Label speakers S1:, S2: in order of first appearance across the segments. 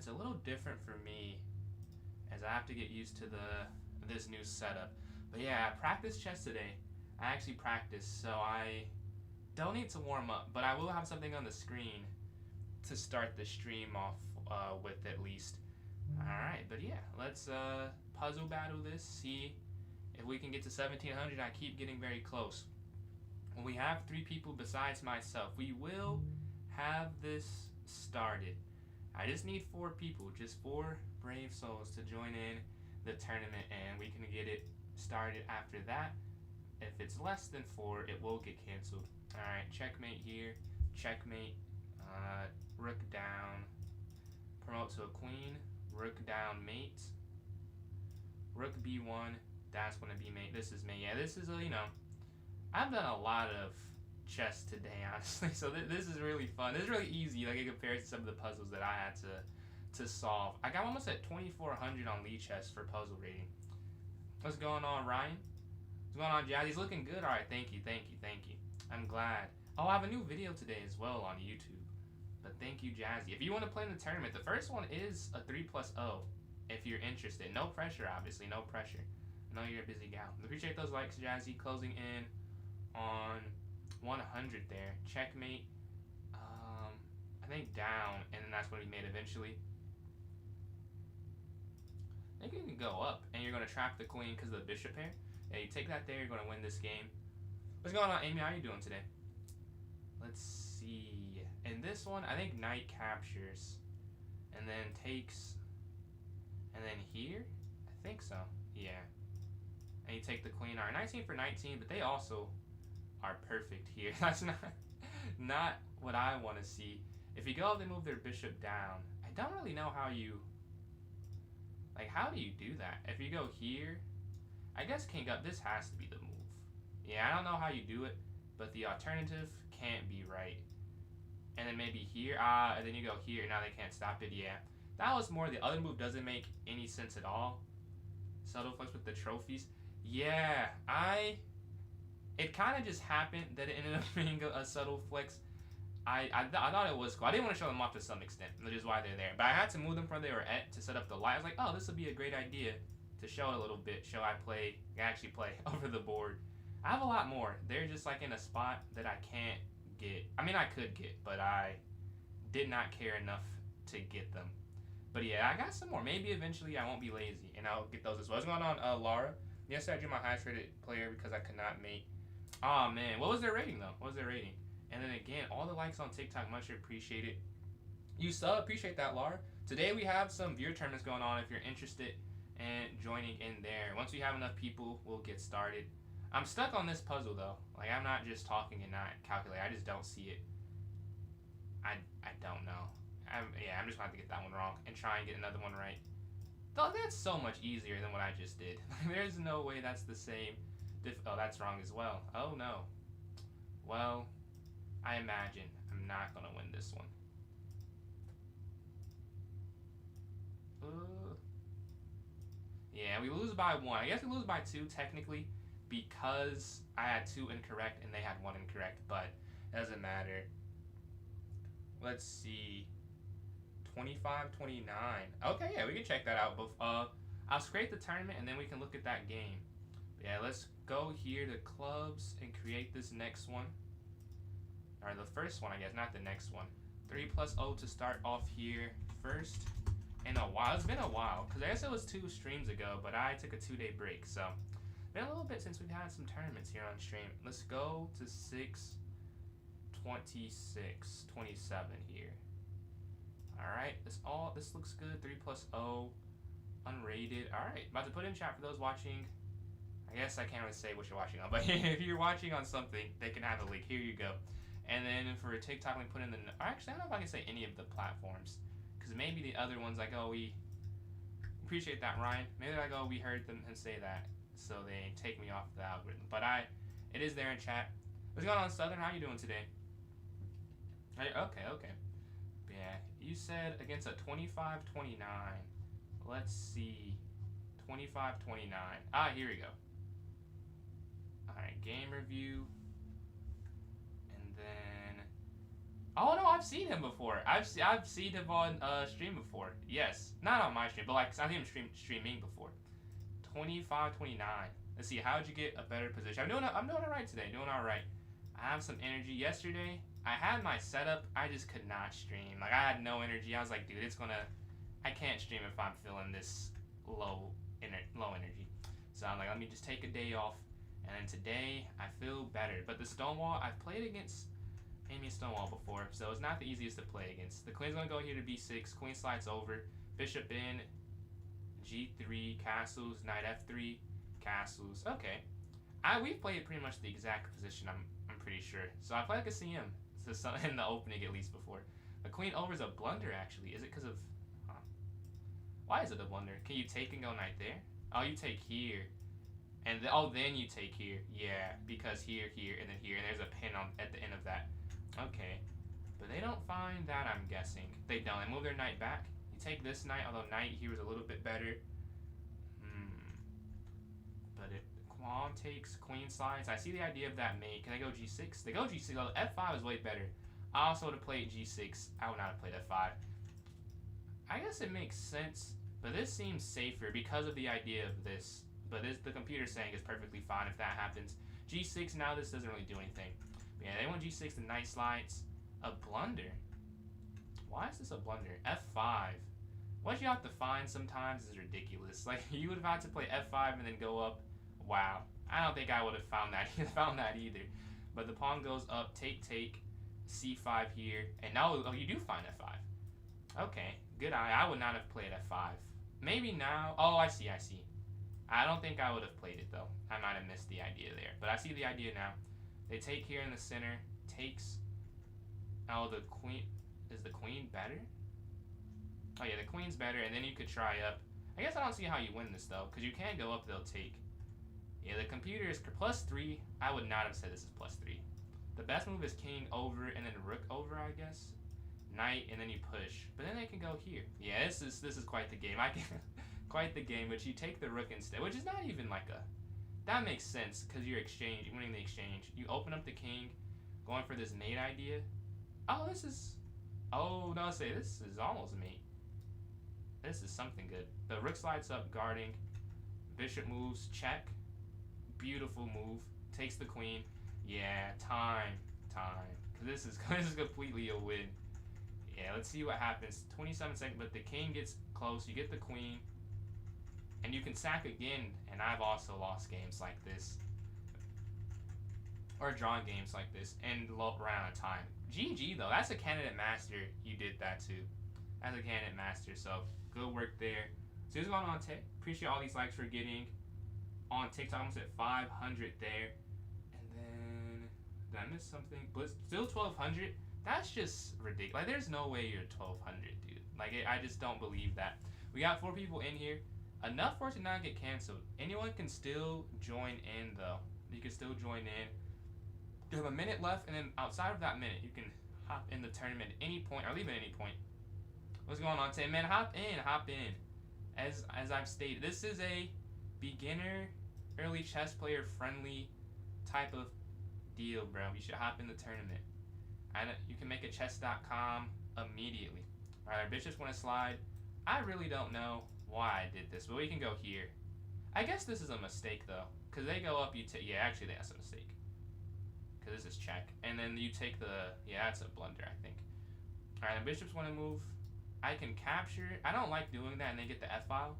S1: It's a little different for me as I have to get used to this new setup. But yeah, I practiced chess today. I actually practiced, so I don't need to warm up, but I will have something on the screen to start the stream off with at least. Alright, but yeah, let's puzzle battle this, see if we can get to 1700. I keep getting very close. When we have 3 people besides myself, we will have this started. I just need 4 people, just 4 brave souls to join in the tournament, and we can get it started after that. If it's less than 4, it will get canceled. Alright, checkmate here, checkmate, rook down, promote to a queen, rook down mate, rook b1, that's going to be mate. This is mate. Yeah, this is I've done a lot of chess today, honestly, so this is really fun. This is really easy, like, in comparison to some of the puzzles that I had to solve. I got almost at 2400 on Lichess for puzzle rating. What's going on, Ryan? What's going on, Jazz? He's looking good. Alright, thank you. I'm glad. Oh, I have a new video today as well on YouTube. But thank you, Jazzy. If you want to play in the tournament, the first one is a 3+0. If you're interested. No pressure, obviously. No pressure. I know you're a busy gal. Appreciate those likes, Jazzy. Closing in on 100 there. Checkmate. I think down, and then that's going to be made eventually. I think you can go up, and you're going to trap the queen because of the bishop pair. Yeah, you take that there, you're going to win this game. What's going on, Amy? How are you doing today? Let's see. In this one, I think knight captures, and then takes, and then here? I think so. Yeah. And you take the queen. Alright, 19 for 19, but they also are perfect here. That's not what I want to see. If you go up, they move their bishop down. I don't really know how you... Like, how do you do that? If you go here, I guess king up, this has to be the move. Yeah, I don't know how you do it, but the alternative can't be right. And then maybe here, and then you go here, now they can't stop it, yeah. That was more, the other move doesn't make any sense at all. Subtle flex with the trophies. Yeah, it kind of just happened that it ended up being a subtle flex. I thought it was cool. I didn't want to show them off to some extent, which is why they're there. But I had to move them from where they were at to set up the light. I was like, oh, this would be a great idea to show it a little bit. Show I actually play over the board. I have a lot more. They're just like in a spot that I can't get. I mean, I could get, but I did not care enough to get them. But yeah, I got some more. Maybe eventually I won't be lazy and I'll get those as well. What's going on, Laura? Yesterday I drew my highest rated player because I could not mate. Oh man, what was their rating though? What was their rating? And then again, all the likes on TikTok, much appreciated. You sub, appreciate that, Laura. Today we have some viewer tournaments going on if you're interested in joining in there. Once we have enough people, we'll get started. I'm stuck on this puzzle though. Like, I'm not just talking and not calculating. I just don't see it. I don't know. I'm just going to have to get that one wrong and try and get another one right. Though that's so much easier than what I just did. There's no way that's the same. Oh, that's wrong as well. Oh no. Well, I imagine I'm not going to win this one. Yeah, we lose by 1. I guess we lose by 2 technically because I had 2 incorrect and they had 1 incorrect, but it doesn't matter. Let's see. 25-29. Okay, yeah, we can check that out. I'll scrape the tournament and then we can look at that game. But yeah, let's go here to clubs and create this next one. Or the first one, I guess, not the next one. 3+0 to start off here first. In a while. It's been a while, because I guess it was 2 streams ago, but I took a 2-day break, so been a little bit since we've had some tournaments here on stream. Let's go to 6-26, 27 here. Alright, this looks good. 3+0, unrated. Alright, about to put in chat for those watching. I guess I can't really say what you're watching on, but if you're watching on something, they can have a link. Here you go. And then for TikTok, we put in actually, I don't know if I can say any of the platforms. Because maybe the other ones, like, oh, we appreciate that, Ryan. Maybe like, oh, we heard them and say that, so they take me off the algorithm. But it is there in chat. What's going on, Southern? How you doing today? Okay. But yeah, you said against a 25-29. Let's see. 25-29. Here we go. Alright, game review. And then Oh no, I've seen him before. I've seen him on stream before. Yes, not on my stream, but like I've seen him streaming before. 25, 29. Let's see. How'd you get a better position? I'm doing all right today. Doing all right. I have some energy. Yesterday, I had my setup. I just could not stream. Like I had no energy. I was like, dude, I can't stream if I'm feeling this low energy. So I'm like, let me just take a day off. And then today, I feel better. But the Stonewall, I've played against Amy Stonewall before, so it's not the easiest to play against. The queen's gonna go here to b6. Queen slides over. Bishop in. g3. Castles. Knight f3. Castles. Okay. We've played pretty much the exact position. I'm pretty sure. So I play like a CM. So in the opening at least before. The queen over is a blunder actually. Is it because of? Why is it a blunder? Can you take and go knight there? Oh, you take here. And then you take here. Yeah, because here, and then here, and there's a pin at the end of that. Okay, but they don't find that, I'm guessing. They don't. They move their knight back. You take this knight, although knight here is a little bit better. But if Quan takes, queen slides. I see the idea of that mate. Can they go g6? They go g6. Oh, f5 is way better. I also would have played g6. I would not have played f5. I guess it makes sense, but this seems safer because of the idea of this. But the computer's saying is perfectly fine if that happens. g6, now this doesn't really do anything. But yeah, they went g6, the knight slides. A blunder? Why is this a blunder? f5. What you have to find sometimes is ridiculous. Like, you would have had to play f5 and then go up. Wow. I don't think I would have found that either. But the pawn goes up, take, c5 here. And now, oh, you do find f5. Okay, good eye. I would not have played f5. Maybe now. Oh, I see. I don't think I would have played it, though. I might have missed the idea there. But I see the idea now. They take here in the center. Takes. Oh, the queen. Is the queen better? Oh, yeah, the queen's better. And then you could try up. I guess I don't see how you win this, though. Because you can go up, they'll take. Yeah, the computer is +3. I would not have said this is +3. The best move is king over and then rook over, I guess. Knight, and then you push. But then they can go here. Yeah, this is quite the game. Quite the game, but you take the rook instead, which is not even like a... That makes sense, because you're winning the exchange. You open up the king, going for this mate idea. Oh, this is... Oh, no, say this is almost mate. This is something good. The rook slides up, guarding. Bishop moves, check. Beautiful move. Takes the queen. Yeah, time. Because this is completely a win. Yeah, let's see what happens. 27 seconds, but the king gets close. You get the queen. And you can sack again, and I've also lost games like this. Or drawn games like this, and ran out of time. GG, though. That's a candidate master. You did that, too. That's a candidate master, so good work there. So this is going on Tech. Appreciate all these likes we're getting. On TikTok, almost at 500 there. And then, did I miss something? But still 1,200? That's just ridiculous. Like, there's no way you're 1,200, dude. Like, I just don't believe that. We got 4 people in here. Enough for it to not get canceled. Anyone can still join in, though. You can still join in. You have a minute left, and then outside of that minute, you can hop in the tournament at any point, or leave at any point. What's going on today? Man, hop in. As I've stated, this is a beginner, early chess player friendly type of deal, bro. You should hop in the tournament. And you can make a chess.com immediately. Alright, our bishops want to slide. I really don't know why I did this, but we can go here. I guess this is a mistake, though. Because they go up, yeah, actually that's a mistake. Because this is check. And then you take the, yeah, that's a blunder, I think. Alright, the bishops want to move. I can capture, I don't like doing that and then get the F file.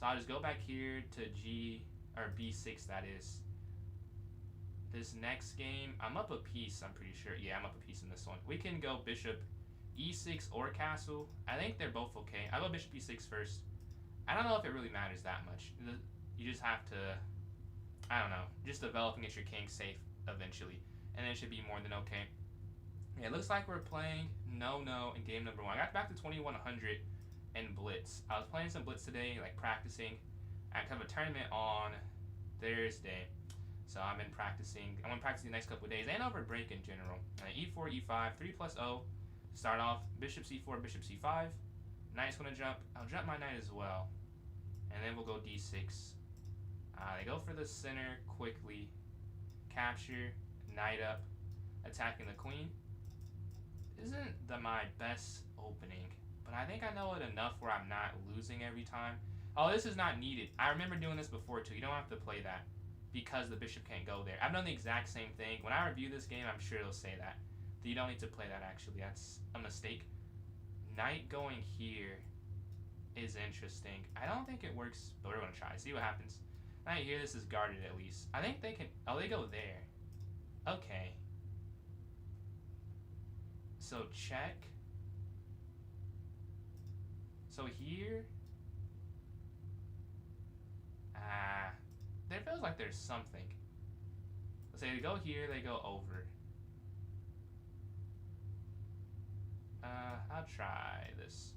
S1: So I'll just go back here to B6, that is. This next game, I'm up a piece, I'm pretty sure. Yeah, I'm up a piece in this one. We can go bishop E6 or castle. I think they're both okay. I'll go bishop E6 first. I don't know if it really matters that much. You just have to, I don't know, just develop and get your king safe eventually. And then it should be more than okay. Yeah, it looks like we're playing no in game number 1. I got back to 2100 in Blitz. I was playing some Blitz today, like practicing. I have a tournament on Thursday. So I've been practicing. I'm going to practice the next couple of days and over break in general. E4, E5, 3+0. Start off bishop C4, bishop C5. Knight's going to jump. I'll jump my knight as well. And then we'll go D6. They go for the center quickly. Capture, knight up, attacking the queen. isn't my best opening, but I think I know it enough where I'm not losing every time. Oh, this is not needed. I remember doing this before too. You don't have to play that because the bishop can't go there. I've done the exact same thing. When I review this game, I'm sure it'll say that. You don't need to play that actually. That's a mistake. Knight going here is interesting. I don't think it works, but we're going to try. See what happens. Knight here, this is guarded at least. I think they can... Oh, they go there. Okay. So check. So here... there feels like there's something. Let's say they go here, they go over. I'll try this.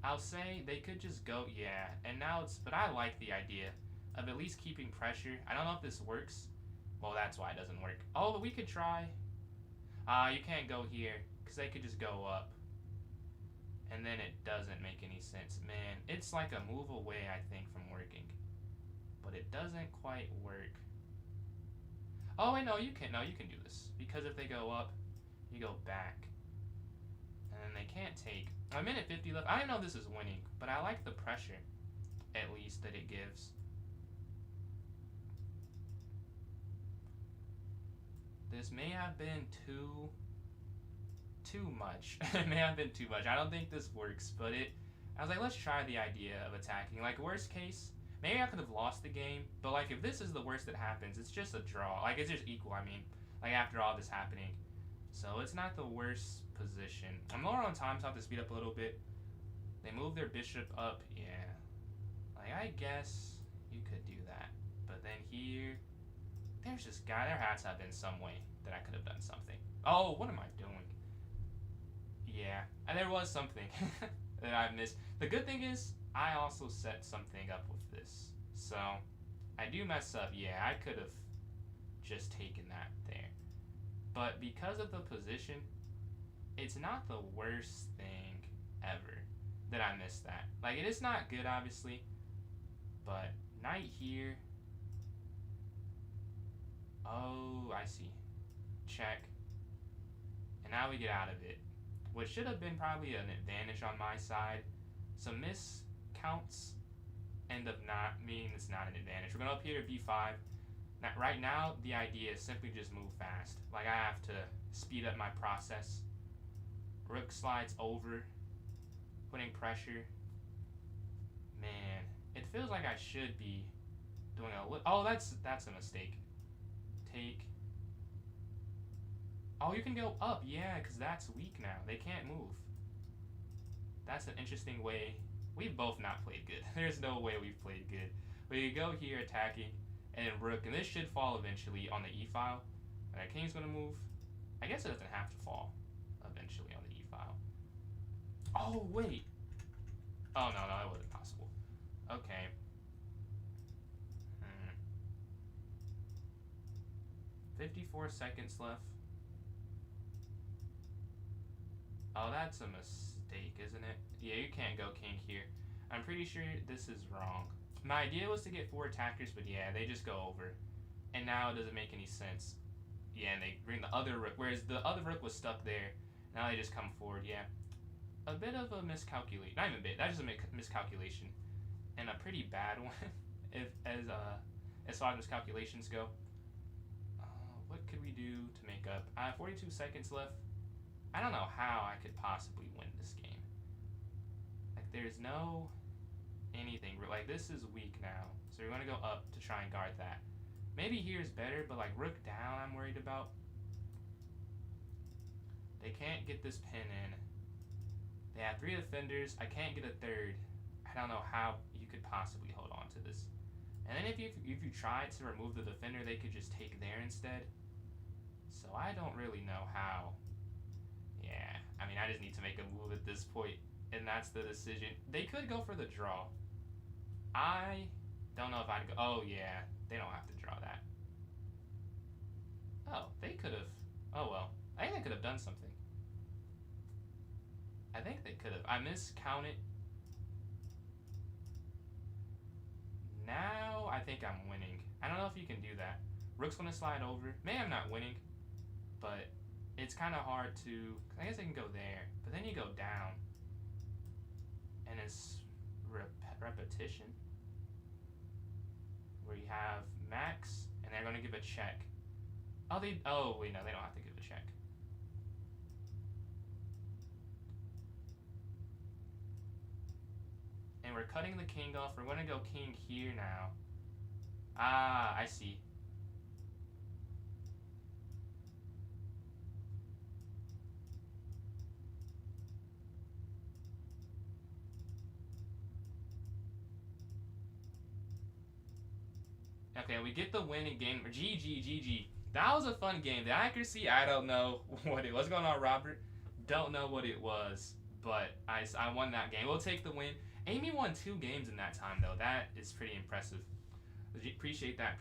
S1: I'll say they could just go, yeah, and now it's, but I like the idea of at least keeping pressure. I don't know if this works. Well, that's why it doesn't work. Oh, but we could try. You can't go here, because they could just go up. And then it doesn't make any sense. Man, it's like a move away, I think, from working. But it doesn't quite work. Oh, wait, no, you can do this. Because if they go up, you go back. And then they can't take. A minute 50 left. I don't know if this is winning, but I like the pressure, at least, that it gives. This may have been too much. It may have been too much. I don't think this works, but I was like, let's try the idea of attacking. Like, worst case, maybe I could have lost the game, but like, if this is the worst that happens, it's just a draw. Like, it's just equal, I mean, like, after all this happening. So it's not the worst position. I'm lower on time, so I have to speed up a little bit. They move their bishop up, yeah. Like, I guess you could do that. But then here, there's this guy. There has to have been some way that I could have done something. Oh, what am I doing? Yeah, and there was something that I missed. The good thing is, I also set something up with this. So, I do mess up. Yeah, I could have just taken that there. But because of the position, it's not the worst thing ever that I missed that. Like, it is not good, obviously, but knight here. Oh, I see. Check. And now we get out of it, which should have been probably an advantage on my side. Some miscounts end up not meaning it's not an advantage. We're going up here to b5. Now, right now, the idea is simply just move fast. Like, I have to speed up my process. Rook slides over, putting pressure. Man, it feels like I should be doing a little... Oh, that's a mistake. Take. Oh, you can go up. Yeah, because that's weak now. They can't move. That's an interesting way. We've both not played good. There's no way we've played good. We go here attacking, and then rook, and this should fall eventually on the e-file. Alright, king's going to move. I guess it doesn't have to fall eventually on the e-file. Oh, wait. Oh, no, that wasn't possible. Okay. 54 seconds left. Oh, that's a mistake, isn't it? Yeah, you can't go king here. I'm pretty sure this is wrong. My idea was to get 4 attackers, but yeah, they just go over. And now it doesn't make any sense. Yeah, and they bring the other rook, whereas the other rook was stuck there. Now they just come forward, yeah. A bit of a miscalculation. Not even a bit, that's just a miscalculation. And a pretty bad one, as far as miscalculations go. What could we do to make up? 42 seconds left. I don't know how I could possibly win this game. Like, there's no anything. Like, this is weak now. So we're going to go up to try and guard that. Maybe here's better, but, like, rook down I'm worried about. They can't get this pin in. They have 3 defenders. I can't get a third. I don't know how you could possibly hold on to this. And then if you tried to remove the defender, they could just take there instead. So I don't really know how. Yeah, I mean, I just need to make a move at this point, and that's the decision. They could go for the draw. I don't know if I'd go. Oh, yeah, they don't have to draw that. Oh, they could have. Oh, well, I think they could have done something. I think they could have. I miscounted. Now I think I'm winning. I don't know if you can do that. Rook's going to slide over. Maybe I'm not winning, but it's kind of hard to. I guess I can go there, but then you go down, and it's repetition, where you have max, and they're going to give a check. Oh, they. Oh, wait, no, they don't have to give a check. And we're cutting the king off. We're going to go king here now. Ah, I see. Okay, we get the win in game. GG. That was a fun game. The accuracy, I don't know what it was going on, Robert. Don't know what it was, but I won that game. We'll take the win. Amy won 2 games in that time, though. That is pretty impressive. Appreciate that.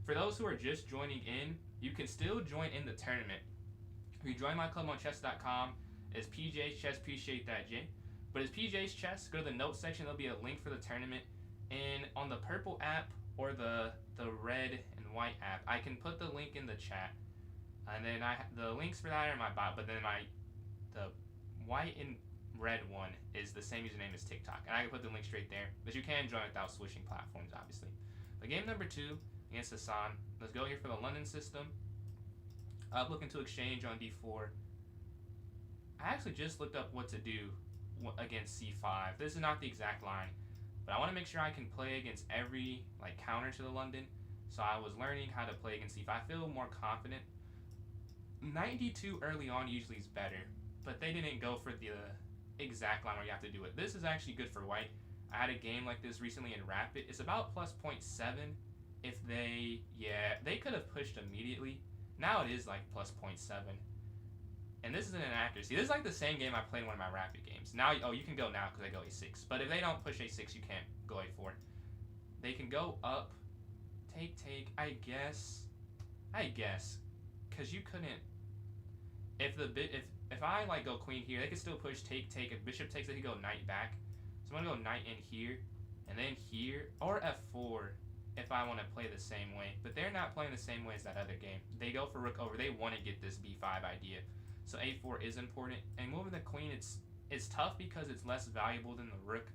S1: For those who are just joining in, you can still join in the tournament. If you join my club on chess.com, it's PJ's Chess. Appreciate that, Jay. But it's PJ's Chess. Go to the notes section. There'll be a link for the tournament. And on the purple app or the red and white app, I can put the link in the chat. And then the links for that are in my bio. But then the white and red one is the same username as TikTok. And I can put the link straight there. But you can join without switching platforms, obviously. But game number 2 against Hassan. Let's go here for the London system. Up looking to exchange on d4. I actually just looked up what to do against c5. This is not the exact line, but I want to make sure I can play against every counter to the London. So I was learning how to play against c5. I feel more confident. 92 early on usually is better, but they didn't go for the exact line where you have to do it. This is actually good for white. I had a game like this recently in Rapid. It's about plus 0.7 if they could have pushed immediately. Now it is like plus 0.7. And this isn't an accuracy. This is like the same game I played in one of my Rapid games. Now, you can go now because I go a6. But if they don't push a6, you can't go a4. They can go up, take, I guess. Because you couldn't, if I go queen here, they could still push take. If bishop takes, they could go knight back. So I'm going to go knight in here, and then here, or f4 if I want to play the same way. But they're not playing the same way as that other game. They go for rook over. They want to get this b5 idea. So a4 is important. And moving the queen, it's tough because it's less valuable than the rook.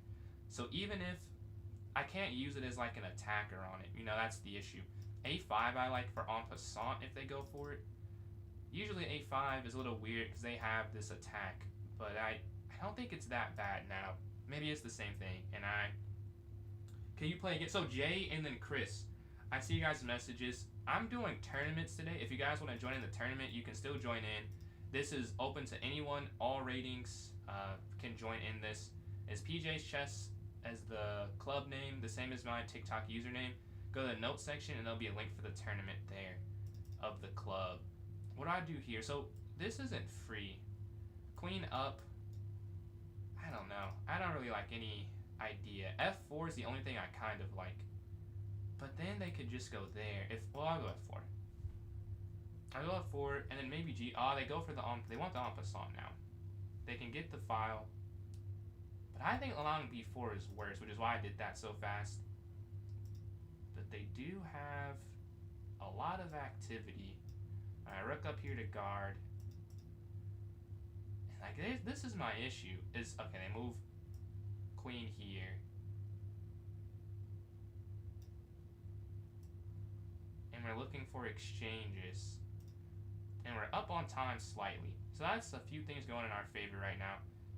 S1: So even if I can't use it as an attacker on it, that's the issue. a5 I like for en passant if they go for it. Usually a5 is a little weird because they have this attack, but I don't think it's that bad now. Maybe it's the same thing. And can you play again? So Jay and then Chris, I see you guys' messages. I'm doing tournaments today. If you guys want to join in the tournament, you can still join in. This is open to anyone. All ratings can join in this. It's PJ's Chess as the club name, the same as my TikTok username. Go to the notes section and there'll be a link for the tournament there of the club. What do I do here? So this isn't free. Queen up. I don't know. I don't really like any idea. f4 is the only thing I kind of like. But then they could just go there. I'll go f4. I'll go f4 and then maybe g. Oh, they go for they want the en passant now. They can get the file. But I think allowing b4 is worse, which is why I did that so fast. But they do have a lot of activity. Alright, rook up here to guard. And this is my issue. Okay, they move queen here. And we're looking for exchanges. And we're up on time slightly. So that's a few things going in our favor right now.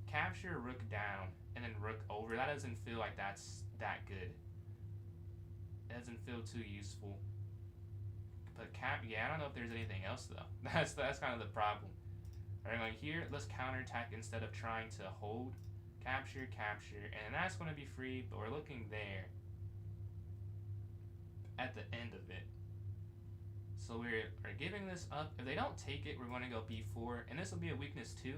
S1: Capture, rook down, and then rook over. That doesn't feel like that's that good. It doesn't feel too useful. But I don't know if there's anything else though. That's kind of the problem. Alright, going here, let's counterattack instead of trying to hold. Capture, and that's going to be free, but we're looking there at the end of it. So we're giving this up. If they don't take it, we're going to go b4, and this will be a weakness too.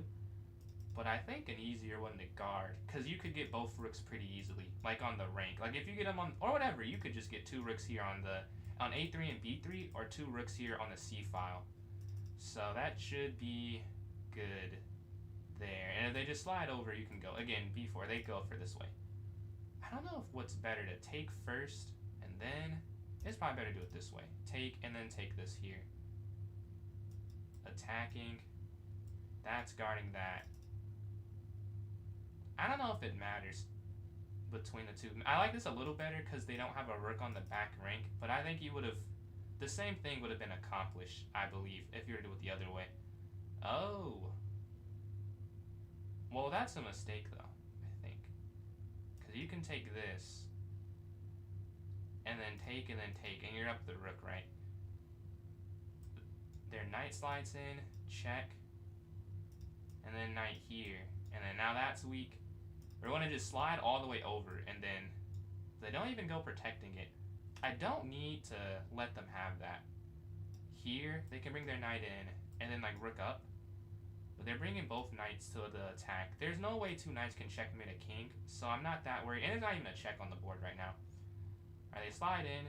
S1: But I think an easier one to guard, because you could get both rooks pretty easily, like on the rank. Like if you get them on, or whatever, you could just get 2 rooks here on a3 and b3, or 2 rooks here on the c file. So that should be good there. And if they just slide over, you can go again b4. They go for this way. I don't know if what's better to take first and then. It's probably better to do it this way. Take and then take this here. attacking. That's guarding that. I don't know if it matters between the two. I like this a little better because they don't have a rook on the back rank, but I think you would have, the same thing would have been accomplished, I believe, if you were to do it the other way. Oh. Well, that's a mistake, though, I think. Because you can take this, and then take, and you're up the rook, right? Their knight slides in, check, and then knight here, and then now that's weak. We're going to just slide all the way over, and then they don't even go protecting it. I don't need to let them have that. Here, they can bring their knight in, and then like rook up. But they're bringing both knights to the attack. There's no way two knights can checkmate a king, so I'm not that worried. And there's not even a check on the board right now. Alright, they slide in.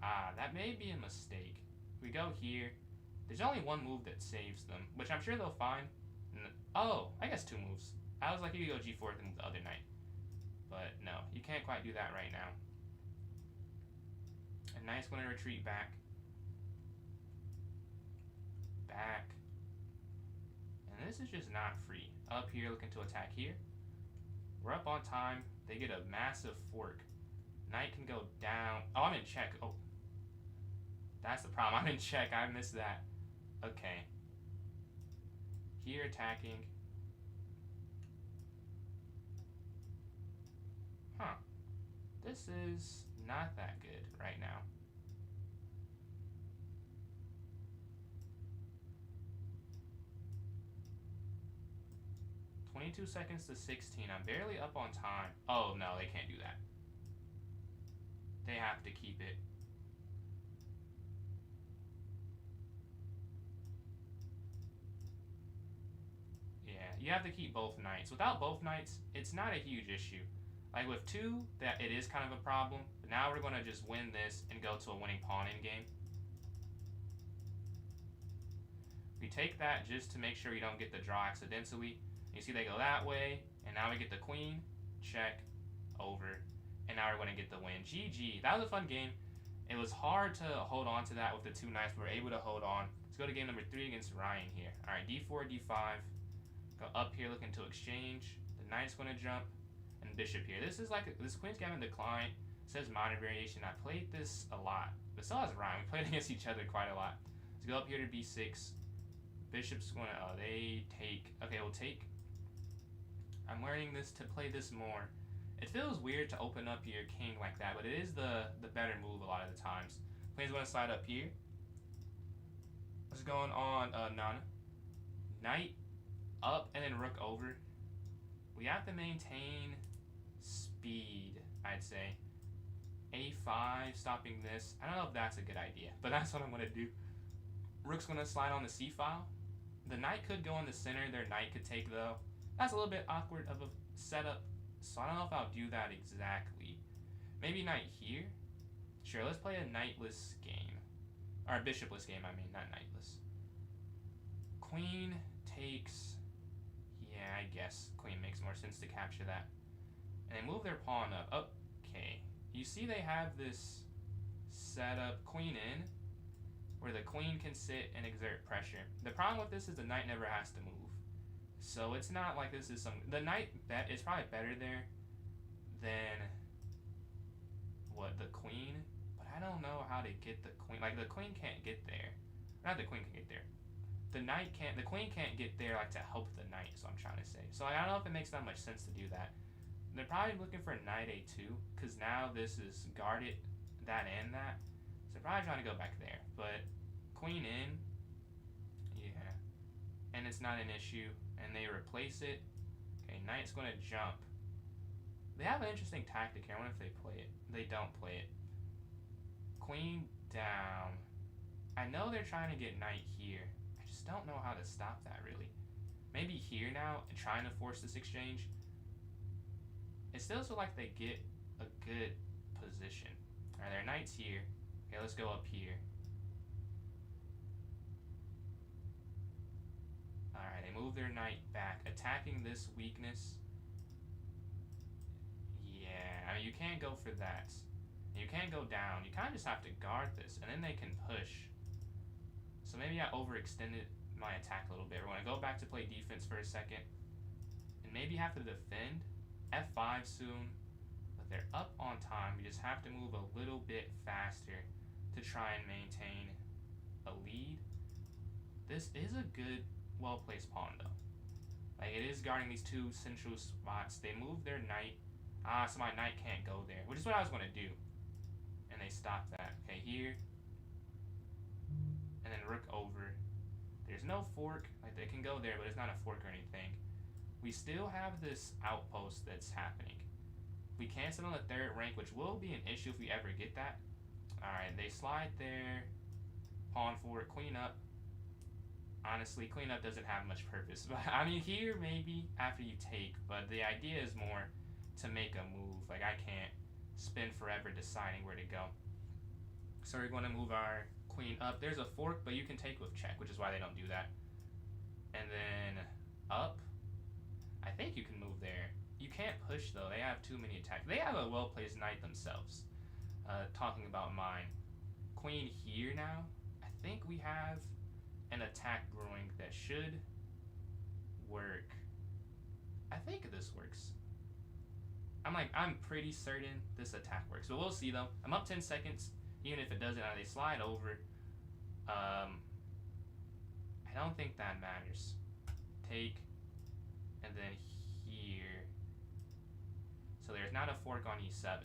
S1: That may be a mistake. We go here. There's only one move that saves them, which I'm sure they'll find. Oh, I guess two moves. I was like, you could go g4 and move the other knight. But no, you can't quite do that right now. And knight's going to retreat back. Back. And this is just not free. Up here, looking to attack here. We're up on time. They get a massive fork. Knight can go down. Oh, I'm in check. Oh. That's the problem. I'm in check. I missed that. Okay. Here attacking. Huh. This is not that good right now. $22 seconds to 16. I'm barely up on time. Oh, no, they can't do that. They have to keep it. Yeah, you have to keep both knights. Without both knights, it's not a huge issue. Like with two, that it is kind of a problem. But now we're going to just win this and go to a winning pawn in game. We take that just to make sure you don't get the draw accidentally. You see they go that way, and now we get the queen, check, over, and now we're going to get the win. GG. That was a fun game. It was hard to hold on to that with the two knights, but we were able to hold on. Let's go to game number 3 against Ryan here. All right, d4, d5. Go up here looking to exchange. The knight's going to jump, and bishop here. This is like, this queen's gambit decline. It says modern variation. I played this a lot, but so has Ryan. We played against each other quite a lot. Let's go up here to b6. Bishop's going to, oh, they take. Okay, we'll take. I'm learning this to play this more. It feels weird to open up your king like that, but it is the better move a lot of the times. Queen's going to slide up here. What's going on, Nana? Knight up and then rook over. We have to maintain speed, I'd say. A5, stopping this. I don't know if that's a good idea, but that's what I'm going to do. Rook's going to slide on the c file. The knight could go in the center. Their knight could take, though. That's a little bit awkward of a setup, so I don't know if I'll do that exactly. Maybe knight here? Sure, let's play a knightless game. Or a bishopless game, I mean, not knightless. Queen takes... Yeah, I guess queen makes more sense to capture that. And they move their pawn up. Okay. You see they have this setup, queen in, where the queen can sit and exert pressure. The problem with this is the knight never has to move. So it's not like this is some... The knight is probably better there than... What, the queen? But I don't know how to get the queen. Like, the queen can't get there. Not the queen can get there. The knight can't... The queen can't get there, like, to help the knight, is what I'm trying to say. So I don't know if it makes that much sense to do that. They're probably looking for knight a2, because now this is guarded, that and that. So they're probably trying to go back there. But queen in... Yeah. And it's not an issue. And they replace it. Okay, knight's going to jump. They have an interesting tactic here. I wonder if they play it. They don't play it. Queen down. I know they're trying to get knight here. I just don't know how to stop that, really. Maybe here now, and trying to force this exchange. It still feels like they get a good position. Alright, their knight's here. Okay, let's go up here. Alright, they move their knight back, attacking this weakness. Yeah, I mean, you can't go for that. You can't go down. You kind of just have to guard this, and then they can push. So maybe I overextended my attack a little bit. We're going to go back to play defense for a second. And maybe have to defend F5 soon. But they're up on time. We just have to move a little bit faster to try and maintain a lead. This is a good, well-placed pawn, though. Like, it is guarding these two central spots. They move their knight. So my knight can't go there, which is what I was going to do. And they stopped that. Okay, here. And then rook over. There's no fork. Like, they can go there, but it's not a fork or anything. We still have this outpost that's happening. We can't sit on the third rank, which will be an issue if we ever get that. Alright, they slide there. Pawn forward, queen up. Honestly, queen up doesn't have much purpose. But I mean, here maybe after you take, but the idea is more to make a move. Like, I can't spend forever deciding where to go. So we're going to move our queen up. There's a fork, but you can take with check, which is why they don't do that. And then up. I think you can move there. You can't push, though. They have too many attacks. They have a well-placed knight themselves. Talking about mine. Queen here now. I think we have an attack brewing that should work. I think this works. I'm pretty certain this attack works. But we'll see, though. I'm up 10 seconds. Even if it doesn't, they slide over. I don't think that matters. Take. And then here. So there's not a fork on e7.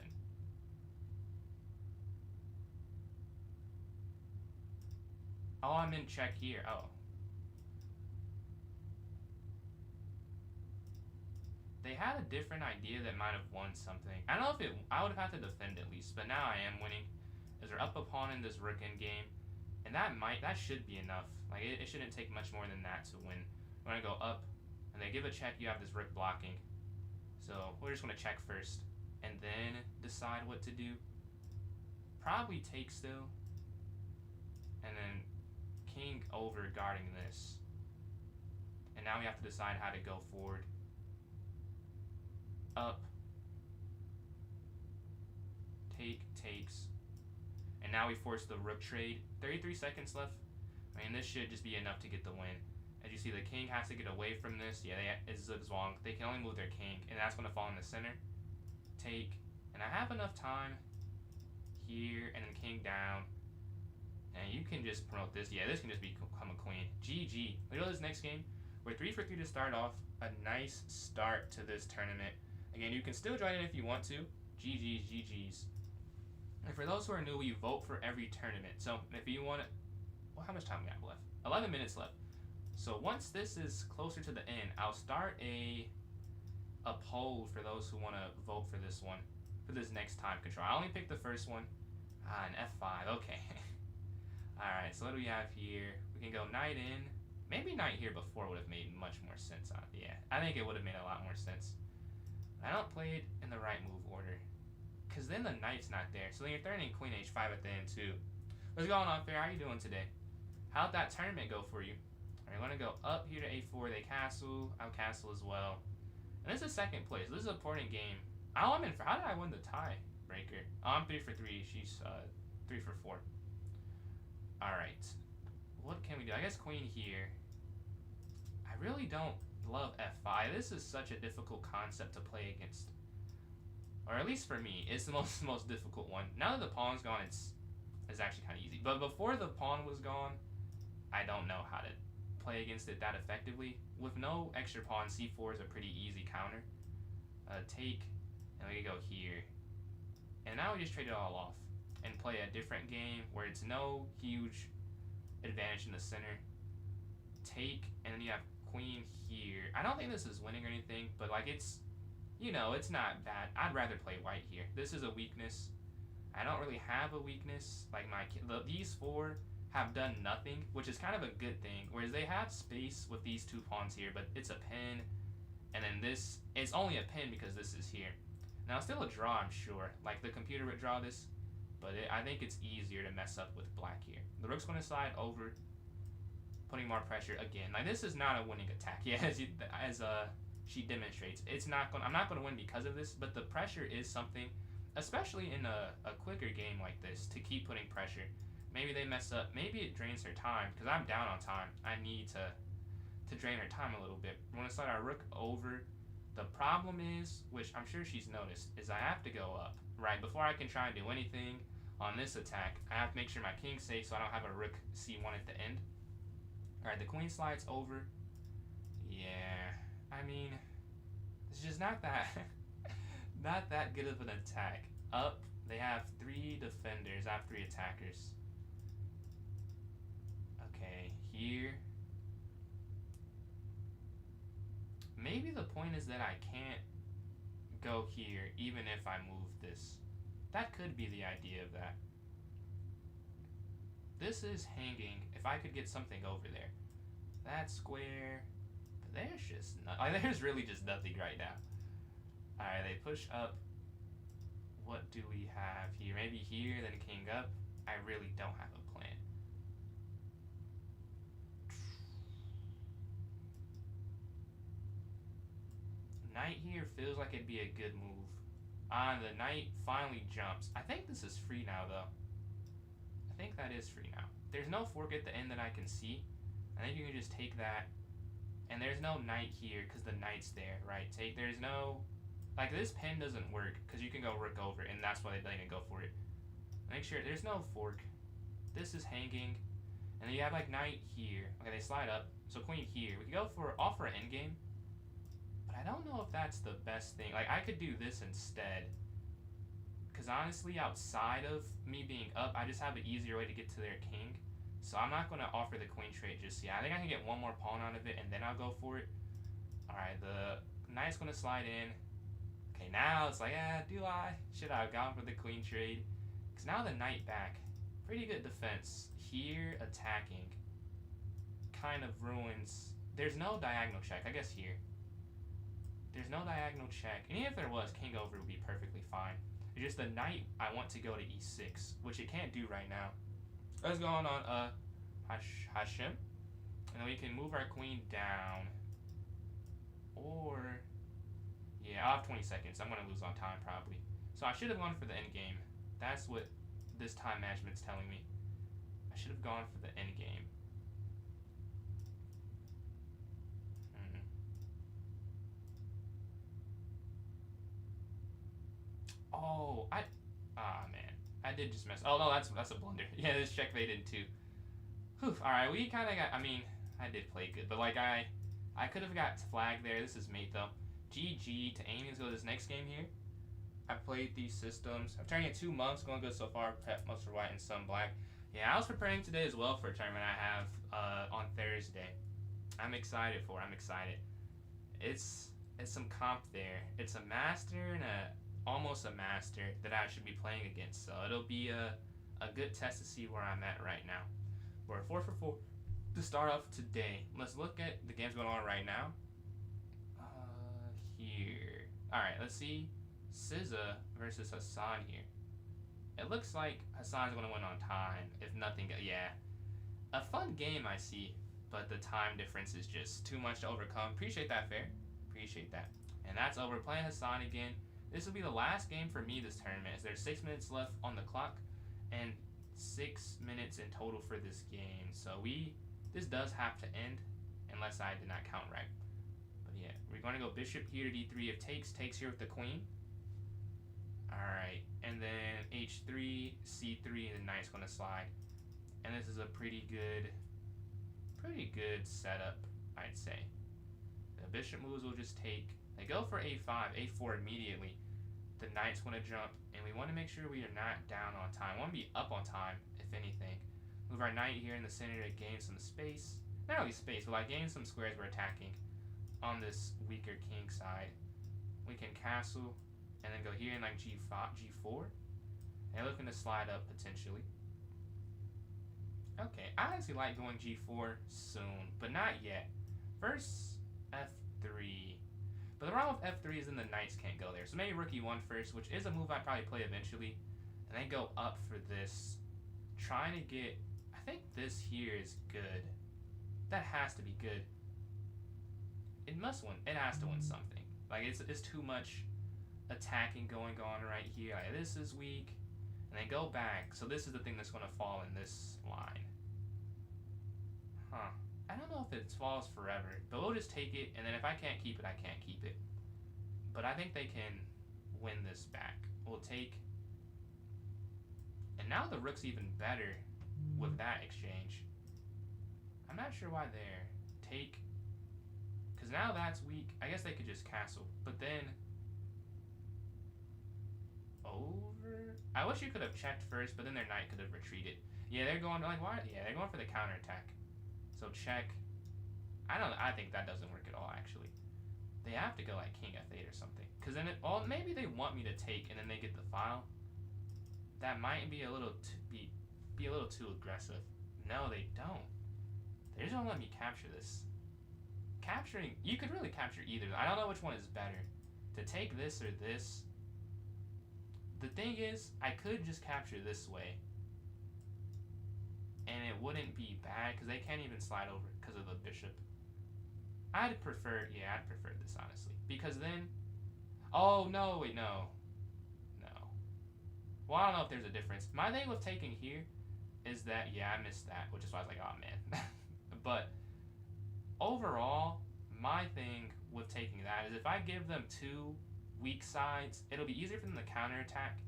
S1: Oh, I'm in check here. Oh. They had a different idea that might have won something. I don't know if it... I would have had to defend at least, but now I am winning. As they're up a pawn in this rook endgame. And that should be enough. Like, it shouldn't take much more than that to win. We're going to go up. And they give a check, you have this rook blocking. So we're just going to check first. And then decide what to do. Probably take still. And then king over guarding this. And now we have to decide how to go forward. Up. Take, takes. And now we force the rook trade. 33 seconds left. I mean, this should just be enough to get the win. As you see, the king has to get away from this. Yeah, it's zugzwang. They can only move their king, and that's going to fall in the center. Take. And I have enough time here, and then king down. And you can just promote this. Yeah, this can just become a queen. GG. Look at this next game. We're 3 for 3 to start off. A nice start to this tournament. Again, you can still join in if you want to. GG's, GG's. And for those who are new, we vote for every tournament. So if you want to... Well, how much time we have left? 11 minutes left. So once this is closer to the end, I'll start a poll for those who want to vote for this one. For this next time control. I only picked the first one. An F5. Okay. Alright, so what do we have here? We can go knight in. Maybe knight here before would have made much more sense. Yeah, I think it would have made a lot more sense. I don't play it in the right move order. Because then the knight's not there. So then you're threatening queen h5 at the end too. What's going on, Fair? How you doing today? How'd that tournament go for you? Alright, we're going to go up here to a4. They castle. I'll castle as well. And this is second place. This is an important game. Oh, I'm in for... How did I win the tiebreaker? Oh, I'm 3 for 3. She's 3 for 4. Alright. What can we do? I guess queen here. I really don't love f5. This is such a difficult concept to play against. Or at least for me, it's the most difficult one. Now that the pawn's gone, it's actually kind of easy. But before the pawn was gone, I don't know how to play against it that effectively. With no extra pawn, c4 is a pretty easy counter. Take, and we can go here. And now we just trade it all off and play a different game where it's no huge advantage in the center. Take, and then you have queen here. I don't think this is winning or anything, but like it's, you know, it's not bad. I'd rather play white here. This is a weakness. I don't really have a weakness. Like these four have done nothing, which is kind of a good thing. Whereas they have space with these two pawns here, but it's a pin, and then this, it's only a pin because this is here. Now, it's still a draw, I'm sure. Like, the computer would draw this, but I think it's easier to mess up with black here. The rook's going to slide over, putting more pressure again. Like, this is not a winning attack. Yeah, as she demonstrates. I'm not going to win because of this, but the pressure is something, especially in a quicker game like this, to keep putting pressure. Maybe they mess up. Maybe it drains her time because I'm down on time. I need to drain her time a little bit. We're gonna slide our rook over. The problem is, which I'm sure she's noticed, is I have to go up, right? Before I can try and do anything on this attack, I have to make sure my king's safe so I don't have a rook c1 at the end. Alright, the queen slides over. Yeah, I mean, it's just not that not that good of an attack. Up, they have 3 defenders. I have 3 attackers. Okay, here. Maybe the point is that I can't go here even if I move this. That could be the idea of that. This is hanging. If I could get something over there. That square. But there's just there's really just nothing right now. Alright, they push up. What do we have here? Maybe here, then king up. I really don't have a plan. Knight here feels like it'd be a good move. The knight finally jumps. I think this is free now, though. I think that is free now. There's no fork at the end that I can see. I think you can just take that. And there's no knight here because the knight's there, right? There's no... Like, this pin doesn't work because you can go rook over, and that's why they didn't go for it. Make sure there's no fork. This is hanging. And then you have, like, knight here. Okay, they slide up. So queen here. We could go for offer an endgame. But I don't know if that's the best thing. Like, I could do this instead. Because honestly, outside of me being up, I just have an easier way to get to their king. So I'm not going to offer the queen trade just yet. I think I can get one more pawn out of it, and then I'll go for it. Alright, the knight's going to slide in. Okay, now it's like, do I? Should I have gone for the queen trade? Because now the knight back. Pretty good defense. Here, attacking. Kind of ruins... There's no diagonal check. I guess here. There's no diagonal check. And even if there was, king over would be perfectly fine. It's just the knight, I want to go to e6, which it can't do right now. Let's go on Hashem. And then we can move our queen down. Or... Yeah, I'll have 20 seconds. I'm going to lose on time, probably. So I should have gone for the endgame. That's what this time management's telling me. I should have gone for the endgame. Oh, man. I did just mess. Oh, no, that's a blunder. Yeah, this checkmated too. Whew. Alright, we kind of got... I mean, I did play good. But, like, I could have got flagged there. This is mate, though. GG to aiming to go this next game here. I played these systems. I'm turning in 2 months. Going good so far. Prep most for white and some black. Yeah, I was preparing today as well for a tournament I have on Thursday. I'm excited for it. I'm excited. It's some comp there. It's a master and almost a master that I should be playing against. So it'll be a good test to see where I'm at right now. We're 4 for 4 to start off today. Let's look at the games going on right now. Here. Alright, let's see. SZA versus Hassan here. It looks like Hassan's going to win on time. If nothing, yeah. A fun game I see, but the time difference is just too much to overcome. Appreciate that, Fair. Appreciate that. And that's over. Playing Hassan again. This will be the last game for me this tournament, as there's 6 minutes left on the clock and 6 minutes in total for this game. So this does have to end unless I did not count right. Yeah, we're going to go bishop here to d3. If takes here with the queen. Alright, and then h3, c3, and the knight's going to slide. And this is a pretty good setup, I'd say. The bishop moves will just take. They go for a5, a4 immediately. The knight's going to jump, and we want to make sure we are not down on time. We want to be up on time, if anything. Move our knight here in the center to gain some space. Not really space, but like gain some squares we're attacking. On this weaker king side, we can castle and then go here in like g5, g4, and looking to slide up potentially. Okay, I actually like going g4 soon, but not yet. First f3, but the problem with f3 is then the knights can't go there. So maybe rook e1 first, which is a move I'd probably play eventually, and then go up for this, trying to get. I think this here is good. That has to be good. It must win. It has to win something. Like, it's too much attacking going on right here. Like, this is weak. and then go back. So this is the thing that's going to fall in this line. Huh. I don't know if it falls forever, but we'll just take it, and then if I can't keep it, I can't keep it. But I think they can win this back. We'll take... And now the rook's even better with that exchange. I'm not sure why there. Take... Because now that's weak. I guess they could just castle. But then... Over? I wish you could have checked first, but then their knight could have retreated. Yeah, they're going... Like, why? Yeah, they're going for the counterattack. So check. I think that doesn't work at all, actually. They have to go like king f8 or something. Because then maybe they want me to take and then they get the file. That might be a little be a little too aggressive. No, they don't. They just don't let me capture this. Capturing, you could really capture either. I don't know which one is better. To take this or this. The thing is, I could just capture this way. And it wouldn't be bad because they can't even slide over because of the bishop. I'd prefer this honestly. Because then, oh no, wait, no. Well, I don't know if there's a difference. My thing with taking here is that, yeah, I missed that, which is why I was like, oh man. But overall, my thing with taking that is if I give them two weak sides, it'll be easier for them to counterattack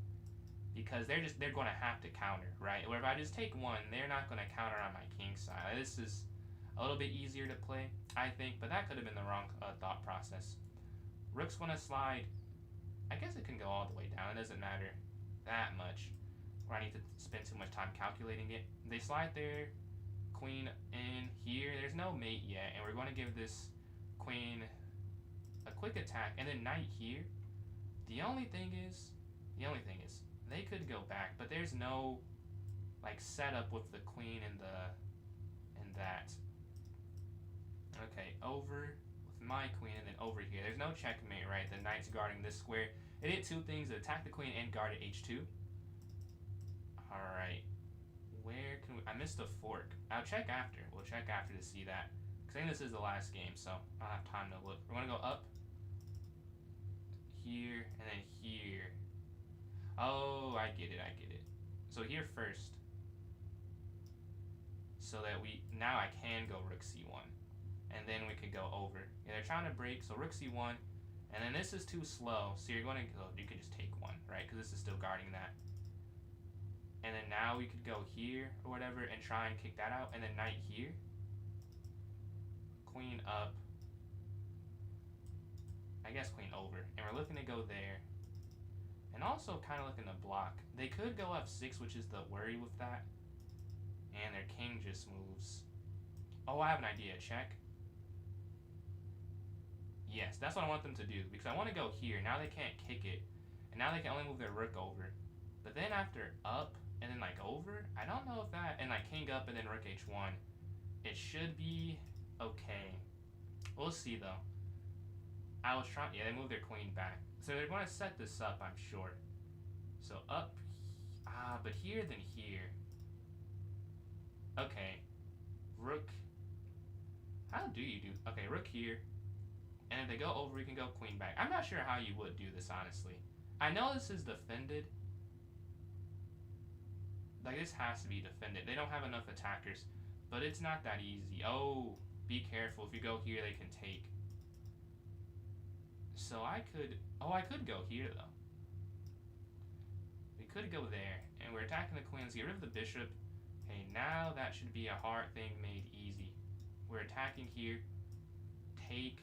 S1: because they're going to have to counter, right? Where if I just take one, they're not going to counter on my king side. This is a little bit easier to play, I think, but that could have been the wrong thought process. Rook's going to slide. I guess it can go all the way down. It doesn't matter that much where I need to spend too much time calculating it. They slide their queen in here. There's no mate yet, and we're going to give this queen a quick attack, and then knight here. The only thing is they could go back, but there's no like setup with the queen and that. Okay, over with my queen and then over here. There's no checkmate, right? The knight's guarding this square. It did two things: it attacked the queen and guarded h2. All right, where can we? I missed a fork. I'll check after. We'll check after to see that. Cause I think this is the last game, so I'll have time to look. We're gonna go up here and then here. Oh, I get it. So here first, so that now I can go rook c1, and then we could go over. Yeah, they're trying to break, so rook c1, and then this is too slow, so you're going to go. You could just take one, right? Because this is still guarding that. And then now we could go here or whatever and try and kick that out, and then knight here, queen up. I guess queen over, and we're looking to go there. And also kind of looking to block. They could go f6, which is the worry with that. And their king just moves. Oh, I have an idea. Check. Yes, that's what I want them to do. Because I want to go here. Now they can't kick it. And now they can only move their rook over. But then after up and then like over, I don't know if that... And like king up and then rook h1. It should be okay. We'll see though. I was trying... Yeah, they moved their queen back. So they're going to set this up, I'm sure. So up... but here then here. Okay. Rook... How do you do... Okay, rook here. And if they go over, you can go queen back. I'm not sure how you would do this, honestly. I know this is defended. Like, this has to be defended. They don't have enough attackers. But it's not that easy. Oh, be careful. If you go here, they can take. So I could... Oh, I could go here, though. We could go there. And we're attacking the queens. Get rid of the bishop. Okay, now that should be a hard thing made easy. We're attacking here. Take.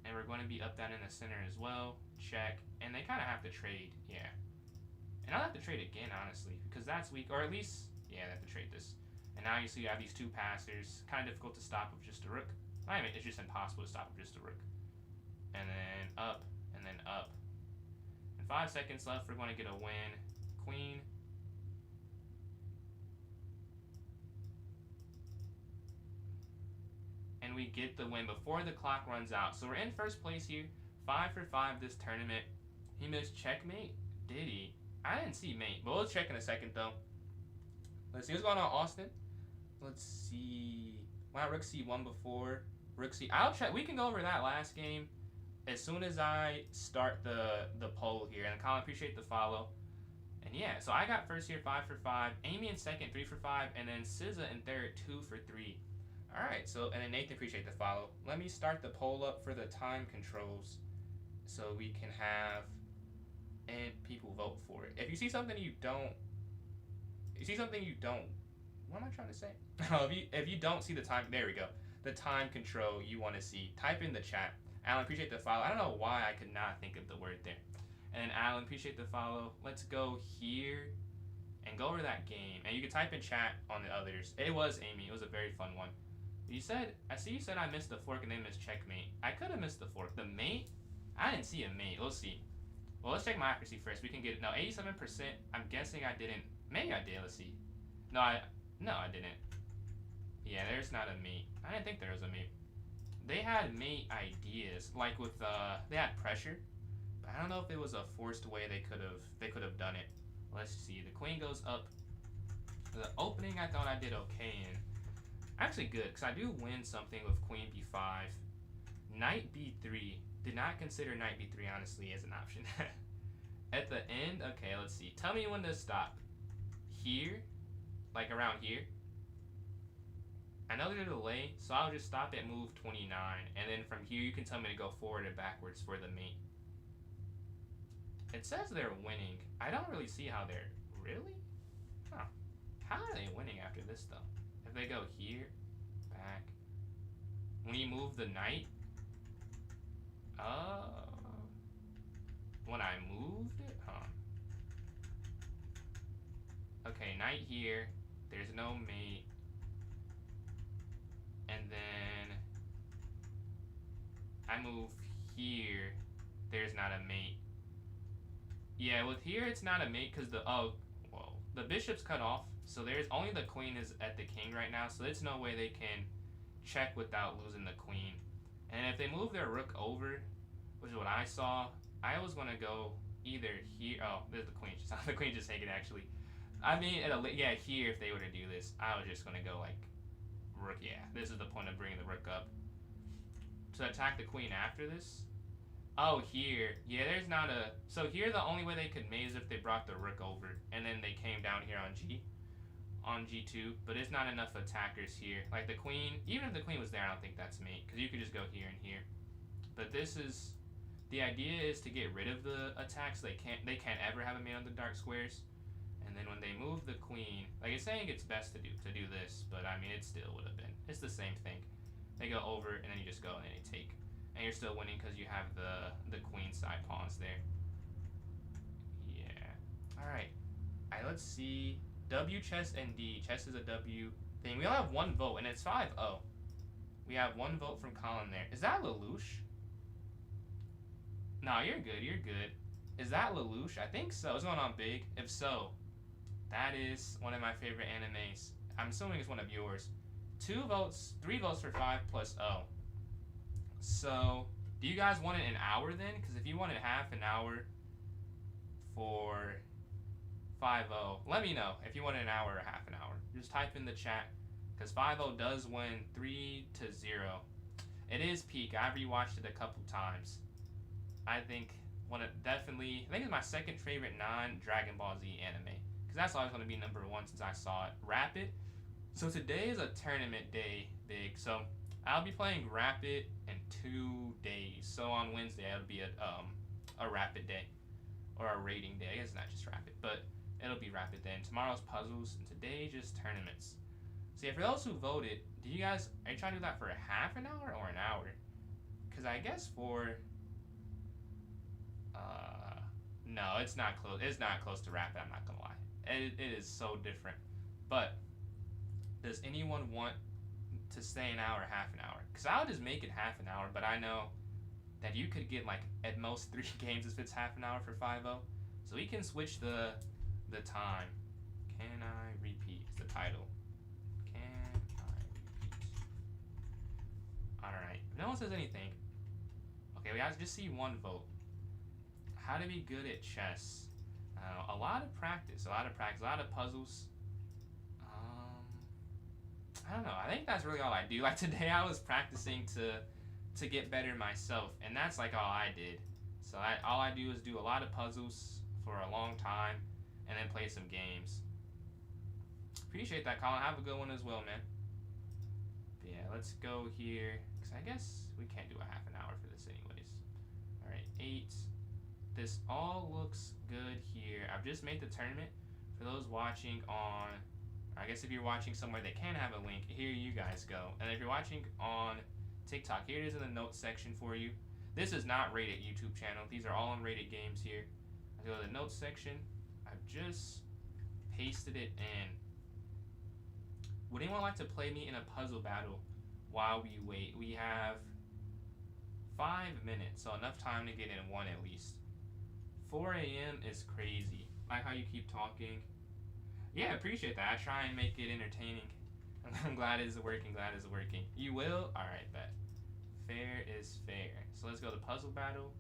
S1: And we're going to be up, down, in the center as well. Check. And they kind of have to trade. Yeah. And I'll have to trade again, honestly. Because that's weak. Or at least... Yeah, they have to trade this. And now you see you have these two passers. Kind of difficult to stop with just a rook. I mean, it's just impossible to stop with just a rook. And then up, and then up. And 5 seconds left, we're going to get a win. Queen. And we get the win before the clock runs out. So we're in first place here. 5 for 5 this tournament. He missed checkmate? Did he? I didn't see mate, but we'll check in a second, though. Let's see what's going on, Austin. Let's see. Wow, rook c1 before. Rook c... I'll check. We can go over that last game. as soon as I start the poll here, and Colin, appreciate the follow. And yeah, so I got first here 5 for 5, Amy in second 3 for 5, and then SZA in third 2 for 3. All right, so and then Nathan, appreciate the follow. Let me start the poll up for the time controls, so we can have and people vote for it. If you see something you don't, what am I trying to say? if you don't see the time, there we go. The time control you want to see, type in the chat. Alan, appreciate the follow. I don't know why I could not think of the word there. And Alan, appreciate the follow. Let's go here and go over that game. And you can type in chat on the others. It was Amy. It was a very fun one. I see you said I missed the fork and they missed checkmate. I could have missed the fork. The mate? I didn't see a mate. We'll see. Well, let's check my accuracy first. We can get it. No, 87%. I'm guessing I didn't. Maybe I did. Let's see. No, I didn't. Yeah, there's not a mate. I didn't think there was a mate. They had mate ideas, like with they had pressure, but I don't know if it was a forced way they could have done it. Let's see. The queen goes up. The opening I thought I did okay in. Actually good, because I do win something with queen b5. Knight b3. Did not consider knight b3 honestly as an option. At the end, okay, let's see. Tell me when to stop. Here, like around here. I know there's a delay, so I'll just stop at move 29, and then from here you can tell me to go forward and backwards for the mate. It says they're winning. I don't really see how they're really. Huh? How are they winning after this though? If they go here, back. When you move the knight. When I moved it, huh? Okay, knight here. There's no mate. And then I move here. There's not a mate. Yeah, with here it's not a mate because the bishop's cut off. So there's only the queen is at the king right now. So there's no way they can check without losing the queen. And if they move their rook over, which is what I saw, I was gonna go either here. Oh, there's the queen. The queen just taking it actually. I mean, yeah, here if they were to do this, I was just gonna go like rook. Yeah, this is the point of bringing the rook up to attack the queen after this. Oh, here, yeah, there's not a. So here, the only way they could mate is if they brought the rook over, and then they came down here on G2. But it's not enough attackers here. Like the queen, even if the queen was there, I don't think that's mate because you could just go here and here. But this is the idea is to get rid of the attacks. They can't ever have a mate on the dark squares. And then when they move the queen, like it's saying it's best to do this, but I mean it still would have been. It's the same thing. They go over and then you just go and then you take, and you're still winning because you have the queen side pawns there. Yeah. All right. Let's see. W chess and D. Chess is a W thing. We only have one vote and it's 5-0. We have one vote from Colin there. Is that Lelouch? No, you're good. You're good. Is that Lelouch? I think so. It's going on big. If so, that is one of my favorite animes. I'm assuming it's one of yours. 2 votes, 3 votes for 5 plus O. So, do you guys want it an hour then? Because if you wanted half an hour for 5-0, let me know if you want an hour or half an hour. Just type in the chat. Because 5-0 does win 3-0. It is peak. I rewatched it a couple times. I think it's my second favorite non-Dragon Ball Z anime. Because that's always going to be number 1 since I saw it. Rapid. So today is a tournament day, big. So I'll be playing Rapid in 2 days. So on Wednesday it'll be a Rapid day. Or a rating day. I guess it's not just Rapid. But it'll be Rapid then. Tomorrow's puzzles. And today just tournaments. So yeah, for those who voted, are you trying to do that for a half an hour or an hour? Because I guess for... no, it's not close. It's not close to Rapid, I'm not going to lie. It is so different. But does anyone want to stay an hour or half an hour? Because I would just make it half an hour, but I know that you could get like at most 3 games if it's half an hour for 5-0. So we can switch the time. Can I repeat? It's the title. Can I repeat? Alright. If no one says anything. Okay, we have to just see 1 vote. How to be good at chess. A lot of practice, a lot of puzzles. I don't know. I think that's really all I do. Like today I was practicing to to get better myself, and that's like all I did. So all I do is do a lot of puzzles for a long time, and then play some games. Appreciate that, Colin. Have a good one as well, man. But yeah, let's go here, because I guess we can't do a half an hour for this anyways. Alright, 8. This all looks good here. I've just made the tournament. For those watching on, I guess if you're watching somewhere that can have a link, here you guys go. And if you're watching on TikTok, here it is in the notes section for you. This is not rated YouTube channel. These are all unrated games here. I go to the notes section. I've just pasted it in. Would anyone like to play me in a puzzle battle while we wait? We have 5 minutes, so enough time to get in one at least. 4 a.m. is crazy. Like how you keep talking. Yeah, appreciate that. I try and make it entertaining. I'm glad it's working, glad it's working. You will? Alright, bet. Fair is fair. So let's go to puzzle battle.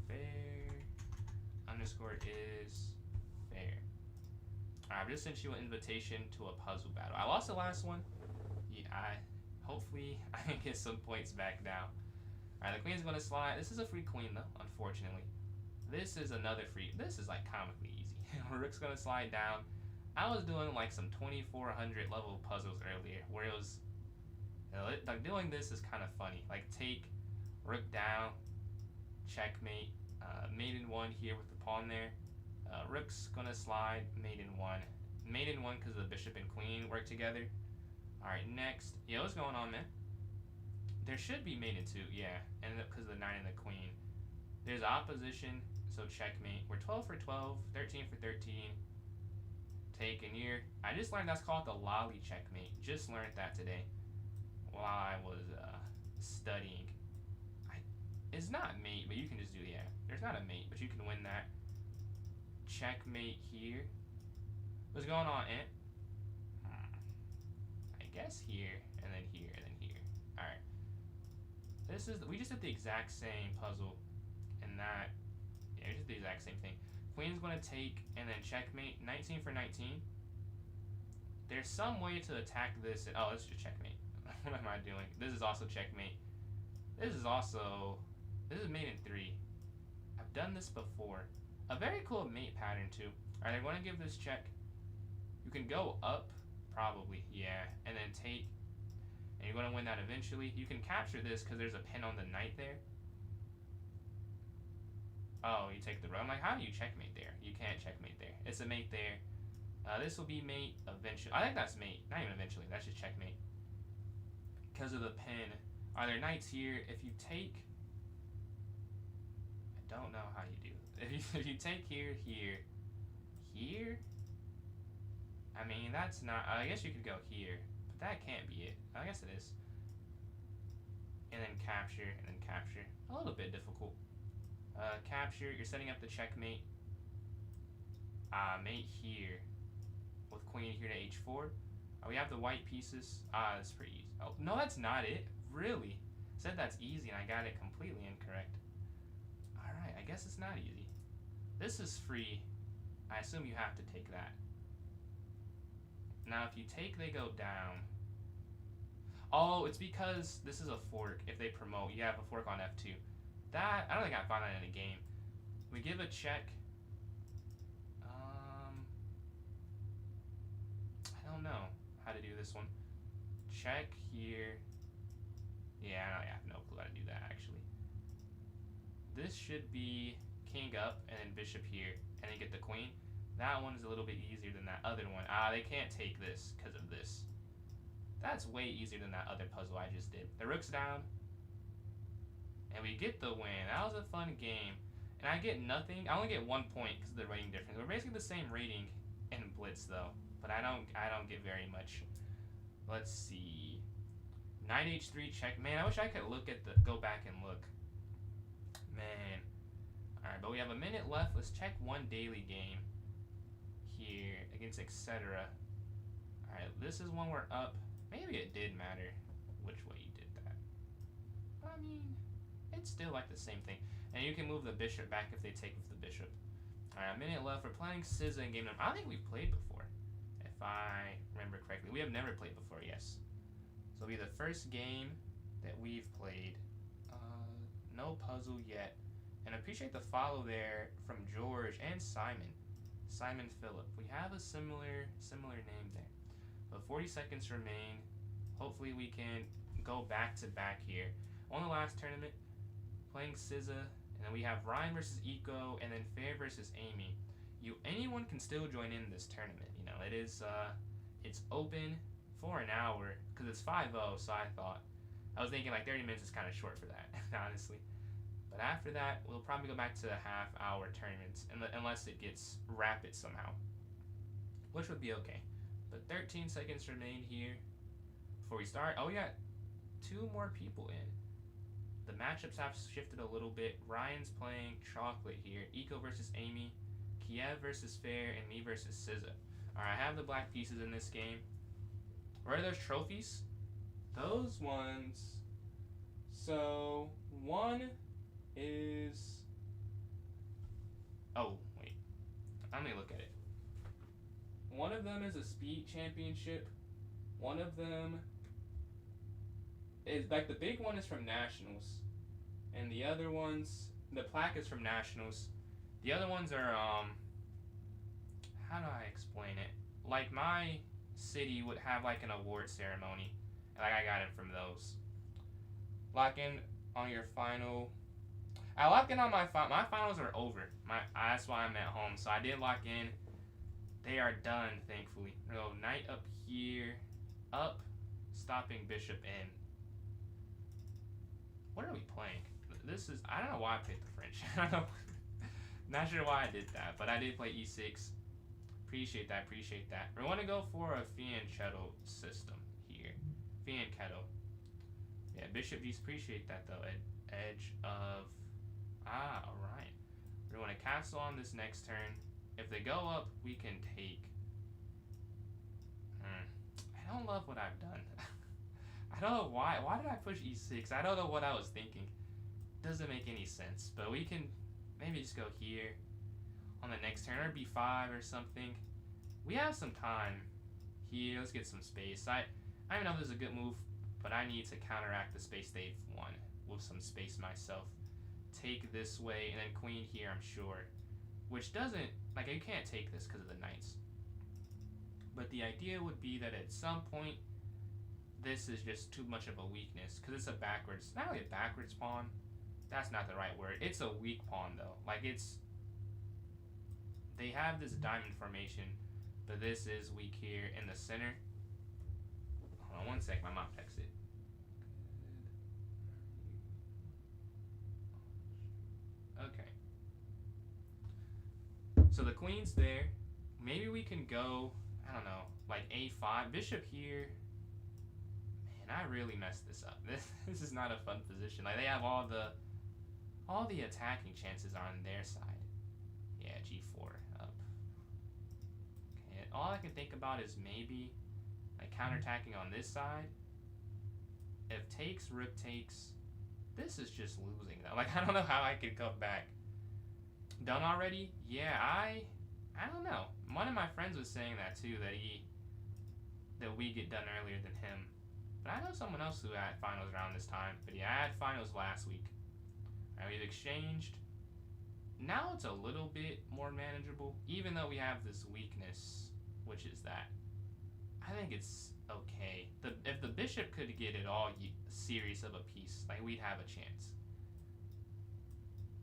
S1: Fair underscore is fair. Alright, I've just sent you an invitation to a puzzle battle. I lost the last one. Yeah, hopefully I can get some points back now. Alright, the queen's gonna slide. This is a free queen though, unfortunately. This is another free. This is like comically easy. Rook's gonna slide down. I was doing like some 2400 level puzzles earlier where it was, like doing this is kind of funny. Like take rook down, checkmate, mate in 1 here with the pawn there. Rook's gonna slide mate in 1. Mate in 1 because the bishop and queen work together. Alright, next. Yeah, what's going on, man? There should be mate in 2, yeah. And because of the 9 and the queen. There's opposition, so checkmate. We're 12 for 12, 13 for 13. Take and you're. I just learned that's called the lolly checkmate. Just learned that today while I was studying. It's not mate, but you can just do, yeah. There's not a mate, but you can win that. Checkmate here. What's going on, Ant? I guess here, and then here, and then here. Alright. This is, we just did the exact same puzzle. And that, yeah, we just did the exact same thing. Queen's going to take, and then checkmate. 19 for 19. There's some way to attack this. Oh, it's just checkmate. What am I doing? This is also checkmate. This is also, this is mate in 3. I've done this before. A very cool mate pattern too. Alright, I'm going to give this check. You can go up, probably, yeah, and then take, and you're going to win that eventually. You can capture this because there's a pin on the knight there. Oh, you take the rook. I'm like, how do you checkmate there? You can't checkmate there. It's a mate there. This will be mate eventually. I think that's mate. Not even eventually. That's just checkmate. Because of the pin. Are there knights here? If you take... I don't know how you do. If you take here, here, here... I mean, that's not... I guess you could go here. But that can't be it. I guess it is. And then capture, and then capture. A little bit difficult. Capture, you're setting up the checkmate. Mate here. With queen here to h4. We have the white pieces. That's pretty easy. Oh, no, that's not it. Really? Said that's easy and I got it completely incorrect. Alright, I guess it's not easy. This is free. I assume you have to take that. Now, if you take, they go down. Oh, it's because this is a fork. If they promote, you have a fork on f2. That, I don't think I found that in a game. We give a check. I don't know how to do this one. Check here. Yeah, I have no clue how to do that, actually. This should be king up and then bishop here, and then get the queen. That one is a little bit easier than that other one. They can't take this because of this. That's way easier than that other puzzle I just did. The rook's down. And we get the win. That was a fun game. And I get nothing. I only get 1 point because of the rating difference. We're basically the same rating in Blitz though. But I don't get very much. Let's see. Knight h3 check. Man, I wish I could go back and look. Man. Alright, but we have a minute left. Let's check one daily game here against etc. Alright, this is when we're up. Maybe it did matter which way you did that. I mean, it's still like the same thing. And you can move the bishop back if they take with the bishop. Alright, a minute left. We're playing SZA in game number. I don't think we've played before, if I remember correctly. We have never played before, yes. So it'll be the first game that we've played. No puzzle yet. And appreciate the follow there from George and Simon. Simon Phillip. We have a similar name there. But 40 seconds remain. Hopefully we can go back to back here. On the last tournament, playing SZA, and then we have Ryan versus Eco, and then Fair versus Amy. Anyone can still join in this tournament. You know, it's open for an hour because it's 5-0. So I was thinking like 30 minutes is kind of short for that, honestly. But after that, we'll probably go back to half-hour tournaments, unless it gets rapid somehow, which would be okay. But 13 seconds remain here before we start. Oh, we got 2 more people in. The matchups have shifted a little bit. Ryan's playing Chocolate here. Eco versus Amy. Kiev versus Fair. And me versus SZA. Alright, I have the black pieces in this game. Where are those trophies? Those ones... So, one is... Oh, wait. Let me look at it. One of them is a speed championship. One of them is like the big one is from nationals, and the other ones, the plaque is from nationals. The other ones are how do I explain it? Like my city would have like an award ceremony, and like I got it from those. Lock in on your final. I locked in on my finals are over. That's why I'm at home. So I did lock in. They are done, thankfully. So knight up here, up, stopping bishop in. What are we playing? This is, I don't know why I picked the French. I don't know. Not sure why I did that, but I did play e6. Appreciate that. We want to go for a fianchetto system here. Fianchetto. Yeah, bishop G's. Appreciate that though. Edge of Orion. We want to castle on this next turn. If they go up, we can take. I don't love what I've done. I don't know why. Why did I push e6? I don't know what I was thinking. Doesn't make any sense. But we can maybe just go here on the next turn, or b5 or something. We have some time here. Let's get some space. I don't know if this is a good move, but I need to counteract the space they've won with some space myself. Take this way, and then queen here, I'm sure. Which doesn't, like, you can't take this because of the knights. But the idea would be that at some point, this is just too much of a weakness. Because it's a backwards, not really a backwards pawn. That's not the right word. It's a weak pawn, though. Like, they have this diamond formation, but this is weak here in the center. Hold on one sec, my mom texted. Okay. So the queen's there. Maybe we can go, I don't know, like a5. Bishop here. Man, I really messed this up. This is not a fun position. Like, they have all the attacking chances are on their side. Yeah, g4 up. Okay, all I can think about is maybe like counterattacking on this side. If takes, rook takes. This is just losing though. Like, I don't know how I could come back. Done already? Yeah, I don't know. One of my friends was saying that too, that we get done earlier than him. But I know someone else who had finals around this time. But yeah, I had finals last week. Alright, we've exchanged. Now it's a little bit more manageable, even though we have this weakness, which is that. I think it's okay. If the bishop could get it all series of a piece, like, we'd have a chance.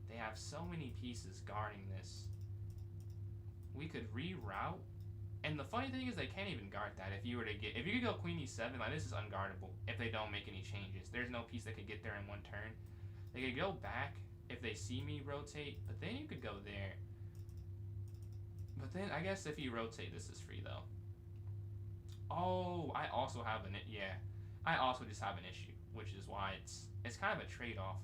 S1: They have so many pieces guarding this. We could reroute. And the funny thing is they can't even guard that. If you could go queen e7, like, this is unguardable if they don't make any changes. There's no piece that could get there in one turn. They could go back if they see me rotate, but then you could go there. But then I guess if you rotate, this is free though. Oh, I also have I also just have an issue, which is why it's kind of a trade-off.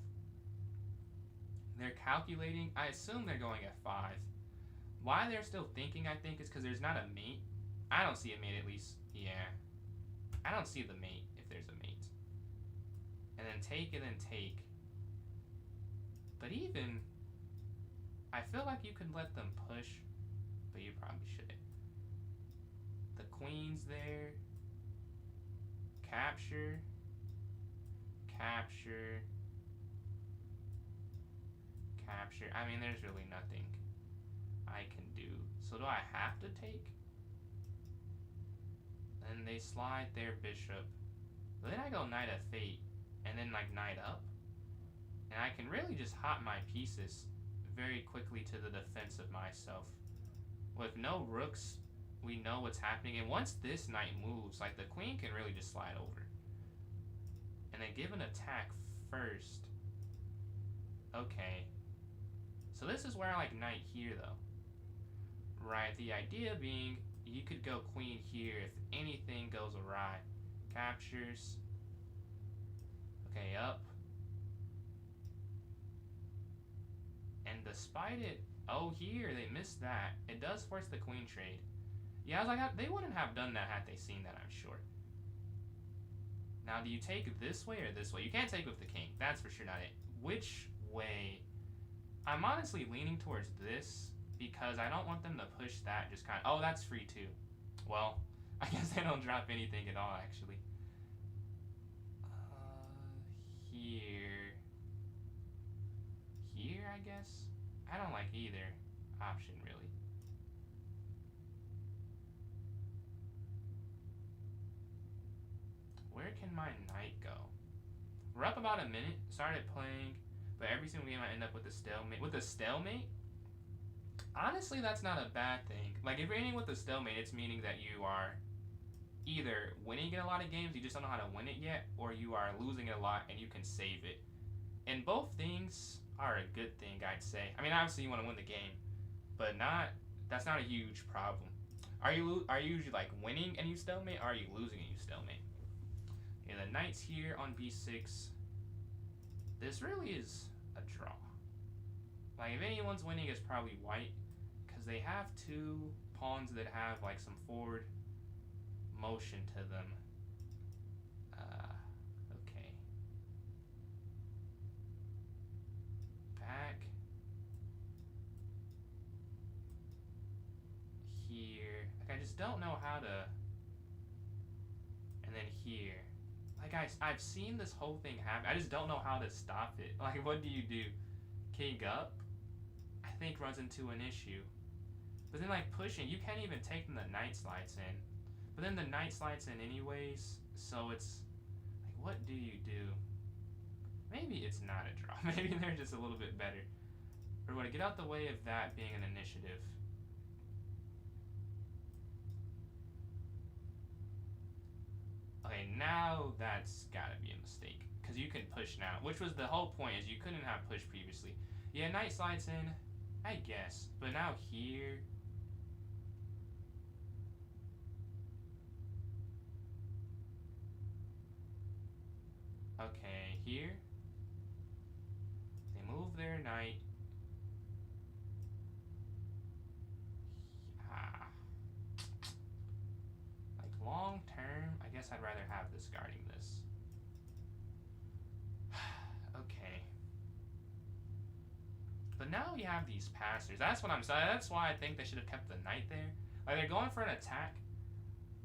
S1: They're calculating. I assume they're going f5. Why they're still thinking, I think, is because there's not a mate. I don't see a mate, at least. Yeah. I don't see the mate if there's a mate. And then take and then take. But even, I feel like you could let them push, but you probably shouldn't. The queen's there. Capture. Capture. capture. I mean, there's really nothing I can do. So do I have to take? Then they slide their bishop. But then I go knight f8, and then like knight up. And I can really just hop my pieces very quickly to the defense of myself. With no rooks, we know what's happening. And once this knight moves, like the queen can really just slide over. And then give an attack first. Okay. So this is where I like knight here though. Right, the idea being you could go queen here if anything goes awry. Captures. Okay, up. And despite it, oh here, they missed that. It does force the queen trade. Yeah, I was like, they wouldn't have done that had they seen that, I'm sure. Now, do you take this way or this way? You can't take with the king. That's for sure not it. Which way? I'm honestly leaning towards this because I don't want them to push that just kind of... Oh, that's free too. Well, I guess they don't drop anything at all, actually. Here. Here, I guess? I don't like either option, really. Where can my knight go? We're up about a minute. Started playing, but every single game I end up with a stalemate. With a stalemate? Honestly, that's not a bad thing. Like, if you're ending with a stalemate, it's meaning that you are either winning in a lot of games, you just don't know how to win it yet, or you are losing it a lot and you can save it. And both things are a good thing, I'd say. I mean, obviously you want to win the game, but that's not a huge problem. Are you usually like winning and you stalemate, or are you losing and you stalemate? Okay, the knight's here on b6. This really is a draw. Like, if anyone's winning, it's probably white, because they have two pawns that have like some forward motion to them. Okay. Back. Here. Like, I just don't know how to... And then here. Like, I've seen this whole thing happen. I just don't know how to stop it. Like, what do you do? King up? I think runs into an issue. But then, like, pushing, you can't even take them, the knight slides in. But then the knight slides in anyways, so it's... Like, what do you do? Maybe it's not a draw. Maybe they're just a little bit better. We're going to get out the way of that being an initiative. Okay, now that's gotta be a mistake, because you can push now, which was the whole point, is you couldn't have pushed previously. Yeah, knight slides in, I guess, but now here... Okay, here. They move their knight. Like, long term, I guess I'd rather have this guarding this. Okay. But now we have these passers. That's what I'm saying. That's why I think they should have kept the knight there. Like, they're going for an attack,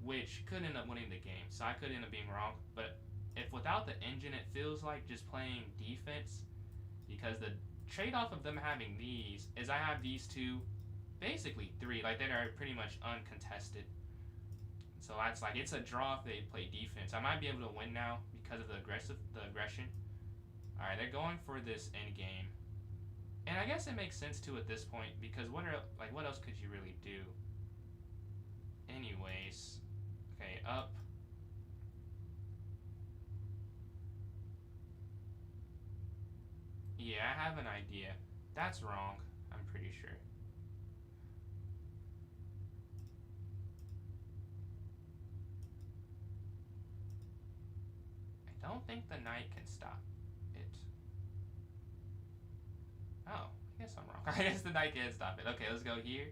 S1: which could end up winning the game. So I could end up being wrong. But if without the engine, it feels like just playing defense. Because the trade-off of them having these is I have these two, basically three. Like, they are pretty much uncontested. So that's like, it's a draw if they play defense. I might be able to win now because of the aggression. Alright, they're going for this end game. And I guess it makes sense too at this point, because what else could you really do? Anyways. Okay, up. Yeah, I have an idea. That's wrong, I'm pretty sure. I don't think the knight can stop it. Oh, I guess I'm wrong. I guess the knight can stop it. Okay, let's go here.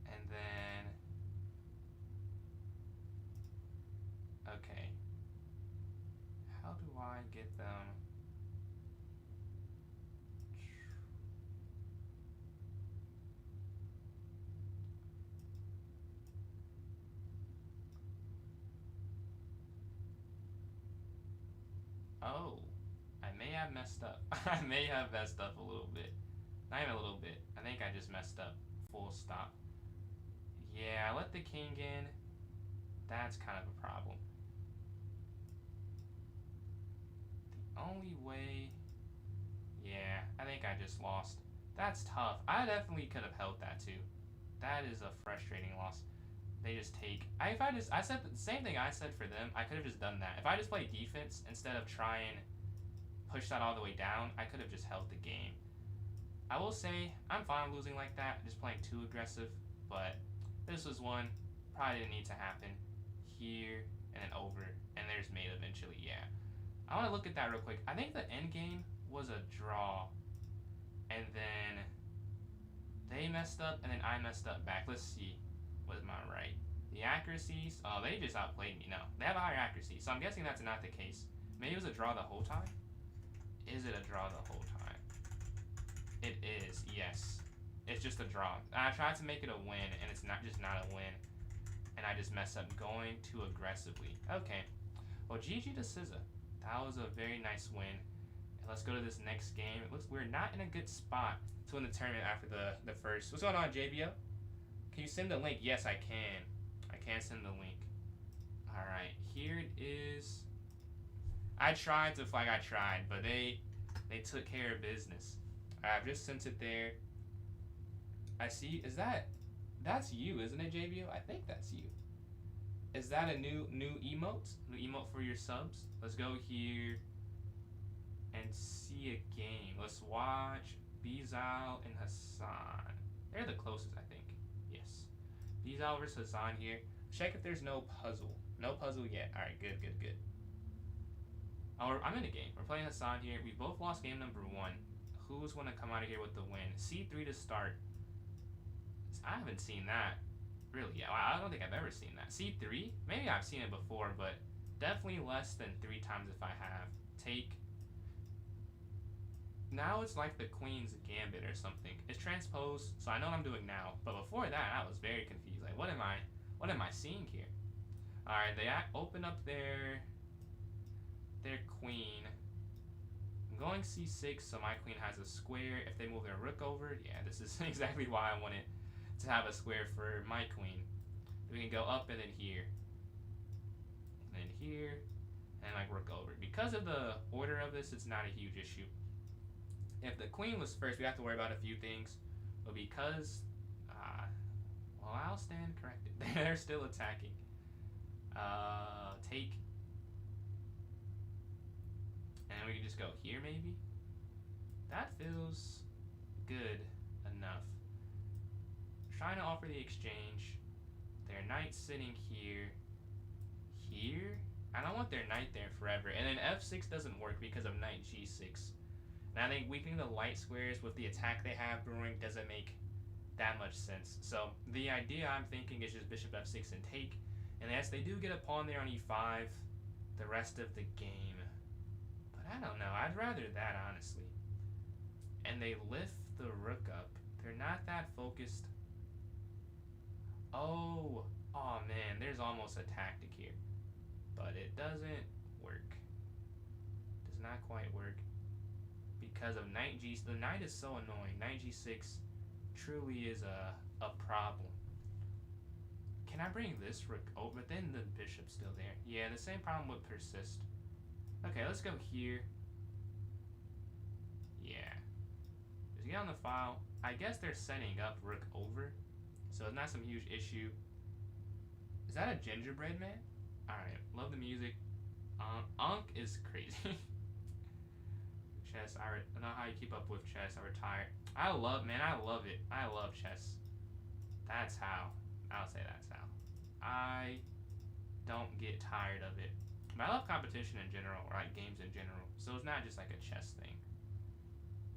S1: And then... Okay. How do I get them... Oh, I may have messed up. I may have messed up a little bit. Not even a little bit. I think I just messed up. Full stop. Yeah, I let the king in. That's kind of a problem. The only way... Yeah, I think I just lost. That's tough. I definitely could have held that too. That is a frustrating loss. They just take... I said the same thing I said for them. I could have just done that. If I just played defense instead of trying push that all the way down, I could have just held the game. I will say, I'm fine losing like that, just playing too aggressive, but this was one, probably didn't need to happen. Here, and then over, and there's mate eventually, yeah. I want to look at that real quick. I think the end game was a draw, and then they messed up, and then I messed up back. Let's see, was my right? The accuracies, oh, they just outplayed me. No, they have a higher accuracy, so I'm guessing that's not the case. Maybe it was a draw the whole time? Is it a draw the whole time? It is, yes. It's just a draw. I tried to make it a win, and it's not a win. And I just messed up going too aggressively. Okay. Well, GG to SZA. That was a very nice win. And let's go to this next game. It looks we're not in a good spot to win the tournament after the first. What's going on, JBO? Can you send the link? Yes, I can. I can send the link. Alright, here it is. I tried to flag, but they took care of business. I've just sent it there. I see, that's you, isn't it, JBO? I think that's you. Is that a new emote? New emote for your subs? Let's go here and see a game. Let's watch Bizal and Hassan. They're the closest, I think. Yes. Bizal versus Hassan here. Check if there's no puzzle. No puzzle yet. Alright, good. Oh, I'm in a game. We're playing Hassan here. We both lost game number 1. Who's going to come out of here with the win? C3 to start. I haven't seen that. Really, yeah. I don't think I've ever seen that. C3? Maybe I've seen it before, but definitely less than 3 times if I have. Take. Now it's like the Queen's Gambit or something. It's transposed, so I know what I'm doing now. But before that, I was very confused. Like, what am I seeing here? Alright, they open up their queen. I'm going c6, so my queen has a square. If they move their rook over, yeah, this is exactly why I wanted to have a square for my queen. We can go up and then here. And then here. And like rook over. Because of the order of this, it's not a huge issue. If the queen was first, we have to worry about a few things. But because, well, I'll stand corrected. They're still attacking. Take. And we can just go here, maybe? That feels good enough. Trying to offer the exchange. Their knight sitting here. Here? I don't want their knight there forever. And then f6 doesn't work because of knight g6. And I think weakening the light squares with the attack they have brewing doesn't make that much sense. So the idea I'm thinking is just bishop f6 and take. And yes, they do get a pawn there on e5 the rest of the game. But I don't know. I'd rather that, honestly. And they lift the rook up. They're not that focused. Oh man, there's almost a tactic here. But it doesn't work. Does not quite work. Because of knight g, the knight is so annoying. Knight g6 truly is a problem. Can I bring this rook over? But then the bishop's still there. Yeah, the same problem would persist. Okay, let's go here. Yeah. Just get on the file. I guess they're setting up rook over. So it's not some huge issue. Is that a gingerbread man? Alright, love the music. Unk is crazy. Chess, I don't know how you keep up with chess. I retire. I love it. I love chess. That's how. I'll say that's how. I don't get tired of it. But I love competition in general, or like games in general. So it's not just like a chess thing.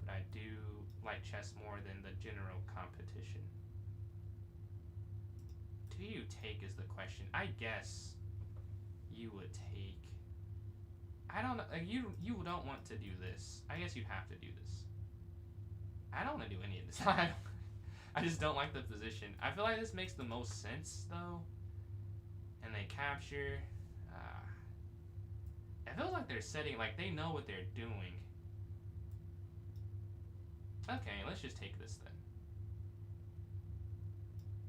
S1: But I do like chess more than the general competition. Do you take is the question. I guess you would take. I don't know. You don't want to do this. I guess you'd have to do this. I don't want to do any of this. I just don't like the position. I feel like this makes the most sense, though. And they capture. It feels like they're setting, like they know what they're doing. Okay, let's just take this then.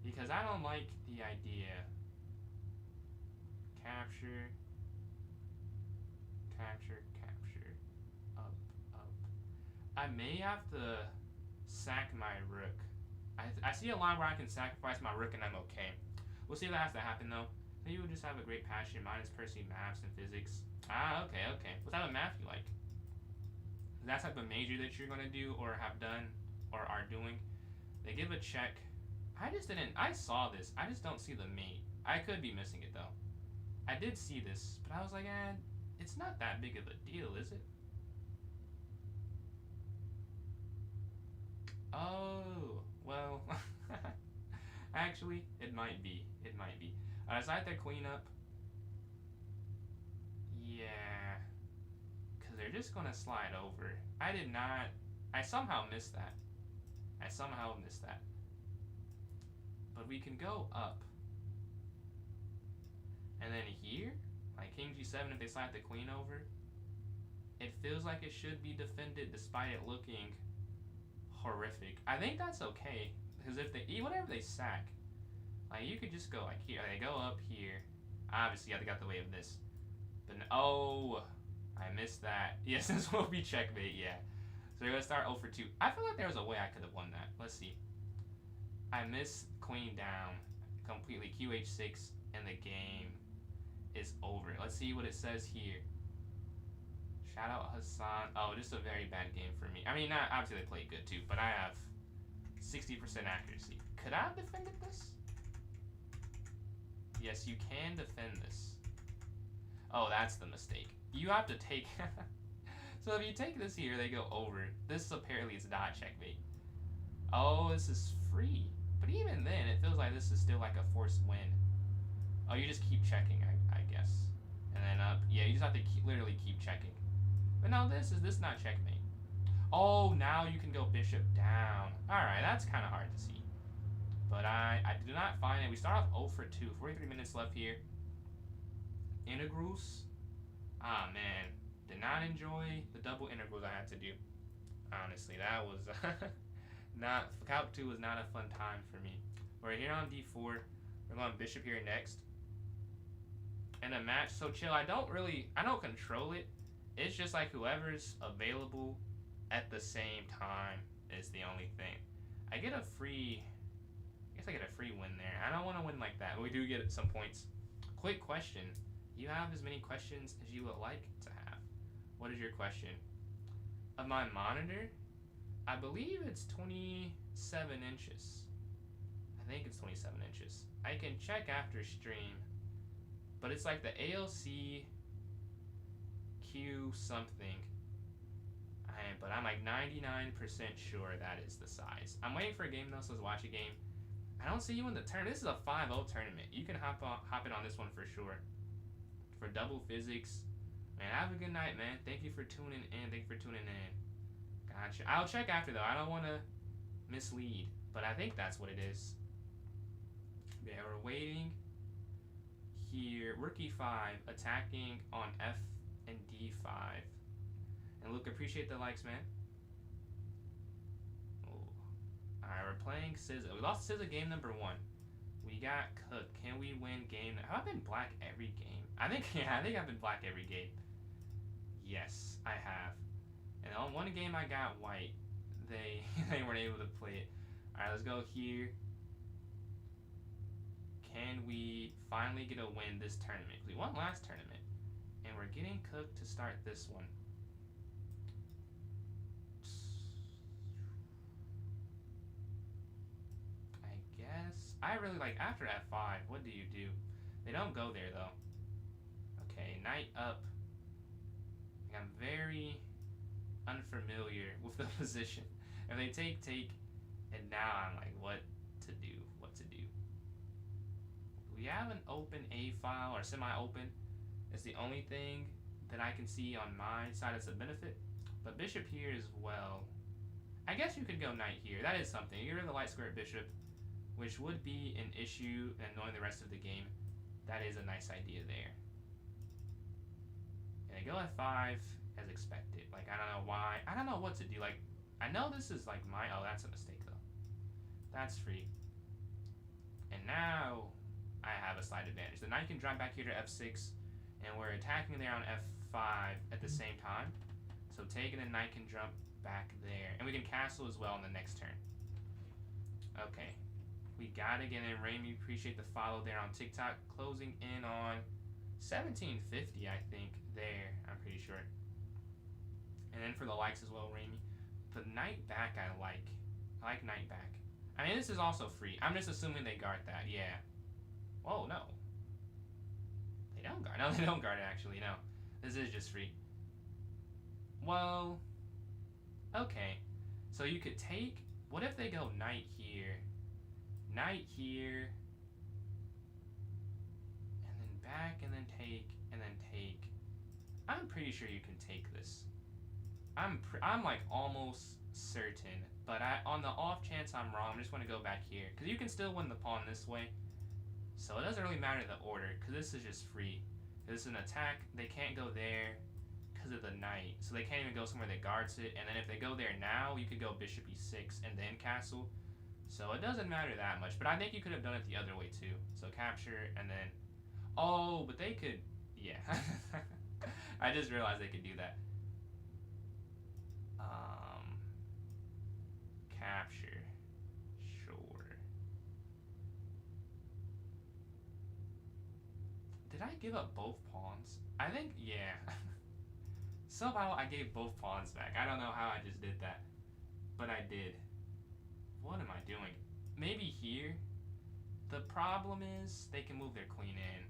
S1: Because I don't like the idea. Capture, capture, capture. Up, up. I may have to sack my rook. I see a line where I can sacrifice my rook and I'm okay. We'll see if that has to happen though. So you would just have a great passion, minus Percy, maths, and physics. Ah, okay, okay. What type of math you like? Is that type of major that you're gonna do or have done or are doing? They give a check. I just didn't. I saw this. I just don't see the mate. I could be missing it though. I did see this, but I was like, it's not that big of a deal, is it? Oh, well, actually, it might be. It might be. I decided to clean up. Yeah, because they're just going to slide over. I did not. I somehow missed that. I somehow missed that. But we can go up. And then here, like King G7, if they slide the queen over, it feels like it should be defended despite it looking horrific. I think that's okay, because if they whatever they sack, like you could just go like here. They go up here. Obviously, you have to get the way of this. But oh, I missed that. Yes, this will be checkmate. Yeah. So we're gonna start 0 for 2. I feel like there was a way I could have won that. Let's see. I missed queen down completely. QH6, and the game is over. Let's see what it says here. Shout out Hassan. Oh, just a very bad game for me. I mean, not, obviously they played good too, but I have 60% accuracy. Could I have defended this? Yes, you can defend this. Oh, that's the mistake. You have to take... So if you take this here, they go over. This apparently is not checkmate. Oh, this is free. But even then, it feels like this is still like a forced win. Oh, you just keep checking, I guess. And then up. Yeah, you just have to literally keep checking. But no, this is not checkmate. Oh, now you can go bishop down. Alright, that's kind of hard to see. But I do not find it. We start off 0 for 2. 43 minutes left here. Integrals. Ah, man. Did not enjoy the double integrals I had to do. Honestly, that was not... Calc 2 was not a fun time for me. We're here on d4. We're going bishop here next. And a match. So chill. I don't control it. It's just like whoever's available at the same time is the only thing. I get a free... I guess I get a free win there. I don't want to win like that, but we do get some points. Quick question. You have as many questions as you would like to have. What is your question? Of my monitor, I believe it's 27 inches. I think it's 27 inches. I can check after stream, but it's like the ALC Q something. But I'm like 99% sure that is the size. I'm waiting for a game though, so let's watch a game. I don't see you in the tournament. This is a 5-0 tournament. You can hop in on this one for sure. For double physics. Man, have a good night, man. Thank you for tuning in. Thank you for tuning in. Gotcha. I'll check after, though. I don't want to mislead, but I think that's what it is. Yeah, we're waiting here. Rook e5, attacking on f and d5. And Luke, appreciate the likes, man. Oh. Alright, we're playing SZA. We lost SZA game number 1. We got cooked. Can we win game? Have I been black every game? I think I've been black every game. Yes, I have. And on one game I got white. They weren't able to play it. Alright, let's go here. Can we finally get a win this tournament? We won last tournament. And we're getting cooked to start this one. I guess. I really like after f5, what do you do? They don't go there though. Okay, knight up. I'm very unfamiliar with the position. If they take, and now I'm like, what to do? What to do? We have an open A file, or semi-open. It's the only thing that I can see on my side as a benefit. But bishop here as well. I guess you could go knight here. That is something. You're the light square bishop, which would be an issue and knowing the rest of the game. That is a nice idea there. And I go f5 as expected. Like, I don't know why. I don't know what to do. Like, I know this is like my... Oh, that's a mistake, though. That's free. And now I have a slight advantage. The knight can drive back here to f6, and we're attacking there on f5 at the same time. So taking the knight can jump back there. And we can castle as well on the next turn. Okay. We gotta get in. Raimi, appreciate the follow there on TikTok. Closing in on 1750, I think, there. I'm pretty sure. And then for the likes as well, Raimi. The knight back I like. I like knight back. I mean, this is also free. I'm just assuming they guard that. Yeah. Whoa, no. They don't guard. No, they don't guard it, actually. No. This is just free. Well, okay. So you could take... What if they go knight here? Knight here. And then back, and then take, and then take. I'm pretty sure you can take this. I'm like almost certain. But on the off chance I'm wrong, I'm just going to go back here. Because you can still win the pawn this way. So it doesn't really matter the order. Because this is just free. This is an attack. They can't go there because of the knight. So they can't even go somewhere that guards it. And then if they go there now, you could go bishop e6 and then castle. So it doesn't matter that much. But I think you could have done it the other way too. So capture and then... Oh, but they could... Yeah. I just realized they could do that. Capture. Sure. Did I give up both pawns? I think, yeah. Somehow I gave both pawns back. I don't know how I just did that. But I did. What am I doing? Maybe here. The problem is they can move their queen in.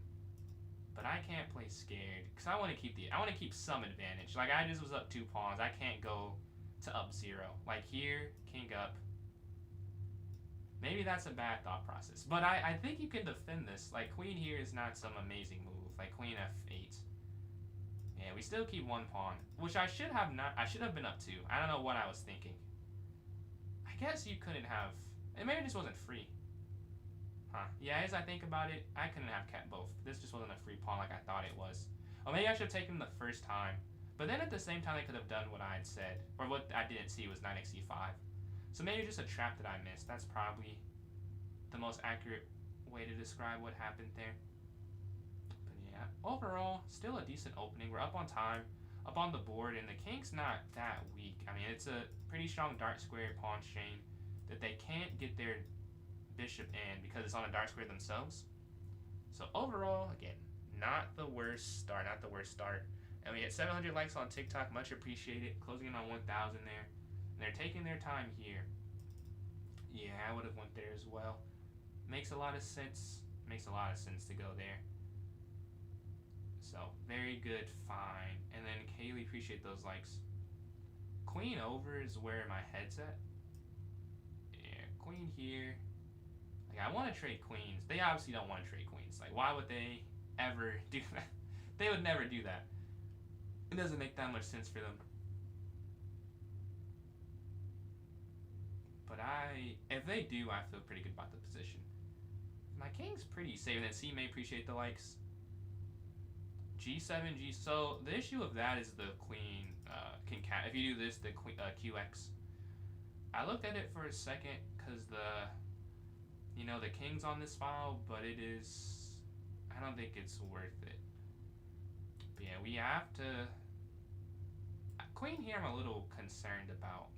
S1: But I can't play scared. Because I want to keep some advantage. Like I just was up 2 pawns. I can't go to up 0. Like here, king up. Maybe that's a bad thought process. But I think you can defend this. Like queen here is not some amazing move. Like queen f8. Yeah, we still keep 1 pawn. Which I should have been up 2. I don't know what I was thinking. I guess you couldn't have... It maybe just wasn't free. Huh. Yeah, as I think about it, I couldn't have kept both. This just wasn't a free pawn like I thought it was. Or maybe I should have taken them the first time. But then at the same time, I could have done what I had said. Or what I didn't see was knight x5. So maybe just a trap that I missed. That's probably the most accurate way to describe what happened there. But yeah, overall, still a decent opening. We're up on time, up on the board, and the king's not that weak. I mean, it's a pretty strong dark square pawn chain that they can't get their bishop in because it's on a dark square themselves. So overall, again, not the worst start. And we hit 700 likes on TikTok. Much appreciated. Closing in on 1,000 there. And they're taking their time here. Yeah, I would have went there as well. Makes a lot of sense. Makes a lot of sense to go there. So, very good, fine. And then Kaylee, appreciate those likes. Queen over is where my head's at. Yeah, queen here. Like, I want to trade queens. They obviously don't want to trade queens. Like, why would they ever do that? They would never do that. It doesn't make that much sense for them. But if they do, I feel pretty good about the position. My king's pretty safe. And then C may appreciate the likes. G7, G. So the issue of that is the queen can if you do this, the queen QX. I looked at it for a second because the king's on this file, but it is. I don't think it's worth it. But yeah, we have to. Queen here, I'm a little concerned about.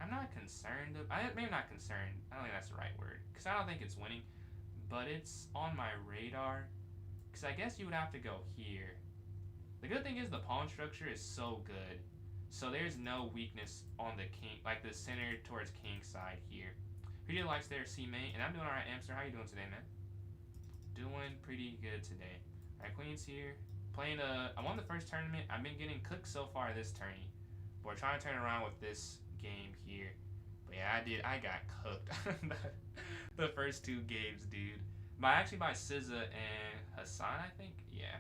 S1: I'm not concerned. Maybe not concerned. I don't think that's the right word. Because I don't think it's winning. But it's on my radar. Because I guess you would have to go here. The good thing is the pawn structure is so good. So there's no weakness on the king, like the center towards king side here. Pretty likes there, C-mate. And I'm doing alright, Amster. How you doing today, man? Doing pretty good today. Alright, queen's here. I won the first tournament. I've been getting cooked so far this tourney. But we're trying to turn around with this game here. But yeah, I got cooked the first 2 games, dude. Actually by SZA and Hassan, I think. Yeah.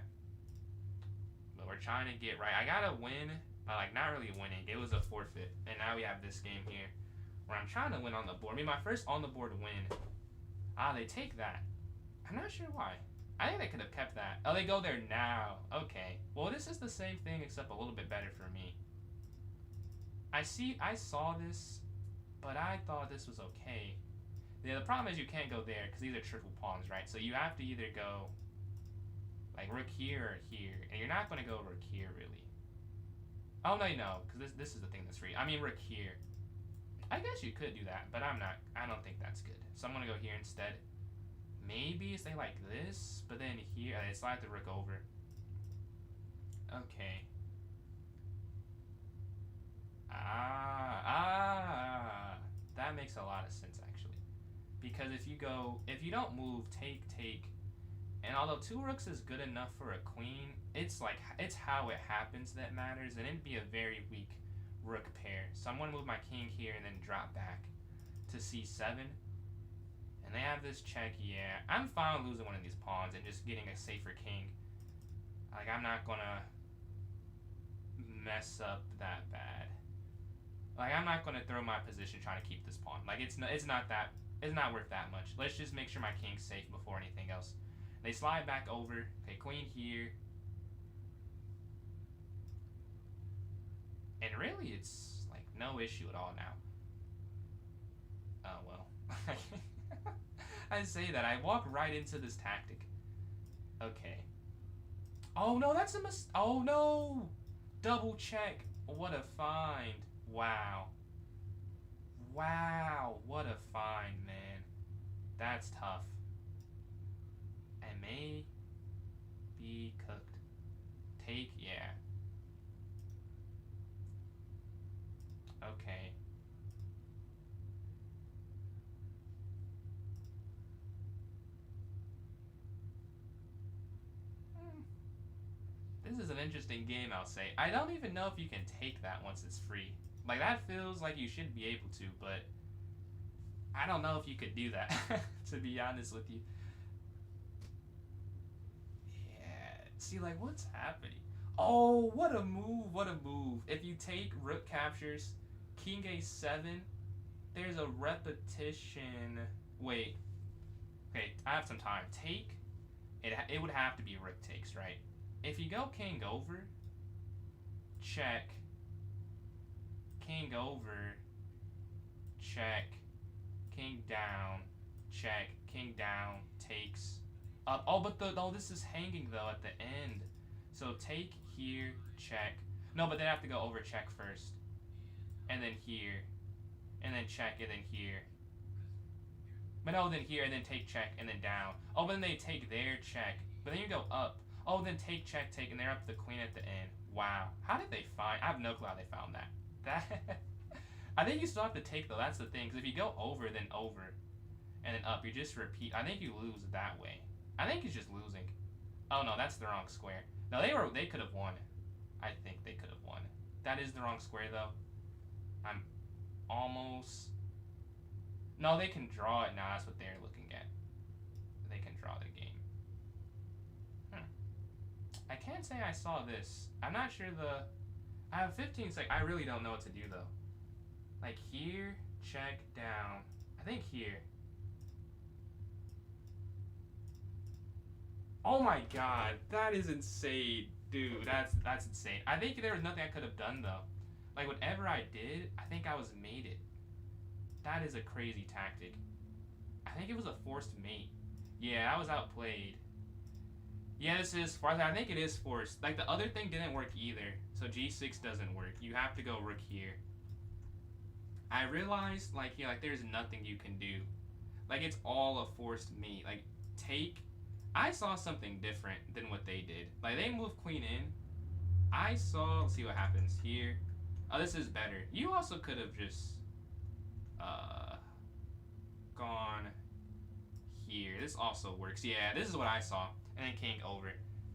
S1: But we're trying to get right. I gotta win by not really winning. It was a forfeit. And now we have this game here where I'm trying to win on the board. I mean, my first on the board win. They take that. I'm not sure why. I think they could have kept that. Oh, they go there now. Okay. Well, this is the same thing except a little bit better for me. I saw this, but I thought this was okay. Yeah, the problem is you can't go there because these are triple pawns, right? So you have to either go like rook here or here, and you're not going to go rook here really. Oh no, because this is the thing that's free. I mean rook here. I guess you could do that, but I'm not. I don't think that's good. So I'm gonna go here instead. Maybe stay like this, but then here they slide the rook over. Okay. That makes a lot of sense actually. Because if you don't move, take, and although 2 rooks is good enough for a queen, it's how it happens that matters, and it'd be a very weak rook pair. So I'm gonna move my king here and then drop back to c7. And they have this check, yeah. I'm fine with losing one of these pawns and just getting a safer king. Like, I'm not gonna mess up that bad. Like, I'm not gonna throw my position trying to keep this pawn. Like, it's not worth that much. Let's just make sure my king's safe before anything else. They slide back over. Okay, queen here. And really, it's like no issue at all now. Oh well. I say that. I walk right into this tactic. Okay. Oh no, that's a oh no! Double check. What a find. Wow. Wow, what a find, man. That's tough. And may be cooked. Take, yeah. Okay. This is an interesting game, I'll say. I don't even know if you can take that once it's free. Like, that feels like you should be able to, but I don't know if you could do that, to be honest with you. Yeah. See, like, what's happening? Oh, what a move, what a move. If you take rook captures, king a7, there's a repetition. Wait. Okay, I have some time. Take, it would have to be rook takes, right? If you go king over, check, king over, check, king down, check, king down, takes, up. Oh, but this is hanging though at the end. So take here, check. No, but they have to go over check first, and then here, and then check, and then here. But no, then here, and then take check, and then down. Oh, but then they take there, check. But then you go up. Oh, then take, check, take, and they're up the queen at the end. Wow. How did they find? I have no clue how they found that. I think you still have to take though. That's the thing. Because if you go over, then over, and then up, you just repeat. I think you lose that way. I think it's just losing. Oh no, that's the wrong square. No, they could have won. I think they could have won. That is the wrong square though. I'm almost. No, they can draw it now. That's what they're looking at. They can draw the game. I can't say I saw this. I'm not sure I have 15 seconds. I really don't know what to do though. Like here, check, down. I think here. Oh my god, that is insane. Dude, that's insane. I think there was nothing I could have done though. Like whatever I did, I think I was mated. That is a crazy tactic. I think it was a forced mate. Yeah, I was outplayed. Yeah, this is forced. I think it is forced. Like the other thing didn't work either. So g6 doesn't work. You have to go rook here. I realized like yeah, like there's nothing you can do. Like it's all a forced mate. Like take. I saw something different than what they did. Like they moved queen in. I saw. Let's see what happens here. Oh, this is better. You also could have just gone here. This also works. Yeah, this is what I saw. And then king over.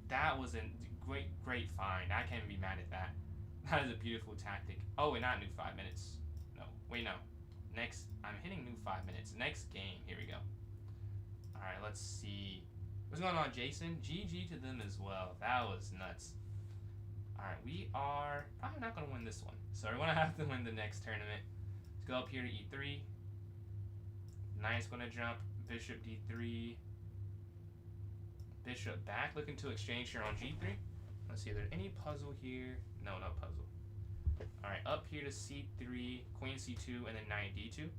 S1: That was a great find. I can't be mad at that. That is a beautiful tactic. Oh, wait, not new 5 minutes. No, wait, no. Next, I'm hitting new 5 minutes. Next game. Here we go. All right, let's see. What's going on, Jason? GG to them as well. That was nuts. All right, we are probably not going to win this one. So we're going to have to win the next tournament. Let's go up here to e3. Knight's going to jump. Bishop d3. Bishop back. Looking to exchange here on g3. Let's see if there's any puzzle here. No puzzle. Alright, up here to c3, queen c2, and then knight d2.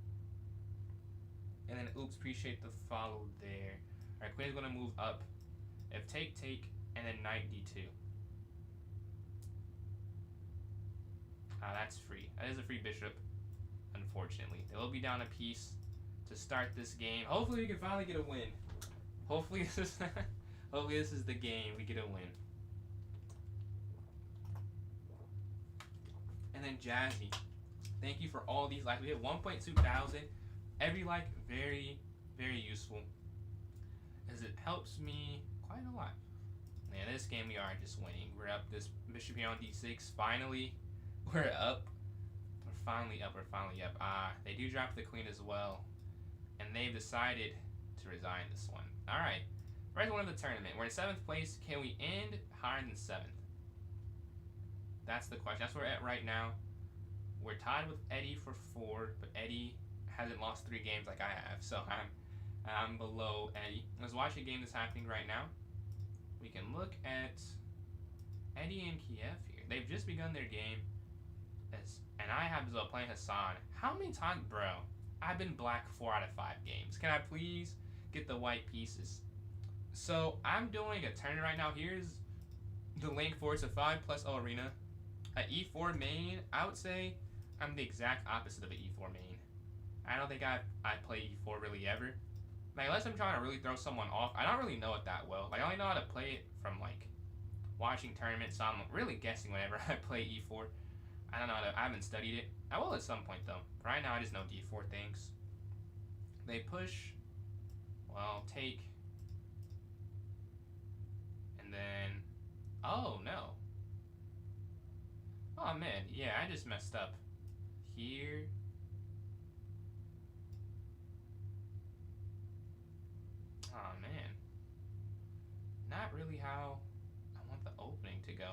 S1: And then, oops, appreciate the follow there. Alright, queen's going to move up. If take, and then knight d2. Ah, that's free. That is a free bishop, unfortunately. They will be down a piece to start this game. Hopefully we can finally get a win. Hopefully this is hopefully this is the game we get a win. And then Jazzy, thank you for all these likes. We have 1.2 thousand. Every like very, very useful, as it helps me quite a lot. Yeah, this game we are just winning. We're up this bishop here on d6. Finally, we're up. We're finally up. They do drop the queen as well, and they've decided to resign this one. All right, first one of the tournament. We're in 7th place. Can we end higher than 7th? That's the question. That's where we're at right now. We're tied with Eddie for 4, but Eddie hasn't lost 3 games like I have, so I'm below Eddie. Let's watch a game that's happening right now. We can look at Eddie and Kiev here. They've just begun their game, and I have as well playing Hassan. How many times, bro? I've been black 4 out of 5 games. Can I please get the white pieces? So I'm doing a tournament right now. Here's the link for it. It's a 5+0 arena. At E4 main, I would say I'm the exact opposite of an E4 main. I don't think I play E4 really ever. Like, unless I'm trying to really throw someone off, I don't really know it that well. Like, I only know how to play it from, like, watching tournaments, so I'm really guessing whenever I play E4. I don't know how to, I haven't studied it. I will at some point, though. Right now, I just know D4 things. They push, well, take, and then, oh, no. Oh, man, yeah, I just messed up. Here. Oh, man. Not really how I want the opening to go.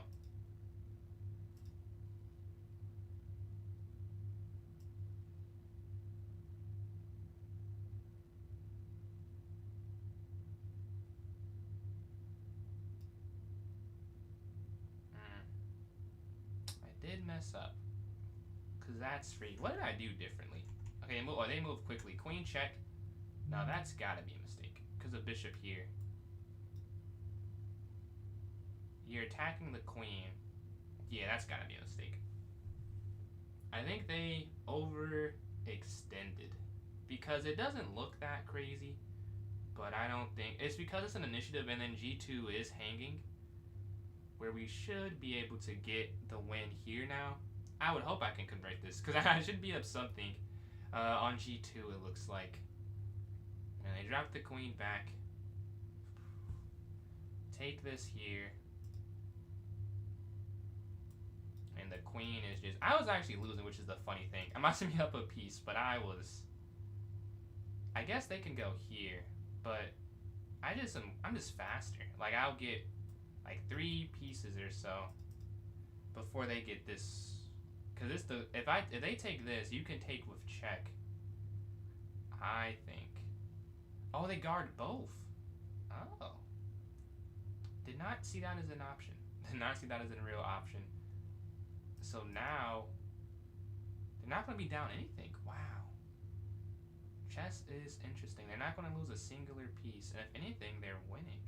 S1: I did mess up. Because that's free. What did I do differently? Okay, they move quickly. Queen check. Now that's gotta be a mistake. Because of bishop here. You're attacking the queen. Yeah, that's gotta be a mistake. I think they overextended. Because it doesn't look that crazy. But I don't think... It's because it's an initiative and then G2 is hanging. Where we should be able to get the win here now. I would hope I can convert this. Because I should be up something. On G2 it looks like. And they drop the queen back. Take this here. And the queen is just... I was actually losing, which is the funny thing. I'm about to be up a piece, but I was... I guess they can go here. But I'm just faster. Like, I'll get like 3 pieces or so before they get this. Because if they take this, you can take with check. I think. Oh, they guard both. Oh. Did not see that as an option. Did not see that as a real option. So now, they're not going to be down anything. Wow. Chess is interesting. They're not going to lose a singular piece. And if anything, they're winning.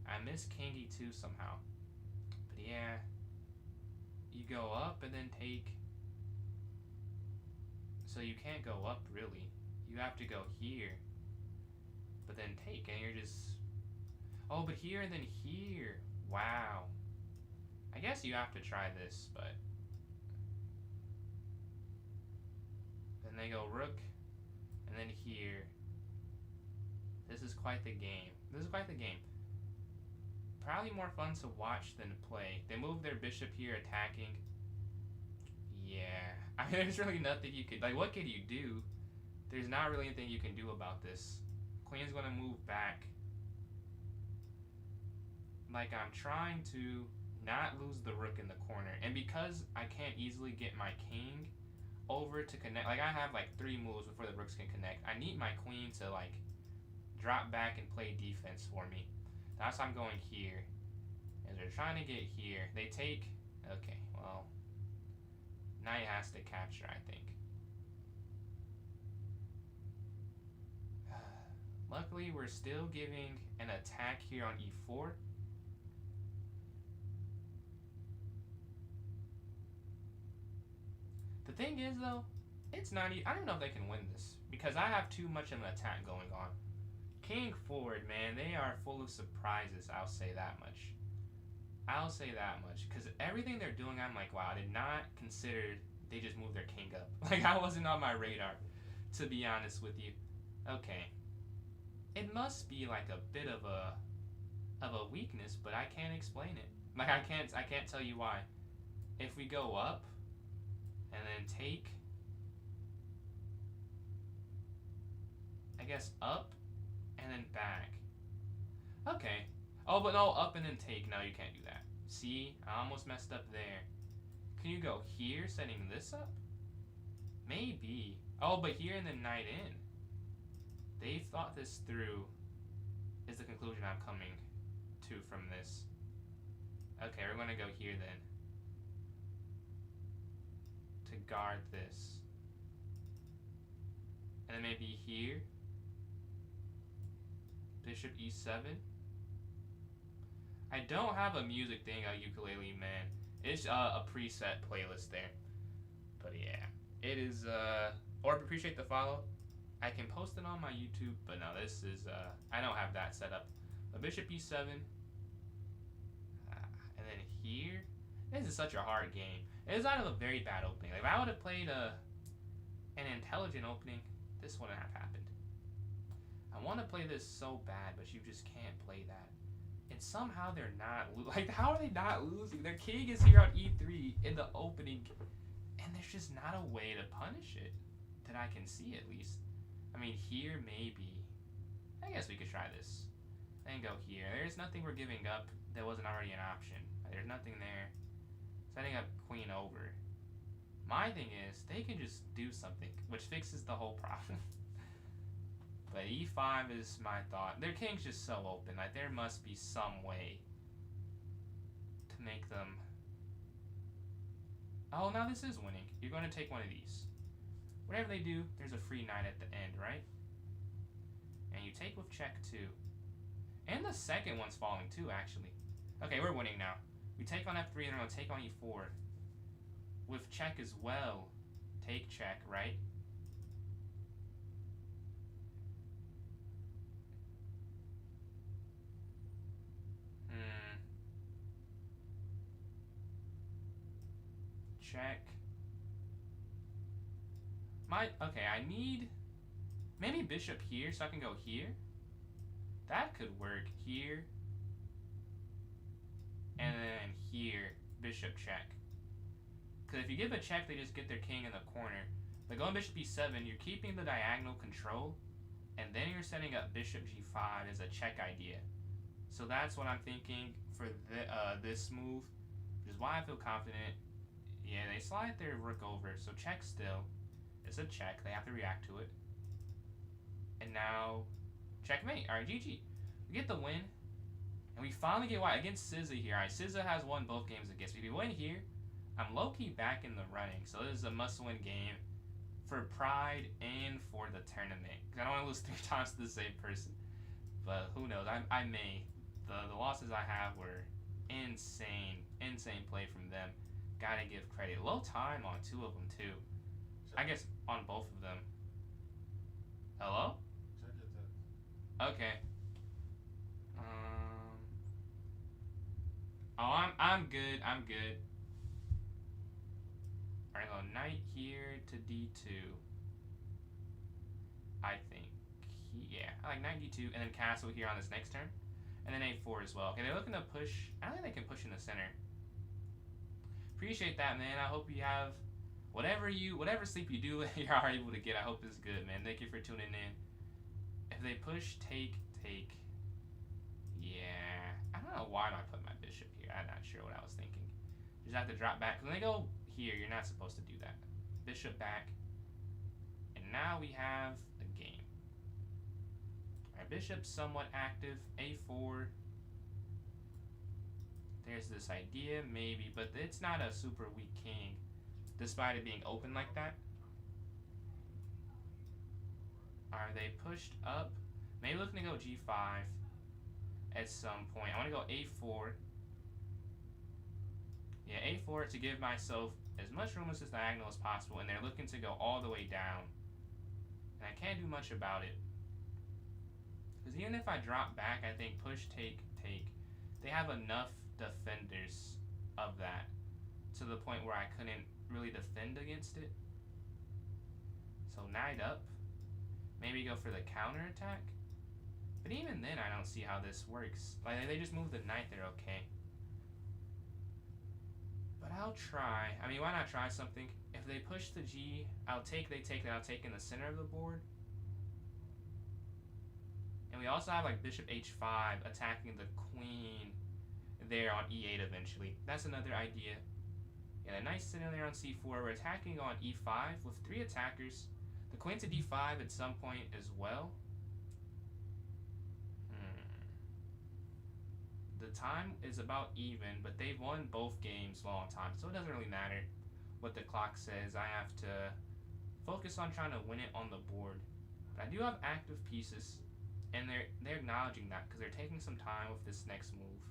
S1: I miss King E2 somehow. But yeah. You go up and then take. So you can't go up, really. You have to go here. But then take. And you're just... Oh, but here and then here. Wow. I guess you have to try this, but... Then they go rook. And then here. This is quite the game. This is quite the game. Probably more fun to watch than to play. They move their bishop here, attacking. Yeah. I mean, there's really nothing you could... Like, what could you do? There's not really anything you can do about this. Queen's going to move back. Like, I'm trying to not lose the rook in the corner. And because I can't easily get my king over to connect... Like, I have, like, 3 moves before the rooks can connect. I need my queen to, like, drop back and play defense for me. That's why I'm going here. And they're trying to get here. They take... Okay, well... Knight has to capture, I think. Luckily, we're still giving an attack here on e4. The thing is, though, it's not. I don't know if they can win this because I have too much of an attack going on. King forward, man, they are full of surprises. I'll say that much. I'll say that much because everything they're doing, I'm like, wow, I did not consider they just moved their king up. Like I wasn't on my radar, to be honest with you. Okay, it must be like a bit of a weakness, but I can't explain it. Like I can't tell you why. If we go up and then take, I guess up and then back. Okay. Oh, but no, up and then take. No, you can't do that. See, I almost messed up there. Can you go here, setting this up? Maybe. Oh, but here and then knight in. They've thought this through, is the conclusion I'm coming to from this. Okay, we're going to go here then. To guard this. And then maybe here. Bishop e7. I don't have a music thing on ukulele, man. It's a preset playlist there. But yeah, it is, or appreciate the follow. I can post it on my YouTube, but no, this is, I don't have that set up. A bishop e7. And then here. This is such a hard game. It is out of a very bad opening. Like, if I would have played an intelligent opening, this wouldn't have happened. I want to play this so bad, but you just can't play that. And somehow they're not like, how are they not losing? Their king is here on e3 in the opening, and there's just not a way to punish it that I can see, at least. I mean, here maybe. I guess we could try this. Then go here. There's nothing we're giving up that wasn't already an option. There's nothing there. Setting up queen over. My thing is, they can just do something, which fixes the whole problem. But e5 is my thought. Their king's just so open. Like, there must be some way to make them... Oh, now this is winning. You're going to take one of these. Whatever they do, there's a free knight at the end, right? And you take with check, too. And the second one's falling, too, actually. Okay, we're winning now. We take on f3, and then we'll take on e4. With check as well. Take check, right? Check. Okay, I need maybe bishop here so I can go here. That could work. Here. And then here, bishop check. Because if you give a check, they just get their king in the corner. But going bishop e7, you're keeping the diagonal control, and then you're setting up bishop g5 as a check idea. So that's what I'm thinking for this move, which is why I feel confident. Yeah, they slide their rook over, so check still. It's a check. They have to react to it. And now, checkmate. All right, GG. We get the win, and we finally get white against SZA here. All right, SZA has won both games against me. If we win here, I'm low-key back in the running, so this is a must-win game for pride and for the tournament. Because I don't want to lose 3 times to the same person. But who knows? I may. The losses I have were insane play from them. Gotta give credit. Low time on 2 of them, too. I guess on both of them. Hello? Okay. Oh, I'm good. I'm good. Alright, go knight here to d2. I think. Yeah, I like knight d2, and then castle here on this next turn. And then a4 as well. Okay, they're looking to push. I don't think they can push in the center. Appreciate that, man. I hope you have whatever sleep you do, you are able to get. I hope it's good, man. Thank you for tuning in. If they push, take. Yeah. I don't know why I put my bishop here. I'm not sure what I was thinking. Just have to drop back. When they go here, you're not supposed to do that. Bishop back. And now we have a game. Alright, bishop's somewhat active. a4. There's this idea, maybe, but it's not a super weak king. despite it being open like that. Are they pushed up? Maybe looking to go g5 at some point. I want to go a4. Yeah, a4 to give myself as much room as this diagonal as possible, and they're looking to go all the way down. And I can't do much about it. Because even if I drop back, I think push, take, they have enough defenders of that to the point where I couldn't really defend against it. So knight up. Maybe go for the counterattack. But even then, I don't see how this works. Like, they just move the knight, they're okay. But I'll try. I mean, why not try something? If they push the G, I'll take, they take that, I'll take in the center of the board. And we also have like bishop h5 attacking the queen there on e8 eventually. That's another idea. Yeah, the knight's sitting there on c4. We're attacking on e5 with 3 attackers. The queen to d5 at some point as well. The time is about even, but they've won both games long time, so it doesn't really matter what the clock says. I have to focus on trying to win it on the board. But I do have active pieces, and they're acknowledging that because they're taking some time with this next move.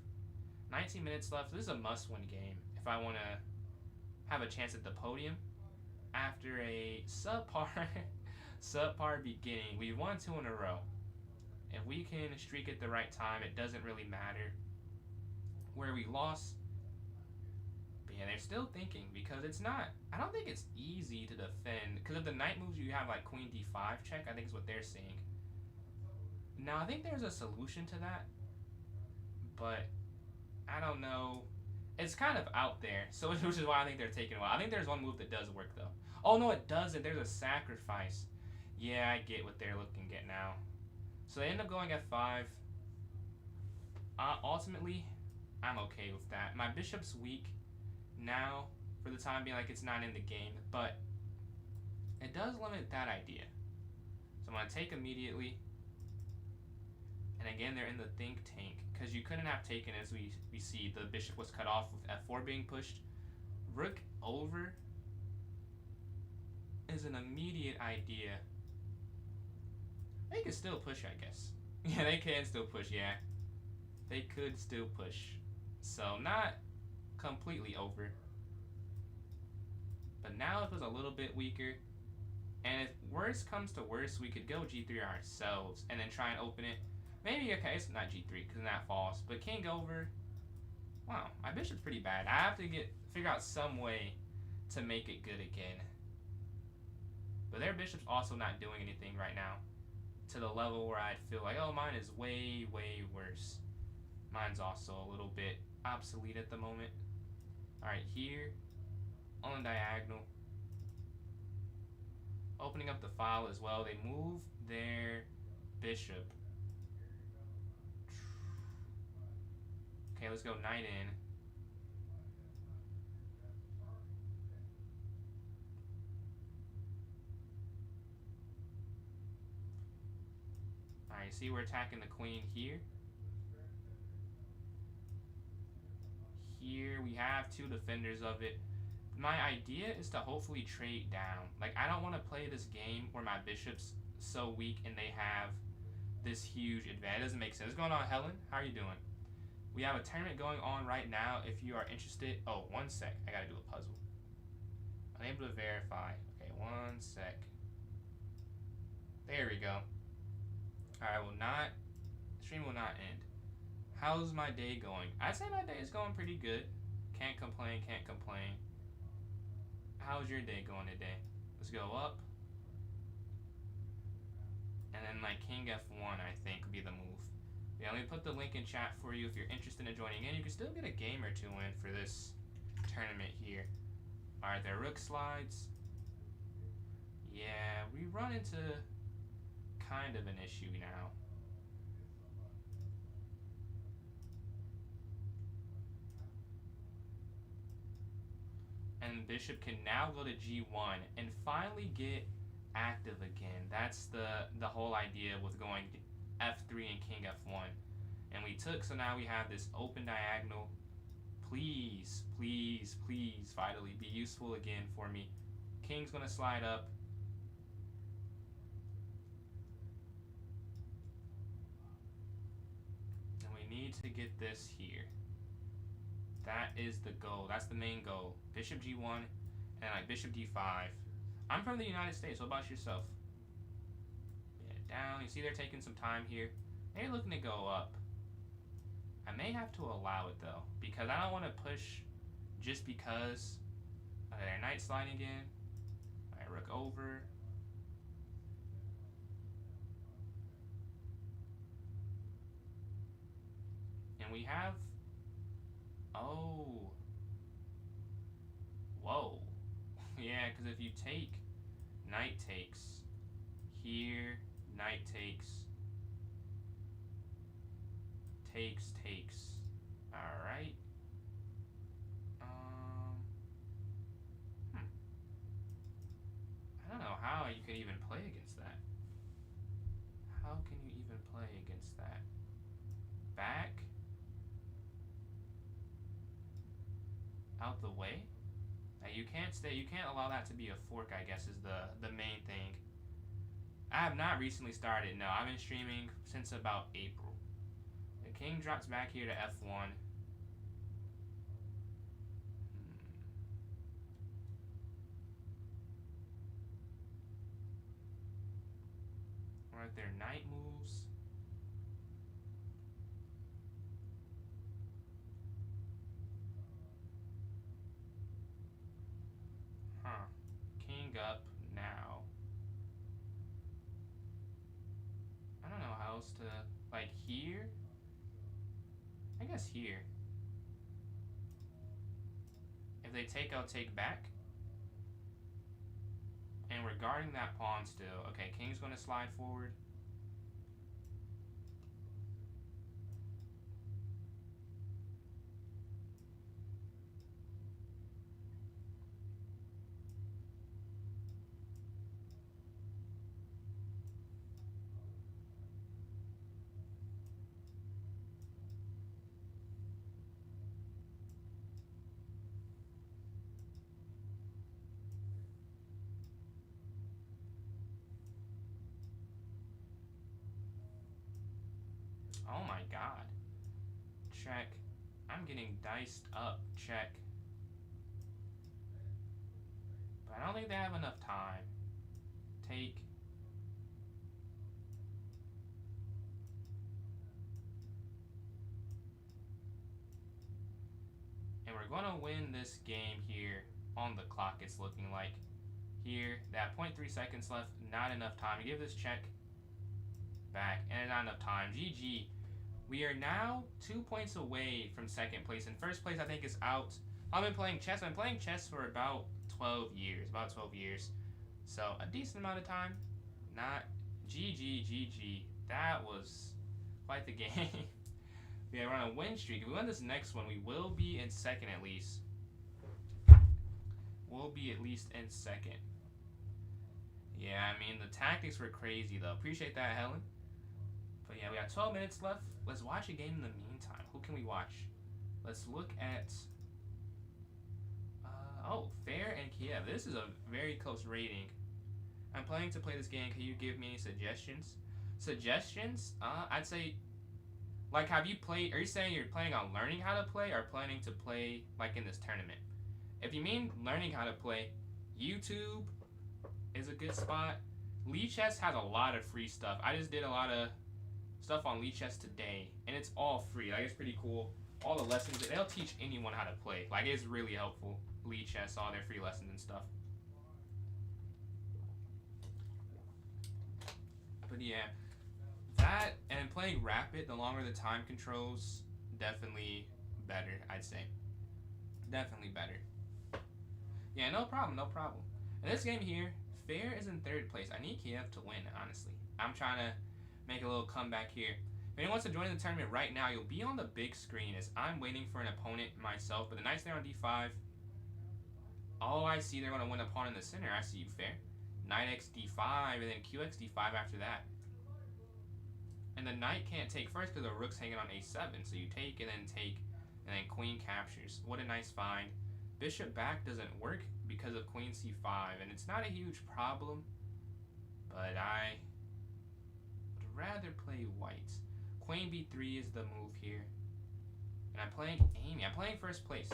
S1: 19 minutes left. This is a must-win game if I want to have a chance at the podium. After a subpar beginning, we won 2 in a row. If we can streak at the right time, it doesn't really matter where we lost. But yeah, they're still thinking because it's not, I don't think it's easy to defend because if the knight moves you have like queen d5 check, I think is what they're saying. Now I think there's a solution to that, but I don't know. It's kind of out there, so which is why I think they're taking a while. I think there's one move that does work though. Oh no, it doesn't. There's a sacrifice. Yeah, I get what they're looking at now. So they end up going f5. Ultimately, I'm okay with that. My bishop's weak now for the time being, like it's not in the game, but it does limit that idea. So I'm going to take immediately. And again, they're in the think tank because you couldn't have taken, as we see, the bishop was cut off with f4 being pushed. Rook over is an immediate idea. They can still push, I guess. Yeah, they can still push, yeah. They could still push. So, not completely over. But now it was a little bit weaker. And if worse comes to worse, we could go g3 ourselves and then try and open it. Maybe, okay, it's not g3 because that falls. But king over. Wow, my bishop's pretty bad. I have to figure out some way to make it good again. But their bishop's also not doing anything right now to the level where I'd feel like, oh, mine is way, way worse. Mine's also a little bit obsolete at the moment. Alright, here on the diagonal. Opening up the file as well. They move their bishop. Okay, let's go knight in. Alright, see we're attacking the queen here. Here we have 2 defenders of it. My idea is to hopefully trade down. Like, I don't want to play this game where my bishop's so weak and they have this huge advantage. It doesn't make sense. What's going on, Helen? How are you doing? We have a tournament going on right now if you are interested. Oh, 1 sec. I gotta do a puzzle. Unable to verify. Okay, 1 sec. There we go. Alright, stream will not end. How's my day going? I'd say my day is going pretty good. Can't complain, can't complain. How's your day going today? Let's go up. And then my king f1, I think, would be the move. Yeah, let me put the link in chat for you if you're interested in joining in. You can still get a game or 2 in for this tournament here. Alright, their rook slides. Yeah, we run into kind of an issue now. And bishop can now go to g1 and finally get active again. That's the whole idea with going f3 and king f1. And we took, so now we have this open diagonal. Please, please, please, finally, be useful again for me. King's gonna slide up. And we need to get this here. That is the goal. That's the main goal. Bishop G1 and like Bishop D5. I'm from the United States. What about yourself? Yeah, down. You see they're taking some time here. They're looking to go up. I may have to allow it though, because I don't want to push just because. Okay, their knight sliding in. Alright, rook over. And we have. Oh. Whoa. Yeah, because if you take, knight takes. Here, knight takes. Takes. Alright. I don't know how you could even play against that. How can you even play against that? Back. Out the way. Now you can't allow that to be a fork, I guess, is the main thing. I have not recently started, no. I've been streaming since about April. The king drops back here to F1. Right there, knight moves. King up now. I don't know how else to, like here? I guess here. If they take, I'll take back. And we're guarding that pawn still. Okay, king's gonna slide forward. Oh my god. Check. I'm getting diced up. Check. But I don't think they have enough time. Take. And we're going to win this game here on the clock, it's looking like. Here, that 0.3 seconds left, not enough time to give this check back, and not enough time. GG. We are now 2 points away from second place. In first place, I think, is out. I've been playing chess. I've been playing chess for about 12 years. So, a decent amount of time. Not GG. That was quite the game. Yeah, we're on a win streak. If we win this next one, we will be in second at least. We'll be at least in second. Yeah, I mean, the tactics were crazy, though. Appreciate that, Helen. But yeah, we got 12 minutes left. Let's watch a game in the meantime. Who can we watch? Let's look at... oh, Fair and Kiev. This is a very close rating. I'm planning to play this game. Can you give me any suggestions? Suggestions? I'd say... Like, have you played... Are you saying you're planning on learning how to play or planning to play, like, in this tournament? If you mean learning how to play, YouTube is a good spot. Lichess has a lot of free stuff. I just did a lot of stuff on Lichess today, and it's all free. Like, it's pretty cool. All the lessons, they'll teach anyone how to play. Like, it's really helpful. Lichess, all their free lessons and stuff. But yeah, that and playing Rapid, the longer the time controls, definitely better, I'd say. Definitely better. Yeah, no problem. In this game here, Fair is in third place. I need Kiev to win, honestly. I'm trying to make a little comeback here. If anyone wants to join the tournament right now, you'll be on the big screen as I'm waiting for an opponent myself. But the knight's there on d5. Oh, I see they're going to win a pawn in the center. I see you, Fair. Knight x d5 and then qx d5 after that. And the knight can't take first because the rook's hanging on a7. So you take and then take And then queen captures. What a nice find. Bishop back doesn't work because of queen c5, and it's not a huge problem, but I would rather play white. Queen b3 is the move here. And I'm playing Amy. I'm playing first place.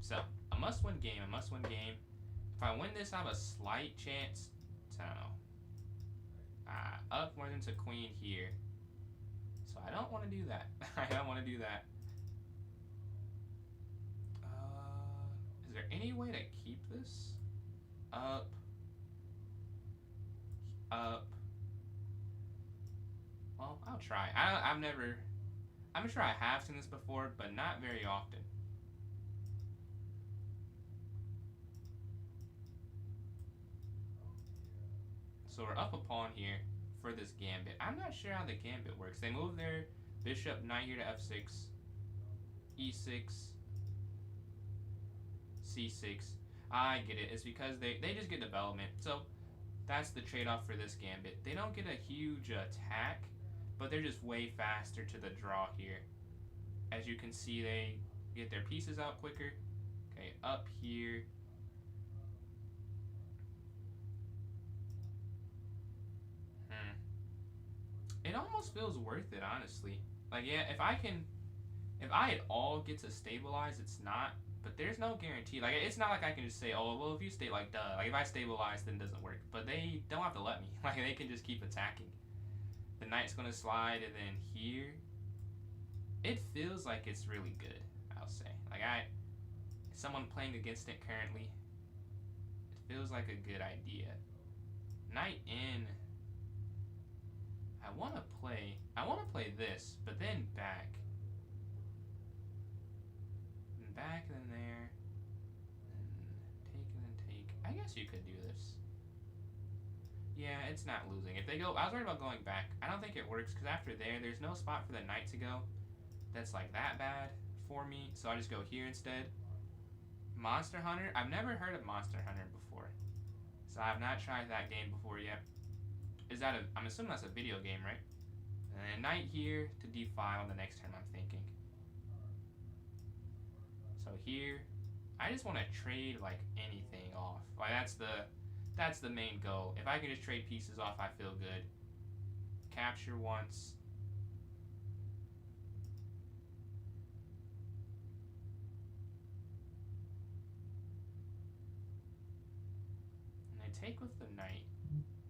S1: So, a must-win game, a must-win game. If I win this, I have a slight chance to, I don't know, up more into queen here. So I don't want to do that. I don't want to do that. Is there any way to keep this? Up. Up. Well, I'll try. I'm sure I have seen this before, but not very often. So we're up a pawn here for this gambit. I'm not sure how the gambit works. They move their bishop, knight here to f6, e6, c6. I get it. It's because they just get development. So that's the trade-off for this gambit. They don't get a huge attack, but they're just way faster to the draw here. As you can see, they get their pieces out quicker. Okay, up here. It almost feels worth it, honestly. Like, yeah, if I at all get to stabilize, it's not. But there's no guarantee. Like, it's not like I can just say, oh, well, if you stay, like, duh. Like, if I stabilize, then it doesn't work. But they don't have to let me. Like, they can just keep attacking. The knight's going to slide, and then here. It feels like it's really good, I'll say. Like, someone playing against it currently, it feels like a good idea. Knight in. I want to play this, but then back. And back, and then there. And take. I guess you could do this. Yeah, it's not losing. If they go, I was worried about going back. I don't think it works, because after there's no spot for the knight to go. That's like that bad for me, so I just go here instead. Monster Hunter? I've never heard of Monster Hunter before. So I have not tried that game before yet. Is that I'm assuming that's a video game, right? And then knight here to d5 on the next turn, I'm thinking. So here, I just want to trade like anything off. Like that's the main goal. If I can just trade pieces off, I feel good. Capture once. And I take with the knight.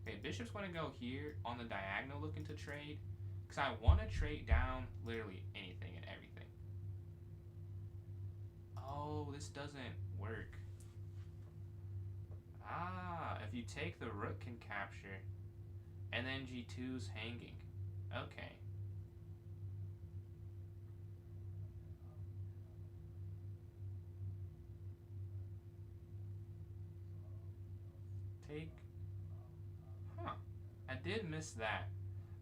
S1: Okay, bishop's going to go here on the diagonal looking to trade. Because I want to trade down literally anything and everything. Oh, this doesn't work. Ah, if you take the rook can capture. And then g2's hanging. Okay. Take. Huh. I did miss that.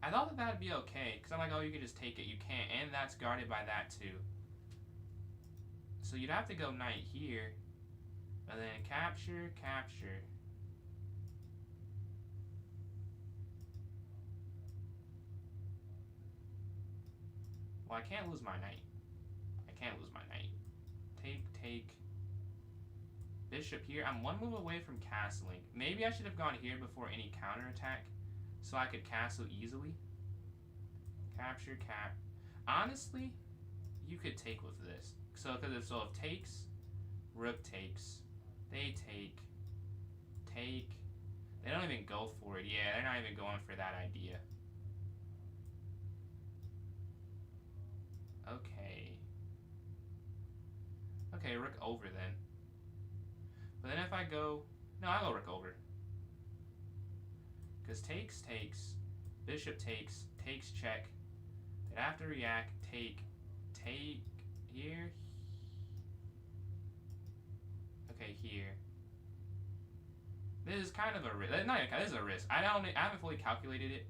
S1: I thought that would be okay, because I'm like, oh, you can just take it. You can't, and that's guarded by that too. So you'd have to go knight here, and then capture, capture. Well, I can't lose my knight. I can't lose my knight. Take, take. Bishop here. I'm one move away from castling. Maybe I should have gone here before any counterattack, so I could castle easily. Capture, cap. Honestly, you could take with this. So if takes, rook takes, they take. They don't even go for it. Yeah, they're not even going for that idea. Okay. Okay, rook over then. But then if I go, no, I'll go rook over. Because takes, bishop takes check. They'd have to react, take here. Okay, here. This is kind of a risk. This is a risk. I haven't fully calculated it.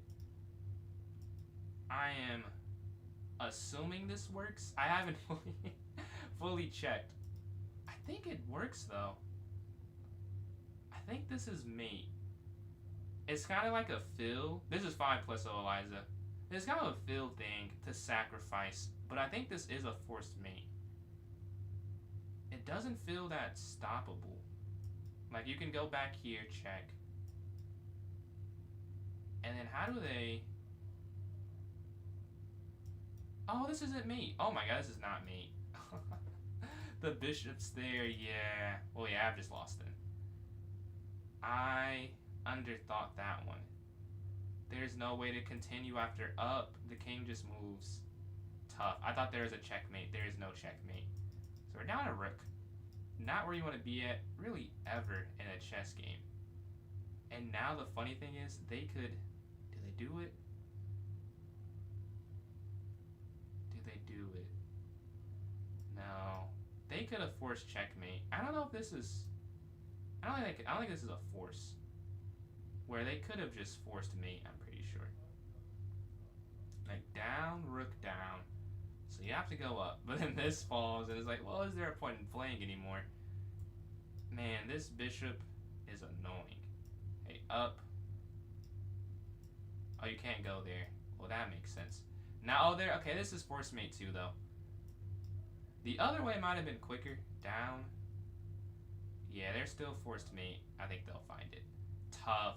S1: I am assuming this works. I haven't fully checked. I think it works though. I think this is mate. It's kind of like a fill. This is 5+ Eliza. It's kind of a fill thing to sacrifice, but I think this is a forced mate. doesn't feel that stoppable. Like, you can go back here, check. And then how do they... Oh, this isn't mate. Oh my god, this is not mate. The bishop's there, yeah. Well, yeah, I've just lost it. I underthought that one. There's no way to continue after up. The king just moves. Tough. I thought there was a checkmate. There is no checkmate. So we're down a rook. Not where you want to be at, really, ever in a chess game. And now the funny thing is, they could... Do they do it? Do they do it? No. They could have forced checkmate. I don't know if this is... I don't think this is a force. Where they could have just forced mate, I'm pretty sure. Like, down, rook down. So you have to go up. But then this falls, and it's like, well, is there a point in playing anymore? Man, this bishop is annoying. Hey, up. Oh, you can't go there. Well, that makes sense. Now, oh, there. Okay, this is forced mate too, though. The other way might have been quicker. Down. Yeah, they're still forced mate. I think they'll find it. Tough.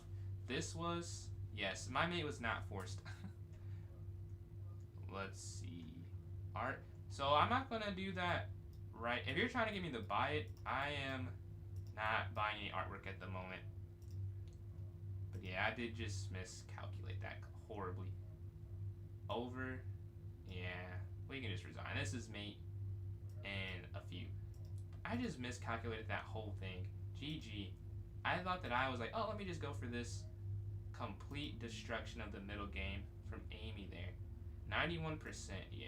S1: This was... Yes, my mate was not forced. Let's see. Art. So I'm not going to do that right. If you're trying to get me to buy it, I am not buying any artwork at the moment. But yeah, I did just miscalculate that horribly. Over. Yeah. We can just resign. This is mate and a few. I just miscalculated that whole thing. GG. I thought that I was like, oh, let me just go for this complete destruction of the middle game from Amy there. 91%, yeah.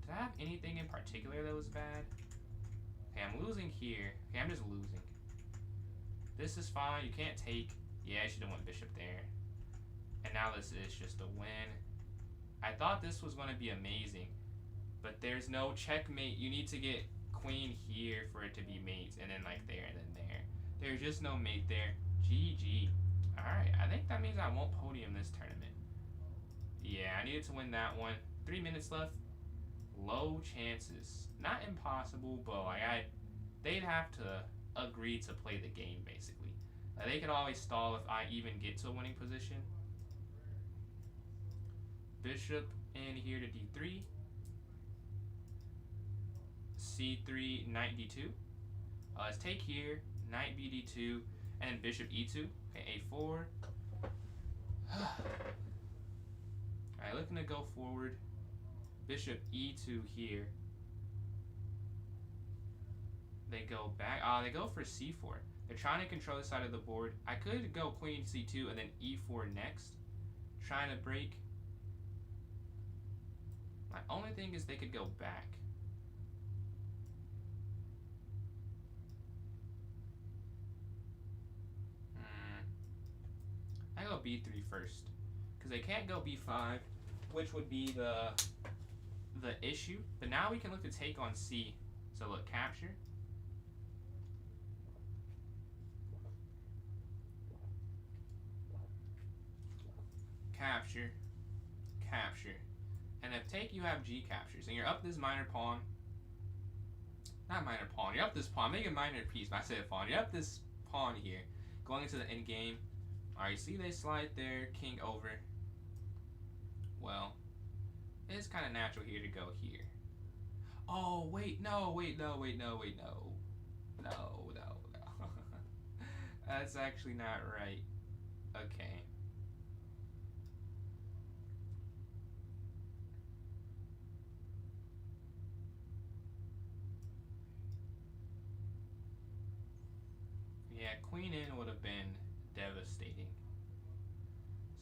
S1: Did I have anything in particular that was bad? Okay, I'm losing here. Okay, I'm just losing. This is fine. You can't take. Yeah, I should have went bishop there. And now this is just a win. I thought this was going to be amazing. But there's no checkmate. You need to get queen here for it to be mates. And then like there and then there. There's just no mate there. GG. Alright, I think that means I won't podium this tournament. Yeah, I needed to win that one. 3 minutes left. Low chances. Not impossible, but like they'd have to agree to play the game, basically. They could always stall if I even get to a winning position. Bishop in here to d3. c3, knight d2. Let's take here, knight bd2, and bishop e2. Okay, a4. Alright, looking to go forward. Bishop e2 here. They go back. They go for c4. They're trying to control the side of the board. I could go queen c2 and then e4 next. Trying to break. My only thing is they could go back. I go b3 first. Because they can't go b5, which would be the issue. But now we can look to take on c. So look, capture. Capture. Capture. And if take, you have g captures. And you're up this minor pawn. Not minor pawn. You're up this pawn. Make a minor piece, but I said pawn. You're up this pawn here. Going into the end game. Alright, see they slide their king over. Well, it's kind of natural here to go here. Oh, wait, no, wait, no, wait, no, wait, no. No, no, no. That's actually not right. Okay. Yeah, queen in would have been devastating.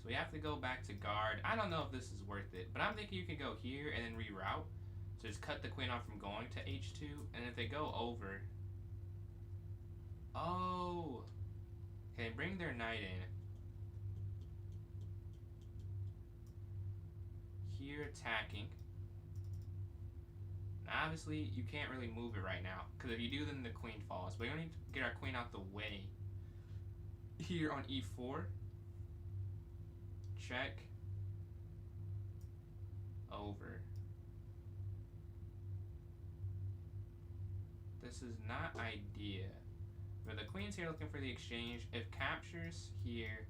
S1: So we have to go back to guard. I don't know if this is worth it, but I'm thinking you can go here and then reroute. So just cut the queen off from going to h2, and if they go over... Oh! Okay, bring their knight in. Here attacking. Now obviously, you can't really move it right now, because if you do, then the queen falls. But we need to get our queen out the way. Here on e4. Check. Over. This this is not ideal. But the queen's here looking for the exchange. If captures here,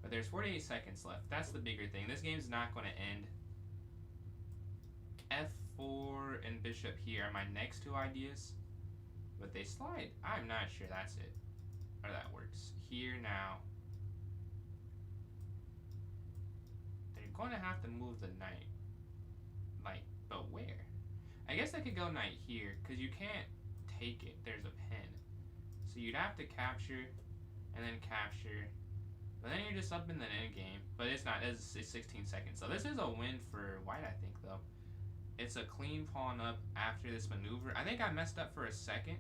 S1: but there's 48 seconds left. That's the bigger thing. This game's not going to end. F4 and bishop here are my next two ideas. But they slide. I'm not sure that's it. Or that works. Here now. They're going to have to move the knight. Like, but where? I guess I could go knight here, because you can't take it. There's a pin. So you'd have to capture, and then capture. But then you're just up in the end game. But it's not. It's 16 seconds. So this is a win for white, I think, though. It's a clean pawn up after this maneuver. I think I messed up for a second.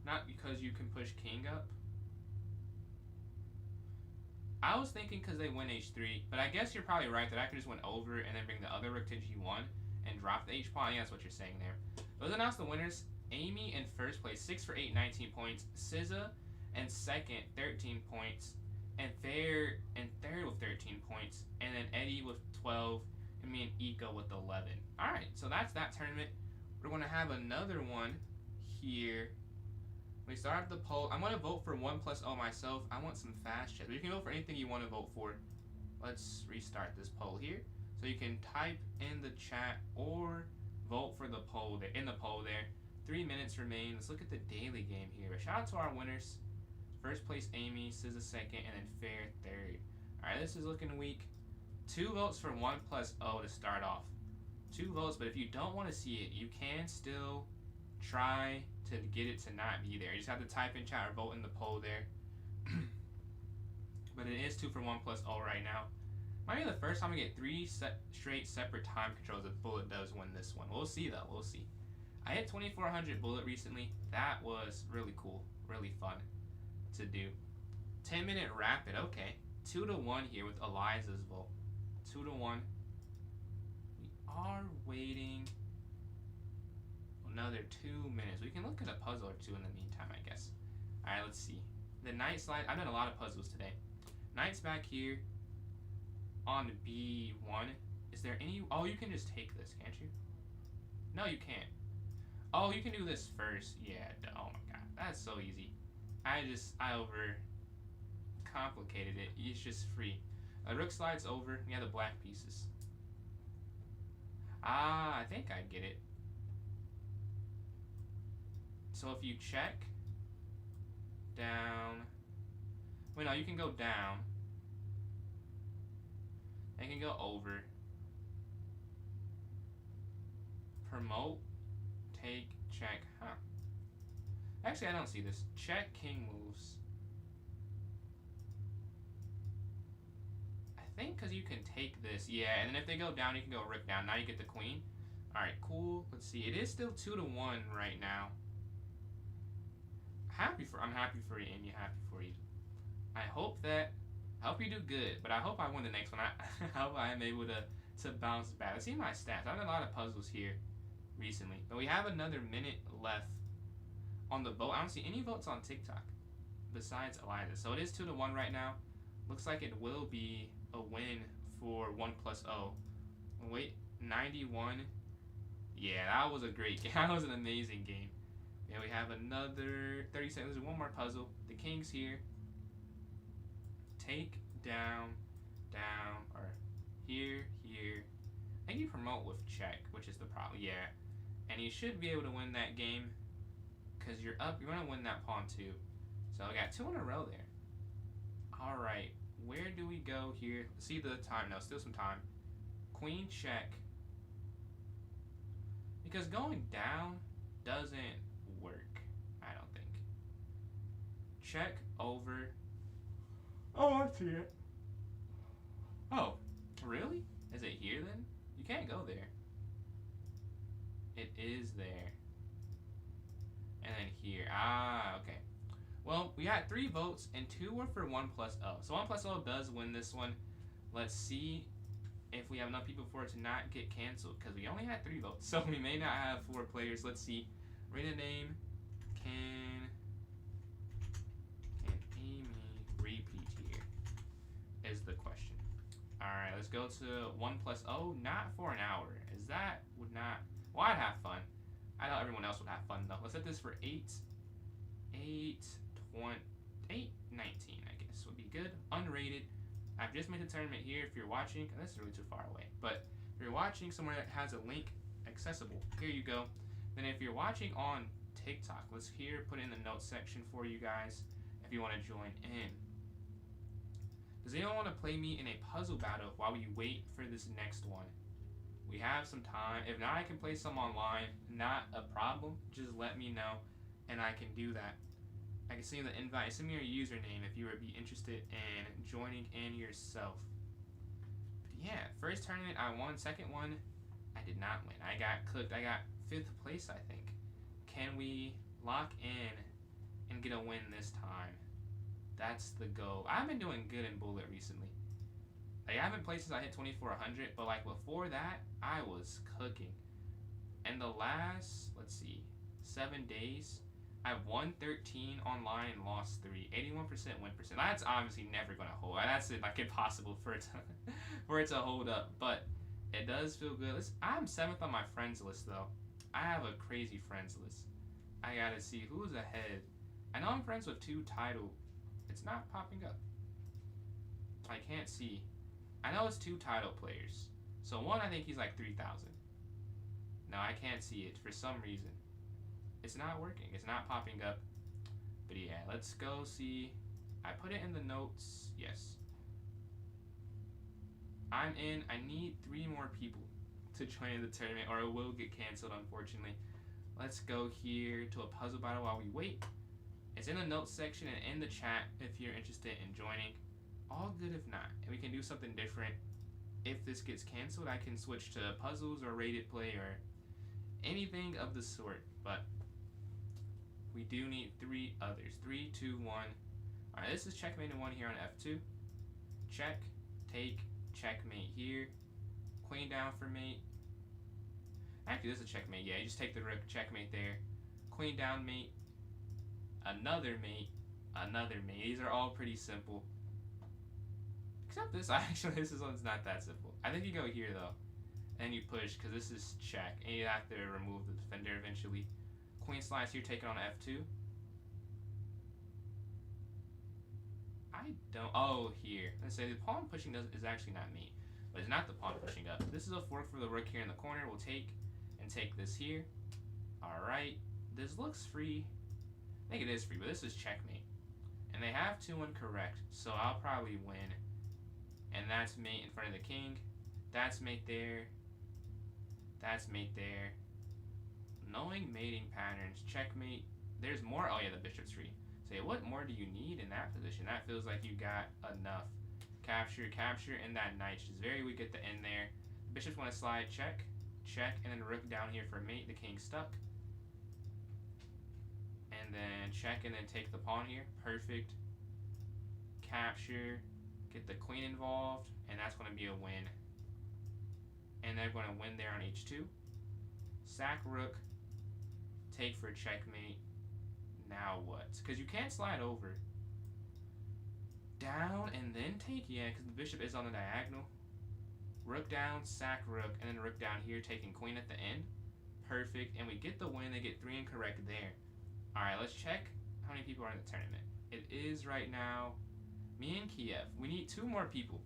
S1: Not because you can push king up. I was thinking because they win h3, but I guess you're probably right that I could just win over and then bring the other rook to g1 and drop the h-pawn. Yeah, that's what you're saying there. Those announced the winners. Amy in first place, 6 for 8, 19 points. SZA in second, 13 points. And Thayer in third with 13 points. And then Eddie with 12. And me and Iko with 11. Alright, so that's that tournament. We're going to have another one here. We start off the poll. I'm going to vote for 1+0 myself. I want some fast chess. But you can vote for anything you want to vote for. Let's restart this poll here. So you can type in the chat or vote for the poll there, in the poll there. 3 minutes remain. Let's look at the daily game here. But shout out to our winners. First place Amy, SZA second, and then Fair third. Alright, this is looking weak. 2 votes for 1+0 to start off. 2 votes, but if you don't want to see it, you can still try to get it to not be there. You just have to type in chat or vote in the poll there. But it is 2 for 1+0 right now. Might be the first time I get 3 straight separate time controls if Bullet does win this one. We'll see though, we'll see. I hit 2400 Bullet recently. That was really cool, really fun to do. 10-minute rapid, okay. 2-1 here with Eliza's vote. 2-1. We are waiting another 2 minutes. We can look at a puzzle or two in the meantime, I guess. Alright, let's see. The knight slide. I've done a lot of puzzles today. Knight's back here on B1. Is there any... Oh, you can just take this, can't you? No, you can't. Oh, you can do this first. Yeah, oh my god. That's so easy. I over complicated it. It's just free. Rook slides over. We have the black pieces. Ah, I think I get it. So if you check down, wait, no, you can go down. They can go over. Promote, take, check, huh? Actually, I don't see this. Check, king moves. I think because you can take this, yeah, and then if they go down, you can go rook down. Now you get the queen. Alright, cool. Let's see. It is still 2-1 right now. I'm happy for you, Amy. Happy for you. I hope you do good, but I hope I win the next one. I hope I am able to bounce back. Let's see my stats. I've done a lot of puzzles here recently, but we have another minute left on the vote. I don't see any votes on TikTok besides Eliza, so it is 2-1 right now. Looks like it will be a win for 1+0. Wait, 91. Yeah, that was a great game. That was an amazing game. And we have another 30 seconds. There's one more puzzle. The king's here. Take, down, down, or here, here. I think you promote with check, which is the problem. Yeah. And you should be able to win that game because you're up. You're going to win that pawn too. So I got 2 in a row there. All right. Where do we go here? See the time. No, still some time. Queen check. Because going down doesn't work, I don't think. Check over. Oh, I see it. Oh, really? Is it here then? You can't go there. It is there. And then here. Ah, okay. Well, we had 3 votes and 2 were for 1+0. So 1+0 does win this one. Let's see if we have enough people for it to not get canceled, because we only had 3 votes, so we may not have 4 players. Let's see. Rate a name. Can Amy repeat here? Is the question. Alright, let's go to 1+0. Not for an hour. Is that would not Well, I'd have fun. I know everyone else would have fun though. Let's set this for 8, 8, 20, 8, 19, I guess would be good. Unrated. I've just made the tournament here. If you're watching, this is really too far away, but if you're watching somewhere that has a link accessible, here you go. Then if you're watching on TikTok, let's put it in the notes section for you guys if you want to join in. Does anyone want to play me in a puzzle battle while we wait for this next one? We have some time. If not, I can play some online. Not a problem. Just let me know, and I can do that. I can send you the invite. Send me your username if you would be interested in joining in yourself. But yeah, first tournament I won. Second one, I did not win. I got cooked. I got 5th place, I think. Can we lock in and get a win this time? That's the goal. I've been doing good in Bullet recently. Like, I haven't played since I hit 2400, but like before that, I was cooking. And the last, let's see, 7 days, I've won 13 online and lost 3. 81% win percent. That's obviously never gonna hold. That's like impossible for it to for it to hold up. But it does feel good. I'm 7th on my friends list though. I have a crazy friends list. I gotta see who's ahead. I know I'm friends with 2 title. It's not popping up. I can't see. I know it's 2 title players. So one, I think he's like 3,000. No, I can't see it for some reason. It's not working. It's not popping up. But yeah, let's go see. I put it in the notes. Yes. I'm in. I need 3 more people to join the tournament or it will get canceled, unfortunately. Let's go here to a puzzle battle while we wait. It's in the notes section and in the chat if you're interested in joining. All good if not. And we can do something different. If this gets canceled, I can switch to puzzles or rated play or anything of the sort. But we do need 3 others. 3, 2, 1. Alright, this is checkmate in 1 here on F2. Check, take, checkmate here. Queen down for mate. Actually, this is checkmate. Yeah, you just take the rook, checkmate there. Queen down mate. Another mate. Another mate. These are all pretty simple. Except this, actually, this one's not that simple. I think you go here, though, and you push, because this is check, and you have to remove the defender eventually. Queen slides here, take it on F2. I don't, oh, here. Let's say the pawn pushing is actually not me, but it's not the pawn pushing up. This is a fork for the rook here in the corner. We'll take and take this here. Alright, this looks free. I think it is free, but this is checkmate. And they have 2 incorrect, so I'll probably win. And that's mate in front of the king. That's mate there. That's mate there. Knowing mating patterns, checkmate. There's more. Oh yeah, the bishop's free. So yeah, what more do you need in that position? That feels like you got enough. Capture, capture, and that knight's just very weak at the end there. The bishops want to slide, check, check, and then rook down here for mate. The king's stuck. And then check, and then take the pawn here. Perfect. Capture. Get the queen involved, and that's going to be a win. And they're going to win there on h2. Sack rook. Take for checkmate. Now what? Because you can't slide over. Down and then take? Yeah, because the bishop is on the diagonal. Rook down, sack rook, and then rook down here, taking queen at the end. Perfect. And we get the win. They get 3 incorrect there. Alright, let's check how many people are in the tournament. It is right now me and Kiev. We need 2 more people.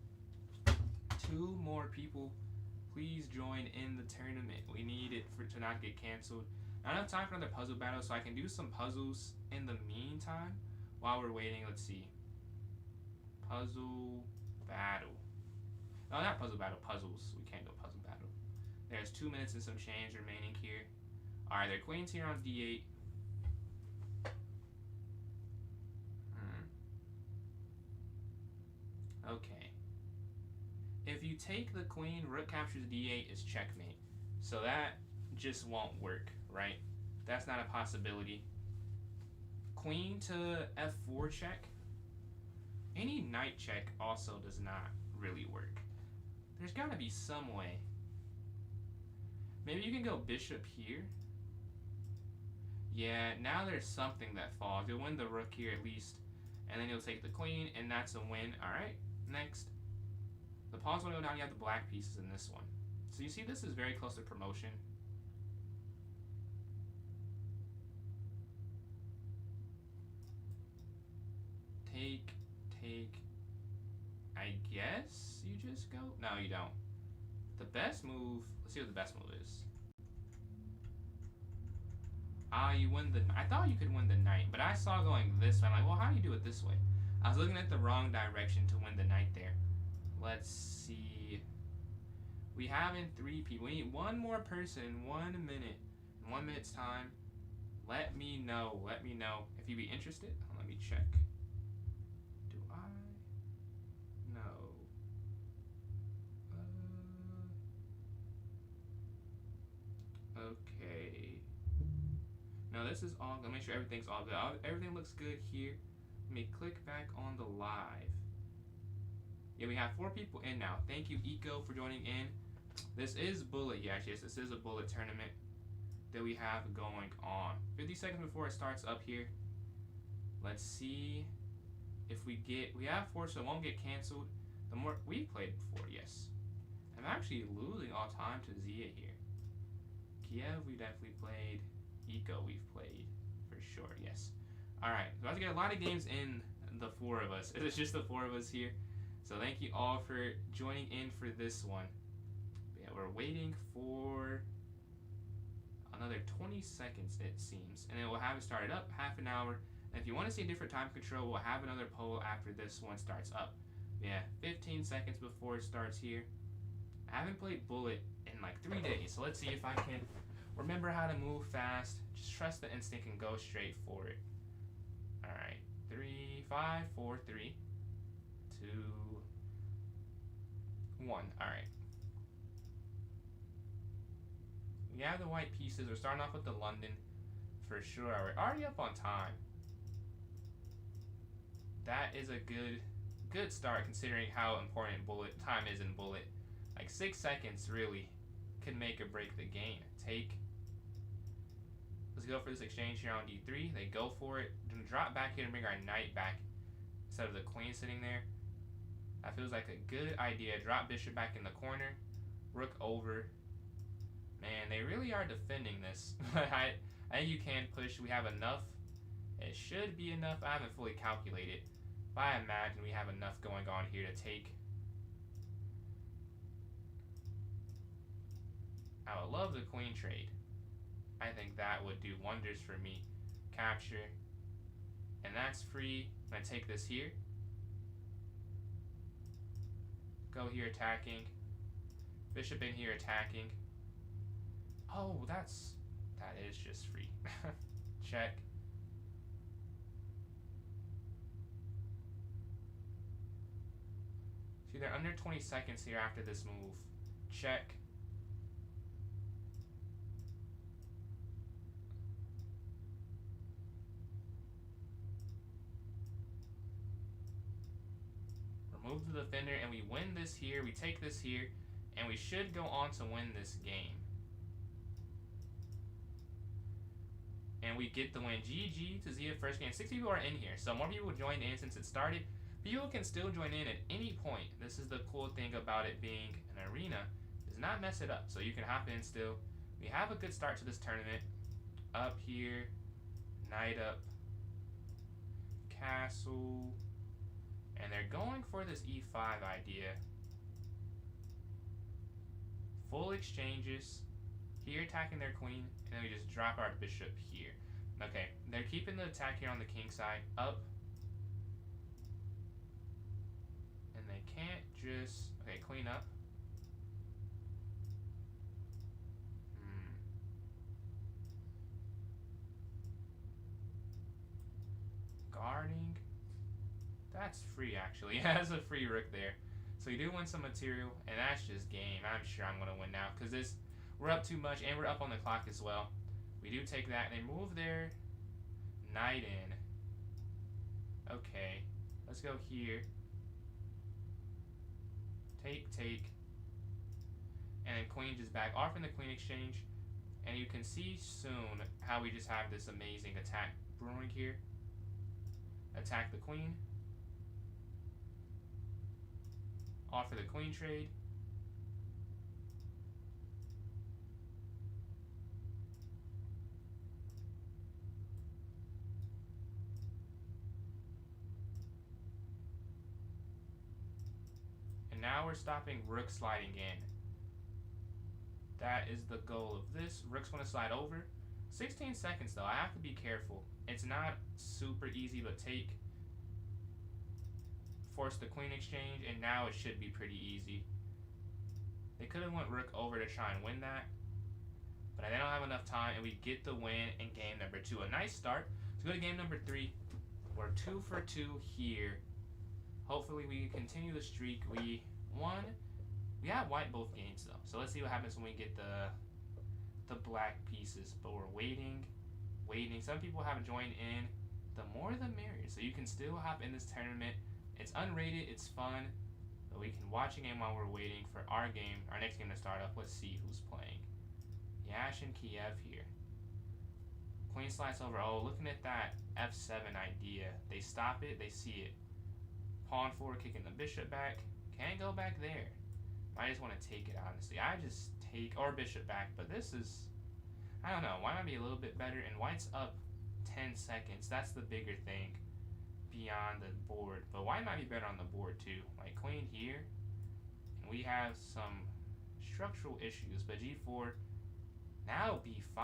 S1: 2 more people. Please join in the tournament. We need it to not get canceled. I don't have time for another puzzle battle, so I can do some puzzles in the meantime while we're waiting. Let's see. Puzzle battle. No, not puzzle battle. Puzzles. We can't do a puzzle battle. There's 2 minutes and some change remaining here. Alright, their queen's here on d8. Okay. If you take the queen, rook captures d8 is checkmate. So that just won't work, right? That's not a possibility. Queen to f4 check. Any knight check also does not really work. There's got to be some way. Maybe you can go bishop here. Yeah, now there's something that falls. You'll win the rook here at least. And then you'll take the queen, and that's a win. Alright, next. The pawns want to go down, you have the black pieces in this one. So you see this is very close to promotion. take. I guess you just go. No, you don't. The best move. Let's see what the best move is. You win the. I thought you could win the knight, but I saw going this way. I'm like, well, how do you do it this way? I was looking at the wrong direction to win the knight there. Let's see. We have in 3 people. We need one more person in 1 minute. In 1 minute's time. Let me know. Let me know if you'd be interested. Let me check. Do I? No. Okay. No, this is all. Let me make sure everything's all good. Everything looks good here. Let me click back on the live. Yeah, we have 4 people in now. Thank you, Eco, for joining in. This is Bullet. Yeah, yes, this is a Bullet tournament that we have going on. 50 seconds before it starts up here. Let's see if we get. We have 4, so it won't get canceled. The more we played before, yes. I'm actually losing all time to Zia here. Kiev, we definitely played. Eco, we've played for sure. Yes. All right, so I have to get a lot of games in the 4 of us. It's just the 4 of us here. So thank you all for joining in for this one. But yeah, we're waiting for another 20 seconds, it seems. And then we'll have it started up, half an hour. And if you want to see a different time control, we'll have another poll after this one starts up. Yeah, 15 seconds before it starts here. I haven't played Bullet in like 3 days, so let's see if I can remember how to move fast. Just trust the instinct and go straight for it. Alright, 3, 5, 4, 3, 2, 1. Alright. We have the white pieces. We're starting off with the London for sure. We're already up on time. That is a good start considering how important Bullet time is in Bullet. Like 6 seconds really can make or break the game. Take. Let's go for this exchange here on D3. They go for it. Gonna drop back here and bring our knight back instead of the queen sitting there. That feels like a good idea. Drop bishop back in the corner. Rook over. Man, they really are defending this. I think you can push. We have enough. It should be enough. I haven't fully calculated. But I imagine we have enough going on here to take. I would love the queen trade. I think that would do wonders for me. Capture. And that's free. I'm going to take this here. Go here attacking. Bishop in here attacking. Oh, that is just free. Check. See, they're under 20 seconds here after this move. Check. Remove the defender, and we win this here. We take this here, and we should go on to win this game. And we get the win. GG to Zia first game. 6 people are in here, so more people joined in since it started. People can still join in at any point. This is the cool thing about it being an arena. Does not mess it up, so you can hop in still. We have a good start to this tournament. Up here, knight up, castle, and they're going for this e5 idea. Full exchanges. Here attacking their queen, and then we just drop our bishop here. Okay, they're keeping the attack here on the king side. Up. And they can't just... Okay, queen up. Guarding. That's free, actually. It has a free rook there. So you do win some material, and that's just game. I'm sure I'm going to win now, because this... We're up too much, and we're up on the clock as well. We do take that, and they move their knight in. Okay, let's go here. Take. And then queen just back off in the queen exchange. And you can see soon how we just have this amazing attack brewing here. Attack the queen. Offer the queen trade. now we're stopping rook sliding in. That is the goal of this. Rook's going to slide over. 16 seconds though. I have to be careful. It's not super easy, but take. Force the queen exchange, and now it should be pretty easy. They could have went rook over to try and win that, but they don't have enough time, and we get the win in game number 2. A nice start. Let's go to game number 3. We're 2 for 2 here. Hopefully we can continue the streak. We won. We have white both games though, so let's see what happens when we get the black pieces. But we're waiting. Some people haven't joined in. The more the merrier. So you can still hop in this tournament. It's unrated. It's fun. But we can watch a game while we're waiting for our next game to start up. Let's see who's playing. Yash and Kiev here. Queen slides over. Oh, looking at that f7 idea. They stop it. They see it. Pawn forward, kicking the bishop back. Can't go back there. I just want to take it, honestly. I just take, or bishop back, but this is, I don't know. White might be a little bit better, and white's up 10 seconds. That's the bigger thing beyond the board. But white might be better on the board, too. Like, queen here, and we have some structural issues, but g4, now b5,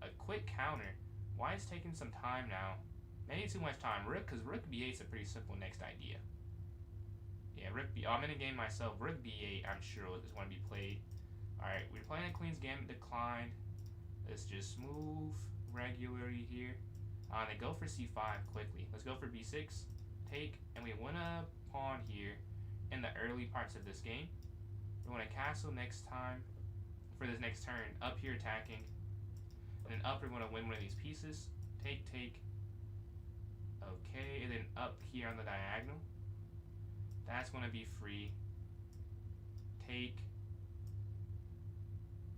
S1: a quick counter. White's taking some time now. Maybe too much time. Rook, because rook b8 is a pretty simple next idea. Yeah, rook b. Oh, I'm in a game myself. Rook b8, I'm sure is going to be played. Alright, we're playing a Queen's Gambit declined. Let's just move regularly here. They go for c5 quickly. Let's go for b6. Take, and we win a pawn here in the early parts of this game. We want to castle next time for this next turn. Up here attacking. And then up we're going to win one of these pieces. Take, take. Okay, and then up here on the diagonal. That's going to be free. Take.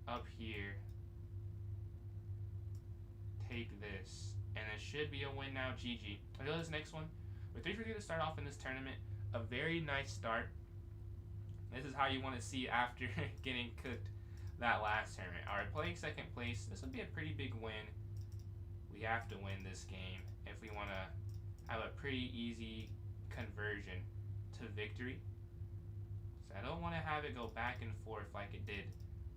S1: Up here. Take this. And it should be a win now. GG. Let's go to this next one. We're 3 for 3 to start off in this tournament. A very nice start. This is how you want to see after getting cooked that last tournament. Alright, playing second place. This would be a pretty big win. We have to win this game if we want to have a pretty easy conversion to victory. So I don't want to have it go back and forth like it did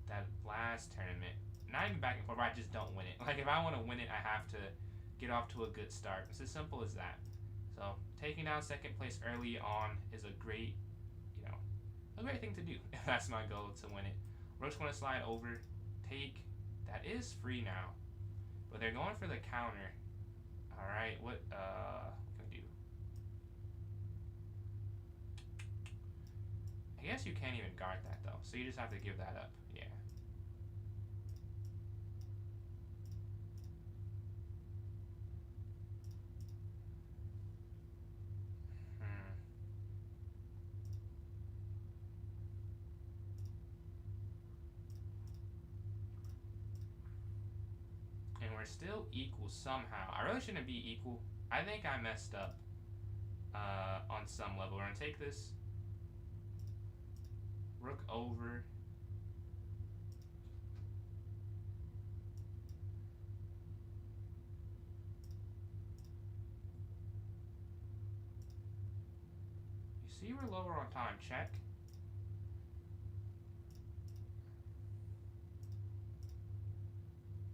S1: that last tournament. Not even back and forth, I just don't win it. Like, if I want to win it, I have to get off to a good start. It's as simple as that. So taking down second place early on is a great, a great thing to do. If that's my goal, to win it. Rook's going to slide over. Take. That is free now. But they're going for the counter. Alright, what can we do? I guess you can't even guard that though, so you just have to give that up. Yeah. And we're still equal somehow. I really shouldn't be equal. I think I messed up on some level. We're gonna take this. Rook over. You see we're lower on time. Check.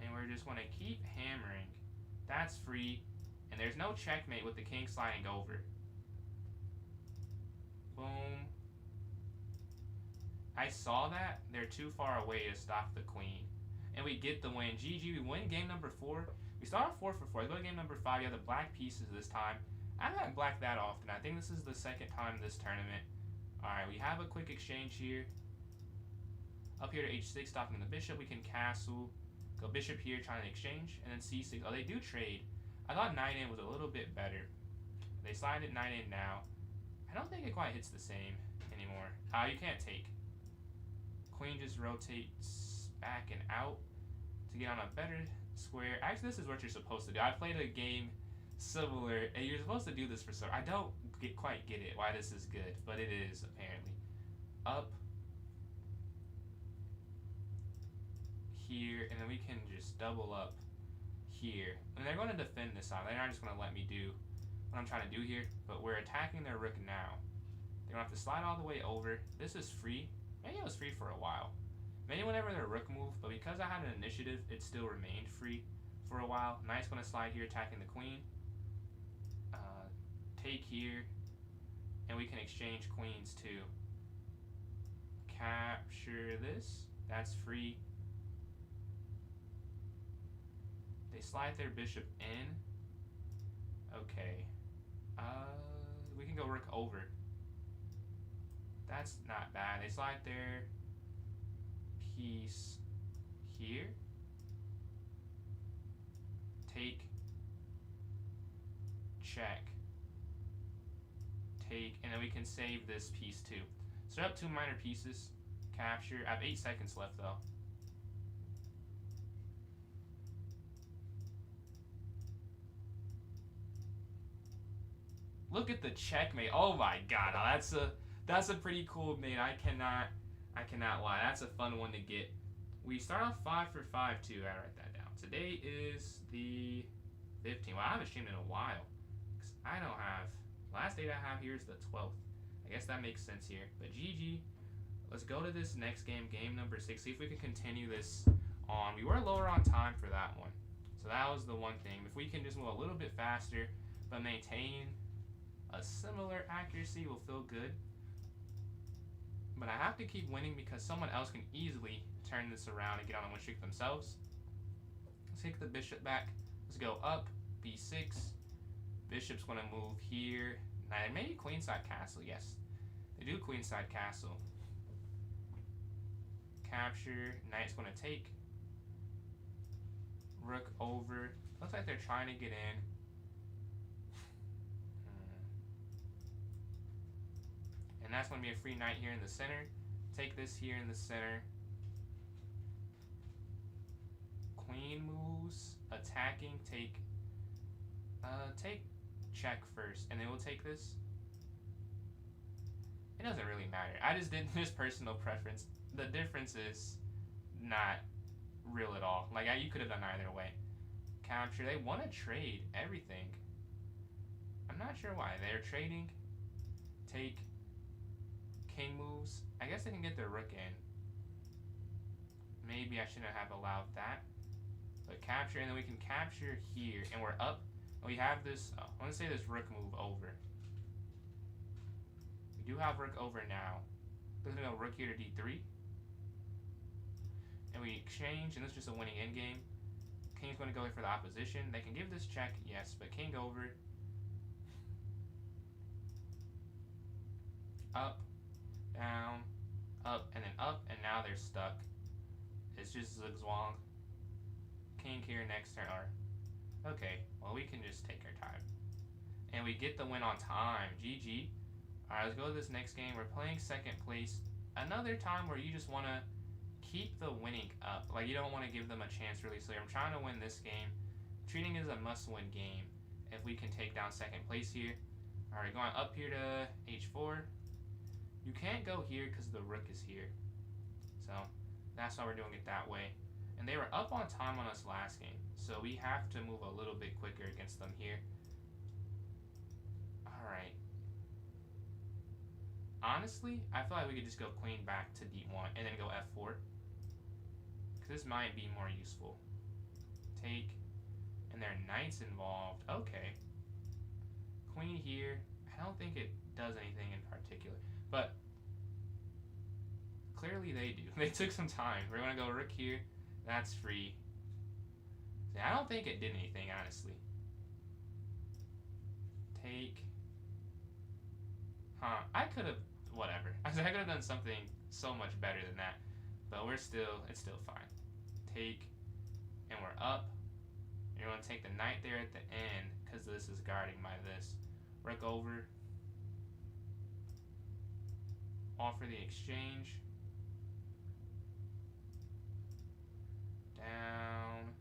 S1: And we're just going to keep hammering. That's free. And there's no checkmate with the king sliding over. Boom. I saw that. They're too far away to stop the queen. And we get the win. GG. We win game number 4. We start off 4 for 4. Let's go to game number 5. You have the black pieces this time. I haven't blacked that often. I think this is the second time this tournament. Alright, we have a quick exchange here. Up here to h6, stopping the bishop. We can castle. Go bishop here, trying to exchange. And then c6. Oh, they do trade. I thought knight in was a little bit better. They slide it knight in now. I don't think it quite hits the same anymore. You can't take. Queen just rotates back and out to get on a better square. Actually, this is what you're supposed to do. I played a game similar, and you're supposed to do this for some. I don't quite get it why this is good, but it is apparently. Up here, and then we can just double up here. And they're going to defend this side. They're not just going to let me do what I'm trying to do here, but we're attacking their rook now. They're don't have to slide all the way over. This is free. Maybe it was free for a while. Maybe whenever the rook moved, but because I had an initiative, it still remained free for a while. Knight's going to slide here, attacking the queen. Take here, and we can exchange queens too. Capture this. That's free. They slide their bishop in. Okay. We can go rook over. That's not bad. They slide their piece here. Take. Check. Take. And then we can save this piece too. So we're up 2 minor pieces. Capture. I have 8 seconds left though. Look at the checkmate. Oh my god. That's a pretty cool mate. I cannot lie. That's a fun one to get. We start off 5 for 5 too. I write that down. Today is the 15th. Well, I haven't streamed in a while. I don't have. Last date I have here is the 12th. I guess that makes sense here. But GG. Let's go to this next game, game number 6. See if we can continue this on. We were lower on time for that one. So that was the one thing. If we can just move a little bit faster, but maintain a similar accuracy, will feel good. But I have to keep winning because someone else can easily turn this around and get on a win streak themselves. Let's take the bishop back. Let's go up. B6. Bishop's going to move here. Now, maybe queenside castle. Yes, they do queenside castle. Capture. Knight's going to take. Rook over. Looks like they're trying to get in. And that's going to be a free knight here in the center. Take this here in the center. Queen moves. Attacking. Take check first. And then we'll take this. It doesn't really matter. I just did this personal preference. The difference is not real at all. Like, you could have done either way. Capture. They want to trade everything. I'm not sure why. They're trading. Take. King moves. I guess they can get their rook in. Maybe I shouldn't have allowed that. But capture, and then we can capture here, and we're up. And we have this, I want to say this rook move over. We do have rook over now. We're going to go rook here to d3. And we exchange, and this is just a winning endgame. King's going to go here for the opposition. They can give this check, yes, but king over. Up. Down, up, and then up, and now they're stuck. It's just zigzwang. King here next turn. Okay, well, we can just take our time. And we get the win on time. GG. Alright, let's go to this next game. We're playing second place. Another time where you just want to keep the winning up. Like, you don't want to give them a chance really. So I'm trying to win this game. Treating it as a must-win game if we can take down second place here. Alright, going up here to h4. You can't go here because the rook is here. So that's why we're doing it that way. And they were up on time on us last game. So we have to move a little bit quicker against them here. Alright. Honestly, I feel like we could just go queen back to d1 and then go f4. Because this might be more useful. Take. And there are knights involved. Okay. Queen here. I don't think it does anything in particular. But clearly they do. They took some time. We're going to go rook here. That's free. See, I don't think it did anything, honestly. Take. I could have, whatever. I could have done something so much better than that. But it's still fine. Take. And we're up. You're going to take the knight there at the end because this is guarding by this. Rook over. Offer the exchange. Down.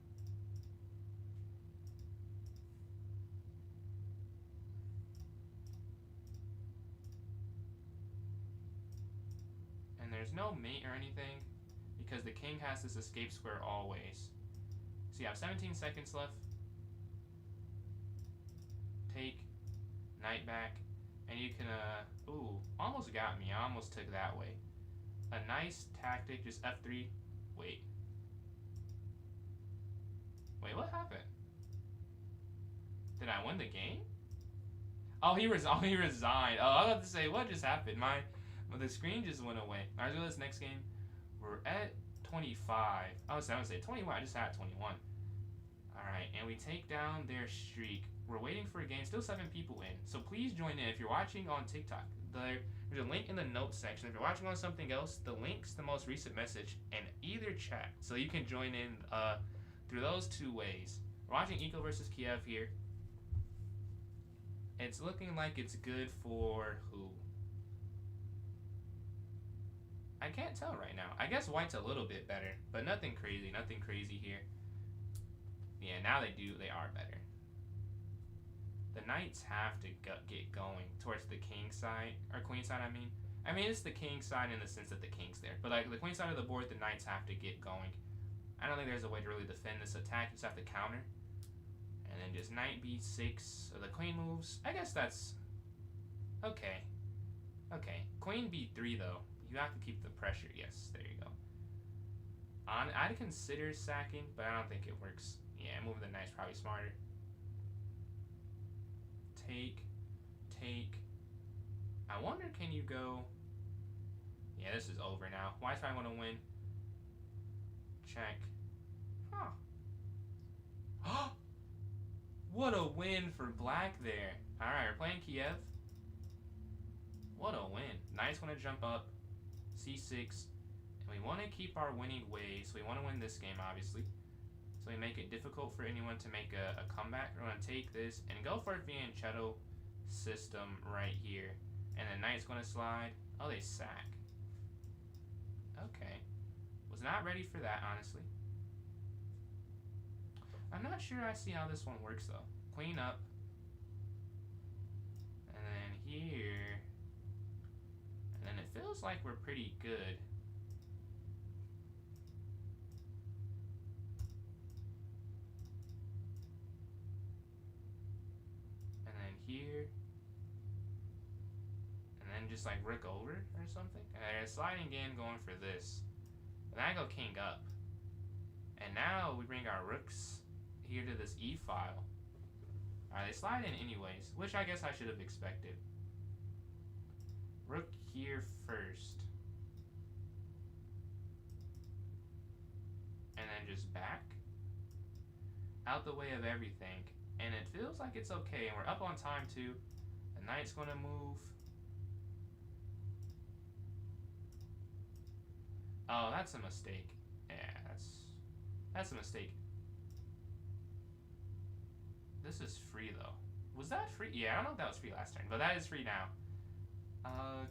S1: And there's no mate or anything because the king has this escape square always. So you have 17 seconds left. Take. Knight back. And you can, ooh, almost got me. I almost took that way. A nice tactic, just F3. Wait. Wait, what happened? Did I win the game? Oh, he resigned. Oh, I was about to say, what just happened? The screen just went away. Alright, let's go to this next game. We're at 25. I was gonna say 21. I just had 21. Alright, and we take down their streak. We're waiting for a game. Still 7 people in. So please join in. If you're watching on TikTok, there's a link in the notes section. If you're watching on something else, the link's the most recent message in either chat. So you can join in through those 2 ways. We're watching Eco versus Kiev here. It's looking like it's good for who? I can't tell right now. I guess white's a little bit better, but nothing crazy here. Yeah, now they are better. The knights have to get going towards the king side, or queen side, I mean. I mean, it's the king side in the sense that the king's there. But like the queen side of the board, the knights have to get going. I don't think there's a way to really defend this attack. You just have to counter. And then just knight b6, so the queen moves. I guess that's okay. Okay, queen b3 though. You have to keep the pressure. Yes, there you go. I'd consider sacking, but I don't think it works. Yeah, moving the knight's probably smarter. Take. I wonder, can you go? Yeah, this is over now. White's probably want to win. Check. Huh. What a win for black there. Alright, we're playing Kiev. What a win. Knight's want to jump up. C6. And we want to keep our winning ways. So we want to win this game, obviously. So we make it difficult for anyone to make a comeback. We're going to take this and go for a Fianchetto system right here. And the knight's going to slide. Oh, they sack. Okay. Was not ready for that, honestly. I'm not sure I see how this one works, though. Queen up. And then here. And then it feels like we're pretty good. And then here. And then just like rook over or something. And sliding in, going for this. And then I go king up. And now we bring our rooks here to this e file. Alright, they slide in anyways, which I guess I should have expected. Rook here first. And then just back. Out the way of everything. And it feels like it's okay. And we're up on time too. The knight's going to move. Oh, that's a mistake. Yeah, that's a mistake. This is free though. Was that free? Yeah, I don't know if that was free last turn, but that is free now.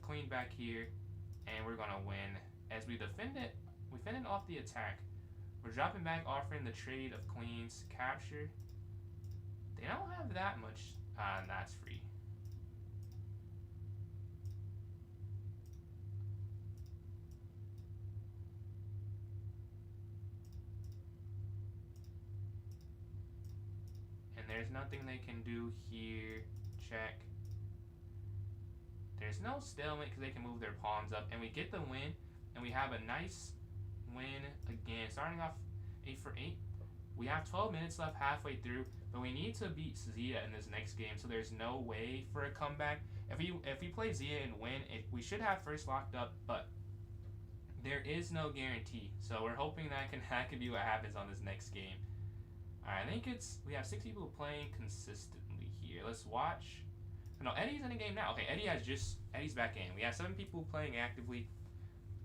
S1: Queen back here, and we're gonna win. As we defend it, we fend it off the attack. We're dropping back, offering the trade of queens, capture. They don't have that much, and that's free. There's nothing they can do here. Check. There's no stalemate because they can move their pawns up. And we get the win. And we have a nice win again. Starting off 8 for 8. We have 12 minutes left halfway through. But we need to beat Zia in this next game. So there's no way for a comeback. If we play Zia and win, we should have first locked up. But there is no guarantee. So we're hoping that can be what happens on this next game. Alright, I think we have 6 people playing consistently here. Let's watch. No, Eddie's in the game now. Okay, Eddie's back in. We have 7 people playing actively.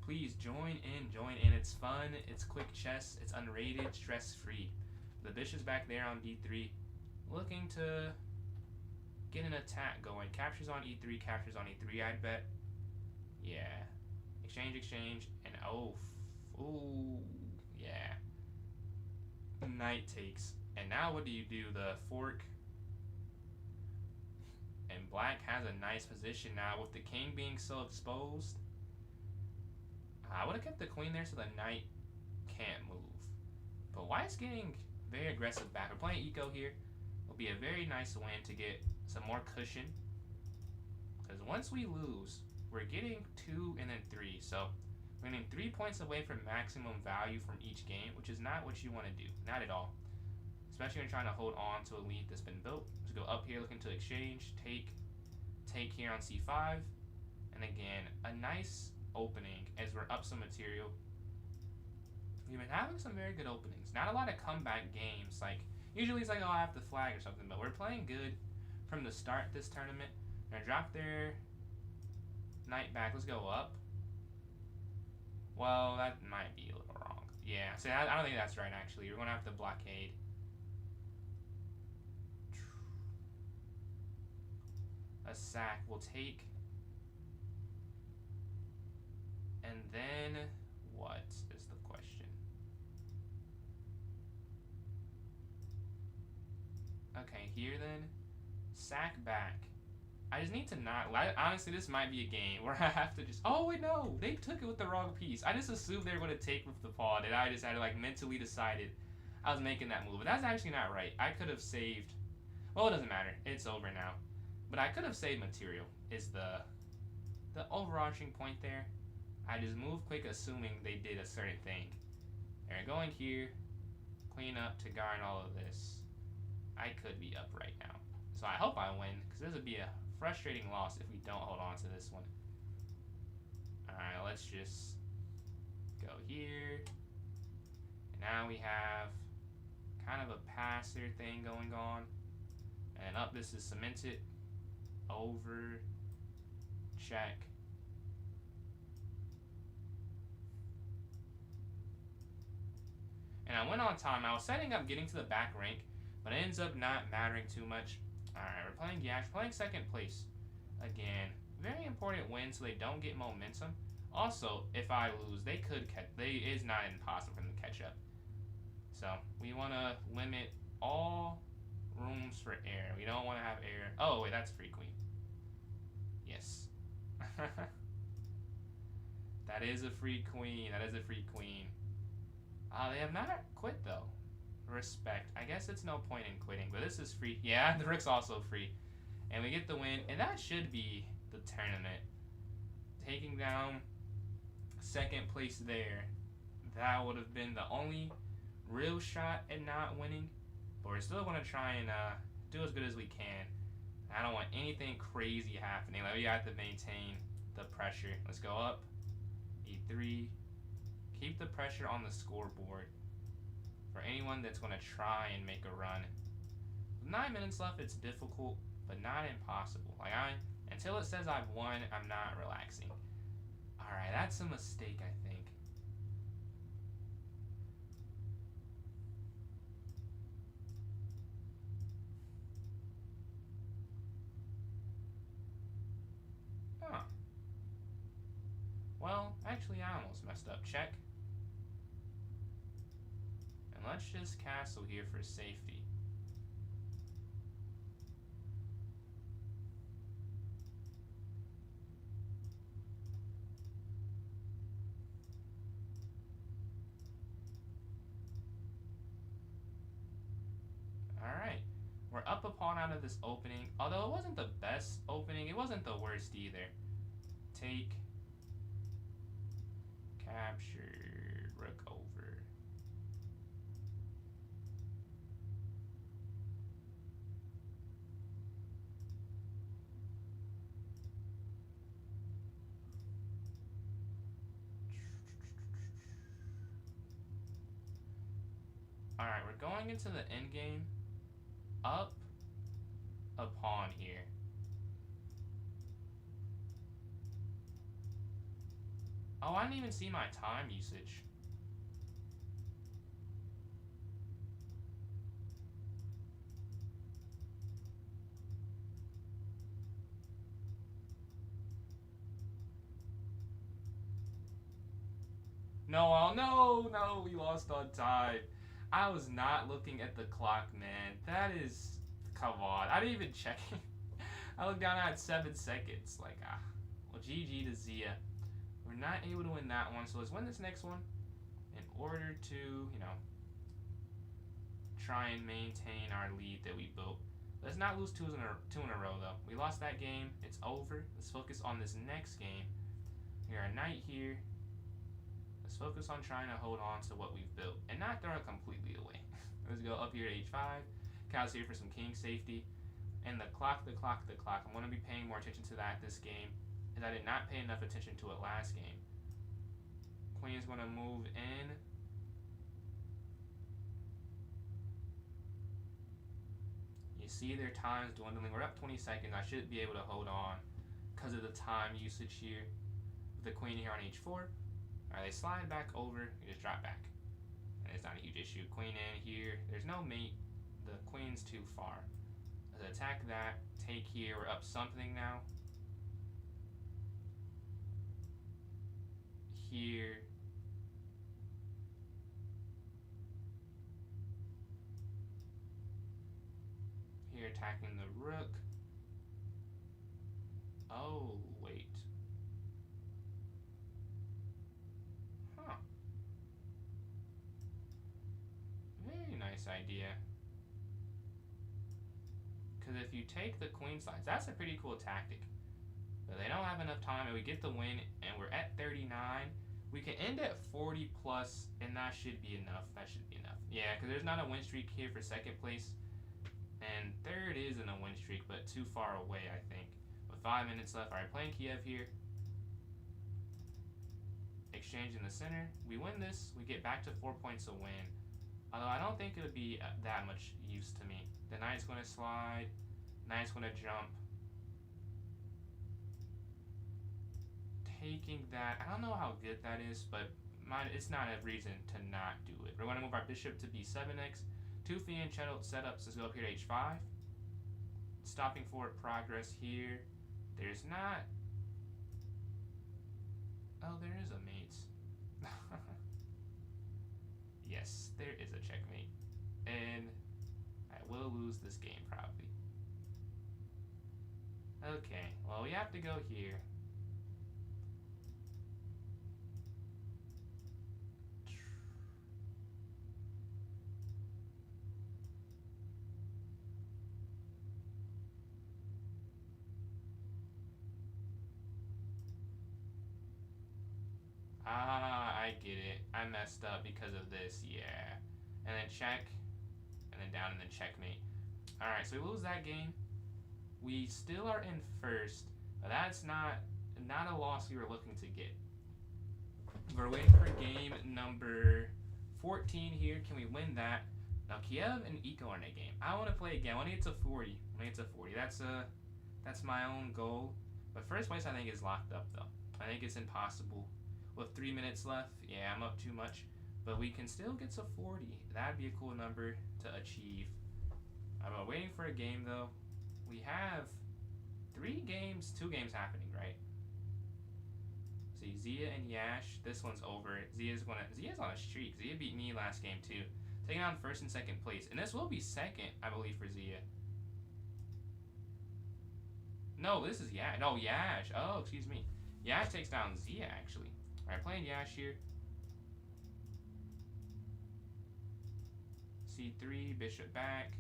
S1: Please join in. It's fun, it's quick chess, it's unrated, stress-free. The bishop's back there on d3, looking to get an attack going. Captures on e3, captures on e3, I'd bet. Yeah. Exchange, and oh, yeah. Knight takes. And now what do you do? The fork. And black has a nice position now with the king being so exposed. I would have kept the queen there so the knight can't move. But white's getting very aggressive back. We're playing eco here. It'll be a very nice win to get some more cushion. once we lose, we're getting 2 and then 3. So we're getting 3 points away from maximum value from each game, which is not what you want to do. Not at all. Especially when you're trying to hold on to a lead that's been built. Let's go up here looking to exchange. Take here on c5. And again, a nice opening as we're up some material. We've been having some very good openings. Not a lot of comeback games. Like, usually it's like, oh, I have to flag or something. But we're playing good from the start this tournament. They're gonna drop their knight back. Let's go up. Well, that might be a little wrong. Yeah, so I don't think that's right, actually. You're gonna have to blockade. A sack will take. And then what is the question? Okay, here then. Sack back. I just need to not. Honestly, this might be a game where I have to just. Oh, wait, no. They took it with the wrong piece. I just assumed they were going to take with the pawn, and I just had like mentally decided I was making that move. But that's actually not right. I could have saved. Well, it doesn't matter. It's over now. But I could have saved material, is the overarching point there. I just moved quick assuming they did a certain thing. They're going here, clean up to guard all of this. I could be up right now. So I hope I win, because this would be a frustrating loss if we don't hold on to this one. Alright, let's just go here. And now we have kind of a passer thing going on. And up this is cemented. Over. Check. And I went on time. I was setting up getting to the back rank, but it ends up not mattering too much. Alright, we're playing Yash, playing second place. Again, very important win so they don't get momentum. Also, if I lose, they could catch. It's not impossible for them to catch up. So, we want to limit all rooms for air. We don't want to have air. Oh, wait, that's free queen. Yes. That is a free queen. That is a free queen. They have not quit, though. Respect. I guess it's no point in quitting, but this is free. Yeah, the rook's also free. And we get the win, and that should be the tournament. Taking down second place there. That would have been the only real shot at not winning. But we're still going to try and do as good as we can. I don't want anything crazy happening. Like, we have to maintain the pressure. Let's go up. E3. Keep the pressure on the scoreboard for anyone that's going to try and make a run. With 9 minutes left, it's difficult, but not impossible. Like, until it says I've won, I'm not relaxing. Alright, that's a mistake, I think. Huh. Well, actually, I almost messed up. Check. And let's just castle here for safety. Alright. We're up a pawn out of this opening. Although it wasn't the best opening, it wasn't the worst either. Take. Capture. Rook over. Alright, we're going into the endgame. Up a pawn here. Oh, I didn't even see my time usage. No, we lost on time. I was not looking at the clock, man. That is, come on. I didn't even check it. I looked down, I had 7 seconds. Like, well, GG to Zia. We're not able to win that one, so let's win this next one in order to, try and maintain our lead that we built. Let's not lose two in a row though. We lost that game. It's over. Let's focus on this next game. We got a knight here. Let's focus on trying to hold on to what we've built and not throw it completely away. Let's go up here to h5. Cow's here for some king safety. And the clock. I'm going to be paying more attention to that this game, as I did not pay enough attention to it last game. Queen's going to move in. You see their time's dwindling. We're up 20 seconds. I should be able to hold on because of the time usage here. With the queen here on h4. Alright, they slide back over. We just drop back. And it's not a huge issue. Queen in here. There's no mate. The queen's too far. Let's attack that. Take here. We're up something now. Here. Here, attacking the rook. Oh, wait. Huh. Very nice idea. Because if you take the queen slides, that's a pretty cool tactic. But they don't have enough time, and we get the win, and we're at 39. We can end at 40 plus, and that should be enough. That should be enough. Yeah, because there's not a win streak here for second place. And third isn't a win streak, but too far away, I think. With 5 minutes left. Alright, playing Kiev here. Exchange in the center. We win this. We get back to 4 points a win. Although I don't think it'll be that much use to me. The knight's going to slide. Knight's going to jump. Taking that. I don't know how good that is, but it's not a reason to not do it. We're going to move our bishop to b7 next. Two fianchetto setups. Let's go up here to h5. Stopping forward progress here. There's not. Oh, there is a mate. Yes, there is a checkmate. And I will lose this game probably. Okay, well, we have to go here. Ah, I get it. I messed up because of this, yeah. And then check, and then down, and then checkmate. Alright, so we lose that game. We still are in first, but that's not a loss we were looking to get. We're waiting for game number 14 here. Can we win that? Now, Kiev and Eco are in a game. I want to play again. I want to get to 40. I want to get to 40. That's my own goal. But first place, I think, is locked up, though. I think it's impossible. With 3 minutes left, yeah, I'm up too much. But we can still get to 40. That'd be a cool number to achieve. I'm waiting for a game, though. We have 2 games happening, right? See, Zia and Yash, this one's over. Zia's on a streak. Zia beat me last game, too. Taking on first and second place. And this will be second, I believe, for Zia. No, this is Yash. No, Yash. Oh, excuse me. Yash takes down Zia, actually. Alright, playing Yash here. C3, bishop back.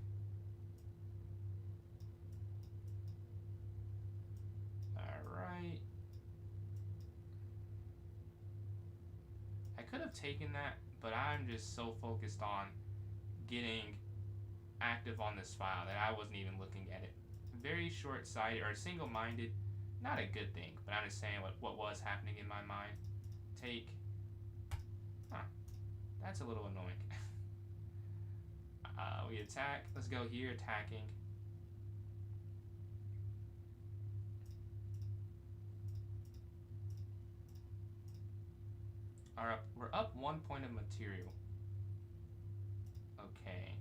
S1: Alright. I could have taken that, but I'm just so focused on getting active on this file that I wasn't even looking at it. Very short-sighted, or single-minded. Not a good thing, but I'm just saying what was happening in my mind. Take. Huh. That's a little annoying. We attack. Let's go here, attacking. We're up 1 point of material. Okay.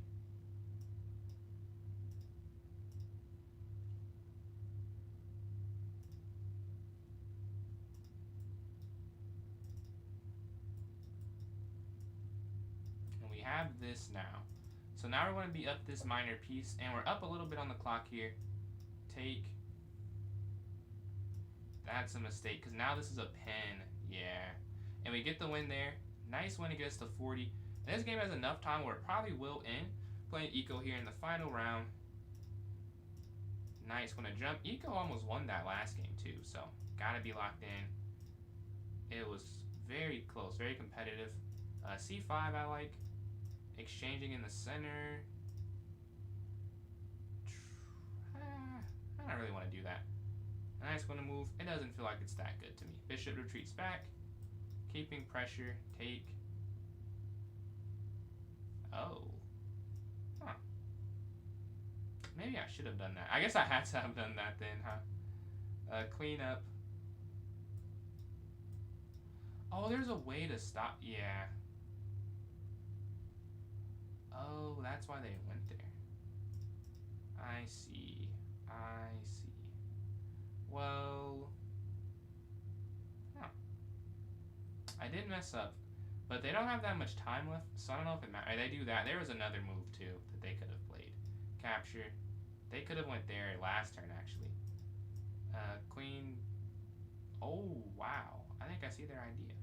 S1: And we have this now. So now we're going to be up this minor piece, and we're up a little bit on the clock here. Take. That's a mistake, because now this is a pin. Yeah. And we get the win there. Nice win to get us to 40. And this game has enough time where it probably will end. Playing Eco here in the final round. Knight's gonna jump. Eco almost won that last game too, so gotta be locked in. It was very close, very competitive. C5 I like. Exchanging in the center. I don't really want to do that. Knight's gonna move. It doesn't feel like it's that good to me. Bishop retreats back. Keeping pressure. Take. Oh. Huh. Maybe I should have done that. I guess I had to have done that then, huh? Queen up. Oh, there's a way to stop. Yeah. Oh, that's why they went there. I see. I see. Well. Huh. I did mess up. But they don't have that much time left, so I don't know if it matters. They do that. There was another move, too, that they could have played. Capture. They could have went there last turn, actually. Queen. Oh, wow. I think I see their idea.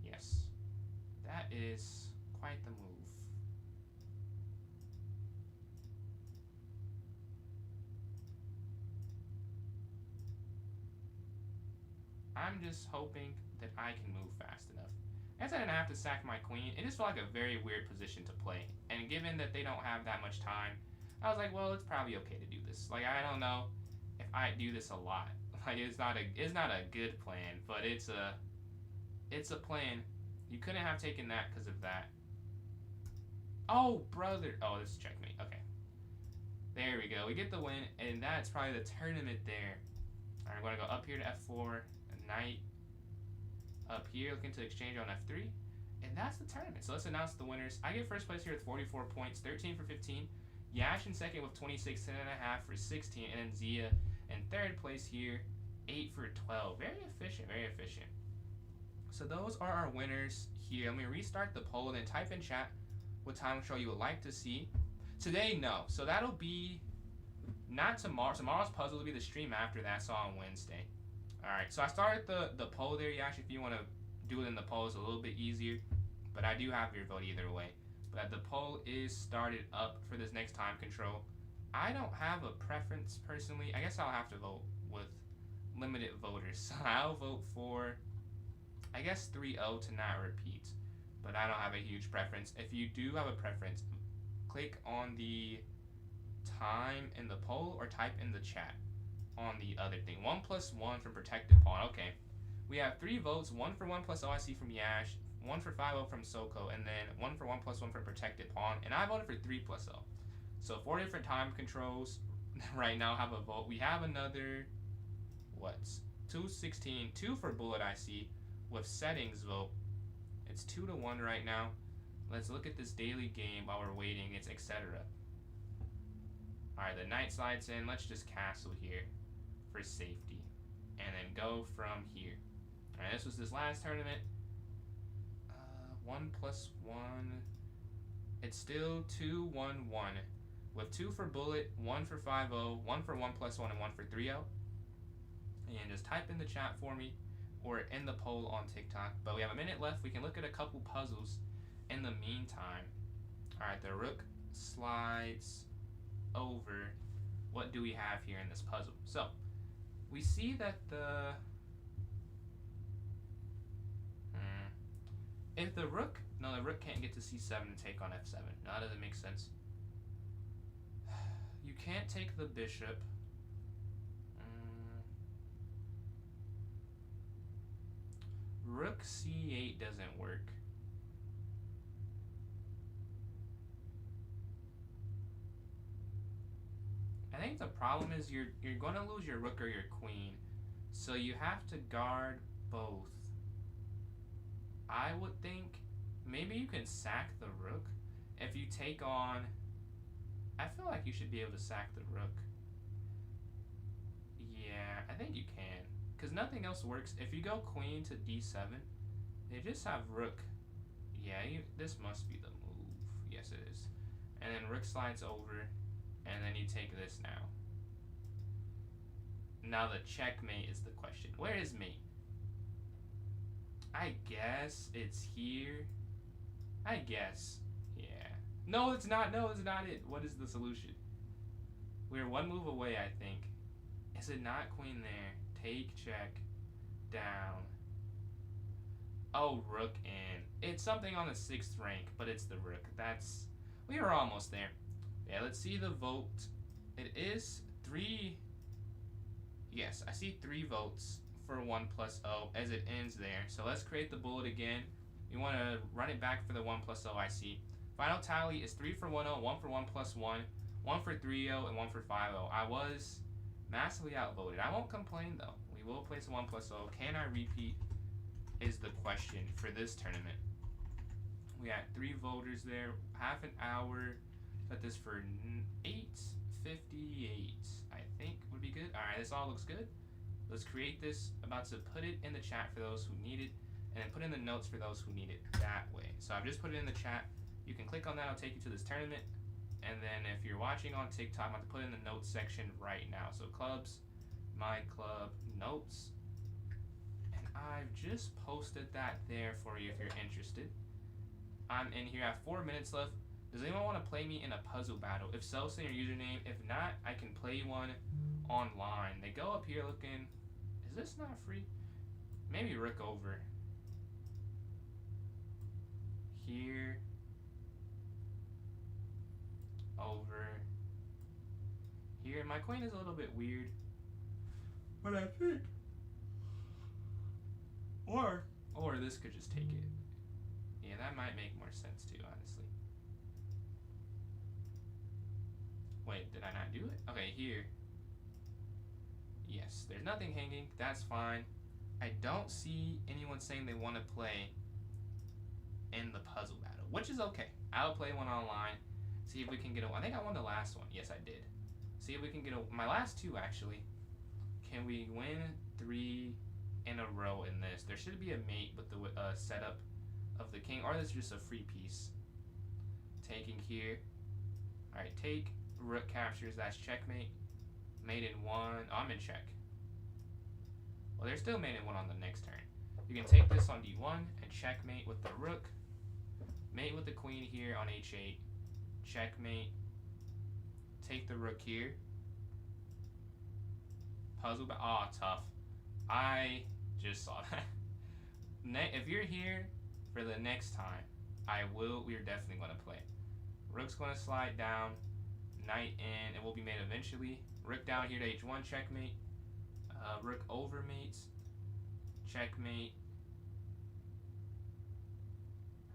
S1: Yes. That is quite the move. I'm just hoping that I can move fast enough. I guess I didn't have to sack my queen. It just felt like a very weird position to play. And given that they don't have that much time, I was like, well, it's probably okay to do this. Like, I don't know if I do this a lot. Like, it's not a good plan, but it's a plan. You couldn't have taken that because of that. Oh, brother. Oh, this is checkmate. Okay. There we go. We get the win, and that's probably the tournament there. All right, I'm going to go up here to F4. Knight up here, looking to exchange on F3. And that's the tournament. So let's announce the winners. I get first place here with 44 points, 13 for 15. Yash in second with 26, 10.5 for 16. And then Zia in third place here, 8 for 12. Very efficient, very efficient. So those are our winners here. Let me restart the poll and then type in chat what time control you would like to see. Today, no. So that'll be not tomorrow. Tomorrow's puzzle will be the stream after that, so on Wednesday. Alright, so I started the poll there, Yash. If you want to do it in the poll, it's a little bit easier. But I do have your vote either way. But the poll is started up for this next time control. I don't have a preference personally. I guess I'll have to vote with limited voters. So I'll vote for, I guess, 3-0 to not repeat. But I don't have a huge preference. If you do have a preference, click on the time in the poll or type in the chat on the other thing. 1 + 1 from Protected Pawn. Okay. We have 3 votes. 1 for 1 + OIC from Yash. 1 for 5-0 from Soko. And then 1 for 1 + 1 from Protected Pawn. And I voted for 3 + 0. So 4 different time controls right now have a vote. We have another, what? 216. 2 for Bullet IC with settings vote. It's 2-1 right now. Let's look at this daily game while we're waiting. It's etc. Alright, the knight slides in. Let's just castle here for safety. And then go from here. Alright, this was this last tournament. 1 + 1. It's still 2-1-1. With 2 for Bullet, 1 for 5-0, 1 for 1 + 1, and 1 for 3-0. And just type in the chat for me or in the poll on TikTok. But we have a minute left. We can look at a couple puzzles in the meantime. Alright, the rook slides over. What do we have here in this puzzle? So, we see that the... if the rook... No, the rook can't get to c7 and take on f7. No, that doesn't make sense. You can't take the bishop. Rook c8 doesn't work. I think the problem is you're going to lose your rook or your queen, so you have to guard both. I would think maybe you can sack the rook. If you take on... I feel like you should be able to sack the rook. Yeah, I think you can. Because nothing else works. If you go queen to d7, they just have rook. Yeah, this must be the move. Yes, it is. And then rook slides over, and then you take this now. Now the checkmate is the question. Where is mate? I guess it's here. I guess. Yeah. No, it's not. No, it's not it. What is the solution? We're one move away, I think. Is it not queen there? Take, check, down. Oh, rook in. It's something on the 6th rank, but it's the rook. We were almost there. Yeah, let's see the vote. It is 3. Yes, I see 3 votes for 1 plus O as it ends there. So let's create the bullet again. We want to run it back for the 1 plus O I see. Final tally is 3 for 1 O, 1 for 1 plus 1, 1 for 3 O, and 1 for 5 O. I was massively outvoted. I won't complain though. We will place a 1 plus O. Can I repeat is the question for this tournament. We had 3 voters there. Half an hour. Set this for 8:58. I think would be good. Alright, this all looks good. Let's create this. About to put it in the chat for those who need it, and then put in the notes for those who need it that way. So I've just put it in the chat. You can click on that. I'll take you to this tournament. And then if you're watching on TikTok, I'm going to put in the notes section right now. So clubs, my club, notes. And I've just posted that there for you if you're interested. I'm in here. I have 4 minutes left. Does anyone want to play me in a puzzle battle? If so, say your username. If not, I can play one online. They go up here looking. Is this not free? Maybe rook over. Here. Over. Here. My queen is a little bit weird. But I think. Or this could just take it. Yeah, that might make more sense too, honestly. Wait, did I not do it? Okay, here. Yes, there's nothing hanging. That's fine. I don't see anyone saying they want to play in the puzzle battle, which is okay. I'll play one online. See if we can get a. I think I won the last one. Yes, I did. See if we can get a. My last 2 actually. Can we win 3 in a row in this? There should be a mate with the setup of the king, or this is just a free piece. Taking here. All right, take. Rook captures. That's checkmate. Mate in 1. Oh, I'm in check. Well, they're still mate in 1 on the next turn. You can take this on D1 and checkmate with the rook. Mate with the queen here on H8. Checkmate. Take the rook here. Puzzle, but tough. I just saw that. If you're here for the next time, we're definitely going to play. Rook's going to slide down. Knight in. It will be made eventually. Rook down here to H1, checkmate. Rook over mates. Checkmate.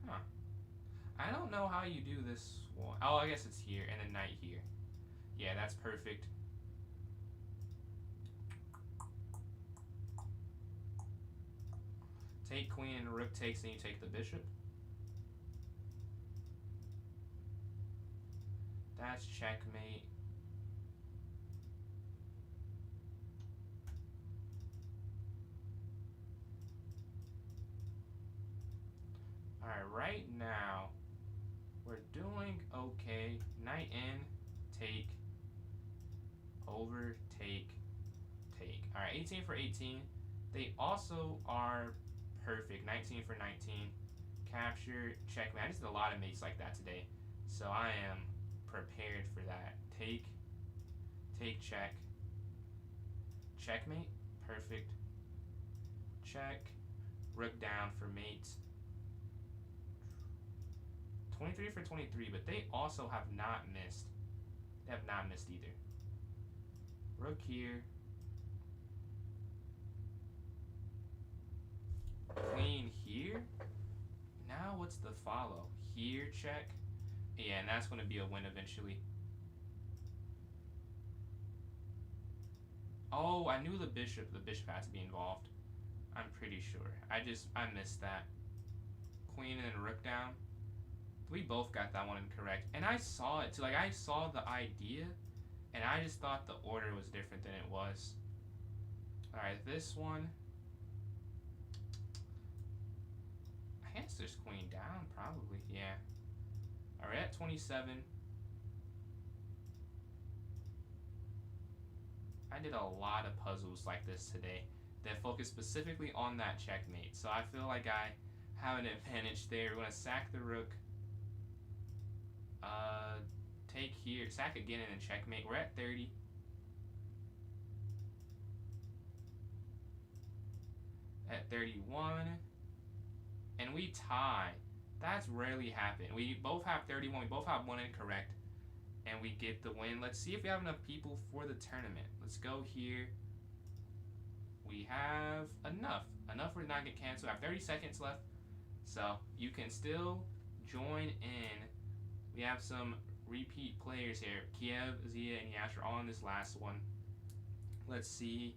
S1: Huh. I don't know how you do this one. Oh, I guess it's here, and then knight here. Yeah, that's perfect. Take queen and rook takes, and you take the bishop. That's checkmate. Alright, right now, we're doing okay. Knight in, take, over, take, take. Alright, 18 for 18. They also are perfect. 19 for 19. Capture, checkmate. I just did a lot of mates like that today. So I am prepared for that. Take, check. Checkmate, perfect. Check, rook down for mate. 23 for 23, but they also have not missed. They have not missed either. Rook here. Queen here. Now what's the follow? Here, check. Yeah, and that's going to be a win eventually. Oh, I knew the bishop. The bishop had to be involved. I'm pretty sure. I missed that. Queen and then rook down. We both got that one incorrect. And I saw it too. Like, I saw the idea, and I just thought the order was different than it was. Alright, this one. I guess there's queen down, probably. Yeah. Alright, at 27. I did a lot of puzzles like this today that focus specifically on that checkmate. So I feel like I have an advantage there. We're going to sack the rook. take here, sack again, and then checkmate. We're at 30. At 31. And we tie. That's rarely happened. We both have 31. We both have one incorrect. And we get the win. Let's see if we have enough people for the tournament. Let's go here. We have enough. Enough for it not get canceled. I have 30 seconds left. So you can still join in. We have some repeat players here. Kiev, Zia, and Yash are all in this last one. Let's see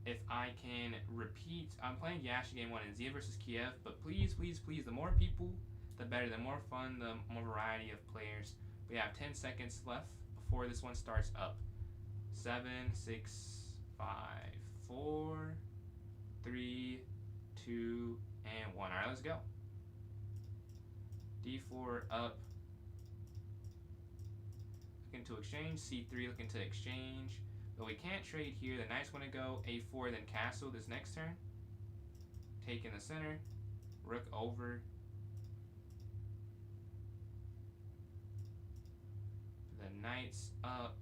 S1: if I can repeat. I'm playing Yash game 1 and Zia versus Kiev, but please, please, please, the more people, the better. The more fun, the more variety of players. We have 10 seconds left before this one starts up. 7, 6, 5, 4, 3, 2, and 1. All right, let's go. D4 up. Looking to exchange. C3 looking to exchange. But we can't trade here. The knight's going to go A4, then castle this next turn. Take in the center. Rook over. The knight's up.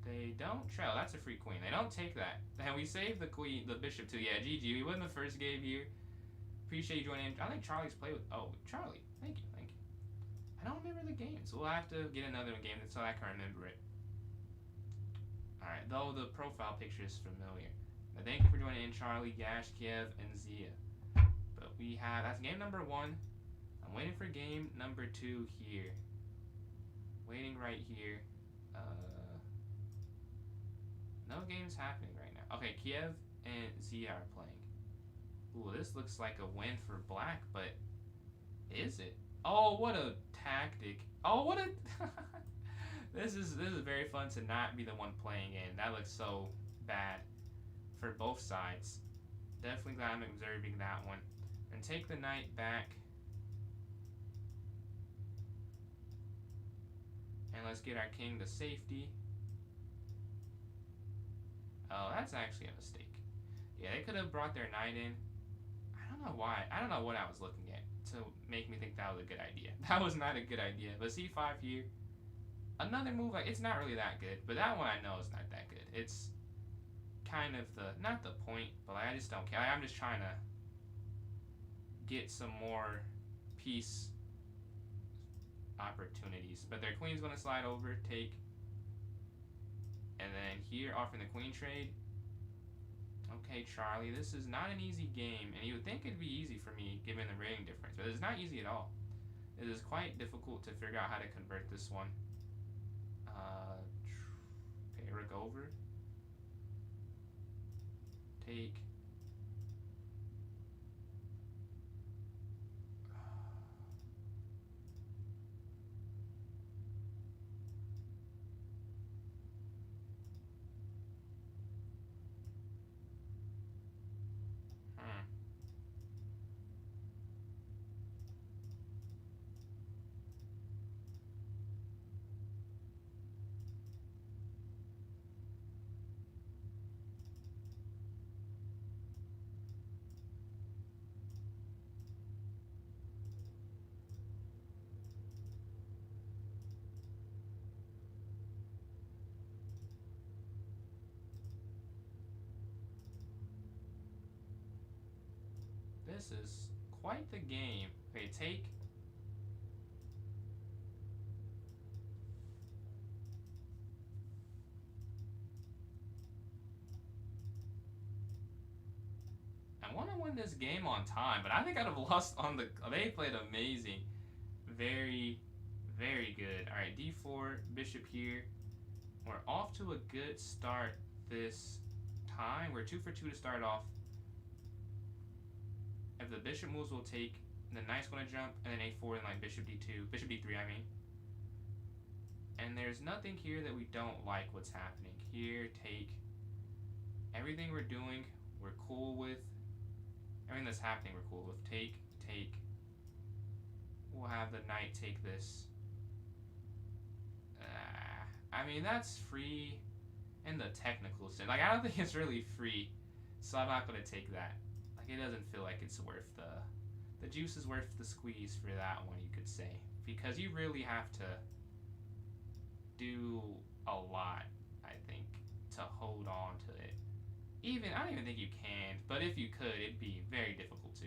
S1: They don't trail. That's a free queen. They don't take that. And we save the queen, the bishop too. Yeah, GG. We won the first game here. Appreciate you joining in. I think Charlie's played with. Oh, Charlie. Thank you. Thank you. I don't remember the game, so we'll have to get another game so I can remember it. Alright, though the profile picture is familiar. Now, thank you for joining in, Charlie, Yash, Kiev, and Zia. But we have. That's game number 1. I'm waiting for game number 2 here. Waiting right here. No games happening right now. Okay, Kiev and Zia are playing. Ooh, this looks like a win for black, but is it? Oh, what a tactic. Oh, what a This is very fun to not be the one playing in. That looks so bad for both sides. Definitely glad I'm observing that one. And take the knight back. And let's get our king to safety. Oh, that's actually a mistake. Yeah, they could have brought their knight in. I don't know why. I don't know what I was looking at to make me think that was a good idea. That was not a good idea. But C5 here. Another move, like, it's not really that good. But that one I know is not that good. It's kind of the, not the point, but like, I just don't care. Like, I'm just trying to get some more piece opportunities. But their queen's going to slide over, take. And then here, offering the queen trade. Okay, Charlie, this is not an easy game. And you would think it'd be easy for me, given the rating difference. But it's not easy at all. It is quite difficult to figure out how to convert this one. Okay, rook over. Take. This is quite the game. Okay, take. I want to win this game on time, but I think I'd have lost on the. They played amazing. Very, very good. All right, D4, bishop here. We're off to a good start this time. We're 2 for 2 to start off. If the bishop moves, we'll take. The knight's going to jump, and then A4, and like bishop D2, bishop D3, I mean. And there's nothing here that we don't like what's happening. Here, take. Everything we're doing, we're cool with. Everything that's happening, we're cool with. Take, take. We'll have the knight take this. I mean, that's free in the technical sense. Like, I don't think it's really free, so I'm not going to take that. Like, it doesn't feel like it's worth the juice is worth the squeeze for that one, you could say, because you really have to do a lot, I think, to hold on to it. I don't even think you can, but if you could, it'd be very difficult to.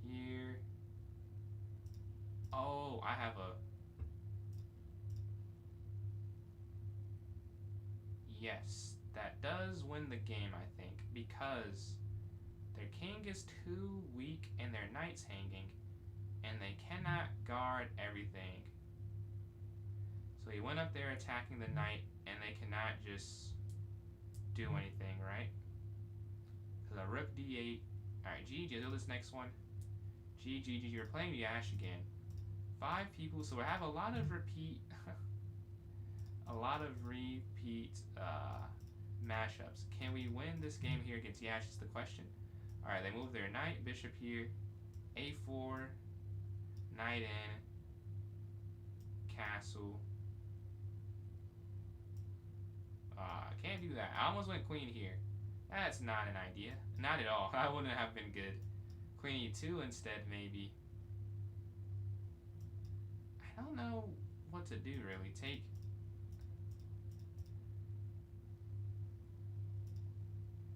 S1: Here. Oh, I have a... Yes, that does win the game, I think, because their king is too weak and their knight's hanging, and they cannot guard everything. So he went up there attacking the knight, and they cannot just do anything, right? So the rook d8. Alright, GG, let's do this next one. GG, you're playing the Ash again. 5 people, so we have a lot of repeat mashups. Can we win this game here against Yash is the question. Alright, they move their knight, bishop here, a4, knight in, castle. Can't do that. I almost went queen here. That's not an idea. Not at all. That wouldn't have been good. Queen e2 instead, maybe. I don't know what to do, really. Take...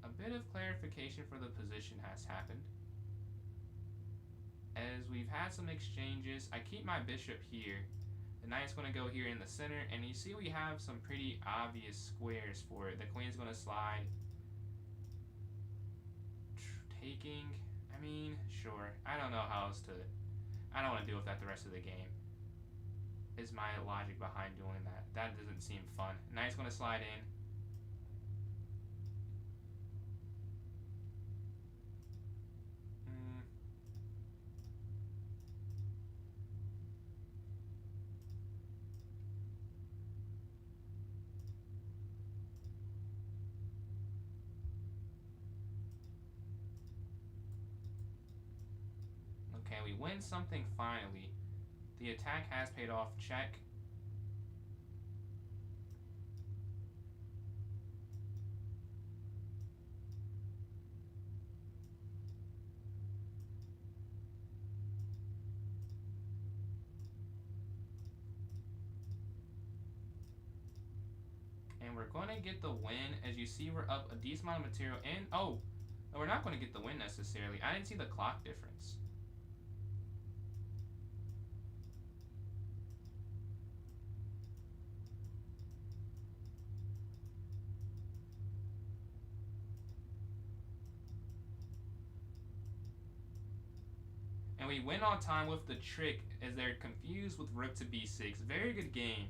S1: A bit of clarification for the position has happened. As we've had some exchanges, I keep my bishop here. The knight's going to go here in the center, and you see we have some pretty obvious squares for it. The queen's going to slide. Taking, I mean, sure. I don't know how else to... I don't want to deal with that the rest of the game. Is my logic behind doing that. That doesn't seem fun. Knight's going to slide in. Okay, we win something finally. The attack has paid off. Check. And we're going to get the win. As you see, we're up a decent amount of material. And, oh, no, we're not going to get the win necessarily. I didn't see the clock difference. And we win on time with the trick as they're confused with rook to b6. Very good game.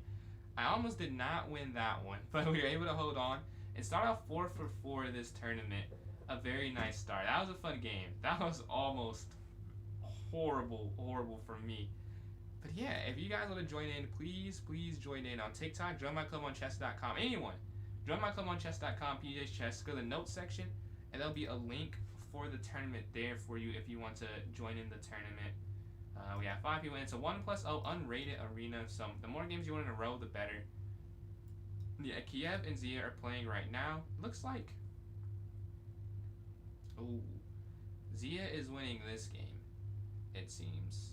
S1: I almost did not win that one, but we were able to hold on and start off 4 for 4 this tournament. A very nice start. That was a fun game. That was almost horrible for me. But yeah, if you guys want to join in, please join in on TikTok. Join my club on chess.com. Anyone, join my club on chess.com, PJ's Chess. Go to the notes section, and there'll be a link for the tournament there for you if you want to join in the tournament. We have 5 people in. It's a 1+0 unrated arena, so the more games you win in a row, the better. Yeah, Kiev and Zia are playing right now. Looks like... Ooh. Zia is winning this game, it seems.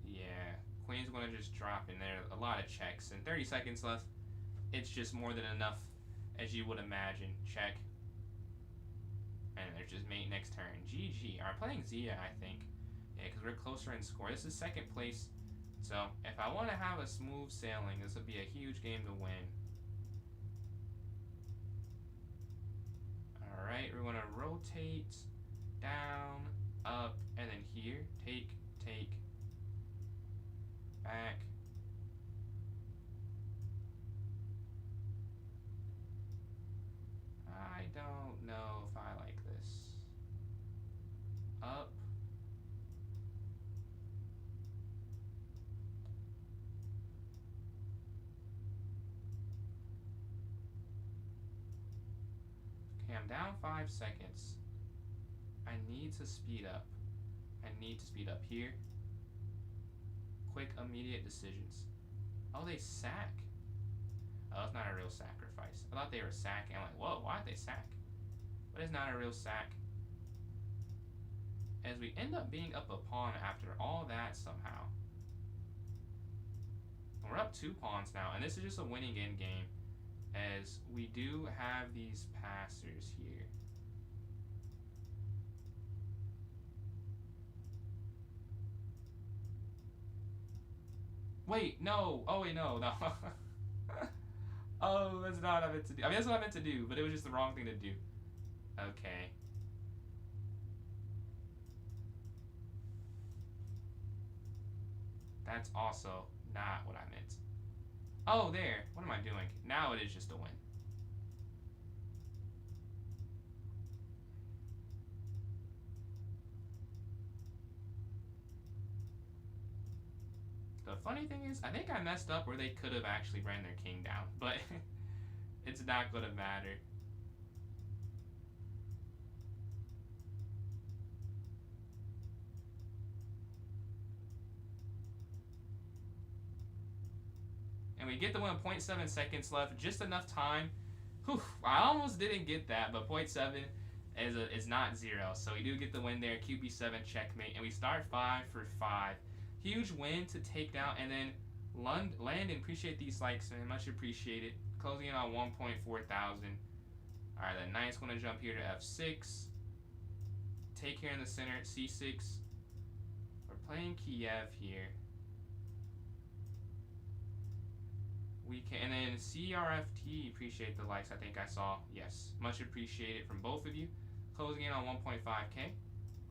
S1: Yeah, Queen's going to just drop in there. A lot of checks. And 30 seconds left. It's just more than enough, as you would imagine. Check. And there's just mate next turn. GG. I'm playing Zia, I think. Yeah, because we're closer in score. This is second place. So, if I want to have a smooth sailing, this would be a huge game to win. Alright, we're going to rotate down, up, and then here. Take, back. I don't know if I like this. Up. Okay, I'm down 5 seconds. I need to speed up. I need to speed up here. Quick, immediate decisions. Oh, they sack. Oh, it's not a real sacrifice. I thought they were sacking. I'm like, whoa, why'd they sack? But it's not a real sack. As we end up being up a pawn after all that somehow. We're up 2 pawns now, and this is just a winning endgame, as we do have these passers here. Wait, no. Oh, wait, no. Oh, that's not what I meant to do. I mean, that's what I meant to do, but it was just the wrong thing to do. Okay. That's also not what I meant. Oh, there. What am I doing? Now it is just a win. The funny thing is, I think I messed up where they could have actually ran their king down, but it's not going to matter. And we get the win, 0.7 seconds left, just enough time. Whew, I almost didn't get that, but 0.7 is not 0. So we do get the win there, QB7 checkmate, and we start 5 for 5. Huge win to take down, and then Landon, appreciate these likes, man, much appreciated. Closing in on 1.4 thousand. Alright, the knight's going to jump here to f6. Take here in the center at c6. We're playing Kiev here. We can, and then CRFT, appreciate the likes, I think I saw. Yes, much appreciated from both of you. Closing in on 1.5k.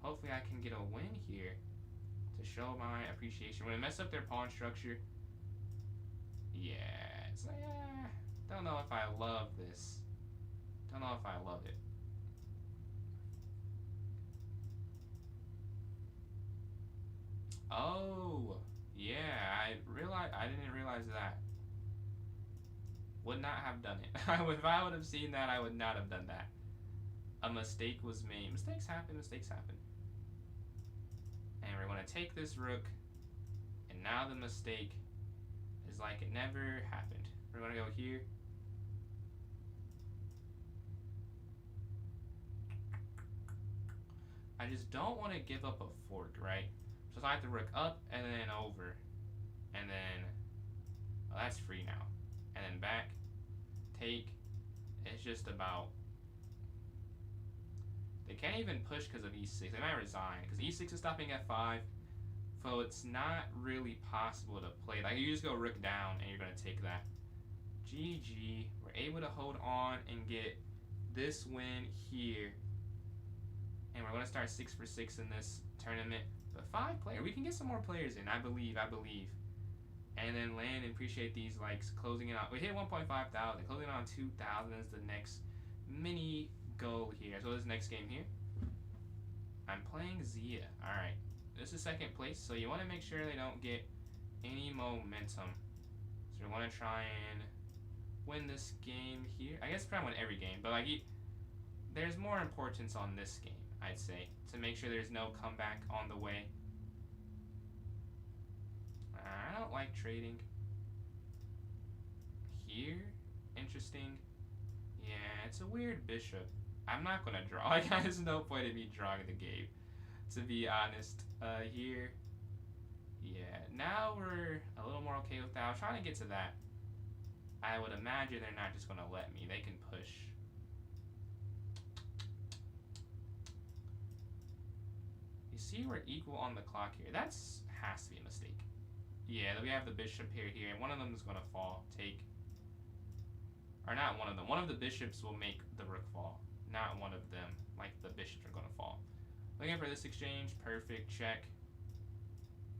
S1: Hopefully I can get a win here to show my appreciation. We're going to mess up their pawn structure. Yeah, it's like, don't know if I love this. Don't know if I love it. Oh, yeah, I didn't realize that. Would not have done it. If I would have seen that, I would not have done that. A mistake was made. Mistakes happen, mistakes happen. And we're going to take this rook, and now the mistake is like it never happened. We're going to go here. I just don't want to give up a fork, right? So I have to rook up and then over. And then, well, that's free now. And then back, take. It's just about, they can't even push because of e6. They might resign because e6 is stopping f5. So it's not really possible to play. Like, you just go rook down and you're going to take that. GG. We're able to hold on and get this win here. And we're going to start 6 for 6 in this tournament. But 5 players. We can get some more players in. I believe. And then land and appreciate these likes. Closing it out. We hit 1.5 thousand. Closing it on 2,000 is the next mini goal here. So this next game here. I'm playing Zia. Alright. This is second place. So you want to make sure they don't get any momentum. So we want to try and win this game here. I guess probably win every game. But like, there's more importance on this game, I'd say. To make sure there's no comeback on the way. I don't like trading. Here, interesting. Yeah, it's a weird bishop. I'm not gonna draw. Like, there's no point in me drawing the game, to be honest. Here, yeah. Now we're a little more okay with that. I was trying to get to that. I would imagine they're not just gonna let me. They can push. You see, we're equal on the clock here. That's has to be a mistake. Yeah, we have the bishop here, and one of them is going to fall. Take. Or not one of them. One of the bishops will make the rook fall. Not one of them. Like, the bishops are going to fall. Looking for this exchange. Perfect. Check.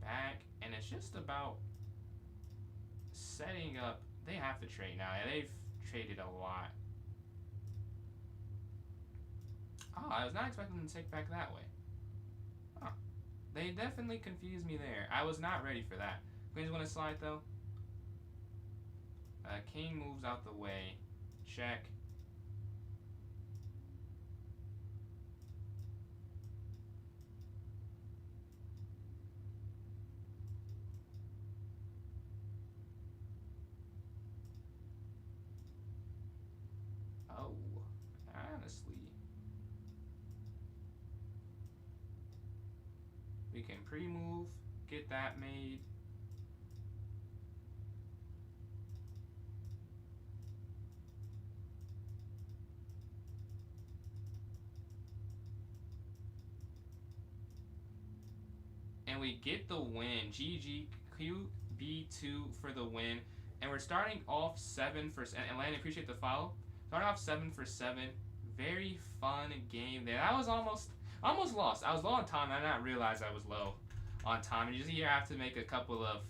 S1: Back. And it's just about setting up. They have to trade now. They've traded a lot. Oh, I was not expecting them to take back that way. Huh. They definitely confused me there. I was not ready for that. Queen's going to slide, though. King moves out the way. Check. We can pre-move, get that made. And we get the win. GG QB2 for the win. And we're starting off 7 for... And Landon, appreciate the follow. Starting off 7 for 7. Very fun game there. I was almost lost. I was low on time. I did not realize I was low on time. And you just here I have to make a couple of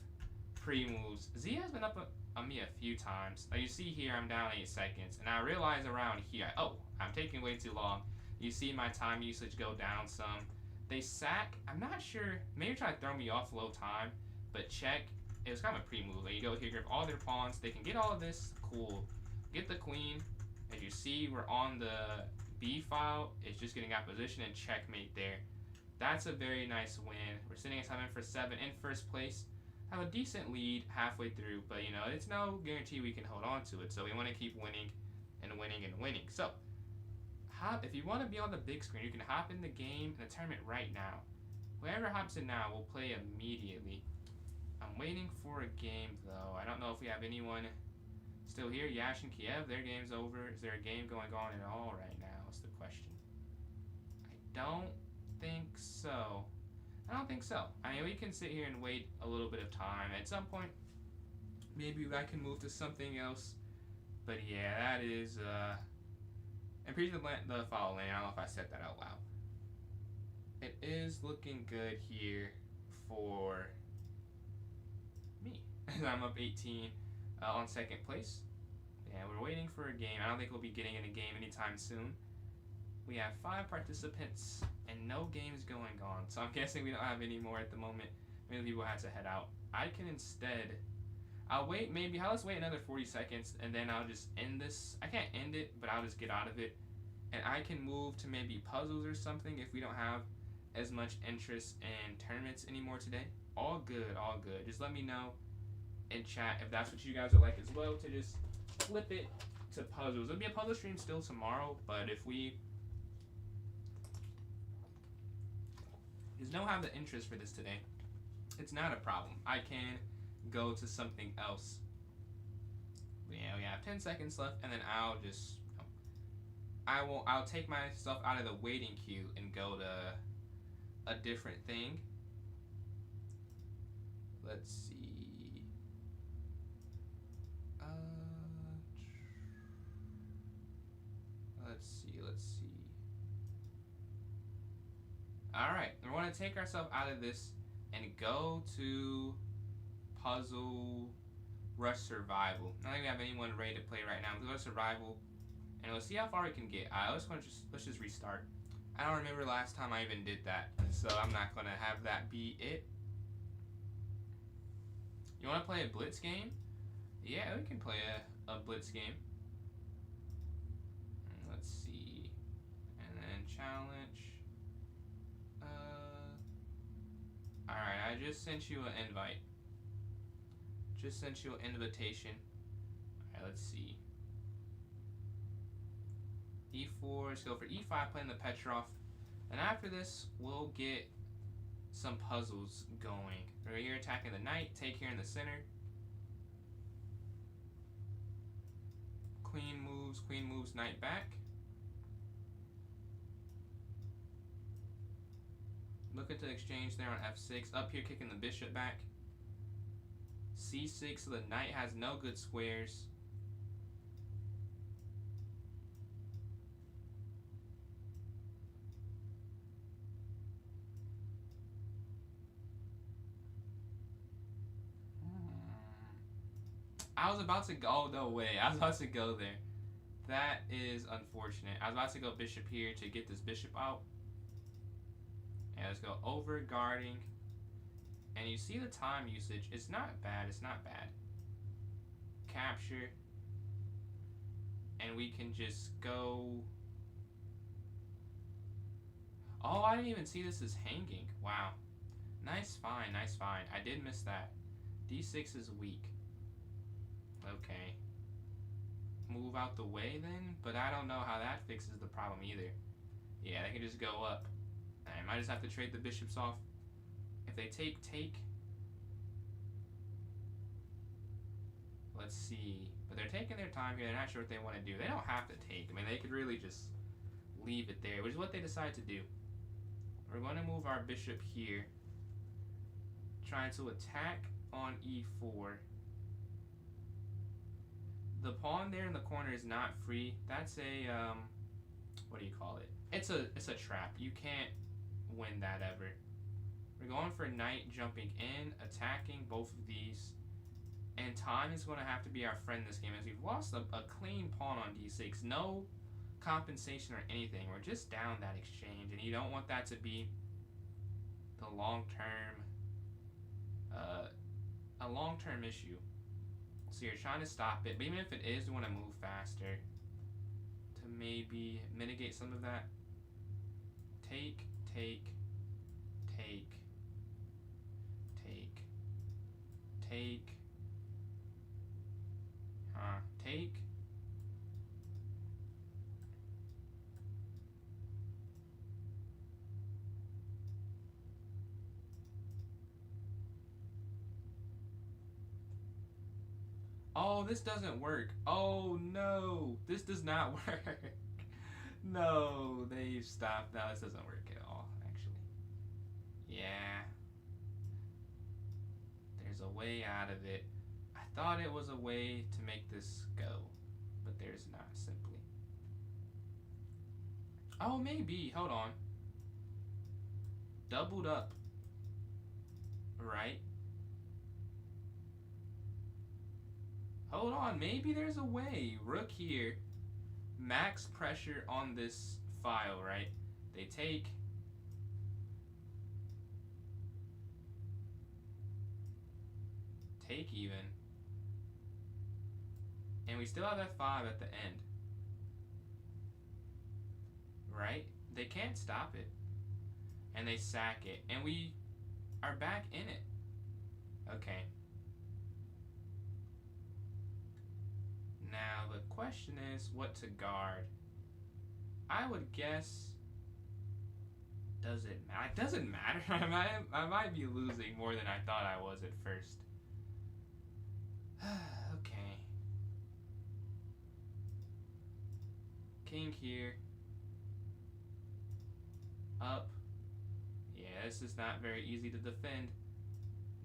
S1: pre-moves. Z has been up on me a few times. Like you see here, I'm down 8 seconds. And I realize around here, oh, I'm taking way too long. You see my time usage go down some. They sack. I'm not sure. Maybe trying to throw me off low time. But check. It was kind of a pre-move. Like you go here, grab all their pawns. They can get all of this. Cool. Get the queen. As you see, we're on the B file. It's just getting out position and checkmate there. That's a very nice win. We're sitting at 7 for 7 in first place. Have a decent lead halfway through, but you know, it's no guarantee we can hold on to it. So we want to keep winning and winning and winning. So if you want to be on the big screen, you can hop in the game in the tournament right now. Whoever hops in now will play immediately. I'm waiting for a game though. I don't know if we have anyone still here. Yash and Kiev, their game's over. Is there a game going on at all right now is the question. I don't think so. I don't think so. I mean, we can sit here and wait a little bit of time. At some point, maybe I can move to something else. But yeah, that is, and appreciate the following. I don't know if I said that out loud. It is looking good here for me. I'm up 18 on second place. Yeah, we're waiting for a game. I don't think we'll be getting in a game anytime soon. We have 5 participants and no games going on. So I'm guessing we don't have any more at the moment. Maybe people have to head out. I can instead, I'll wait maybe, let's wait another 40 seconds and then I'll just end this. I can't end it, but I'll just get out of it. And I can move to maybe puzzles or something if we don't have as much interest in tournaments anymore today. All good, all good. Just let me know in chat if that's what you guys would like as well, to just flip it to puzzles. There'll be a puzzle stream still tomorrow, but if we just don't have the interest for this today, it's not a problem. I can go to something else. Yeah, we have 10 seconds left, and then I'll just, I'll take myself out of the waiting queue and go to a different thing. Let's see. Let's see. Alright, we want to take ourselves out of this and go to Puzzle Rush Survival. I don't think we have anyone ready to play right now. Let's go to Survival and we'll see how far we can get. Let's just restart. I don't remember last time I even did that, so I'm not going to have that be it. You want to play a Blitz game? Yeah, we can play a Blitz game. Let's see. And then challenge. Alright, I just sent you an invite. Just sent you an invitation. Alright, let's see. E4, let's go for E5, playing the Petrov. And after this, we'll get some puzzles going. We're here attacking the knight, take here in the center. Queen moves, knight back. Looking to exchange there on F6. Up here, kicking the bishop back. C6, so the knight has no good squares. I was about to go, no way. I was about to go there. That is unfortunate. I was about to go bishop here to get this bishop out. And let's go over guarding. And you see the time usage. It's not bad. It's not bad. Capture. And we can just go. Oh, I didn't even see this as hanging. Wow. Nice fine. Nice fine. I did miss that. D6 is weak. Okay. Move out the way then? But I don't know how that fixes the problem either. Yeah, they can just go up. I might just have to trade the bishops off. If they take. Let's see. But they're taking their time here. They're not sure what they want to do. They don't have to take. I mean, they could really just leave it there, which is what they decide to do. We're going to move our bishop here. Trying to attack on e4. The pawn there in the corner is not free. That's a, what do you call it? It's a trap. You can't win that ever. We're going for knight jumping in, attacking both of these. And time is going to have to be our friend this game, as we've lost a clean pawn on d6. No compensation or anything. We're just down that exchange, and you don't want that to be the long-term, a long-term issue. So you're trying to stop it, but even if it is, we want to move faster to maybe mitigate some of that. Take, take, take, take, take. Take. Oh, this doesn't work. Oh no, this does not work. No, they've stopped. No, this doesn't work at all, actually. Yeah. There's a way out of it. I thought it was a way to make this go, but there's not, simply. Oh, maybe. Hold on. Doubled up. Right? Hold on. Maybe there's a way. Rook here. Max pressure on this file, right? They take. Take even. And we still have f5 at the end. Right? They can't stop it. And they sack it. And we are back in it. Okay. Now the question is what to guard. I would guess. Does it matter? It doesn't matter. I might be losing more than I thought I was at first. Okay. King here. Up. Yeah, this is not very easy to defend.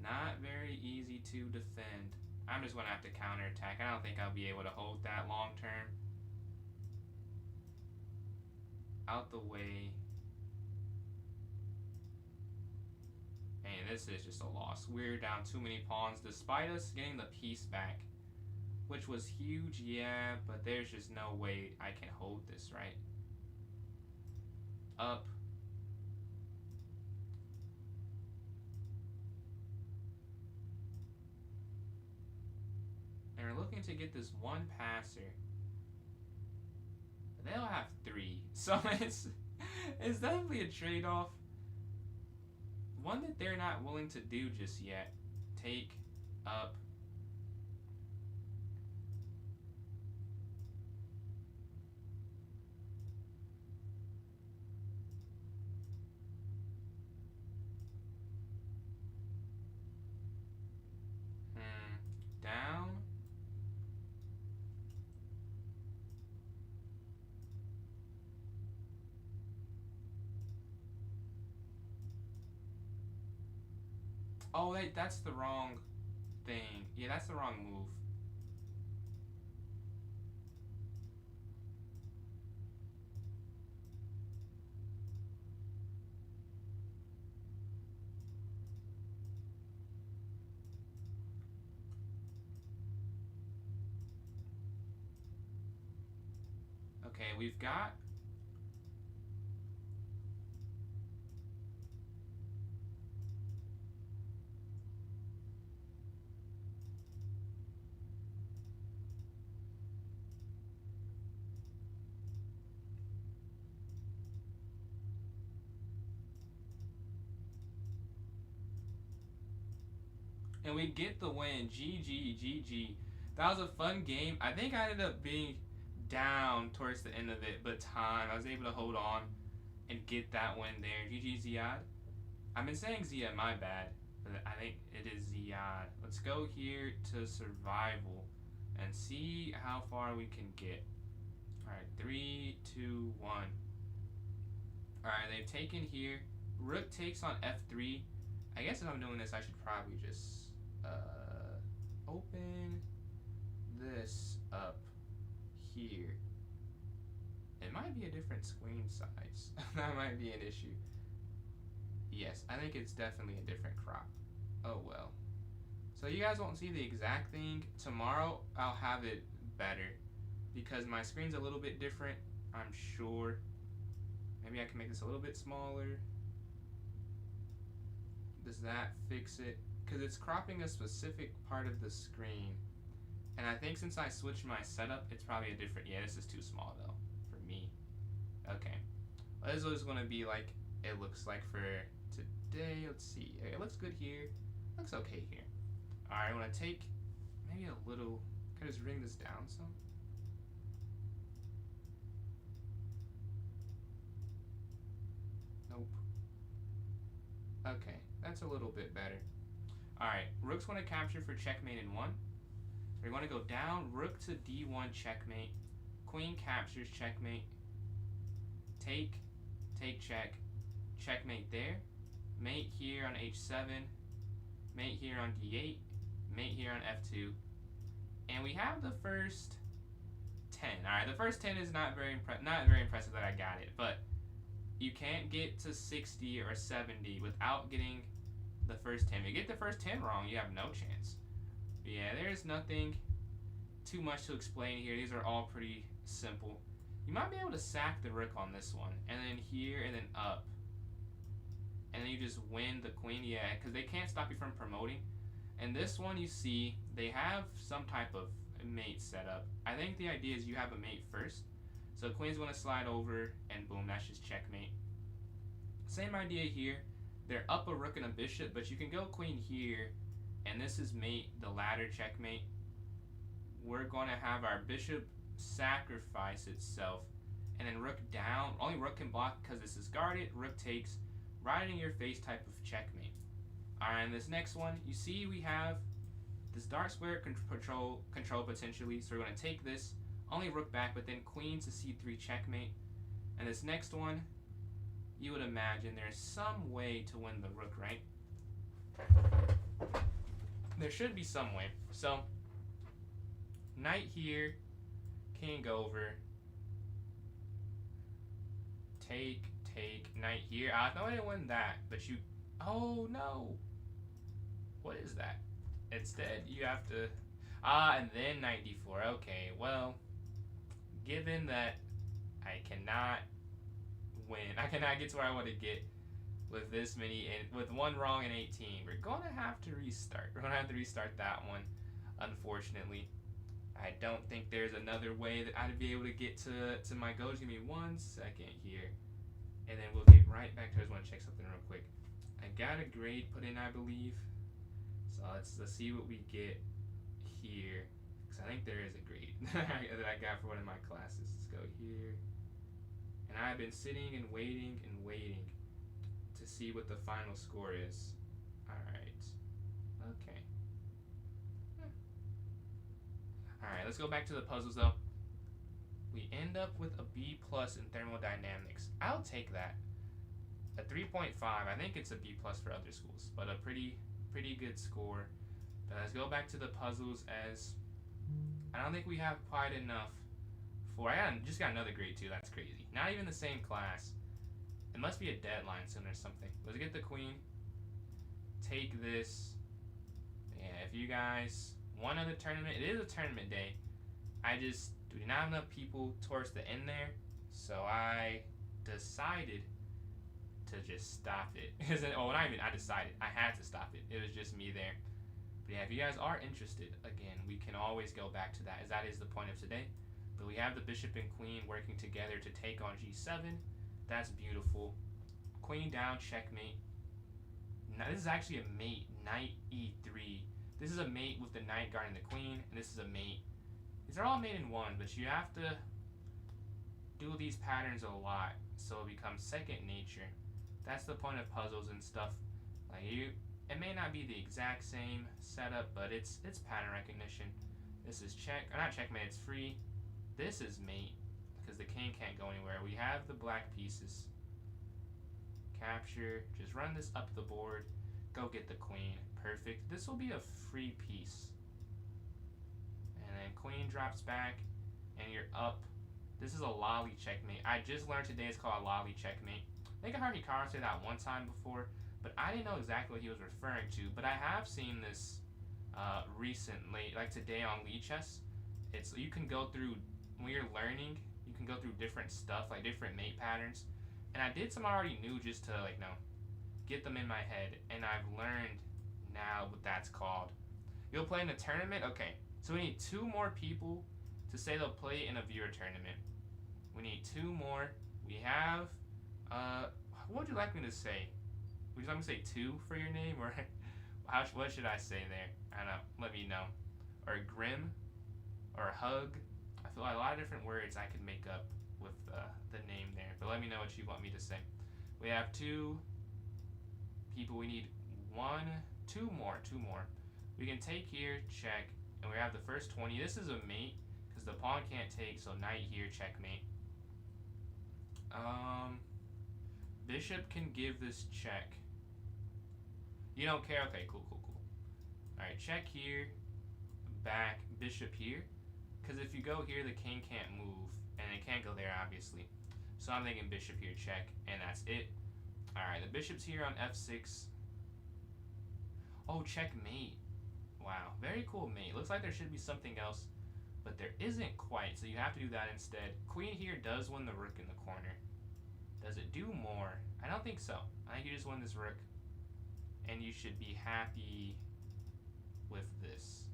S1: Not very easy to defend. I'm just going to have to counterattack. I don't think I'll be able to hold that long term. Out the way. Man, this is just a loss. We're down too many pawns despite us getting the piece back. Which was huge, yeah, but there's just no way I can hold this, right? Up. And we're looking to get this one passer. But they'll have 3. So it's definitely a trade-off. One that they're not willing to do just yet. Take, up. Down. Oh, wait, that's the wrong thing. Yeah, that's the wrong move. Okay, we've got. And we get the win. GG, GG. That was a fun game. I think I ended up being down towards the end of it, but time. I was able to hold on and get that win there. GG, Ziad. I've been saying Zia, my bad. But I think it is Ziad. Let's go here to survival and see how far we can get. Alright, 3, 2, 1. Alright, they've taken here. Rook takes on f3. I guess if I'm doing this, I should probably just open this up here. It might be a different screen size. That might be an issue. Yes, I think it's definitely a different crop. Oh well. So you guys won't see the exact thing. Tomorrow I'll have it better because my screen's a little bit different, I'm sure. Maybe I can make this a little bit smaller. Does that fix it? Because it's cropping a specific part of the screen. And I think since I switched my setup, it's probably a different... Yeah, this is too small though, for me. Okay. Well, this is going to be like it looks like for today. Let's see. It looks good here. Looks okay here. Alright, I want to take maybe a little... Can I just bring this down some? Nope. Okay, that's a little bit better. Alright, rook's going to capture for checkmate in 1. We're going to go down, rook to d1, checkmate. Queen captures, checkmate. Take, check. Checkmate there. Mate here on h7. Mate here on d8. Mate here on f2. And we have the first 10. Alright, the first 10 is not very impressive that I got it, but you can't get to 60 or 70 without getting the first 10. If you get the first 10 wrong, you have no chance. But yeah, there's nothing too much to explain here. These are all pretty simple. You might be able to sack the rook on this one, and then here, and then up. And then you just win the queen, yeah, because they can't stop you from promoting. And this one, you see, they have some type of mate set up. I think the idea is you have a mate first. So queen's going to slide over, and boom, that's just checkmate. Same idea here. They're up a rook and a bishop, but you can go queen here, and this is mate, the ladder checkmate. We're going to have our bishop sacrifice itself, and then rook down. Only rook can block because this is guarded. Rook takes, right in your face type of checkmate. Alright, and this next one, you see we have this dark square control potentially, so we're going to take this, only rook back, but then queen to c3 checkmate. And this next one, you would imagine there's some way to win the rook, right? There should be some way. So, knight here, king over, take, knight here. I thought I didn't win that, but you... Oh, no. What is that? Instead, you have to... and then knight d4. Okay, well, given that I cannot win, I cannot get to where I want to get with this many, with one wrong in 18, we're going to have to restart. We're going to have to restart that one, unfortunately. I don't think there's another way that I'd be able to get to my goals. Give me 1 second here, and then we'll get right back to it. I just want to check something real quick. I got a grade put in, I believe. So let's see what we get here. Because I think there is a grade that I got for one of my classes. Let's go here. And I've been sitting and waiting to see what the final score is. Alright. Okay. Alright, let's go back to the puzzles though. We end up with a B+ in thermodynamics. I'll take that. A 3.5. I think it's a B+ for other schools, but a pretty good score. But let's go back to the puzzles, as I don't think we have quite enough for... I just got another grade 2. That's crazy. Not even the same class. It must be a deadline soon or something. Let's get the queen. Take this. Yeah, if you guys want another tournament, it is a tournament day. I just do not have enough people towards the end there, so I decided to just stop it. Oh, not even I decided. I had to stop it. It was just me there. But yeah, if you guys are interested, again, we can always go back to that, as that is the point of today. But we have the bishop and queen working together to take on g7. That's beautiful. Queen down, checkmate. Now, this is actually a mate, knight e3. This is a mate with the knight guarding the queen, and this is a mate. These are all mate in one, but you have to do these patterns a lot, so it becomes second nature. That's the point of puzzles and stuff. Like it may not be the exact same setup, but it's pattern recognition. This is check, or not checkmate. It's free. This is mate, because the king can't go anywhere. We have the black pieces. Capture. Just run this up the board. Go get the queen. Perfect. This will be a free piece. And then queen drops back, and you're up. This is a lolly checkmate. I just learned today it's called a lolly checkmate. I think I heard Hikaru say that one time before, but I didn't know exactly what he was referring to. But I have seen this recently, like today on Lichess. It's you can go through when you're learning. You can go through different stuff, like different mate patterns. And I did some I already knew just to get them in my head. And I've learned now what that's called. You'll play in a tournament. Okay, so we need 2 more people to say they'll play in a viewer tournament. We need 2 more. We have. What would you like me to say? Would you like me to say 2 for your name, or what should I say there? I don't know. Let me know. Or grim, or hug. I feel like a lot of different words I could make up with the name there. But let me know what you want me to say. We have 2 people. We need 2 more. We can take here, check, and we have the first 20. This is a mate because the pawn can't take. So knight here, checkmate. Bishop can give this check. You don't care? Okay, cool. Alright, check here, back, bishop here. Because if you go here, the king can't move, and it can't go there, obviously. So I'm thinking bishop here, check, and that's it. Alright, the bishop's here on f6. Oh, checkmate. Wow, very cool mate. Looks like there should be something else, but there isn't quite, so you have to do that instead. Queen here does win the rook in the corner. Does it do more? I don't think so. I think you just won this rook, and you should be happy with this.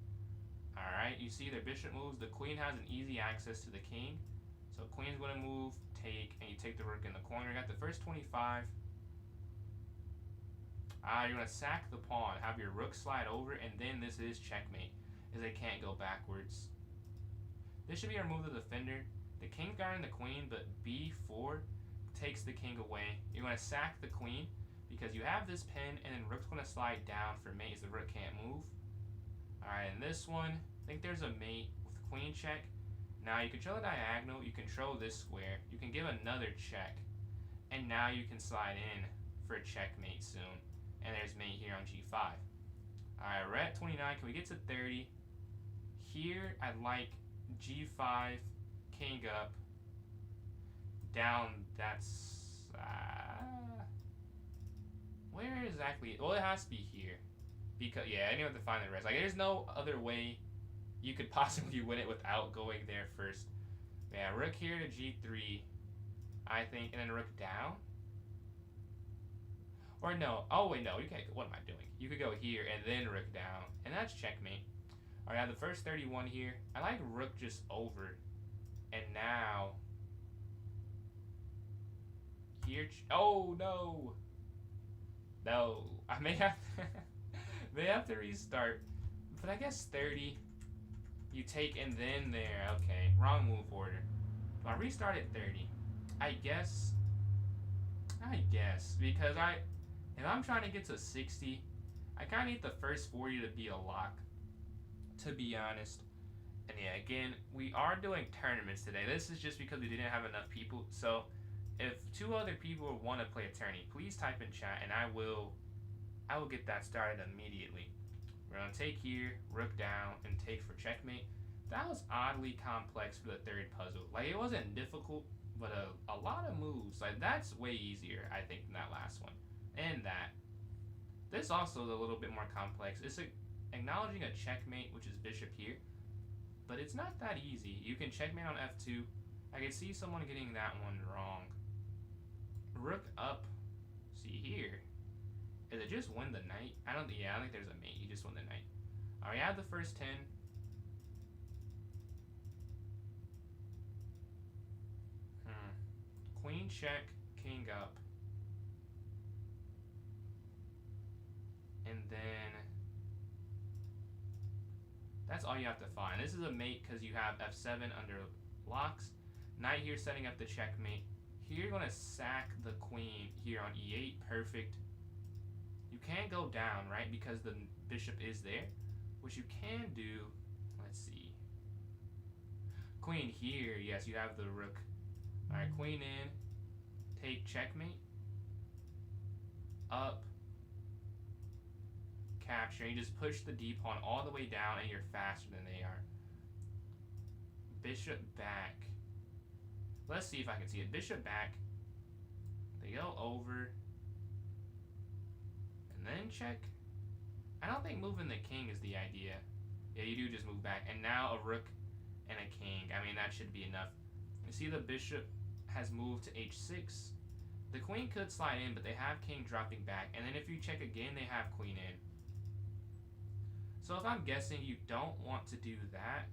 S1: Alright, you see their bishop moves. The queen has an easy access to the king. So queen's going to move, take, and you take the rook in the corner. You got the first 25. You're going to sack the pawn, have your rook slide over, and then this is checkmate, as they can't go backwards. This should be our move to the defender. The king's guarding the queen, but b4 takes the king away. You're going to sack the queen because you have this pin, and then rook's going to slide down for mate as the rook can't move. Alright, in this one, I think there's a mate with queen check. Now you control the diagonal, you control this square, you can give another check, and now you can slide in for a checkmate soon. And there's mate here on g5. Alright, we're at 29. Can we get to 30? Here, I'd like g5, king up, down, that's... where exactly? Well, it has to be here. Because, yeah, I didn't have to find the rest. Like, there's no other way you could possibly win it without going there first. Yeah, rook here to g3, I think, and then rook down. Or no. Oh, wait, no. You can't. What am I doing? You could go here and then rook down. And that's checkmate. Alright, I have the first 31 here. I like rook just over. And now... here... oh, no! No. I may have to... may have to restart. But I guess 30. You take and then there. Okay. Wrong move order. So I restart at 30. I guess. Because if I'm trying to get to 60, I kind of need the first 40 to be a lock, to be honest. And yeah, again, we are doing tournaments today. This is just because we didn't have enough people. So if 2 other people want to play a tourney, please type in chat and I will get that started immediately. We're going to take here, rook down, and take for checkmate. That was oddly complex for the third puzzle. Like, it wasn't difficult, but a lot of moves. Like, that's way easier, I think, than that last one. And that. This also is a little bit more complex. It's acknowledging a checkmate, which is bishop here. But it's not that easy. You can checkmate on f2. I can see someone getting that one wrong. Rook up. See here. Is it just win the knight? I don't think there's a mate. You just win the knight. Alright, I have the first 10. Queen check, king up. And then that's all you have to find. This is a mate because you have f7 under locks. Knight here setting up the checkmate. Here you're going to sack the queen here on e8. Perfect. You can't go down, right? Because the bishop is there. What you can do, let's see. Queen here, yes, you have the rook. Alright, queen in. Take checkmate. Up. Capture. You just push the d pawn all the way down and you're faster than they are. Bishop back. Let's see if I can see it. Bishop back. They go over. And then check. I don't think moving the king is the idea. Yeah, you do just move back. And now a rook and a king. I mean, that should be enough. You see the bishop has moved to h6. The queen could slide in, but they have king dropping back. And then if you check again, they have queen in. So if I'm guessing, you don't want to do that.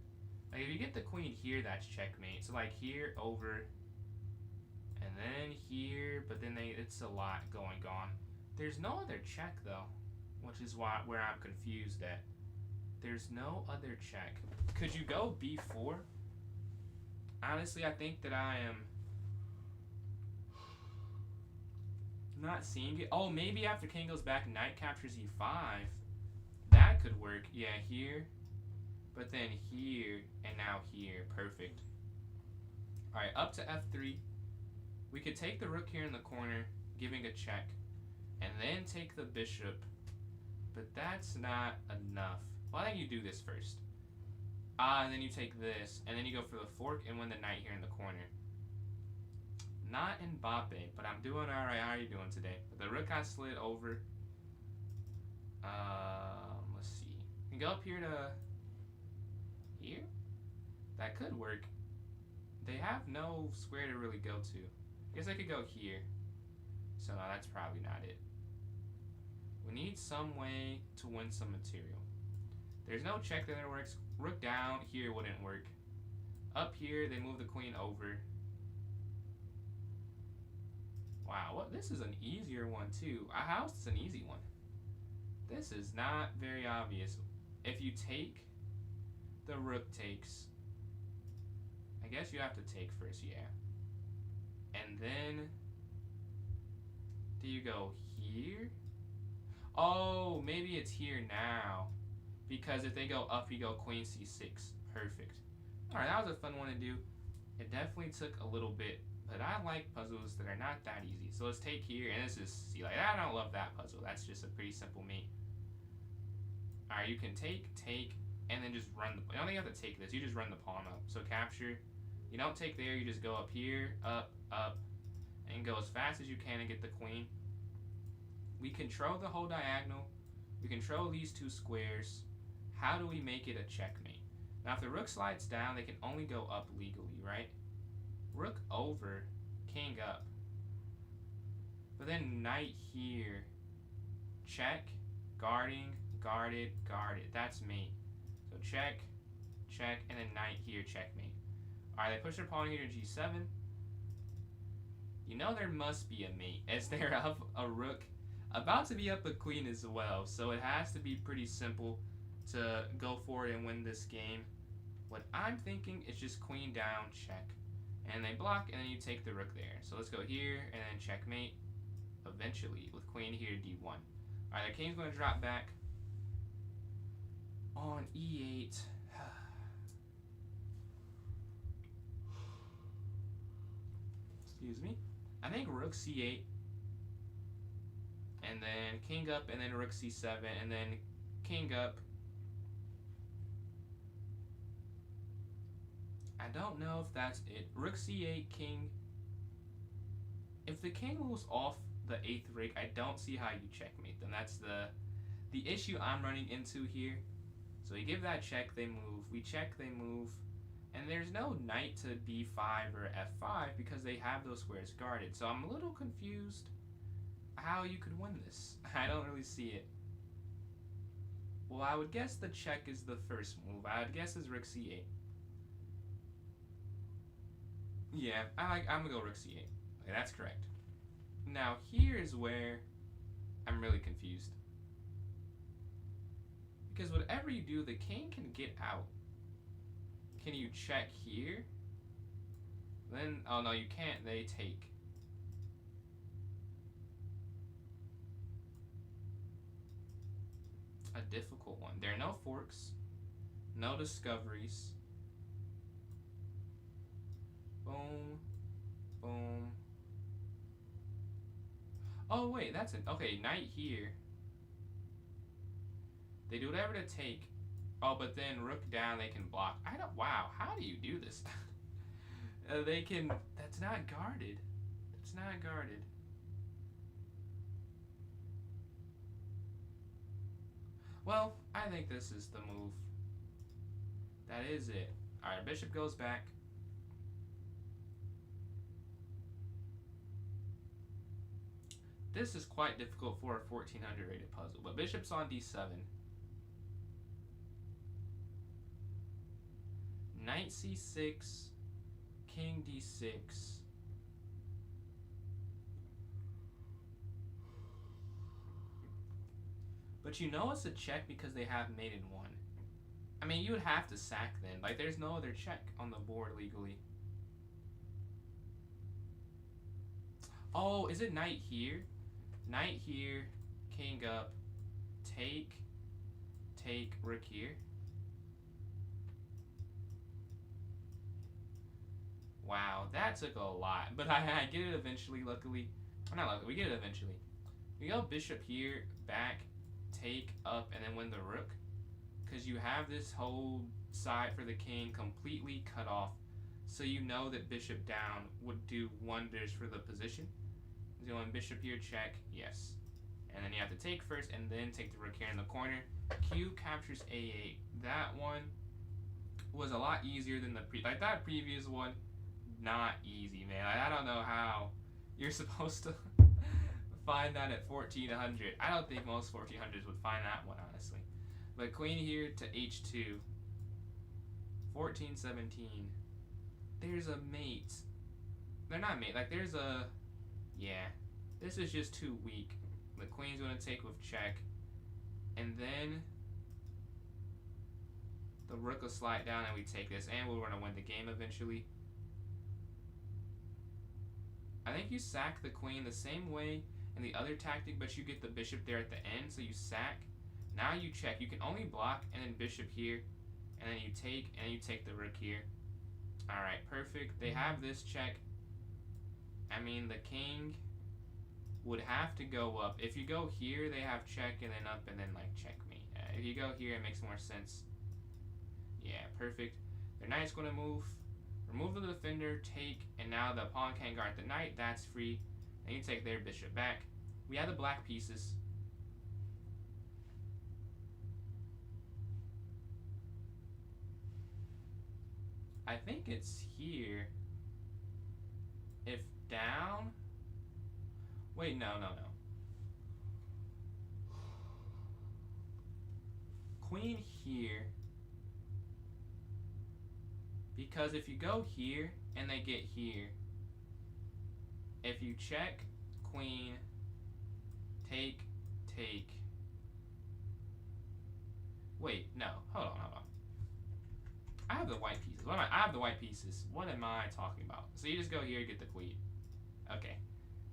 S1: Like if you get the queen here, that's checkmate. So like here, over, and then here, but then it's a lot going on. There's no other check though, which is where I'm confused at. There's no other check. Could you go b4? Honestly, I think that I am not seeing it. Oh, maybe after king goes back, knight captures e5. That could work. Yeah, here, but then here, and now here. Perfect. Alright, up to f3. We could take the rook here in the corner, giving a check, and then take the bishop, but that's not enough. Well, I think you do this first. And then you take this, and then you go for the fork and win the knight here in the corner. Not Mbappe, but I'm doing alright. How are you doing today? But the rook got slid over. Let's see. You can go up here to here. That could work. They have no square to really go to. I guess I could go here. So no, that's probably not it. We need some way to win some material. There's no check that works. Rook down here wouldn't work. Up here, they move the queen over. Wow, what? This is an easier one too. How is this an easy one? This is not very obvious. If you take, the rook takes. I guess you have to take first, yeah. And then, do you go here? Oh, maybe it's here now. Because if they go up, you go queen c6. Perfect. Alright, that was a fun one to do. It definitely took a little bit, but I like puzzles that are not that easy. So let's take here, and this is, see, like, I don't love that puzzle. That's just a pretty simple mate. Alright, you can take, and then just run the, I don't think you have to take this, you just run the pawn up. So capture, you don't take there, you just go up here, up, and go as fast as you can and get the queen. We control the whole diagonal. We control these two squares. How do we make it a checkmate? Now, if the rook slides down, they can only go up legally, right? Rook over, king up. But then knight here. Check, guarding, guarded, guarded. That's mate. So check, check, and then knight here, checkmate. Alright, they push their pawn here to g7. You know there must be a mate, as they're up a rook, about to be up a queen as well. So it has to be pretty simple to go for it and win this game. What I'm thinking is just queen down, check. And they block, and then you take the rook there. So let's go here, and then checkmate, eventually, with queen here, d1. Alright, the king's going to drop back on e8. Excuse me. I think rook c8, and then king up, and then rook c7, and then king up. I don't know if that's it. Rook c8, king. If the king moves off the 8th rig, I don't see how you checkmate them. That's the issue I'm running into here. So we give that check, they move. We check, they move. And there's no knight to b5 or f5 because they have those squares guarded. So I'm a little confused how you could win this. I don't really see it. Well, I would guess the check is the first move. I would guess is rook c8. Yeah, I'm gonna go rook c8. Okay, that's correct. Now here's where I'm really confused. Because whatever you do, the king can get out. Can you check here? Then, oh no, you can't. They take. a difficult one. There are no forks, no discoveries. Boom, boom. Oh wait, that's it. Okay, knight here. They do whatever to take. Oh, but then rook down, they can block. I don't. Wow, how do you do this? They can. That's not guarded. That's not guarded. Well, I think this is the move. That is it. Alright, bishop goes back. This is quite difficult for a 1400 rated puzzle, but bishop's on d7. Knight c6, king d6. But you know it's a check because they have mate in 1. I mean, you would have to sack then. Like, there's no other check on the board legally. Oh, is it knight here? Knight here, king up, take, rook here. Wow, that took a lot. But I get it eventually, luckily. Or not luckily, we get it eventually. We go bishop here, back, take, up, and then win the rook. Because you have this whole side for the king completely cut off. So you know that bishop down would do wonders for the position. Going bishop here, check, yes. And then you have to take first and then take the rook here in the corner. Q captures a8. That one was a lot easier than the that previous one. Not easy, man. I don't know how you're supposed to find that at 1400. I don't think most 1400s would find that one, honestly. But queen here to h2. 1417. There's a mate. They're not mate. Like, there's a... Yeah. This is just too weak. The queen's going to take with check. And then the rook will slide down and we take this. And we're going to win the game eventually. I think you sack the queen the same way in the other tactic, but you get the bishop there at the end. So you sack. Now you check. You can only block and then bishop here. And then you take and you take the rook here. Alright, perfect. They have this check. I mean, the king would have to go up. If you go here, they have check and then up and then like checkmate. If you go here, it makes more sense. Yeah, perfect. Their knight's going to move. Remove the defender, take, and now the pawn can't guard the knight. That's free. And you take their bishop back. We have the black pieces. I think it's here. If down? Wait, no. Queen here. Because if you go here and they get here, if you check, queen, take. Wait, no. Hold on. I have the white pieces. I have the white pieces. What am I talking about? So you just go here and get the queen. Okay.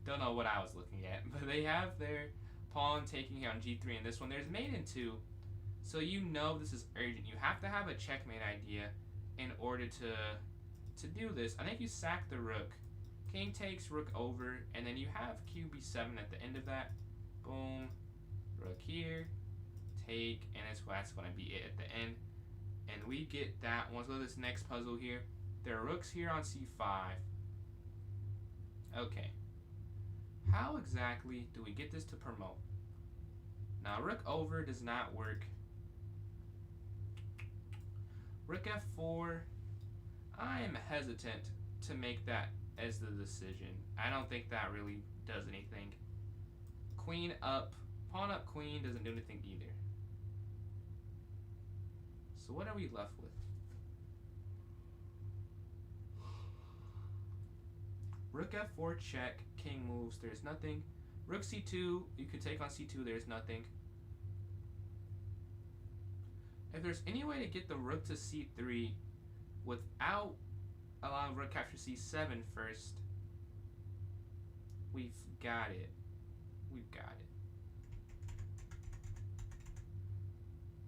S1: Don't know what I was looking at. But they have their pawn taking here on g3 and this one. There's mate in 2. So you know this is urgent. You have to have a checkmate idea in order to do this. I think you sack the rook. King takes, rook over, and then you have qb7 at the end of that. Boom. Rook here. Take, and that's going to be it at the end. And we get that. Let's go to this next puzzle here. There are rooks here on c5. Okay. How exactly do we get this to promote? Now, rook over does not work. Rook f4. I am hesitant to make that as the decision. I don't think that really does anything. Queen up. Pawn up queen doesn't do anything either. So what are we left with? Rook f4 check, king moves, there's nothing. Rook c2, you could take on c2, there's nothing. If there's any way to get the rook to c3 without allowing rook capture c7 first, we've got it.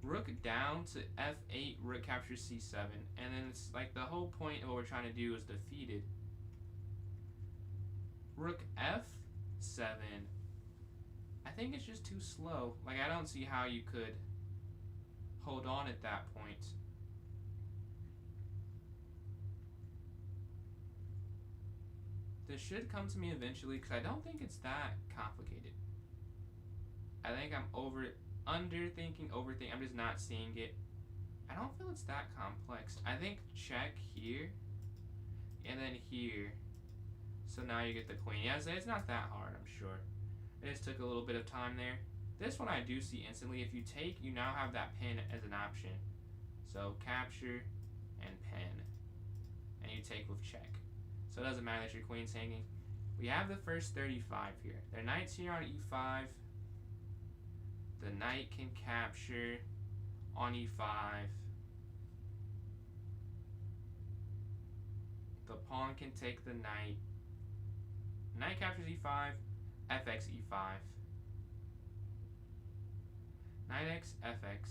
S1: Rook down to f8, rook captures c7, and then it's like the whole point of what we're trying to do is defeated. Rook f7. I think it's just too slow. Like, I don't see how you could hold on at that point. This should come to me eventually because I don't think it's that complicated. I think I'm underthinking, overthinking. I'm just not seeing it. I don't feel it's that complex. I think check here and then here. So now you get the queen. Yeah, it's not that hard, I'm sure. It just took a little bit of time there. This one I do see instantly. If you take, you now have that pin as an option. So capture and pin. And you take with check. So it doesn't matter that your queen's hanging. We have the first 35 here. Their knight's here on e5. The knight can capture on e5. The pawn can take the knight. Knight captures e5, fx e5. Knight x, fx.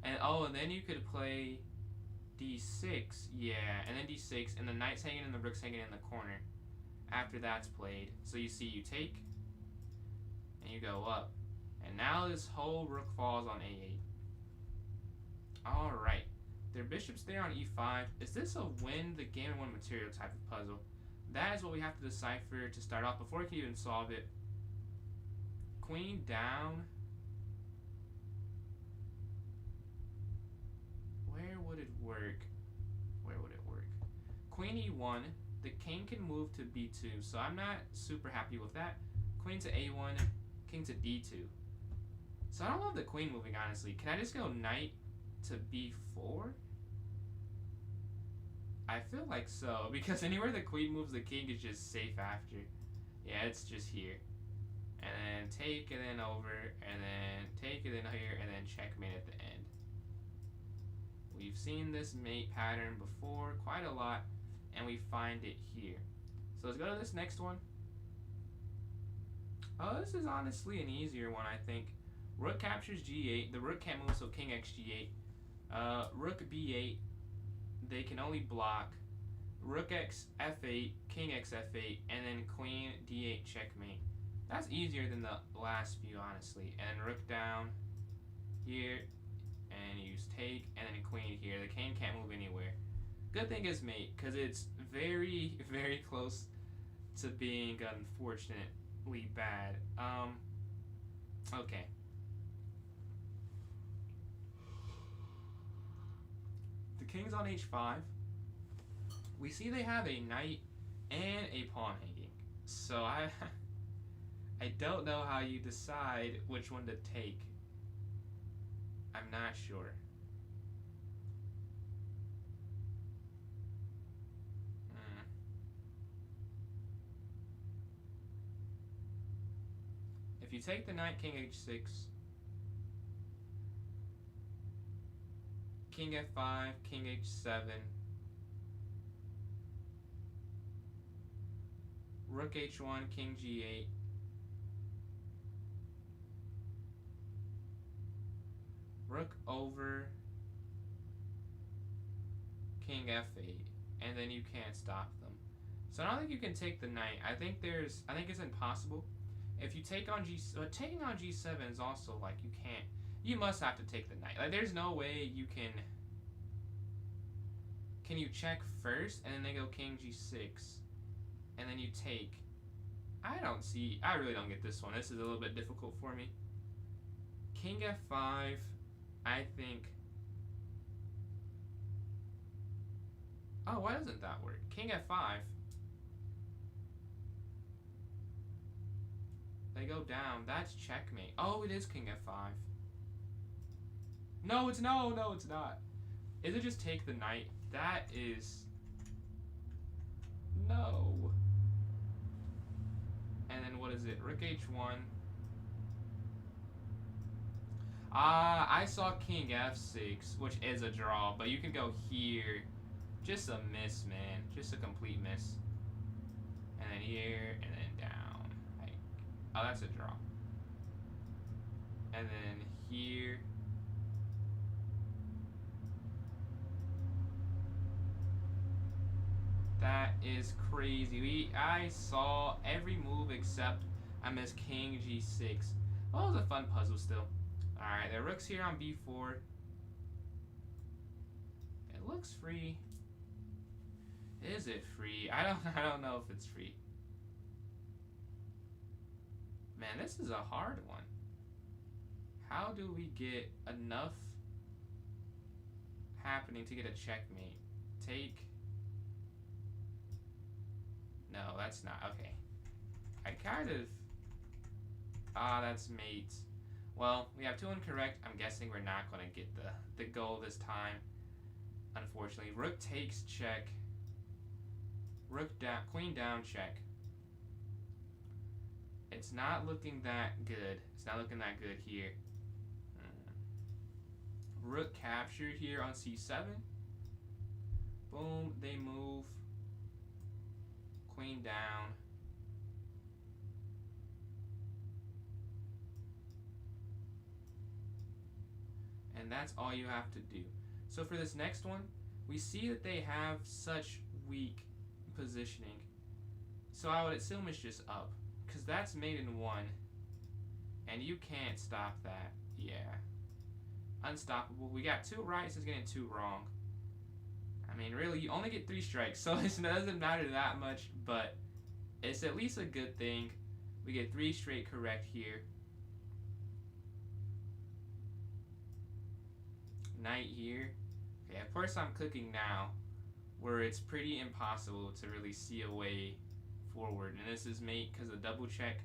S1: And and then you could play d6, yeah, and then d6, and the knight's hanging and the rook's hanging in the corner after that's played. So you see, you take, and you go up. And now this whole rook falls on a8. Alright, their bishop's there on e5. Is this a win the game and win material type of puzzle? That is what we have to decipher to start off before we can even solve it. Queen down. Where would it work? Where would it work? Queen e1. The king can move to b2, so I'm not super happy with that. Queen to a1, king to d2. So I don't love the queen moving, honestly. Can I just go knight to b4? I feel like so, because anywhere the queen moves, the king is just safe after. Yeah, it's just here. And then take, and then over, and then take, and then here, and then checkmate at the end. We've seen this mate pattern before quite a lot, and we find it here. So let's go to this next one. Oh, this is honestly an easier one, I think. Rook captures g8. The rook can't move, so king x g8. Rook b8. They can only block. Rook x f8, king x f8, and then queen d8 checkmate. That's easier than the last few, honestly. And then rook down here, and use take, and then queen here. The king can't move anywhere. Good thing is mate, because it's very, very close to being unfortunately bad. Okay. The king's on h5. We see they have a knight and a pawn hanging. So I don't know how you decide which one to take. I'm not sure. If you take the knight, king h6, king f5, king h7, rook h1, king g8, rook over, king f8, and then you can't stop them. So I don't think you can take the knight. I think it's impossible. If you take on taking on g7 is also like you must have to take the knight. Like there's no way you can you check first and then they go king g6 and then you take. I really don't get this one. This is a little bit difficult for me. King f5, I think. Oh, why doesn't that work? King f5. They go down. That's checkmate. Oh, it is king f5. No, it's no, it's not. Is it just take the knight? That is no. And then what is it? Rook h1. I saw king f6, which is a draw, but you can go here. Just a miss, man. Just a complete miss. And then here, and then down. Like, Oh, that's a draw. And then here. That is crazy. I saw every move except I missed king g6. Oh, it was a fun puzzle still. Alright, the rook's here on b4. It looks free. Is it free? I don't know if it's free. Man, this is a hard one. How do we get enough happening to get a checkmate? Take. No, that's not. Okay. I kind of. That's mate. Well, we have two incorrect. I'm guessing we're not going to get the goal this time. Unfortunately. Rook takes check. Rook down. Queen down check. It's not looking that good. It's not looking that good here. Rook captured here on c7. Boom. They move. Queen down. And that's all you have to do. So for this next one, we see that they have such weak positioning. So I would assume it's just up. Because that's mate in 1. And you can't stop that. Yeah. Unstoppable. We got 2 right, so it's getting 2 wrong. I mean, really, you only get 3 strikes, so it doesn't matter that much, but it's at least a good thing. We get 3 straight correct here. Knight here. Okay, of course I'm cooking now, where it's pretty impossible to really see a way forward. And this is mate because of double check.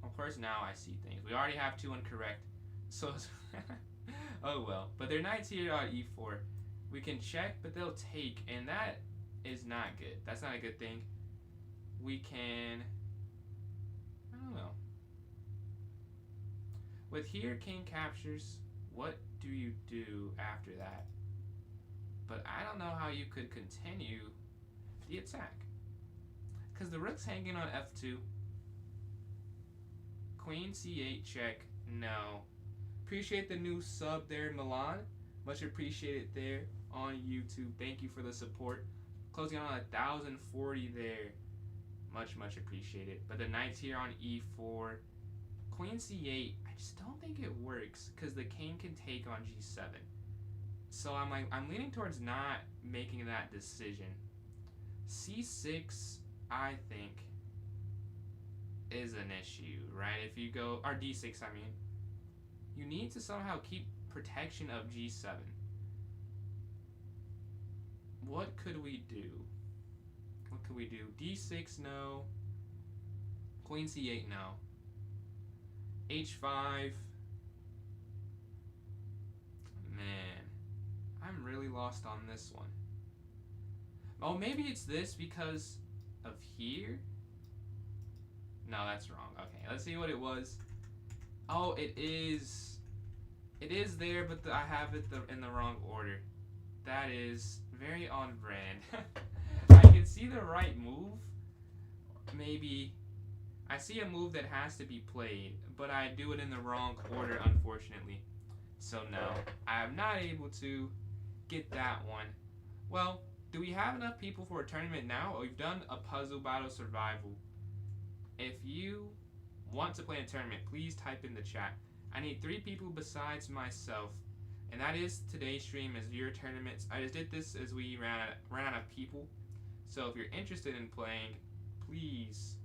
S1: Of course now I see things. We already have 2 incorrect, so oh well. But their knight's here on e4. We can check, but they'll take, and that is not good. That's not a good thing. We can, I don't know. With here, king captures. What do you do after that? But I don't know how you could continue the attack. Because the rook's hanging on f2. Queen c8 check. No. Appreciate the new sub there, Milan. Much appreciated there on YouTube. Thank you for the support. Closing on 1,040 there. Much appreciated. But the knight's here on e4. Queen c8. I just don't think it works because the king can take on g7. So I'm leaning towards not making that decision. c6, I think, is an issue, right? If you go, or d6, I mean, you need to somehow keep protection of g7. What could we do? What could we do? d6, no. Queen c8, no. h5. Man, I'm really lost on this one. Oh, maybe it's this because of here? No, that's wrong. Okay, let's see what it was. Oh, it is. It is there, but I have it in the wrong order. That is very on brand. I can see the right move. Maybe I see a move that has to be played, but I do it in the wrong order, unfortunately. So no, I am not able to get that one. Well, do we have enough people for a tournament now? Oh, we've done a puzzle battle survival. If you want to play a tournament, please type in the chat. I need 3 people besides myself, and that is today's stream is your tournaments. I just did this as we ran out of people. So if you're interested in playing, please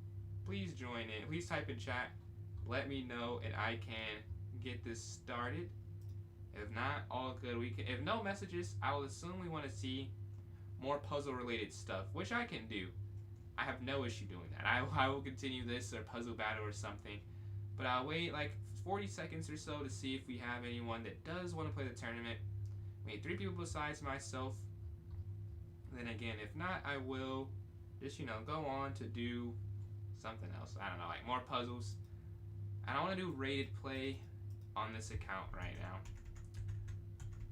S1: join in. Please type in chat. Let me know, and I can get this started. If not, all good. We can. If no messages, I will assume we want to see more puzzle-related stuff, which I can do. I have no issue doing that. I will continue this or puzzle battle or something, but I'll wait like 40 seconds or so to see if we have anyone that does want to play the tournament. We need 3 people besides myself. Then again, if not, I will just, go on to do something else. I don't know, like more puzzles. I don't want to do rated play on this account right now.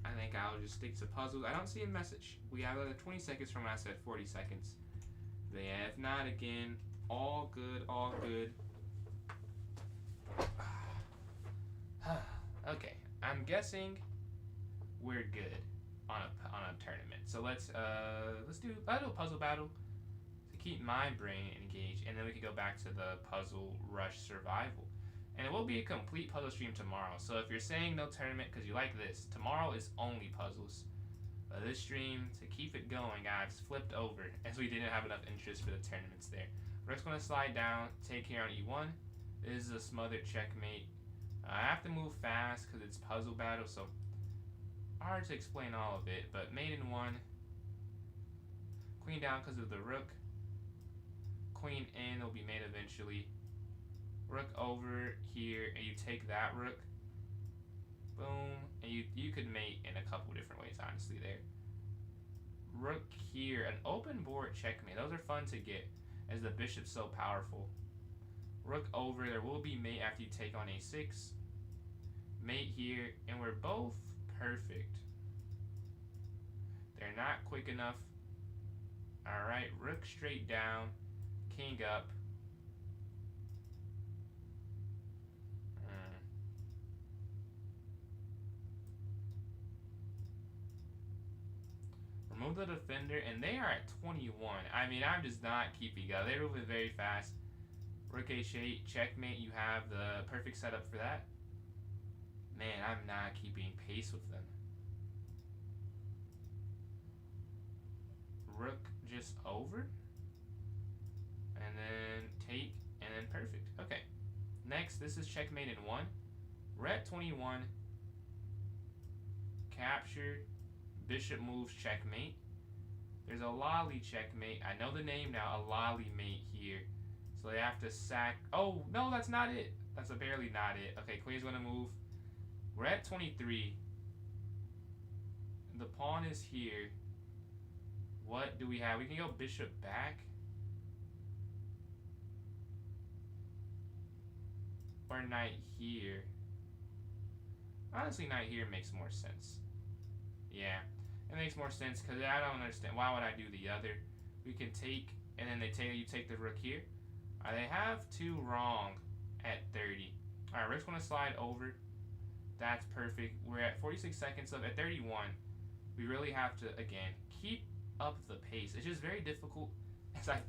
S1: I think I'll just stick to puzzles. I don't see a message. We have another 20 seconds from when I said 40 seconds. But yeah, if not, again, all good, all good. Okay, I'm guessing we're good on a tournament. So let's do a puzzle battle to keep my brain engaged, and then we can go back to the puzzle rush survival. And it will be a complete puzzle stream tomorrow. So if you're saying no tournament because you like this, tomorrow is only puzzles. But this stream, to keep it going, I've flipped over as we didn't have enough interest for the tournaments there. Rook's going to slide down, take care on e1. This is a smothered checkmate. I have to move fast because it's puzzle battle, so hard to explain all of it. But mate in 1, queen down because of the rook. Queen in will be mate eventually. Rook over here, and you take that rook. Boom, and you could mate in a couple different ways, honestly, there. Rook here, an open board checkmate. Those are fun to get, as the bishop's so powerful. Rook over, there will be mate after you take on a6. Mate here, and we're both perfect. They're not quick enough. Alright, rook straight down, king up. Remove the defender, and they are at 21. I mean, I'm just not keeping up. They're moving very fast. Rook h8, checkmate. You have the perfect setup for that. Man, I'm not keeping pace with them. Rook just over. And then take, and then perfect. Okay. Next, this is checkmate in 1. We're at 21. Capture. Bishop moves, checkmate. There's a lolly checkmate. I know the name now, a lolly mate here. So they have to sack. Oh, no, that's not it. That's barely not it. Okay, queen's going to move. We're at 23. The pawn is here. What do we have? We can go bishop back. Or knight here. Honestly, knight here makes more sense. Yeah. It makes more sense because I don't understand. Why would I do the other? We can take, and then you take the rook here. They have 2 wrong at 30. Alright, rook's going to slide over. That's perfect. We're at 46 seconds up. At 31, we really have to, again, keep up the pace. It's just very difficult as I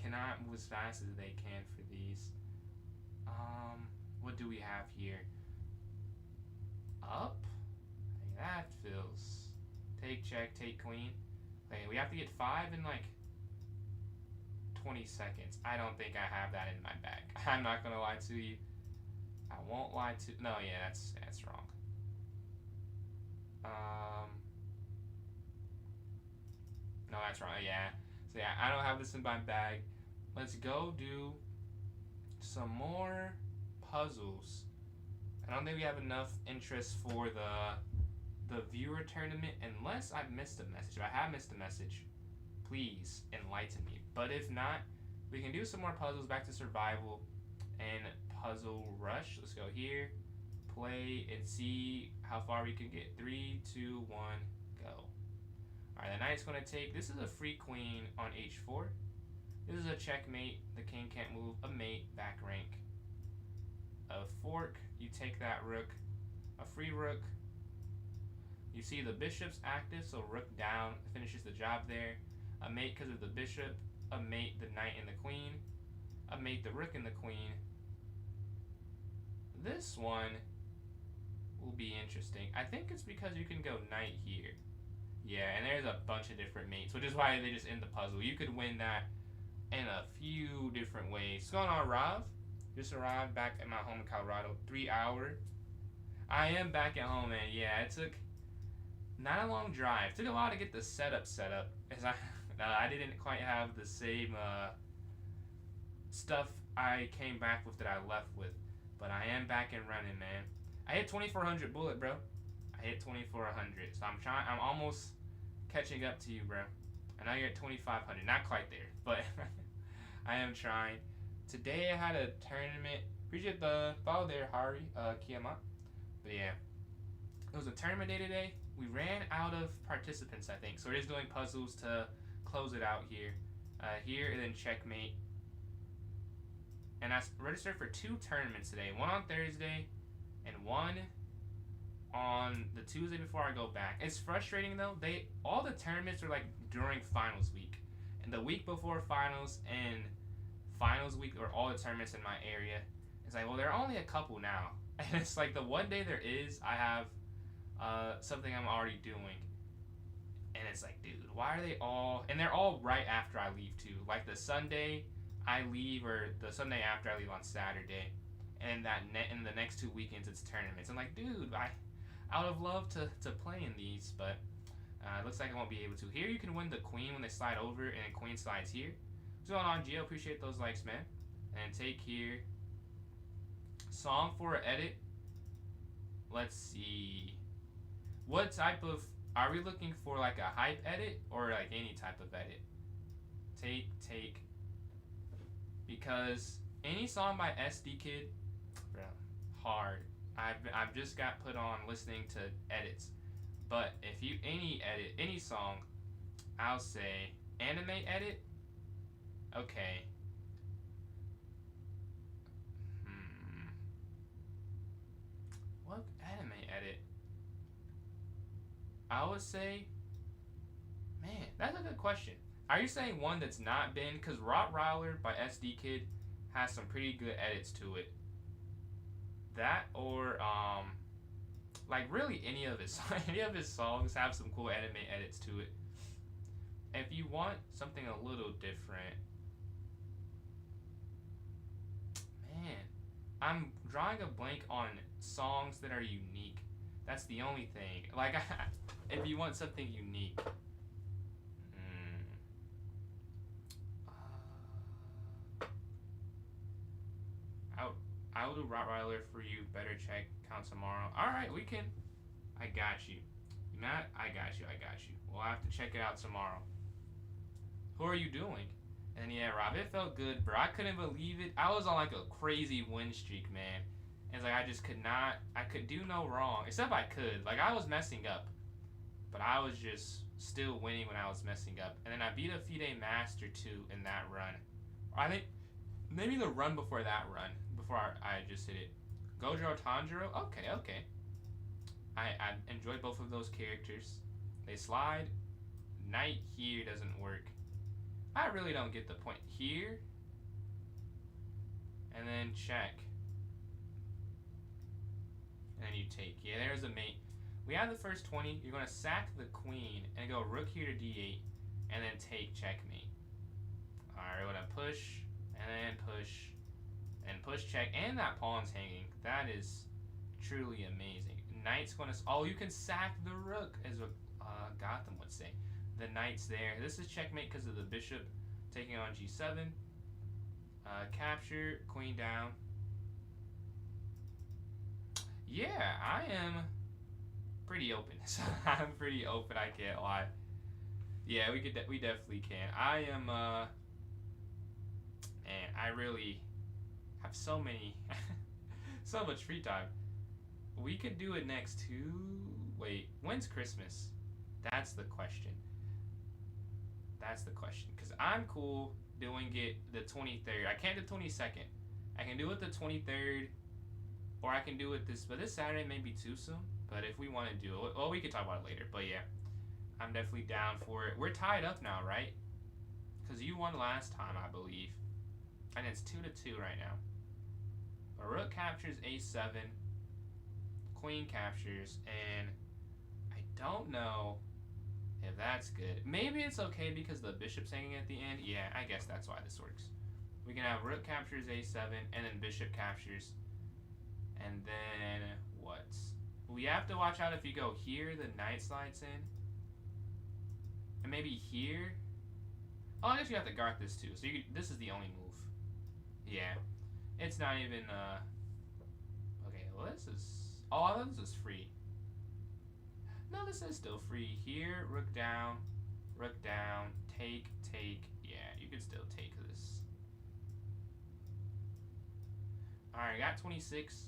S1: cannot move as fast as they can for these. What do we have here? Up? Hey, that feels... Take, check, take, queen. Okay, we have to get 5 in like 20 seconds. I don't think I have that in my bag. I'm not gonna lie to you. I won't lie to. No, yeah, that's wrong. No, that's wrong. Yeah. So yeah, I don't have this in my bag. Let's go do some more puzzles. I don't think we have enough interest for the viewer tournament, unless I've missed a message. If I have missed a message, please enlighten me. But if not, we can do some more puzzles, back to survival and puzzle rush. Let's go here, play, and see how far we can get. 3, 2, 1, go. Alright, the knight's going to take. This is a free queen on h4. This is a checkmate. The king can't move. A mate, back rank. A fork, you take that rook. A free rook. You see the bishop's active, so rook down finishes the job there. A mate because of the bishop. A mate the knight and the queen. A mate the rook and the queen. This one will be interesting. I think it's because you can go knight here. Yeah, and there's a bunch of different mates, which is why they just end the puzzle. You could win that in a few different ways. What's going on, Rav? Just arrived back at my home in Colorado. 3 hour. I am back at home, man. Yeah, it took not a long drive. It took a while to get the setup set up, as I didn't quite have the same stuff I came back with that I left with. But I am back and running, man. I hit 2400 bullet, bro. I hit 2400, so I'm almost catching up to you, bro. I know you're at 2500, not quite there, but I am trying. Today I had a tournament. Appreciate the follow there, Hari, Kiyama. But yeah, it was a tournament day today. We ran out of participants, I think, so we're just doing puzzles to close it out here. Here and then checkmate. and I registered for 2 tournaments today. One on Thursday, and one on the Tuesday before I go back. It's frustrating though. All the tournaments are like during finals week, and the week before finals and finals week are all the tournaments in my area. It's like, well, there are only a couple now, and it's like the one day there is, I have something I'm already doing, and it's like, dude, why are they all? And they're all right after I leave too. Like the Sunday I leave, or the Sunday after I leave on Saturday, and in the next 2 weekends it's tournaments. I'm like, dude, I would have loved to play in these, but it looks like I won't be able to. Here you can win the queen when they slide over, and the queen slides here. What's going on, Gio? Appreciate those likes, man. And take here. Song for edit. Let's see. What type of... Are we looking for like a hype edit or like any type of edit? Take. Because any song by SD Kid, bro, hard. I've just got put on listening to edits. But if you any song, I'll say anime edit. Okay. What anime edit? I would say, man, that's a good question. Are you saying one that's not been? Because Rottweiler by SD Kid has some pretty good edits to it. That or like really any of his songs have some cool anime edits to it. If you want something a little different, man, I'm drawing a blank on songs that are unique. That's the only thing. Like, if you want something unique, I will do Rottweiler for you. Better check count tomorrow. All right, we can. I got you. Matt, I got you. We'll have to check it out tomorrow. Who are you doing? And yeah, Rob, it felt good, bro. I couldn't believe it. I was on like a crazy win streak, man. It's like I just could not. I could do no wrong, except I could. Like I was messing up, but I was just still winning when I was messing up. And then I beat a FIDE Master 2 in that run. I think maybe the run before that run. Before I just hit it. Gojo Tanjiro? Okay. I enjoyed both of those characters. They slide. Knight here doesn't work. I really don't get the point. Here. And then check. And then you take. Yeah, there's a mate. We have the first 20. You're going to sack the queen and go rook here to d8. And then take checkmate. Alright, we're going to push. And then push. And push check, and that pawn's hanging. That is truly amazing. Knight's going to... Oh, you can sack the rook, as Gotham would say. The knight's there. This is checkmate because of the bishop taking on g7. Capture, queen down. Yeah, I am pretty open. I'm pretty open, I can't lie. Yeah, we definitely can. I am, man, I really... have so much free time. We could do it next to... Wait, when's Christmas? That's the question. Because I'm cool doing it the 23rd. I can't do 22nd. I can do it the 23rd, or I can do it but this Saturday may be too soon. But if we want to do it, well, we can talk about it later. But yeah, I'm definitely down for it. We're tied up now, right? Because you won last time, I believe. And it's 2-2 right now. A rook captures a7, queen captures, and I don't know if that's good. Maybe it's okay because the bishop's hanging at the end. Yeah, I guess that's why this works. We can have rook captures a7, and then bishop captures. And then what? We have to watch out if you go here, the knight slides in. And maybe here. Oh, I guess you have to guard this too. So this is the only move. Yeah. It's not even, okay, well this is, oh, I thought this was free. No, this is still free. Here, rook down, take, yeah, you can still take this. Alright, got 26.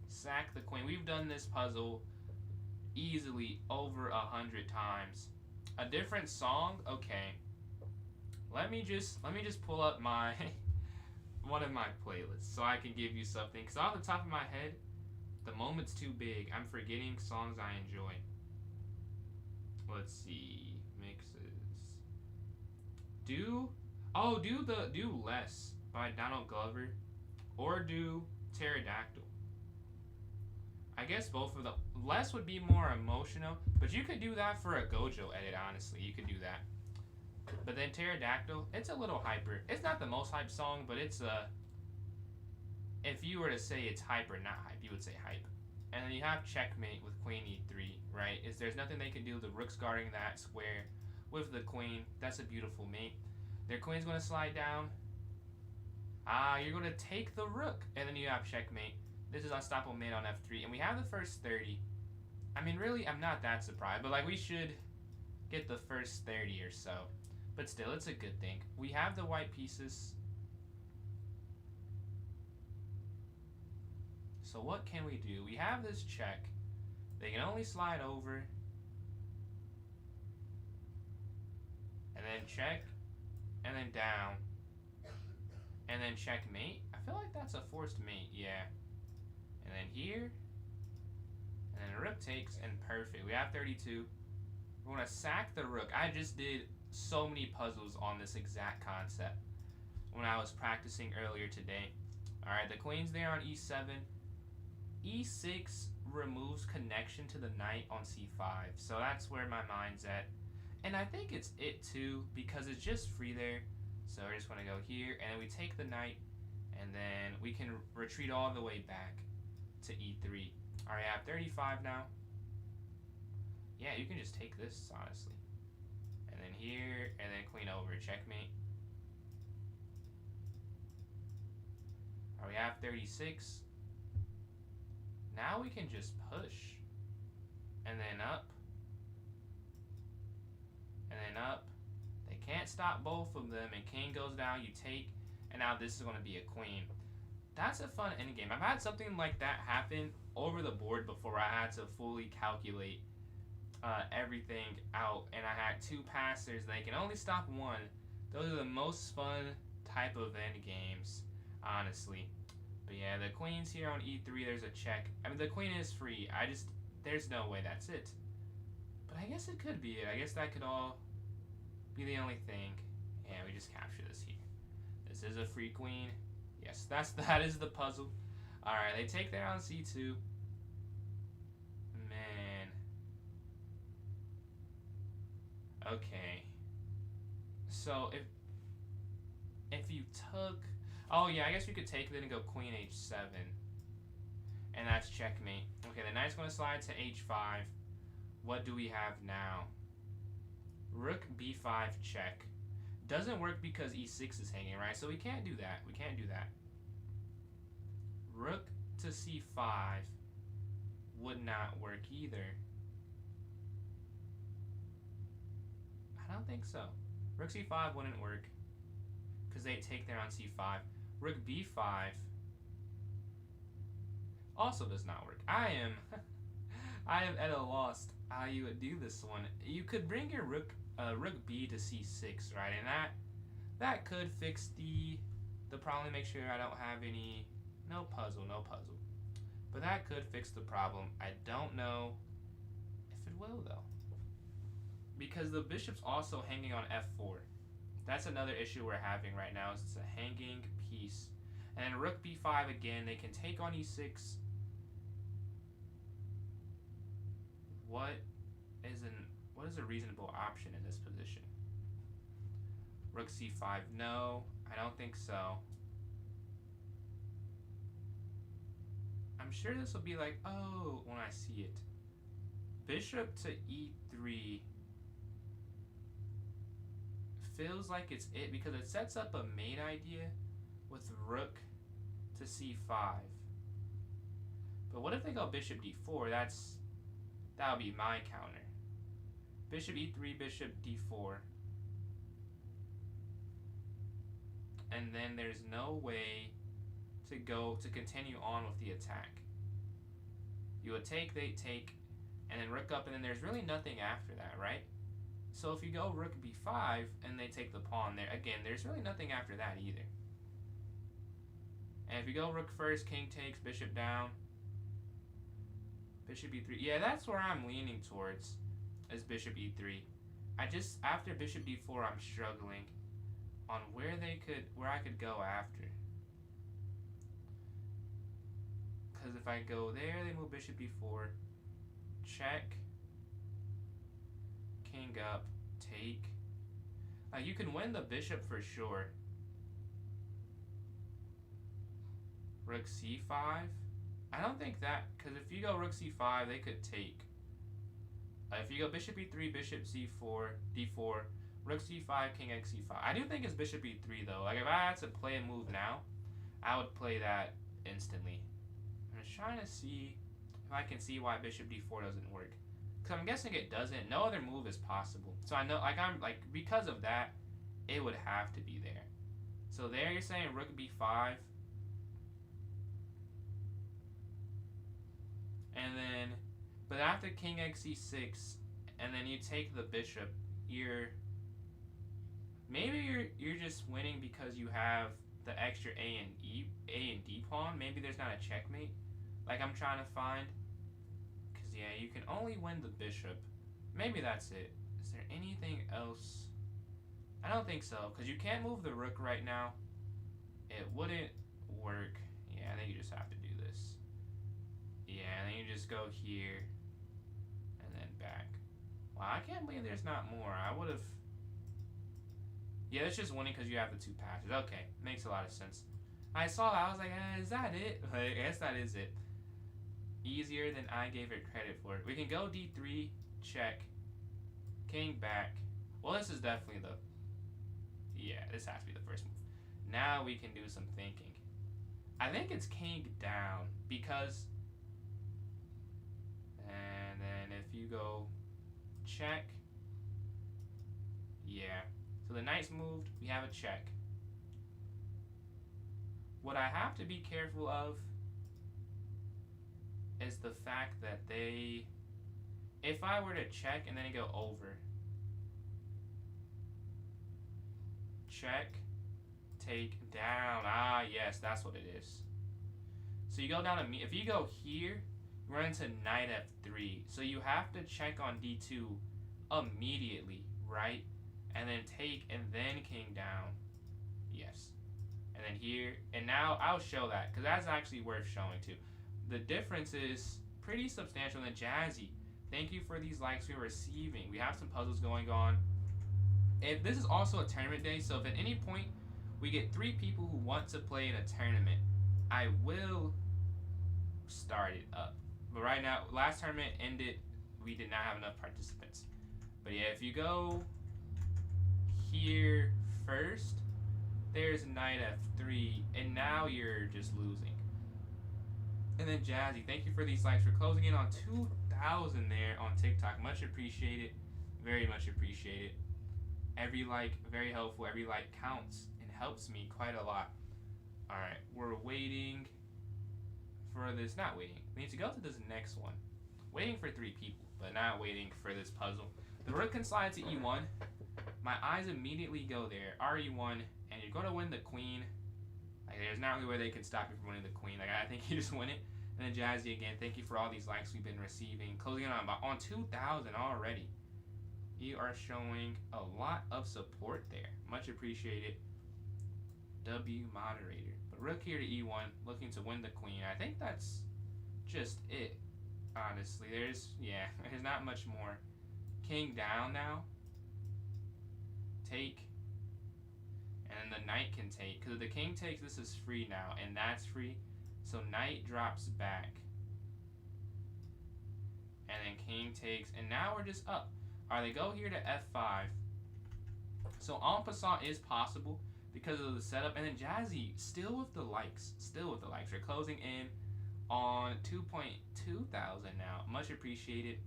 S1: Sack the queen. We've done this puzzle easily over 100 times. A different song? Okay. Let me just pull up my one of my playlists so I can give you something. Cause off the top of my head, the moment's too big. I'm forgetting songs I enjoy. Let's see mixes. Do Less by Donald Glover, or do Pterodactyl. I guess both of the Less would be more emotional, but you could do that for a Gojo edit. Honestly, you could do that. But then Pterodactyl, it's a little hyper. It's not the most hype song, but it's a. If you were to say it's hype or not hype, you would say hype. And then you have Checkmate with Queen E3, right? There's nothing they can do. The rook's guarding that square with the queen. That's a beautiful mate. Their queen's gonna slide down. You're gonna take the rook, and then you have Checkmate. This is unstoppable mate on F3, and we have the first 30. I mean, really, I'm not that surprised, but like we should get the first 30 or so. But still, it's a good thing. We have the white pieces. So what can we do? We have this check. They can only slide over. And then check. And then down. And then checkmate. I feel like that's a forced mate, yeah. And then here. And then rook takes, and perfect. We have 32. We're going to sack the rook. I just did so many puzzles on this exact concept when I was practicing earlier today. Alright, the queen's there on e7. e6 removes connection to the knight on c5. So that's where my mind's at. And I think it's it too, because it's just free there. So I just want to go here, and then we take the knight, and then we can retreat all the way back to e3. Alright, I have 35 now. Yeah, you can just take this, honestly. And then here, and then queen over, checkmate. Alright, we have 36. Now we can just push. And then up. And then up. They can't stop both of them, and king goes down, you take, and now this is going to be a queen. That's a fun endgame. I've had something like that happen over the board before. I had to fully calculate everything out, and I had two passers. They can only stop one. Those are the most fun type of endgames, honestly. But yeah, the queen's here on e3. There's a check. I mean, the queen is free. There's no way that's it. But I guess it could be it. I guess that could all be the only thing. Yeah, we just capture this here. This is a free queen. Yes, that is the puzzle. Alright, they take that on c2. Man. Okay. So if you took, oh yeah, I guess we could take it and go queen h7. And that's checkmate. Okay, the knight's going to slide to h5. What do we have now? Rook b5 check. Doesn't work because e6 is hanging, right? So we can't do that. We can't do that. Rook to c5 would not work either. I don't think so. Rook c5 wouldn't work because they take there on c5. Rook b5 also does not work. I am at a loss how you would do this one. You could bring your rook b to c6, right? And that could fix the problem. Make sure I don't have any no puzzle. But that could fix the problem. I don't know if it will though, because the bishop's also hanging on f4. That's another issue we're having right now. Is it's a hanging piece. And then rook b5 again. They can take on e6. What is a reasonable option in this position? Rook c5. No, I don't think so. I'm sure this will be like, oh, when I see it. Bishop to e3 feels like it's it, because it sets up a mate idea with rook to c5. But what if they go bishop d4? That would be my counter. Bishop e3, bishop d4. And then there's no way to continue on with the attack. You would take, they take, and then rook up, and then there's really nothing after that, right? So if you go rook b5 and they take the pawn there, again, there's really nothing after that either. And if you go rook first, king takes, bishop down, bishop e3. Yeah, that's where I'm leaning towards, is bishop e3. After bishop d4, I'm struggling on where I could go after. Because if I go there, they move bishop b4, check, king up, take. Like, you can win the bishop for sure. Rook c5. I don't think that, because if you go rook c5, they could take. If you go bishop e3, bishop c4, d4, rook c5, king x c5. I do think it's bishop e3 though. Like, if I had to play a move now, I would play that instantly. I'm just trying to see if I can see why bishop d4 doesn't work. Because I'm guessing it doesn't. No other move is possible. So I know, because of that, it would have to be there. So there you're saying rook b5. And then, but after king x c6, and then you take the bishop, you're just winning because you have the extra A and D pawn. Maybe there's not a checkmate, like I'm trying to find. Cause yeah, you can only win the bishop. Maybe that's it. Is there anything else? I don't think so, cause you can't move the rook right now. It wouldn't work. Yeah, I think you just have to do this. Yeah, and then you just go here, and then back. Wow, I can't believe there's not more. I would have... Yeah, it's just winning because you have the two passes. Okay, makes a lot of sense. I saw that, I was like, is that it? I guess that is it. Easier than I gave it credit for. We can go d3, check, king back. Well, this is definitely the... Yeah, this has to be the first move. Now we can do some thinking. I think it's king down, because... And then if you go check, yeah. So the knight's moved, we have a check. What I have to be careful of is the fact that if I were to check and then go over, check, take, down. Ah, yes, that's what it is. So you go down to if you go here, run into knight f3. So you have to check on d2 immediately, right? And then take, and then king down. Yes. And then here, and now I'll show that, because that's actually worth showing too. The difference is pretty substantial. And Jazzy, thank you for these likes we're receiving. We have some puzzles going on. And this is also a tournament day, so if at any point we get 3 people who want to play in a tournament, I will start it up. But right now, last tournament ended, we did not have enough participants. But yeah, if you go here first, there's knight f3, and now you're just losing. And then Jazzy, thank you for these likes. We're closing in on 2,000 there on TikTok. Much appreciated. Very much appreciated. Every like, very helpful. Every like counts and helps me quite a lot. Alright, we're waiting for this. Not waiting. We need to go to this next one. Waiting for 3 people, but not waiting for this puzzle. The rook can slide to e1. My eyes immediately go there. re1, and you're going to win the queen. Like, there's not really way they can stop you from winning the queen. Like, I think you just win it. And then Jazzy again, thank you for all these likes we've been receiving. Closing in on 2,000 already. You are showing a lot of support there. Much appreciated. W moderator. But rook here to e1, looking to win the queen. I think that's just it. Honestly, there's not much more. King down now. Take. And then the knight can take. Because if the king takes, this is free now. And that's free. So knight drops back. And then king takes. And now we're just up. Alright, they go here to f5. So en passant is possible because of the setup. And then Jazzy, still with the likes. We're closing in on 2,200 now. Much appreciated.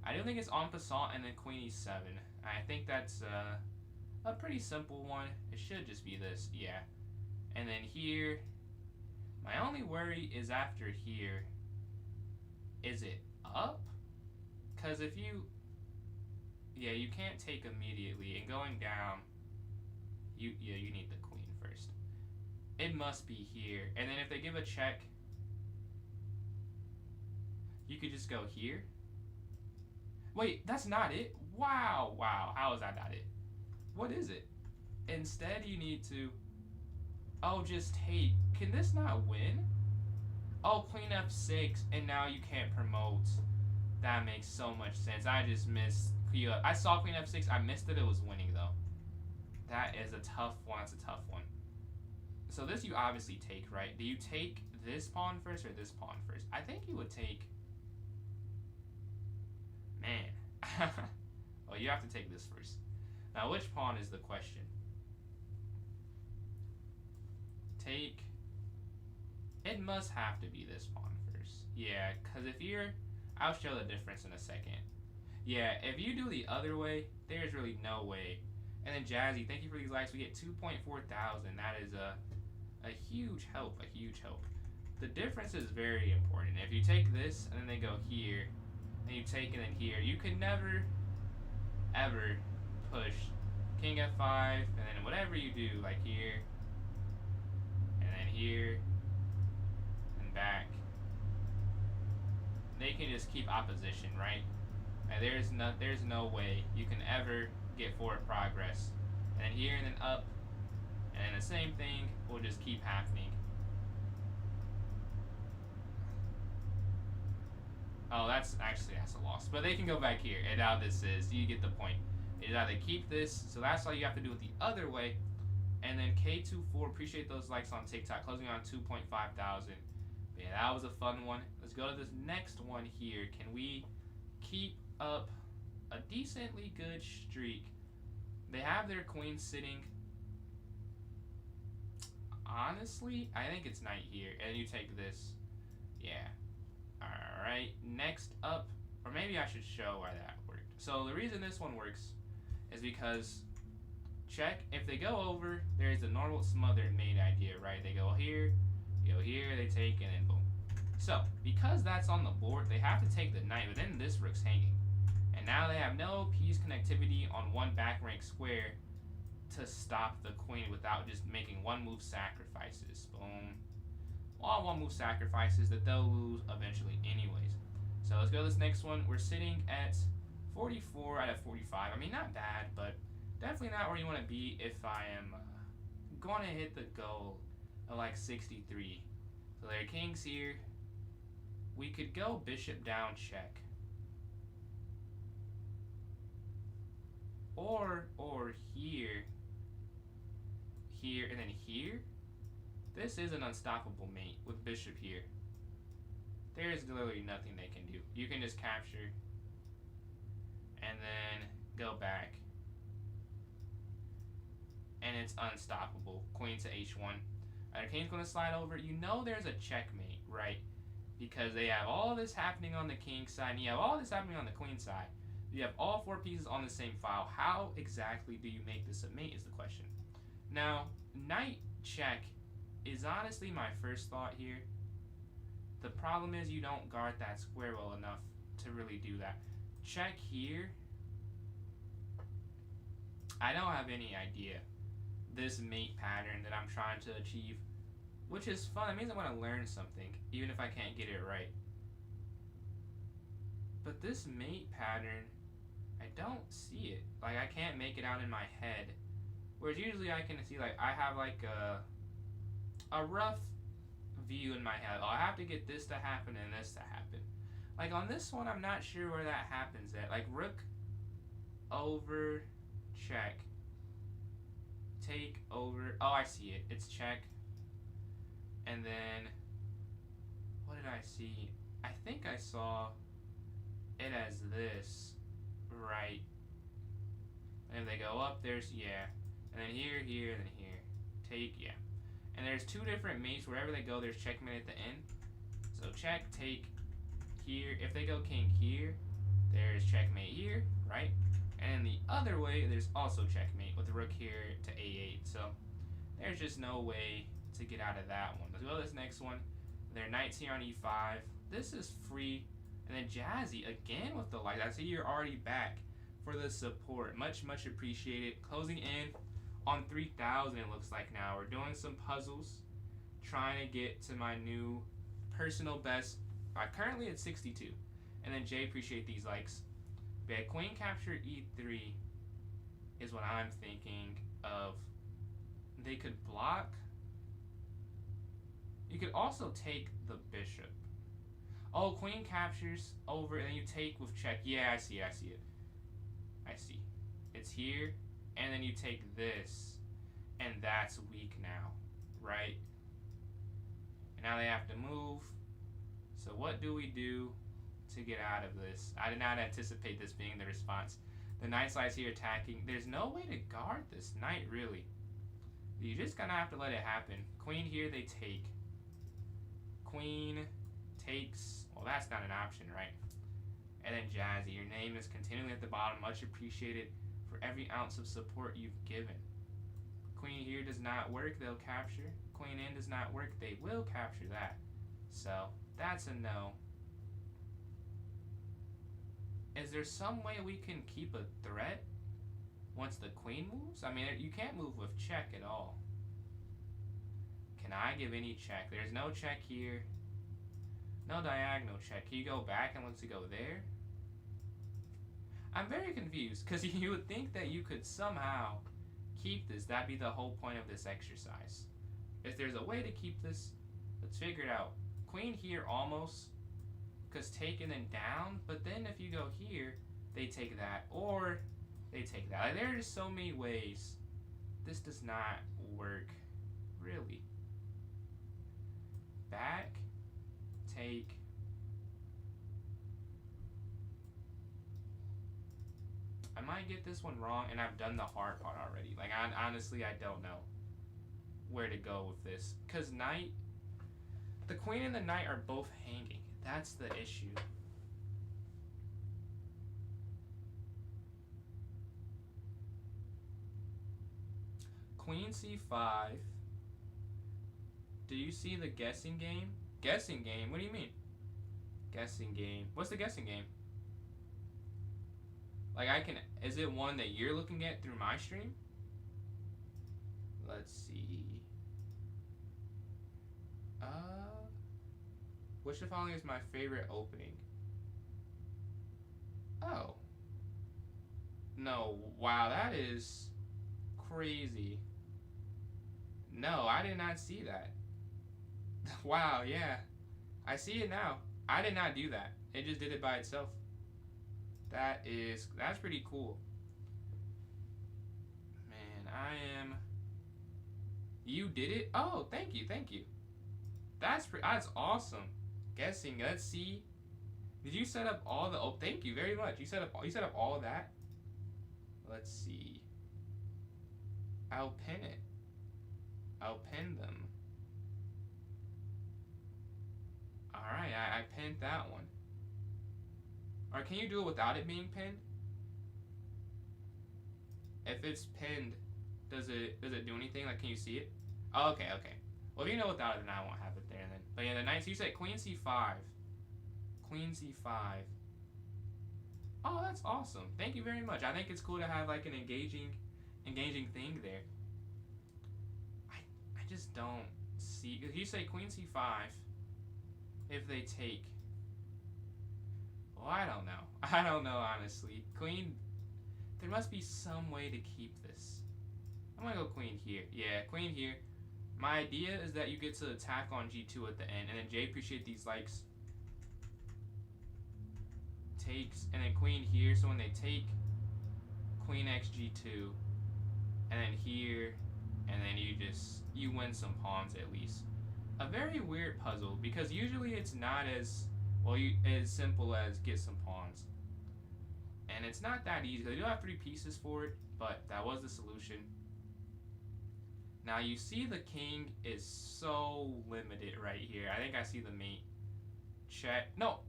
S1: I do think it's en passant and then queen e7. I think that's a pretty simple one. It should just be this, yeah. And then here, my only worry is after here, is it up? Because if you, Yeah, you can't take immediately. And going down, you need the queen first. It must be here. And then if they give a check, you could just go here. Wait, that's not it? Wow. How is that not it? What is it? Instead, you need to... Oh, just take... Can this not win? Oh, queen f6, and now you can't promote. That makes so much sense. I just missed... I saw queen f6. I missed that it was winning, though. That is a tough one. That's a tough one. So this you obviously take, right? Do you take this pawn first or this pawn first? I think you would take... Man. Well, you have to take this first. Now, which pawn is the question? Take... It must have to be this pawn first. Yeah, because if you're... I'll show the difference in a second. Yeah, if you do the other way, there's really no way. And then Jazzy, thank you for these likes. We get 2.4 thousand. That is a huge help, a huge help. The difference is very important. If you take this and then they go here, and you take it in here, you can never, ever push king f5, and then whatever you do, like here, and then here, and back, they can just keep opposition, right? And there's no way you can ever get forward progress. And then here and then up, and then the same thing will just keep happening. Oh, that's a loss. But they can go back here, and now this is, you get the point. It is either keep this, so that's all you have to do with the other way. And then K24, appreciate those likes on TikTok, closing on 2.5 thousand. Yeah, that was a fun one. Let's go to this next one here. Can we keep up a decently good streak? They have their queen sitting. Honestly, I think it's knight here, and you take this. Yeah. Alright, next up, or maybe I should show why that worked. So the reason this one works is because check, if they go over, there's a normal smothered mate idea, right? They go here, they take, and then boom. So, because that's on the board, they have to take the knight, but then this rook's hanging. And now they have no piece connectivity on one back rank square to stop the queen without just making one move sacrifices. Boom. All one move sacrifices that they'll lose eventually anyways. So let's go to this next one. We're sitting at 44 out of 45. I mean, not bad, but definitely not where you want to be if I am going to hit the goal of like 63. So their king's here. We could go bishop down check. Or here, and then here. This is an unstoppable mate with bishop here. There is literally nothing they can do. You can just capture and then go back. And it's unstoppable. Queen to h1. Our king's going to slide over. You know there's a checkmate, right? Because they have all this happening on the king side, and you have all this happening on the queen side. You have all four pieces on the same file. How exactly do you make this a mate is the question. Now, knight check is honestly my first thought here. The problem is you don't guard that square well enough to really do that. Check here. I don't have any idea this mate pattern that I'm trying to achieve, which is fun. It means I want to learn something, even if I can't get it right. But this mate pattern, I don't see it. Like, I can't make it out in my head. Whereas usually I can see, like, I have like a rough view in my head. Oh, I have to get this to happen and this to happen. Like on this one, I'm not sure where that happens at. Like rook over check. Take over. Oh, I see it. It's check. And then, what did I see? I think I saw it as this, right? And if they go up, there's, yeah. And then here, and then here. Take, yeah. And there's two different mates. Wherever they go, there's checkmate at the end. So check, take, here. If they go king here, there's checkmate here, right? And the other way, there's also checkmate with the rook here to a8. So there's just no way to get out of that one. Let's go to this next one. Their knight's here on e5. This is free. And then Jazzy again with the light. I see you're already back for the support. Much appreciated. Closing in on 3,000 it looks like now. We're doing some puzzles, trying to get to my new personal best. Currently at 62. And then Jay, appreciate these likes. But yeah, queen capture e3 is what I'm thinking of. They could block. You could also take the bishop. Oh, queen captures over, and then you take with check. Yeah, I see it. I see. It's here, and then you take this, and that's weak now, right? And now they have to move. So what do we do to get out of this? I did not anticipate this being the response. The knight slides here attacking. There's no way to guard this knight, really. You're just gonna have to let it happen. Queen here, they take. Queen takes. Well, that's not an option, right? And then Jazzy, your name is continually at the bottom. Much appreciated for every ounce of support you've given. Queen here does not work. They'll capture. Queen in does not work. They will capture that. So that's a no. Is there some way we can keep a threat once the queen moves? I mean, you can't move with check at all. Can I give any check? There's no check here. No diagonal check. Can you go back and let's go there? I'm very confused because you would think that you could somehow keep this. That'd be the whole point of this exercise. If there's a way to keep this, let's figure it out. Queen here almost, because taken and down, but then if you go here, they take that, or they take that. Like, there are just so many ways this does not work, really. Back, take. I might get this one wrong, and I've done the hard part already. Like, honestly, I don't know where to go with this. Because knight, the queen and the knight are both hanging. That's the issue. Queen c5. Do you see the guessing game? Guessing game? What do you mean? Guessing game. What's the guessing game? Like, is it one that you're looking at through my stream? Let's see. Wish the Following is my favorite opening. Oh. No, wow, that is crazy. No, I did not see that. Wow, yeah. I see it now. I did not do that. It just did it by itself. That's pretty cool. Man, you did it? Oh, thank you. That's awesome. Guessing, let's see. Did you set up all the, oh, thank you very much. You set up all that? Let's see. I'll pin it. I'll pin them. Alright, I pinned that one. Or can you do it without it being pinned? If it's pinned, does it do anything? Like, can you see it? Oh, okay. Well, if you know without it, then I won't have it there then. But yeah, the knight, so you said queen c5. Queen c5. Oh, that's awesome. Thank you very much. I think it's cool to have like an engaging thing there. I just don't see, because you say queen c5 if they take. Well, I don't know honestly. Queen, there must be some way to keep this. I'm gonna go queen here. Yeah, queen here. My idea is that you get to attack on g2 at the end, and then Jay, appreciate these likes. Takes, and then queen here, so when they take, queen x g2, and then here, and then you win some pawns at least. A very weird puzzle, because usually it's not as, well, as simple as get some pawns. And it's not that easy. They do have 3 pieces for it, but that was the solution. Now you see the king is so limited right here. I think I see the mate. Check. No.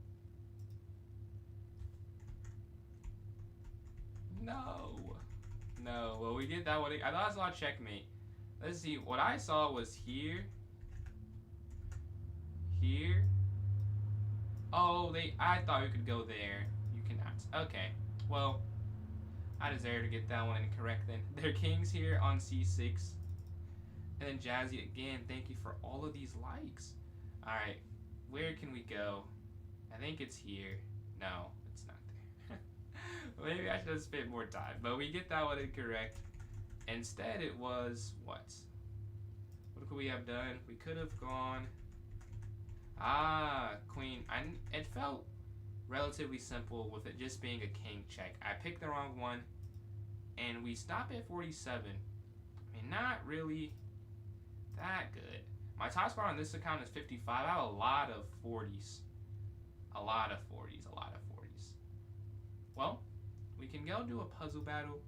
S1: Well, we did that one. I thought I saw checkmate. Let's see. What I saw was here. Here. Oh, I thought we could go there. You cannot. Okay. Well, I deserve to get that one incorrect then. Their king's here on c6. And then Jazzy again, thank you for all of these likes. Alright, where can we go? I think it's here. No, it's not there. Maybe I should have spent more time. But we get that one incorrect. Instead it was what? What could we have done? We could have gone... queen. It felt relatively simple with it just being a king check. I picked the wrong one. And we stop at 47. I mean, not really that good. My top score on this account is 55. I have a lot of 40s. A lot of 40s. Well, we can go do a puzzle battle.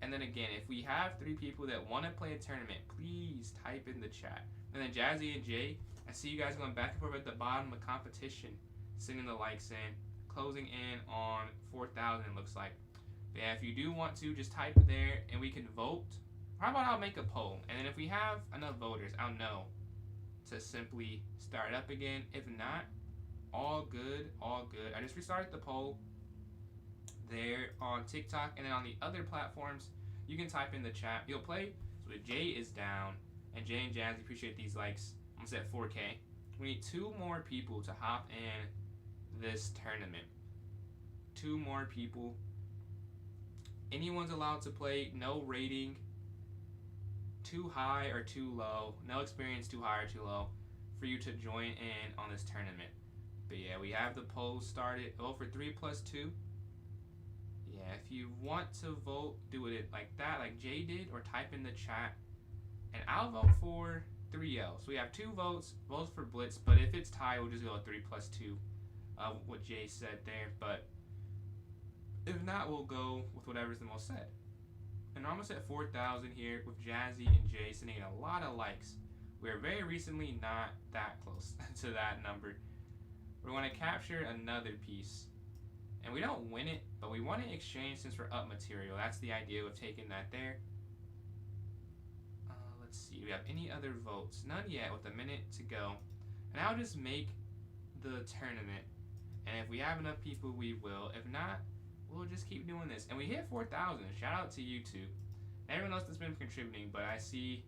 S1: And then again, if we have 3 people that want to play a tournament, please type in the chat. And then Jazzy and Jay, I see you guys going back and forth at the bottom of competition, sending the likes in, closing in on 4,000 it looks like. But yeah, if you do want to, just type there and we can vote. How about I'll make a poll, and then if we have enough voters, I'll know to simply start up again. If not, all good, all good. I just restarted the poll there on TikTok, and then on the other platforms, you can type in the chat. You'll play. So Jay is down, and Jay and Jazzy, appreciate these likes. I'm almost at 4K. We need 2 more people to hop in this tournament. 2 more people. Anyone's allowed to play. No rating too high or too low. No experience too high or too low for you to join in on this tournament. But yeah, we have the poll started. Vote for 3 plus 2. Yeah, if you want to vote, do it like that, like Jay did, or type in the chat. And I'll vote for 3L. So we have 2 votes, both for Blitz, but if it's tie, we'll just go with 3 plus 2, what Jay said there. But if not, we'll go with whatever's the most said. And we're almost at 4,000 here with Jazzy and Jay sending in a lot of likes. We're very recently not that close to that number. We're going to capture another piece. And we don't win it, but we want to exchange since we're up material. That's the idea of taking that there. Let's see, do we have any other votes? None yet, with a minute to go. And I'll just make the tournament. And if we have enough people, we will. If not, we'll just keep doing this. And we hit 4,000. Shout out to you two. Everyone else that's been contributing, but I see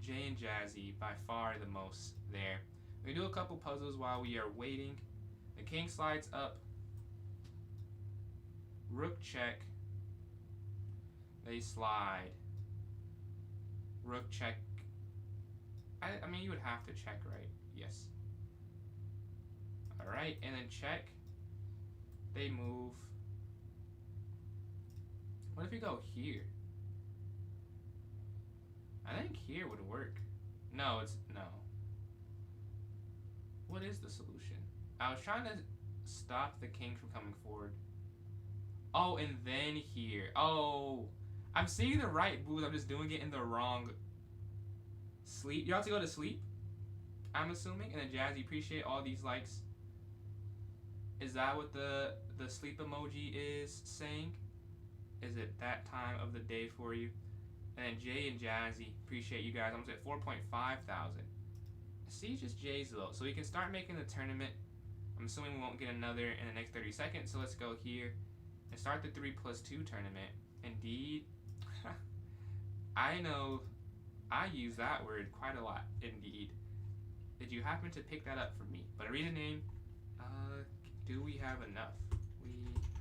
S1: Jay and Jazzy by far the most there. We do a couple puzzles while we are waiting. The king slides up. Rook check. They slide. Rook check. I mean, you would have to check, right? Yes. Alright, and then check. They move. What if we go here? I think here would work. No, it's no. What is the solution? I was trying to stop the king from coming forward. Oh, and then here. Oh, I'm seeing the right moves. I'm just doing it in the wrong sleep. You have to go to sleep, I'm assuming. And then Jazzy, appreciate all these likes. Is that what the sleep emoji is saying? Is it that time of the day for you? And then Jay and Jazzy, appreciate you guys. I'm at 4,500. See, just Jay's low. So we can start making the tournament. I'm assuming we won't get another in the next 30 seconds. So let's go here and start the 3 plus 2 tournament. Indeed. I know I use that word quite a lot. Indeed. Did you happen to pick that up for me? But arena name. Do we have enough? We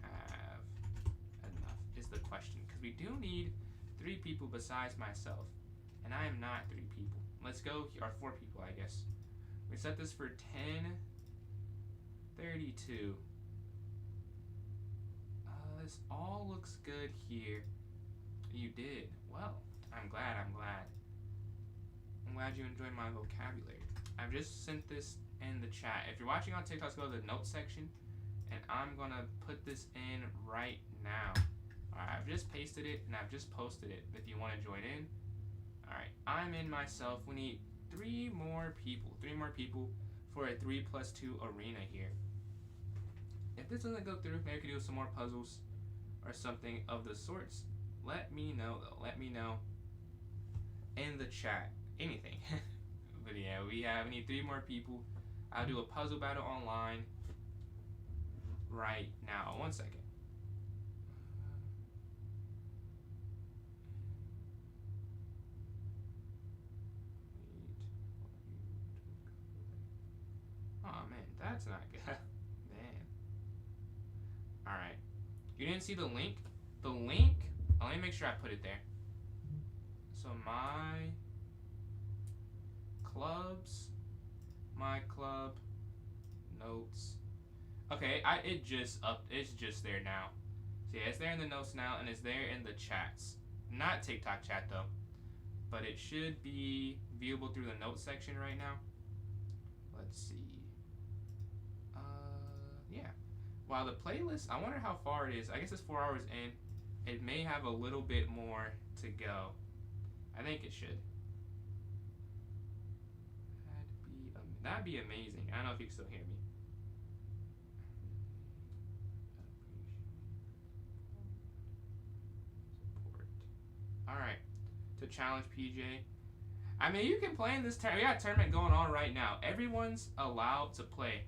S1: have enough is the question. Because we do need 3 people besides myself. And I am not 3 people. Let's go, or 4 people, I guess. We set this for 10:32. This all looks good here. You did. Well, I'm glad. I'm glad you enjoyed my vocabulary. I've just sent this in the chat. If you're watching on TikTok, go to the notes section. And I'm going to put this in right now. Alright, I've just pasted it and I've just posted it if you want to join in. Alright, I'm in myself. We need 3 more people. 3 more people for a 3 plus 2 arena here. If this doesn't go through, maybe we can do some more puzzles or something of the sorts. Let me know though. Let me know in the chat. Anything. But yeah, we need 3 more people. I'll do a puzzle battle online right now. 1 second. That's not good. Man. Alright. You didn't see the link? The link, let me make sure I put it there. So my clubs, my club notes. Okay, it's just there now. So yeah, it's there in the notes now, and it's there in the chats. Not TikTok chat though, but it should be viewable through the notes section right now. Let's see. Yeah. While the playlist, I wonder how far it is. I guess it's 4 hours in. It may have a little bit more to go. I think it should. That'd be amazing. I don't know if you can still hear me. Support. Alright. To challenge PJ. I mean, you can play in this tournament. We got a tournament going on right now. Everyone's allowed to play.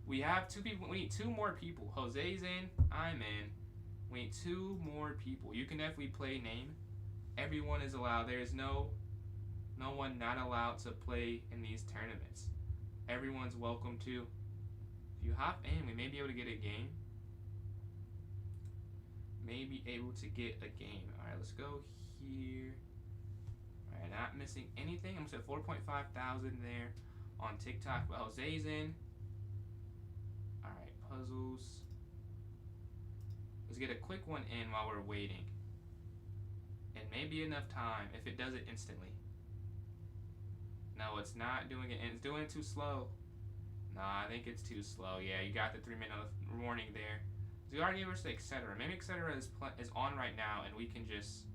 S1: We have 2 people. We need 2 more people. Jose's in. I'm in. We need 2 more people. You can definitely play name. Everyone is allowed. There is no one not allowed to play in these tournaments. Everyone's welcome to. If you hop in, we may be able to get a game. Maybe able to get a game. Alright, let's go here. Alright, not missing anything. I'm at 4.5 thousand there on TikTok. But Jose's in. Alright, puzzles. Let's get a quick one in while we're waiting. It may be enough time if it does it instantly. No, it's not doing it, and it's doing it too slow. Nah, I think it's too slow. Yeah, you got the 3-minute warning there. So you already gave us the etc. Maybe etc. is on right now, and we can just...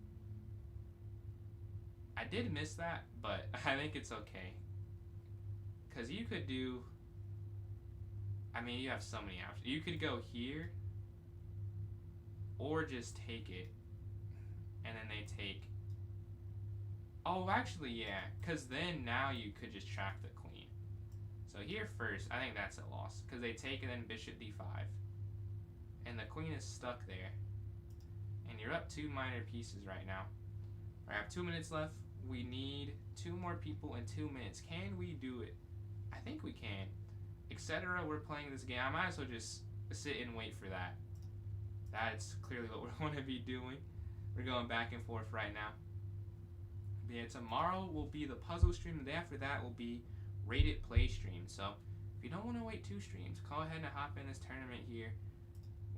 S1: I did miss that, but I think it's okay. Because you could do... I mean, you have so many options. You could go here, or just take it, and then they take... Oh, actually, yeah, because then now you could just track the queen. So here first, I think that's a loss, because they take and then bishop d5. And the queen is stuck there. And you're up 2 minor pieces right now. I have 2 minutes left. We need 2 more people in 2 minutes. Can we do it? I think we can. Etc. We're playing this game. I might as well just sit and wait for that. That's clearly what we want to be doing. We're going back and forth right now. But yeah, tomorrow will be the puzzle stream. The day after that will be rated play stream. So if you don't want to wait 2 streams, go ahead and hop in this tournament here.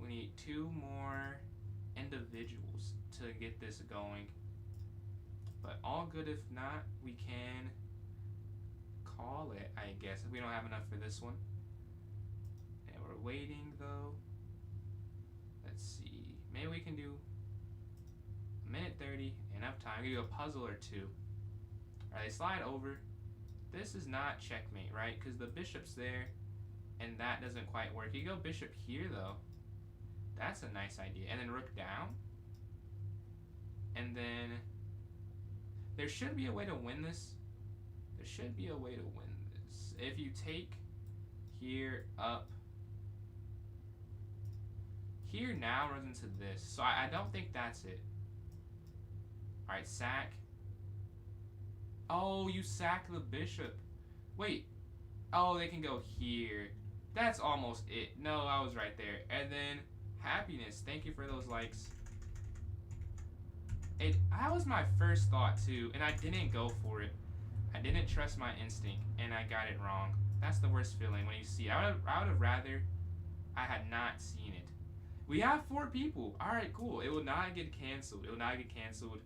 S1: We need 2 more individuals to get this going. But all good. If not, we can call it, I guess. We don't have enough for this one. And we're waiting though. Let's see. Maybe we can do a minute 30. Enough time. I'm gonna do a puzzle or 2. Alright, they slide over. This is not checkmate, right? Because the bishop's there, and that doesn't quite work. You go bishop here though. That's a nice idea. And then rook down. And then there should be a way to win this. There should be a way to win this. If you take here up. Here now runs into this. So I don't think that's it. Alright, sack. Oh, you sack the bishop. Wait. Oh, they can go here. That's almost it. No, I was right there. And then happiness. Thank you for those likes. That was my first thought too, and I didn't go for it. I didn't trust my instinct, and I got it wrong. That's the worst feeling when you see it. I would have rather I had not seen it. We have 4 people. Alright, cool. It will not get canceled. It will not get canceled.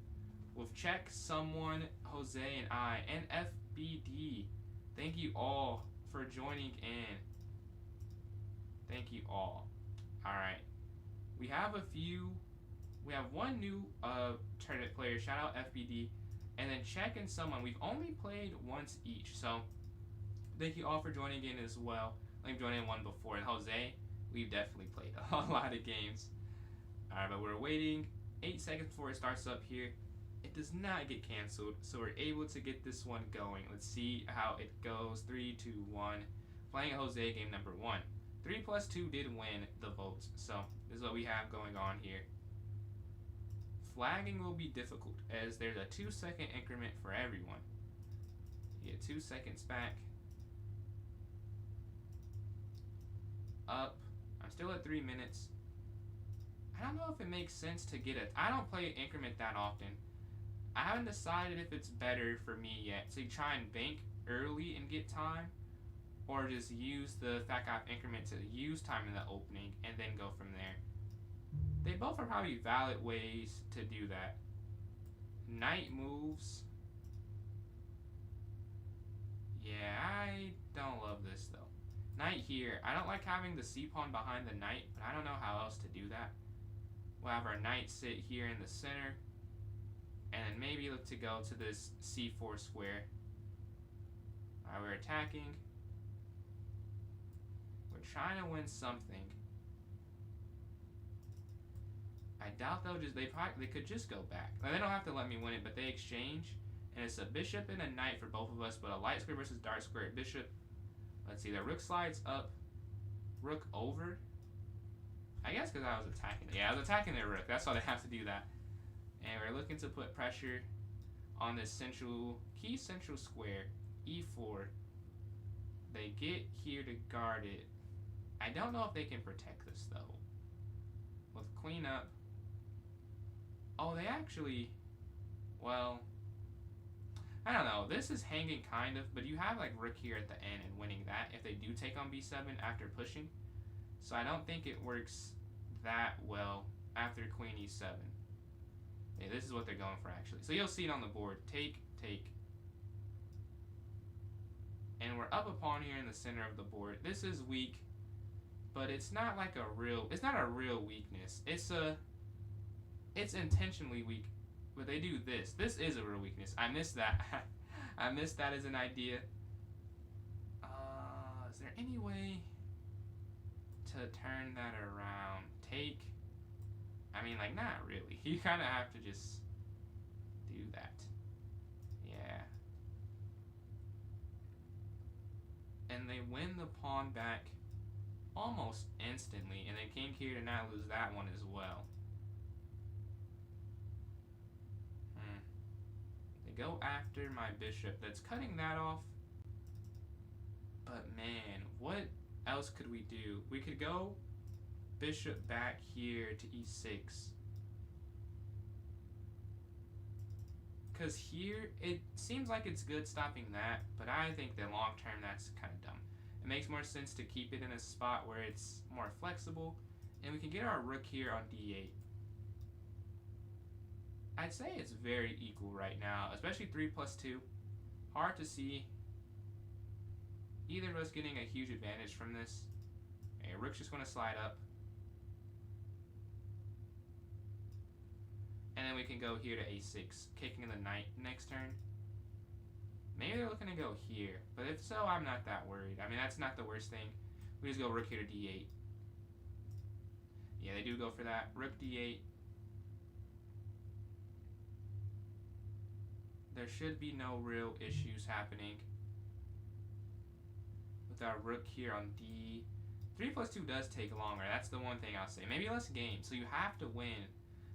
S1: We'll check someone, Jose and I, and FBD. Thank you all for joining in. Thank you all. Alright. We have a few. We have 1 new tournament player. Shout out FBD. And then check in someone. We've only played once each. So thank you all for joining in as well. I've joined in one before. And Jose, we've definitely played a lot of games. Alright, but we're waiting 8 seconds before it starts up here. It does not get canceled, so we're able to get this one going. Let's see how it goes. 3, 2, 1. Playing Jose game number 1. 3 plus 2 did win the votes, so this is what we have going on here. Flagging will be difficult, as there's a 2-second increment for everyone. You get 2 seconds back. up. I'm still at 3 minutes. I don't know if it makes sense to get it. I don't play increment that often. I haven't decided if it's better for me yet to try and bank early and get time, or just use the fact I have increment to use time in the opening and then go from there. They both are probably valid ways to do that. Knight moves. Yeah, I don't love this though. Knight here. I don't like having the C pawn behind the knight, but I don't know how else to do that. We'll have our knight sit here in the center, and then maybe look to go to this C4 square. Alright, we're attacking. We're trying to win something. I doubt they'll just, they could just go back. Like, they don't have to let me win it, but they exchange. And it's a bishop and a knight for both of us, but a light square versus dark square bishop. Let's see, the rook slides up, rook over. I guess because I was attacking. Yeah, I was attacking their rook. That's why they have to do that. And we're looking to put pressure on this key central square, e4. They get here to guard it. I don't know if they can protect this though. With queen up. Oh, they actually, well, I don't know. This is hanging kind of, but you have like rook here at the end and winning that if they do take on b7 after pushing. So I don't think it works that well after queen e7. Yeah, this is what they're going for actually. So you'll see it on the board. Take, take. And we're up a pawn here in the center of the board. This is weak, but it's not like it's not a real weakness. It's intentionally weak, but they do this. This is a real weakness. I missed that. I missed that as an idea. Is there any way to turn that around? Take. I mean, like, not really. You kind of have to just do that. Yeah. And they win the pawn back almost instantly, and they came here to not lose that one as well. They go after my bishop. That's cutting that off. But man, what else could we do? We could go bishop back here to e6. Because here, it seems like it's good stopping that, but I think that long term that's kind of dumb. It makes more sense to keep it in a spot where it's more flexible, and we can get our rook here on d8. I'd say it's very equal right now, especially 3 plus 2. Hard to see either of us getting a huge advantage from this. Okay, rook's just going to slide up. And then we can go here to a6, kicking the knight next turn. Maybe they're looking to go here, but if so, I'm not that worried. I mean, that's not the worst thing. We just go rook here to d8. Yeah, they do go for that. Rook d8. There should be no real issues happening with our rook here on d. 3 plus 2 does take longer. That's the one thing I'll say. Maybe less games. So you have to win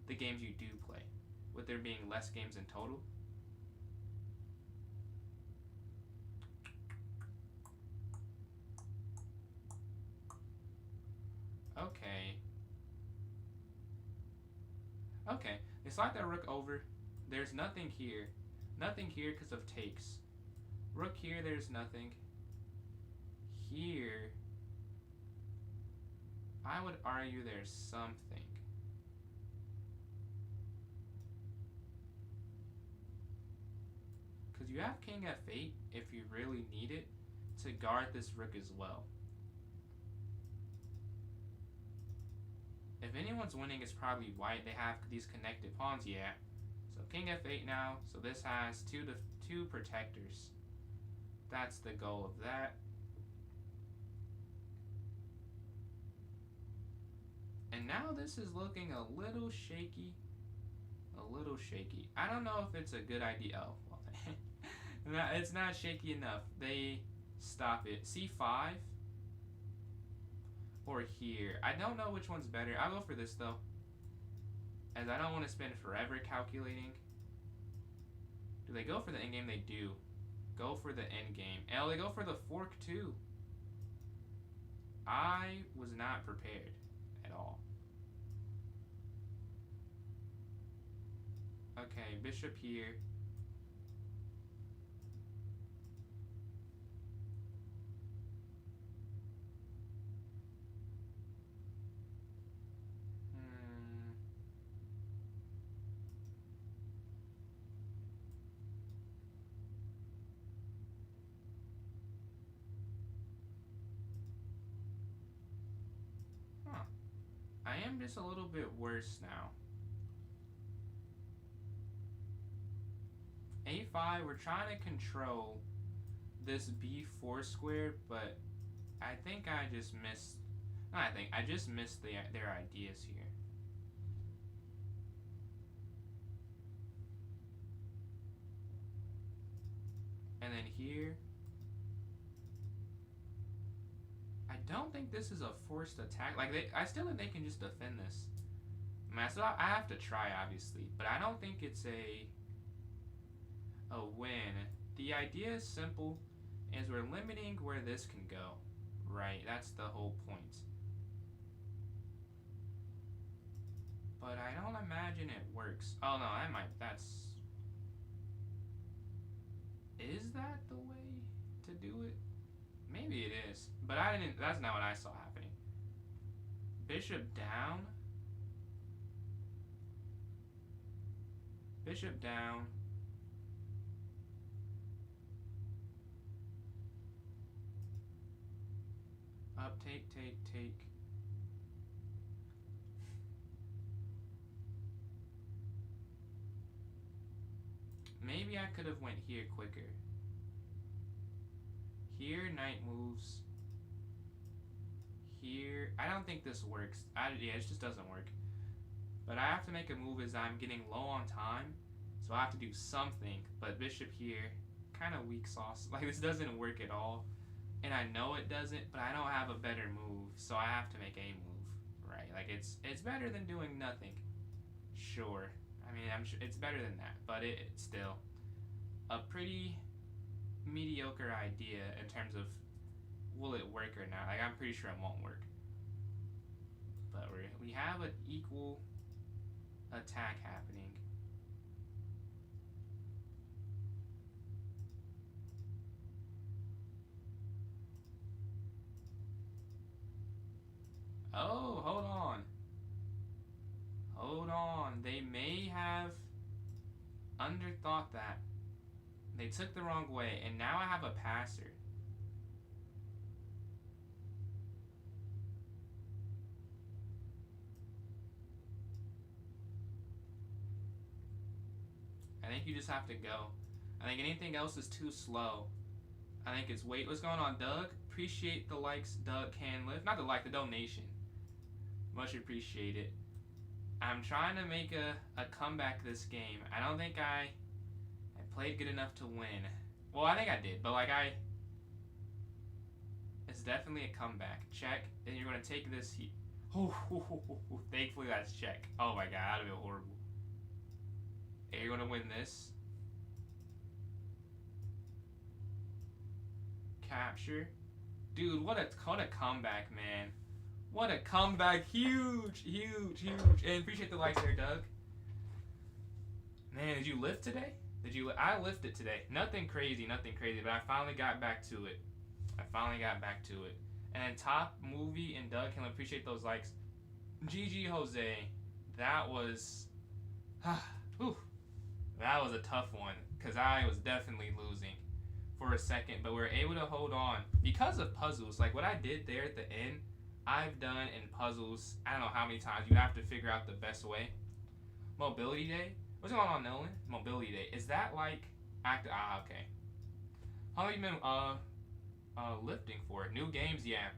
S1: the games you do play, with there being less games in total. Okay. Okay. They slide that rook over. There's nothing here. Nothing here because of takes. Rook here, there's nothing. Here, I would argue there's something. Because you have king f8 if you really need it to guard this rook as well. If anyone's winning, it's probably white. They have these connected pawns, yeah. So king f8 now. So this has two protectors. That's the goal of that. And now this is looking a little shaky. A little shaky. I don't know if it's a good idea. Oh, well, no, it's not shaky enough. They stop it. c5 or here. I don't know which one's better. I'll go for this though, as I don't want to spend forever calculating. Do they go for the endgame? They do. Go for the endgame. Oh, they go for the fork too. I was not prepared at all. Okay, bishop here. Huh. I am just a little bit worse now. A5, we're trying to control this B4 square, but I think I just missed. Not I think I just missed their ideas here. And then here, I don't think this is a forced attack. Like I still think they can just defend this. I mean, I have to try obviously, but I don't think it's a win. The idea is simple, is we're limiting where this can go, right? That's the whole point. But I don't imagine it works. Oh no, is that the way to do it? Maybe it is, but that's not what I saw happening. Bishop down. Bishop down. Up, take. Maybe I could have went here quicker. Here, knight moves. Here, I don't think this works. Yeah, it just doesn't work. But I have to make a move as I'm getting low on time, so I have to do something. But bishop here, kind of weak sauce. Like this doesn't work at all. And I know it doesn't, but I don't have a better move, so I have to make a move, right? Like it's better than doing nothing. Sure, I mean I'm sure it's better than that, but it's still a pretty mediocre idea in terms of will it work or not. Like I'm pretty sure it won't work. But we have an equal attack happening. Oh, hold on. Hold on. They may have underthought that. They took the wrong way, and now I have a passer. I think you just have to go. I think anything else is too slow. I think it's wait. What's going on, Doug? Appreciate the likes, Doug Canliff. Not the like, the donation. Much appreciated. I'm trying to make a comeback this game. I don't think I played good enough to win. Well, I think I did, but like it's definitely a comeback. Check, and you're gonna take this. Thankfully that's check. Oh my god, that'd be horrible. And you're gonna win this. Capture, dude. What a comeback, man. What a comeback. Huge. And appreciate the likes there, Doug. Man, did you lift today? I lifted today. Nothing crazy, but I finally got back to it. And then top movie and Doug can appreciate those likes. GG Jose. That was that was a tough one because I was definitely losing for a second, but we were able to hold on because of puzzles. Like what I did there at the end, I've done in puzzles, I don't know how many times. You have to figure out the best way. Mobility Day? What's going on, Nolan? Mobility Day. Is that like okay. How long have you been lifting for? New games, yeah.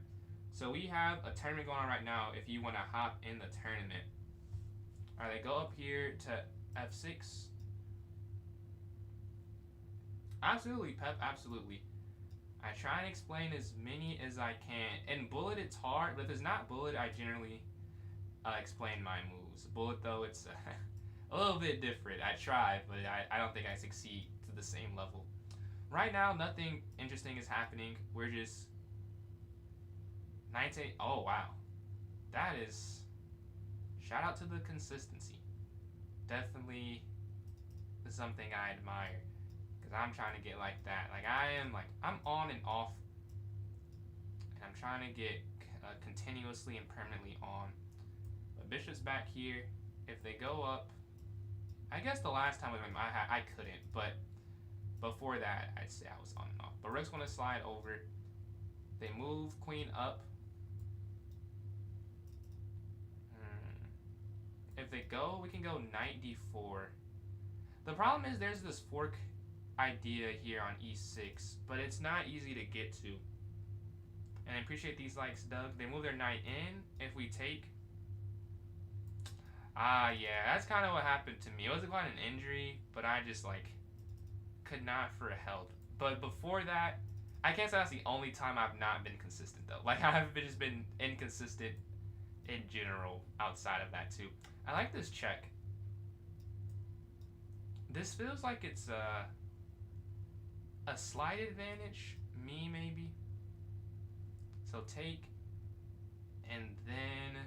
S1: So we have a tournament going on right now if you want to hop in the tournament. Alright, they go up here to F6. Absolutely, Pep, absolutely. I try and explain as many as I can. And bullet, it's hard, but if it's not bullet, I generally explain my moves. Bullet, though, it's a little bit different. I try, but I don't think I succeed to the same level. Right now, nothing interesting is happening. We're just 19. Oh, wow. That is... Shout out to the consistency. Definitely something I admire. Because I'm trying to get like that. Like, I'm on and off. And I'm trying to get continuously and permanently on. But bishop's back here. If they go up... I guess the last time I couldn't. But before that, I'd say I was on and off. But rook's going to slide over. They move queen up. If they go, we can go knight d4. The problem is there's this fork idea here on e6, but it's not easy to get to. And I appreciate these likes, Doug. They move their knight in. If we take... yeah, that's kind of what happened to me. It wasn't quite an injury, but I just, like, could not for a help. But before that, I can't say that's the only time I've not been consistent, though. Like, I've just been inconsistent in general outside of that, too. I like this check. This feels like it's a slight advantage. Me, maybe. So take, and then...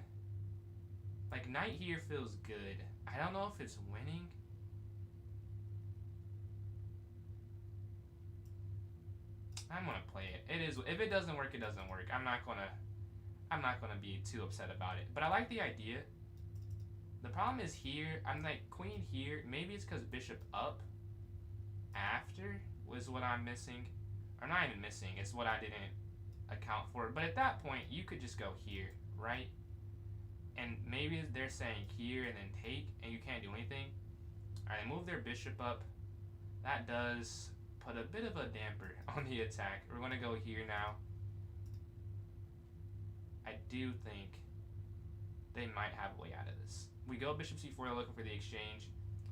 S1: Like, knight here feels good. I don't know if it's winning. I'm gonna play it. It is. If it doesn't work, it doesn't work. I'm not gonna be too upset about it. But I like the idea. The problem is here. I'm like queen here. Maybe it's because bishop up after was what I'm missing. Or not even missing. It's what I didn't account for. But at that point, you could just go here, right? And maybe they're saying here and then take, and you can't do anything. Alright, they move their bishop up. That does put a bit of a damper on the attack. We're going to go here now. I do think they might have a way out of this. We go bishop c4, looking for the exchange.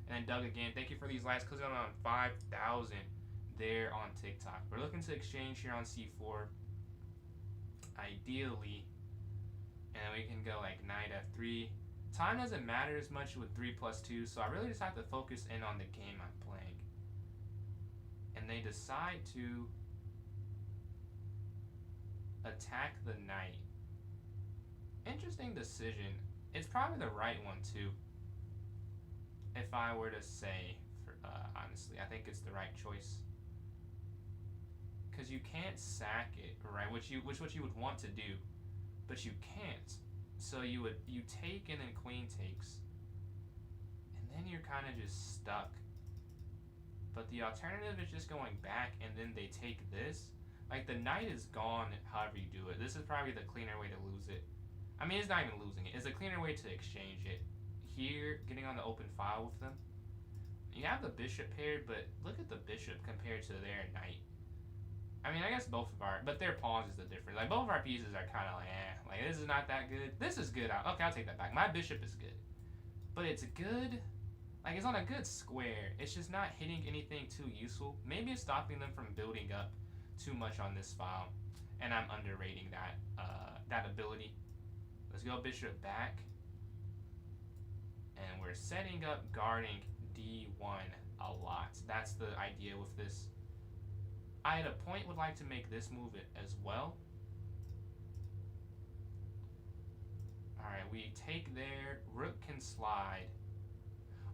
S1: And then Doug again, thank you for these likes, clicking on 5,000 there on TikTok. We're looking to exchange here on c4. Ideally. And we can go like knight f3. Time doesn't matter as much with 3+2, so I really just have to focus in on the game I'm playing. And they decide to attack the knight. Interesting decision. It's probably the right one too. If I were to say, honestly, I think it's the right choice. Because you can't sack it, right? Which what you would want to do, but you can't. So you take and then queen takes, and then you're kind of just stuck. But the alternative is just going back and then they take this. Like the knight is gone however you do it. This is probably the cleaner way to lose it. I mean, it's not even losing it. It's a cleaner way to exchange it. Here, getting on the open file with them. You have the bishop paired, but look at the bishop compared to their knight. I mean, I guess both of our, but their pawns is the difference. Like, both of our pieces are kind of like, like, this is not that good. This is good. Okay, I'll take that back. My bishop is good. But it's good, like, it's on a good square. It's just not hitting anything too useful. Maybe it's stopping them from building up too much on this file. And I'm underrating that, that ability. Let's go bishop back. And we're setting up guarding d1 a lot. That's the idea with this. I at a point would like to make this move as well. Alright, we take there. Rook can slide.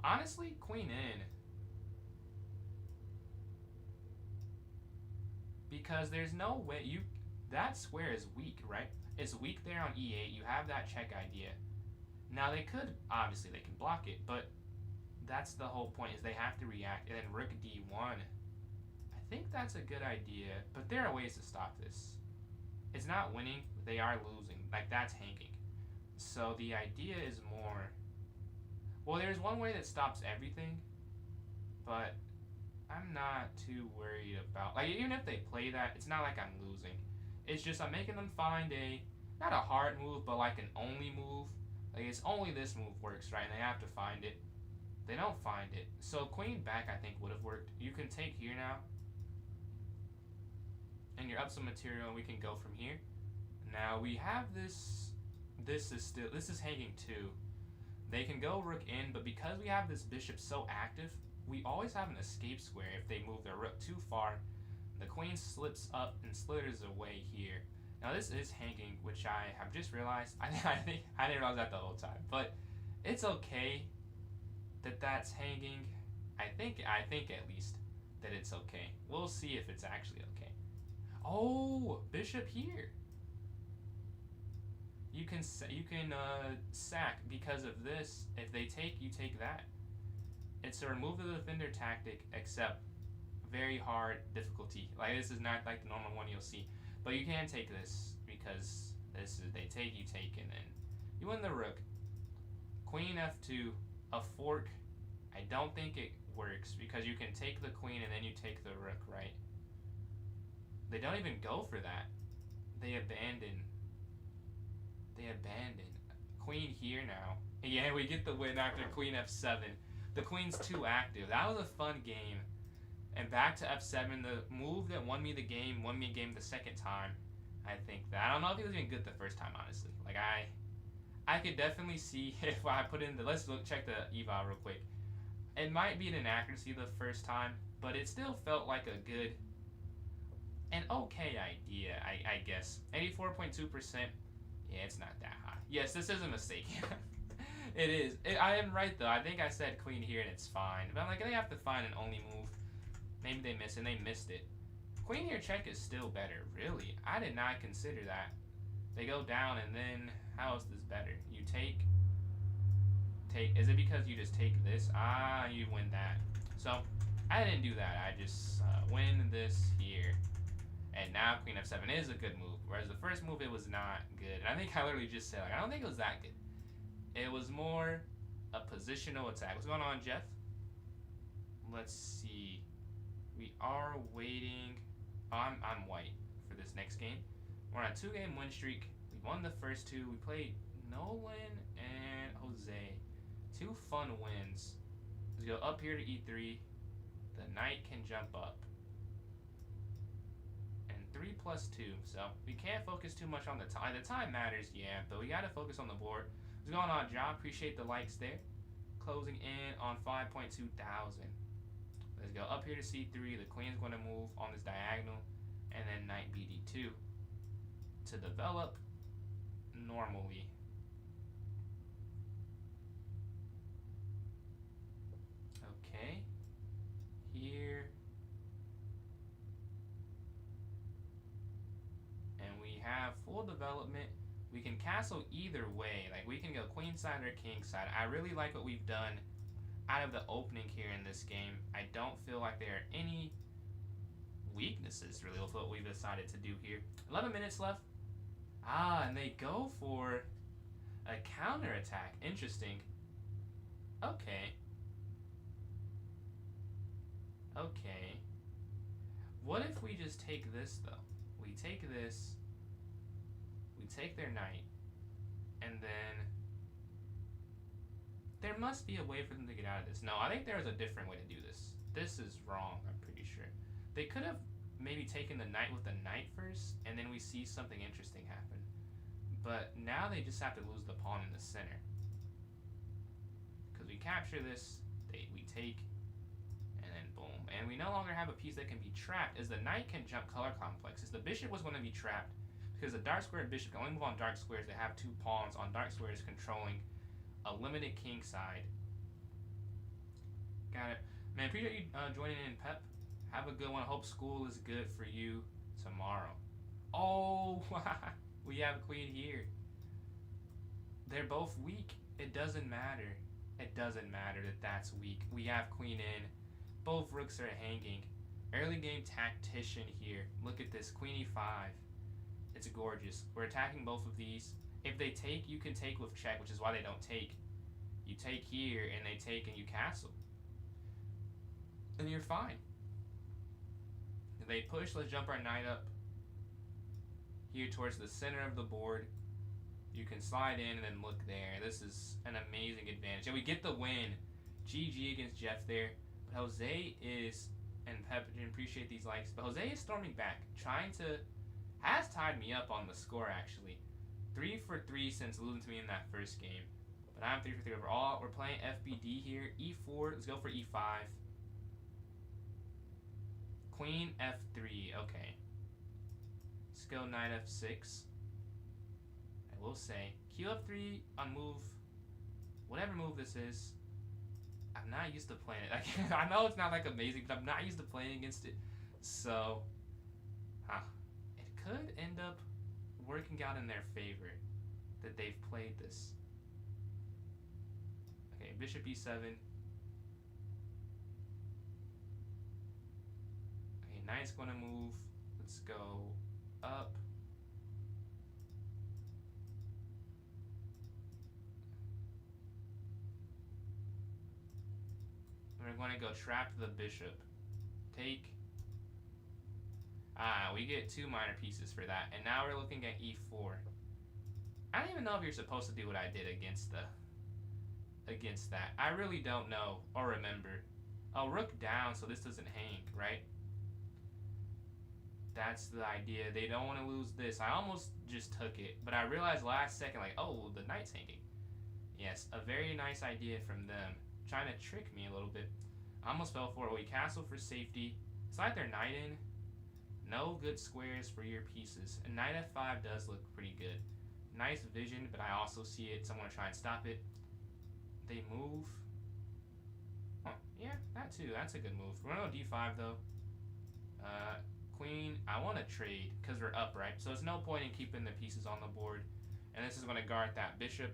S1: Honestly, queen in. Because there's no way that square is weak, right? It's weak there on e8. You have that check idea. Now they could, obviously they can block it, but that's the whole point, is they have to react. And then rook d1. I think that's a good idea, but there are ways to stop this. It's not winning, they are losing. Like, that's hanging. So the idea is more, well, there's one way that stops everything, but I'm not too worried about, like, even if they play that, it's not like I'm losing. It's just I'm making them find not a hard move, but like an only move. Like, it's only this move works, right? And they have to find it. They don't find it. So queen back, I think, would have worked. You can take here now. And you're up some material, and we can go from here. Now, we have this. This is hanging too. They can go rook in, but because we have this bishop so active, we always have an escape square if they move their rook too far. The queen slips up and slithers away here. Now this is hanging, which I have just realized. I think I didn't realize that the whole time, but it's okay that that's hanging. I think at least that it's okay. We'll see if it's actually okay. Oh, bishop here. You can sack because of this. If they take, you take that. It's a remove the defender tactic, except very hard difficulty. Like this is not like the normal one you'll see, but you can take this because this is they take, you take, and then you win the rook. Queen f2, a fork. I don't think it works because you can take the queen and then you take the rook, right? They don't even go for that. They abandon. Queen here now. Yeah, we get the win after queen f7. The queen's too active. That was a fun game. And back to f7, the move that won me the game the second time. I think that. I don't know if he was even good the first time, honestly. Like, I could definitely see if I put in the, let's check the eval real quick. It might be an inaccuracy the first time, but it still felt like a good, an okay idea, I guess. 84.2%. Yeah, it's not that high. Yes, this is a mistake. It is. I am right, though. I think I said queen here, and it's fine. But I'm like, they have to find an only move. Maybe they missed it, and they missed it. Queen here check is still better. Really? I did not consider that. They go down, and then, how is this better? You take. Is it because you just take this? Ah, you win that. So, I didn't do that. I just win this here. And now queen f7 is a good move. Whereas the first move, it was not good. And I think I literally just said, like, I don't think it was that good. It was more a positional attack. What's going on, Jeff? Let's see. We are waiting. Oh, I'm white for this next game. We're on a 2-game win streak. We won the first two. We played Nolan and Jose. 2 fun wins. Let's go up here to e3. The knight can jump up. And 3 plus 2. So we can't focus too much on the time. The time matters, yeah, but we got to focus on the board. What's going on, John? Appreciate the likes there. Closing in on 5.2 thousand. Let's go up here to c3. The queen's going to move on this diagonal. And then knight bd2 to develop normally. Okay. Here. And we have full development. We can castle either way. Like, we can go queen side or king side. I really like what we've done out of the opening here in this game. I don't feel like there are any weaknesses, really, with what we've decided to do here. 11 minutes left. Ah, and they go for a counterattack. Interesting. Okay. Okay. What if we just take this, though? We take this. We take their knight. And then there must be a way for them to get out of this. No, I think there is a different way to do this. This is wrong, I'm pretty sure. They could have maybe taken the knight with the knight first, and then we see something interesting happen. But now they just have to lose the pawn in the center. Because we capture this, we take, and then boom. And we no longer have a piece that can be trapped, as the knight can jump color complexes. The bishop was going to be trapped, because the dark square bishop can only move on dark squares that have 2 pawns on dark squares controlling a limited king side. Got it. Man, appreciate you joining in, Pep. Have a good one. Hope school is good for you tomorrow. Oh, we have queen here. They're both weak. It doesn't matter. It doesn't matter that that's weak. We have queen in. Both rooks are hanging. Early game tactician here. Look at this. Queen e5. It's gorgeous. We're attacking both of these. If they take, you can take with check, which is why they don't take. You take here, and they take, and you castle. And you're fine. If they push, let's jump our knight up here towards the center of the board. You can slide in and then look there. This is an amazing advantage. And we get the win. GG against Jeff there. But Jose is, and Pep, I appreciate these likes, but Jose is storming back, trying to, has tied me up on the score, actually. 3 for 3 since losing to me in that first game. But I'm 3 for 3 overall. We're playing FBD here. E4. Let's go for E5. Queen F3. Okay. Let's go knight f6. I will say q3 on move, whatever move this is. I'm not used to playing it. I know it's not like amazing, but I'm not used to playing against it. So, it could end up working out in their favor that they've played this. Okay, bishop e7. Okay, knight's going to move. Let's go up. We're going to go trap the bishop. Take. We get 2 minor pieces for that. And now we're looking at e4. I don't even know if you're supposed to do what I did against that. I really don't know or remember. Oh, rook down so this doesn't hang, right? That's the idea. They don't want to lose this. I almost just took it, but I realized last second, like, oh, the knight's hanging. Yes, a very nice idea from them. Trying to trick me a little bit. I almost fell for it. We castle for safety. Slide their knight in. No good squares for your pieces. And knight f5 does look pretty good. Nice vision, but I also see it. So I'm going to try and stop it. They move. Oh, yeah, that too. That's a good move. We're going to go d5 though. Queen, I want to trade because we're up, right? So there's no point in keeping the pieces on the board. And this is going to guard that bishop.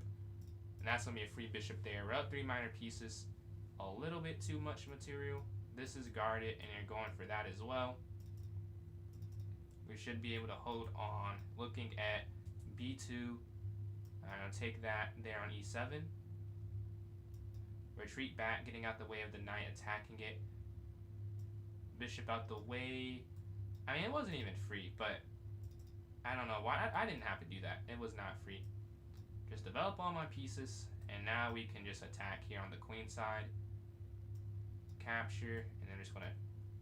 S1: And that's going to be a free bishop there. We're up 3 minor pieces. A little bit too much material. This is guarded, and you're going for that as well. We should be able to hold on. Looking at b2. I'm going to take that there on e7. Retreat back, getting out the way of the knight, attacking it. Bishop out the way. I mean, it wasn't even free, but I don't know why. I didn't have to do that. It was not free. Just develop all my pieces, and now we can just attack here on the queen side. Capture, and then just going to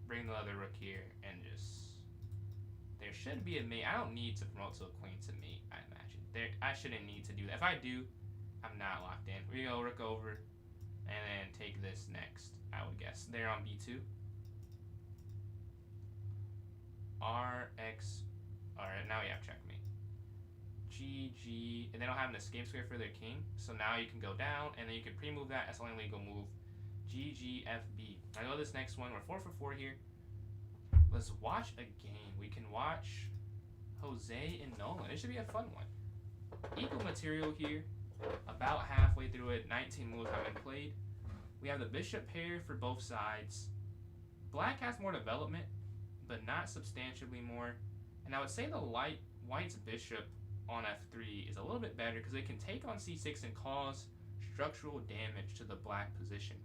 S1: bring the other rook here and just... There should be a mate. I don't need to promote to a queen to mate, I imagine. I shouldn't need to do that. If I do, I'm not locked in. We go rook over, and then take this next, I would guess. They're on b2. Rx. Alright, now we have checkmate. GG. And they don't have an escape square for their king. So now you can go down, and then you can pre-move that. That's the only legal move. GGFB. I go this next one. We're 4 for 4 here. Let's watch a game. We can watch Jose and Nolan. It should be a fun one. Equal material here. About halfway through it. 19 moves have been played. We have the bishop pair for both sides. Black has more development, but not substantially more. And I would say the white's bishop on f3 is a little bit better because they can take on c6 and cause structural damage to the black position,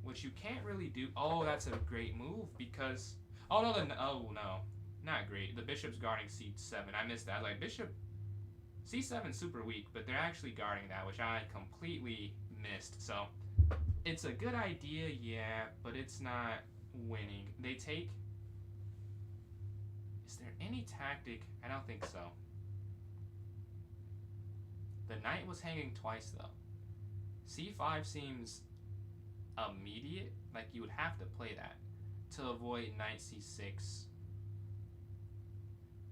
S1: which you can't really do. Oh, that's a great move because... Oh, no, oh, no. Not great. The bishop's guarding c7. I missed that. Like, bishop... c7 is super weak, but they're actually guarding that, which I completely missed. So, it's a good idea, yeah, but it's not winning. They take... Is there any tactic? I don't think so. The knight was hanging twice, though. c5 seems immediate. Like, you would have to play that to avoid knight c6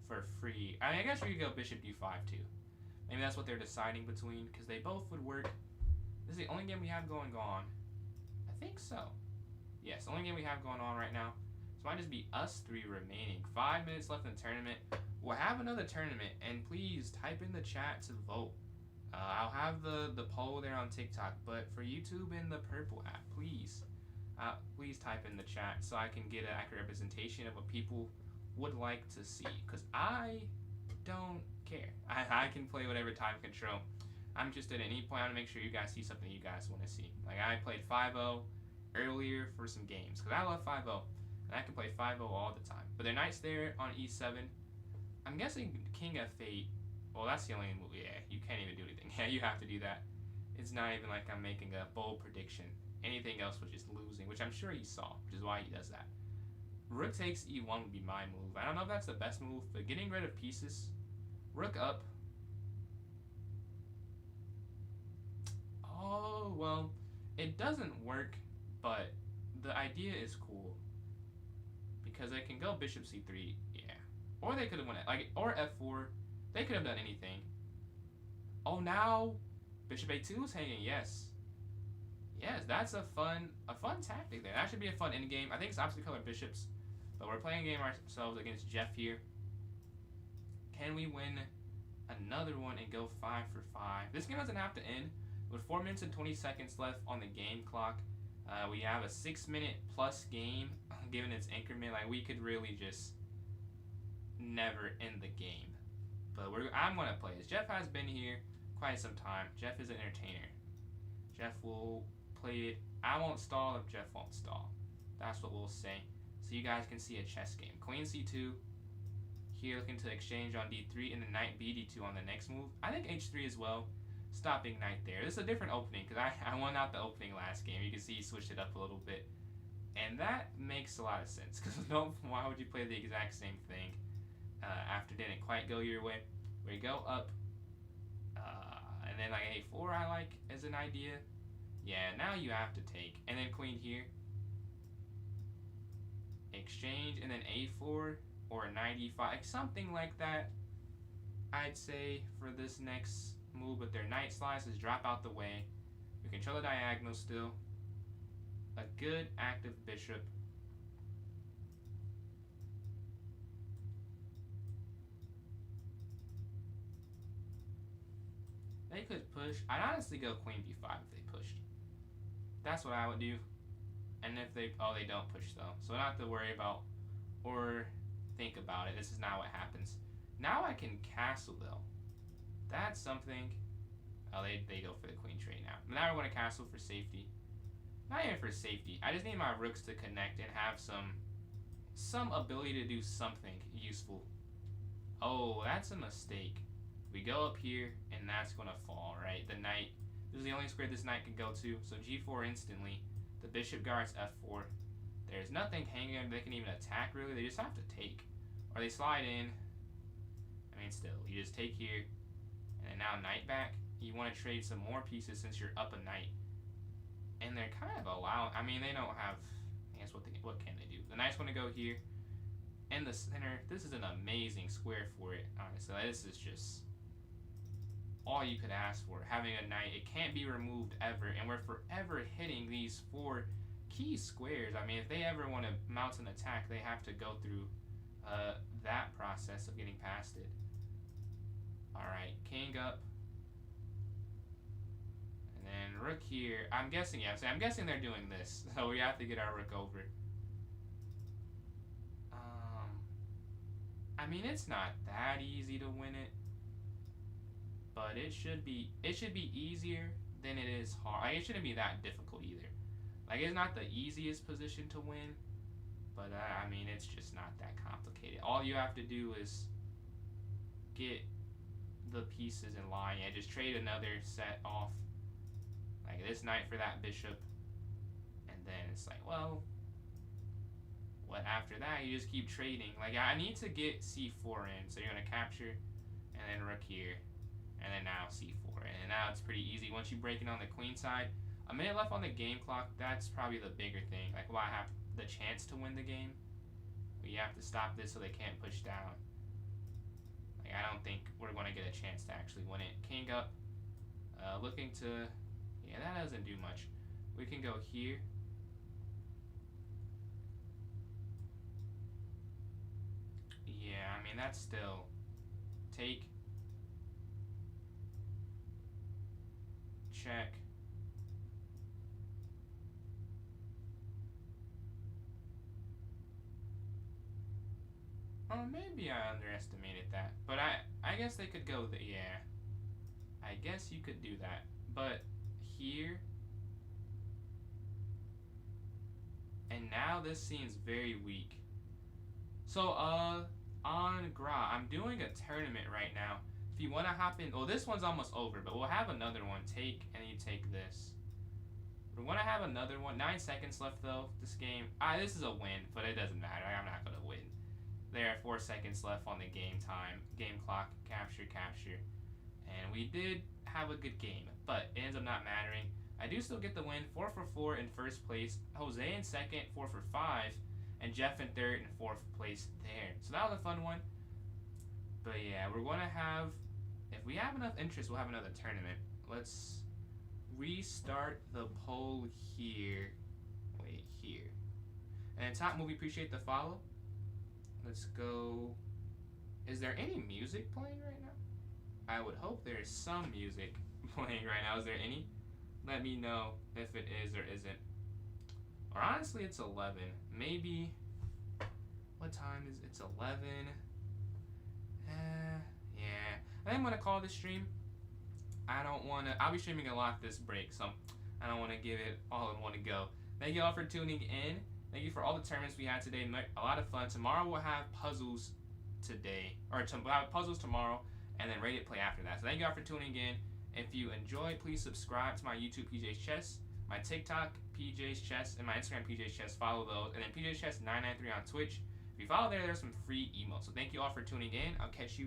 S1: for free. I mean, I guess we could go bishop d5, too. Maybe that's what they're deciding between, because they both would work. This is the only game we have going on. I think so. Yes, the only game we have going on right now. So it might just be us 3 remaining. 5 minutes left in the tournament. We'll have another tournament, and please type in the chat to vote. I'll have the poll there on TikTok, but for YouTube and the Purple app, please type in the chat so I can get an accurate representation of what people would like to see. Because I don't care. I can play whatever type control. I'm just at any point. I want to make sure you guys see something you guys want to see. Like, I played 5-0 earlier for some games because I love 5-0, and I can play 5-0 all the time. But their knight's there on e7. I'm guessing king f8. Well, that's the only move. Yeah, you can't even do anything. Yeah, you have to do that. It's not even like I'm making a bold prediction. Anything else was just losing, which I'm sure he saw, which is why he does that. Rook takes e1 would be my move. I don't know if that's the best move, but getting rid of pieces. Rook up. Oh, well, it doesn't work, but the idea is cool. Because I can go bishop c3, yeah. Or they could have won it. Like, or f4. They could have done anything. Oh, now bishop a2 is hanging. Yes. Yes, that's a fun tactic there. That should be a fun endgame. I think it's opposite color bishops. But we're playing a game ourselves against Jeff here. Can we win another one and go 5 for 5? This game doesn't have to end. With 4 minutes and 20 seconds left on the game clock, we have a 6-minute plus game given its increment. Like, we could really just never end the game. But I'm going to play this. Jeff has been here quite some time. Jeff is an entertainer. Jeff will play it. I won't stall if Jeff won't stall. That's what we'll say. So you guys can see a chess game. Queen c2. Here looking to exchange on d3 and then knight b2 on the next move. I think h3 as well. Stopping knight there. This is a different opening because I won out the opening last game. You can see he switched it up a little bit. And that makes a lot of sense because why would you play the exact same thing after it didn't quite go your way? We go up and then like a4 I like as an idea. Yeah, now you have to take. And then queen here. Exchange and then a4 or knight e5. Something like that I'd say for this next move. But their knight slices drop out the way. We control the diagonal still. A good active bishop. They could push. I'd honestly go queen b5 if they pushed. That's what I would do. And if they don't push though. So not to worry about or think about it. This is not what happens. Now I can castle though. That's something. Oh, they go for the queen trade now. Now we're going to castle for safety. Not even for safety. I just need my rooks to connect and have some ability to do something useful. Oh, that's a mistake. We go up here, and that's going to fall, right? The knight. This is the only square this knight can go to. So g4 instantly. The bishop guards f4. There's nothing hanging them. They can even attack, really. They just have to take. Or they slide in. I mean, still. You just take here. And then now knight back. You want to trade some more pieces since you're up a knight. And they're kind of allowing. I mean, they don't have. I guess what can they do? The knight's going to go here. In the center. This is an amazing square for it. Honestly, this is just all you could ask for. Having a knight, it can't be removed ever, and we're forever hitting these 4 key squares. I mean, if they ever want to mount an attack, they have to go through that process of getting past it. Alright, king up. And then rook here. I'm guessing, yeah, I'm guessing they're doing this. So we have to get our rook over. I mean, it's not that easy to win it. But it should be easier than it is hard. Like, it shouldn't be that difficult either. Like, it's not the easiest position to win, but I mean, it's just not that complicated. All you have to do is get the pieces in line. Yeah, just trade another set off, like this knight for that bishop, and then it's like, well, what after that? You just keep trading. Like, I need to get c4 in, so you're gonna capture, and then rook here. And then now c4. And now it's pretty easy. Once you break it on the queen side, a minute left on the game clock, that's probably the bigger thing. Like, will I have the chance to win the game? Well, you have to stop this so they can't push down. Like, I don't think we're going to get a chance to actually win it. King up. Looking to... Yeah, that doesn't do much. We can go here. Yeah, I mean, that's still... Take... Check. Oh, maybe I underestimated that. But I guess they could go yeah. I guess you could do that. But here. And now this seems very weak. So, on Gra, I'm doing a tournament right now. If you want to hop in, well, this one's almost over, but we'll have another one. Take, and you take this. We want to have another one. 9 seconds left, though, this game. This is a win, but it doesn't matter. I'm not going to win. There are 4 seconds left on the game time. Game clock, capture, capture. And we did have a good game, but it ends up not mattering. I do still get the win. 4 for 4 in first place. Jose in second, 4 for 5. And Jeff in third and 4th place there. So that was a fun one. But yeah, we're going to have, if we have enough interest, we'll have another tournament. Let's restart the poll here. Wait, here. And top movie, appreciate the follow. Let's go. Is there any music playing right now? I would hope there is some music playing right now. Is there any? Let me know if it is or isn't. Or honestly, it's 11. Maybe. What time is it? It's 11. Yeah. I think I'm going to call this stream. I don't want to. I'll be streaming a lot this break, so I don't want to give it all in one go. Thank you all for tuning in. Thank you for all the tournaments we had today. A lot of fun. Tomorrow we'll have puzzles today. We'll have puzzles tomorrow, and then rated play after that. So thank you all for tuning in. If you enjoyed, please subscribe to my YouTube, PJ's Chess, my TikTok, PJ's Chess, and my Instagram, PJ's Chess. Follow those. And then PJ's Chess 993 on Twitch. If you follow there's some free emotes. So thank you all for tuning in. I'll catch you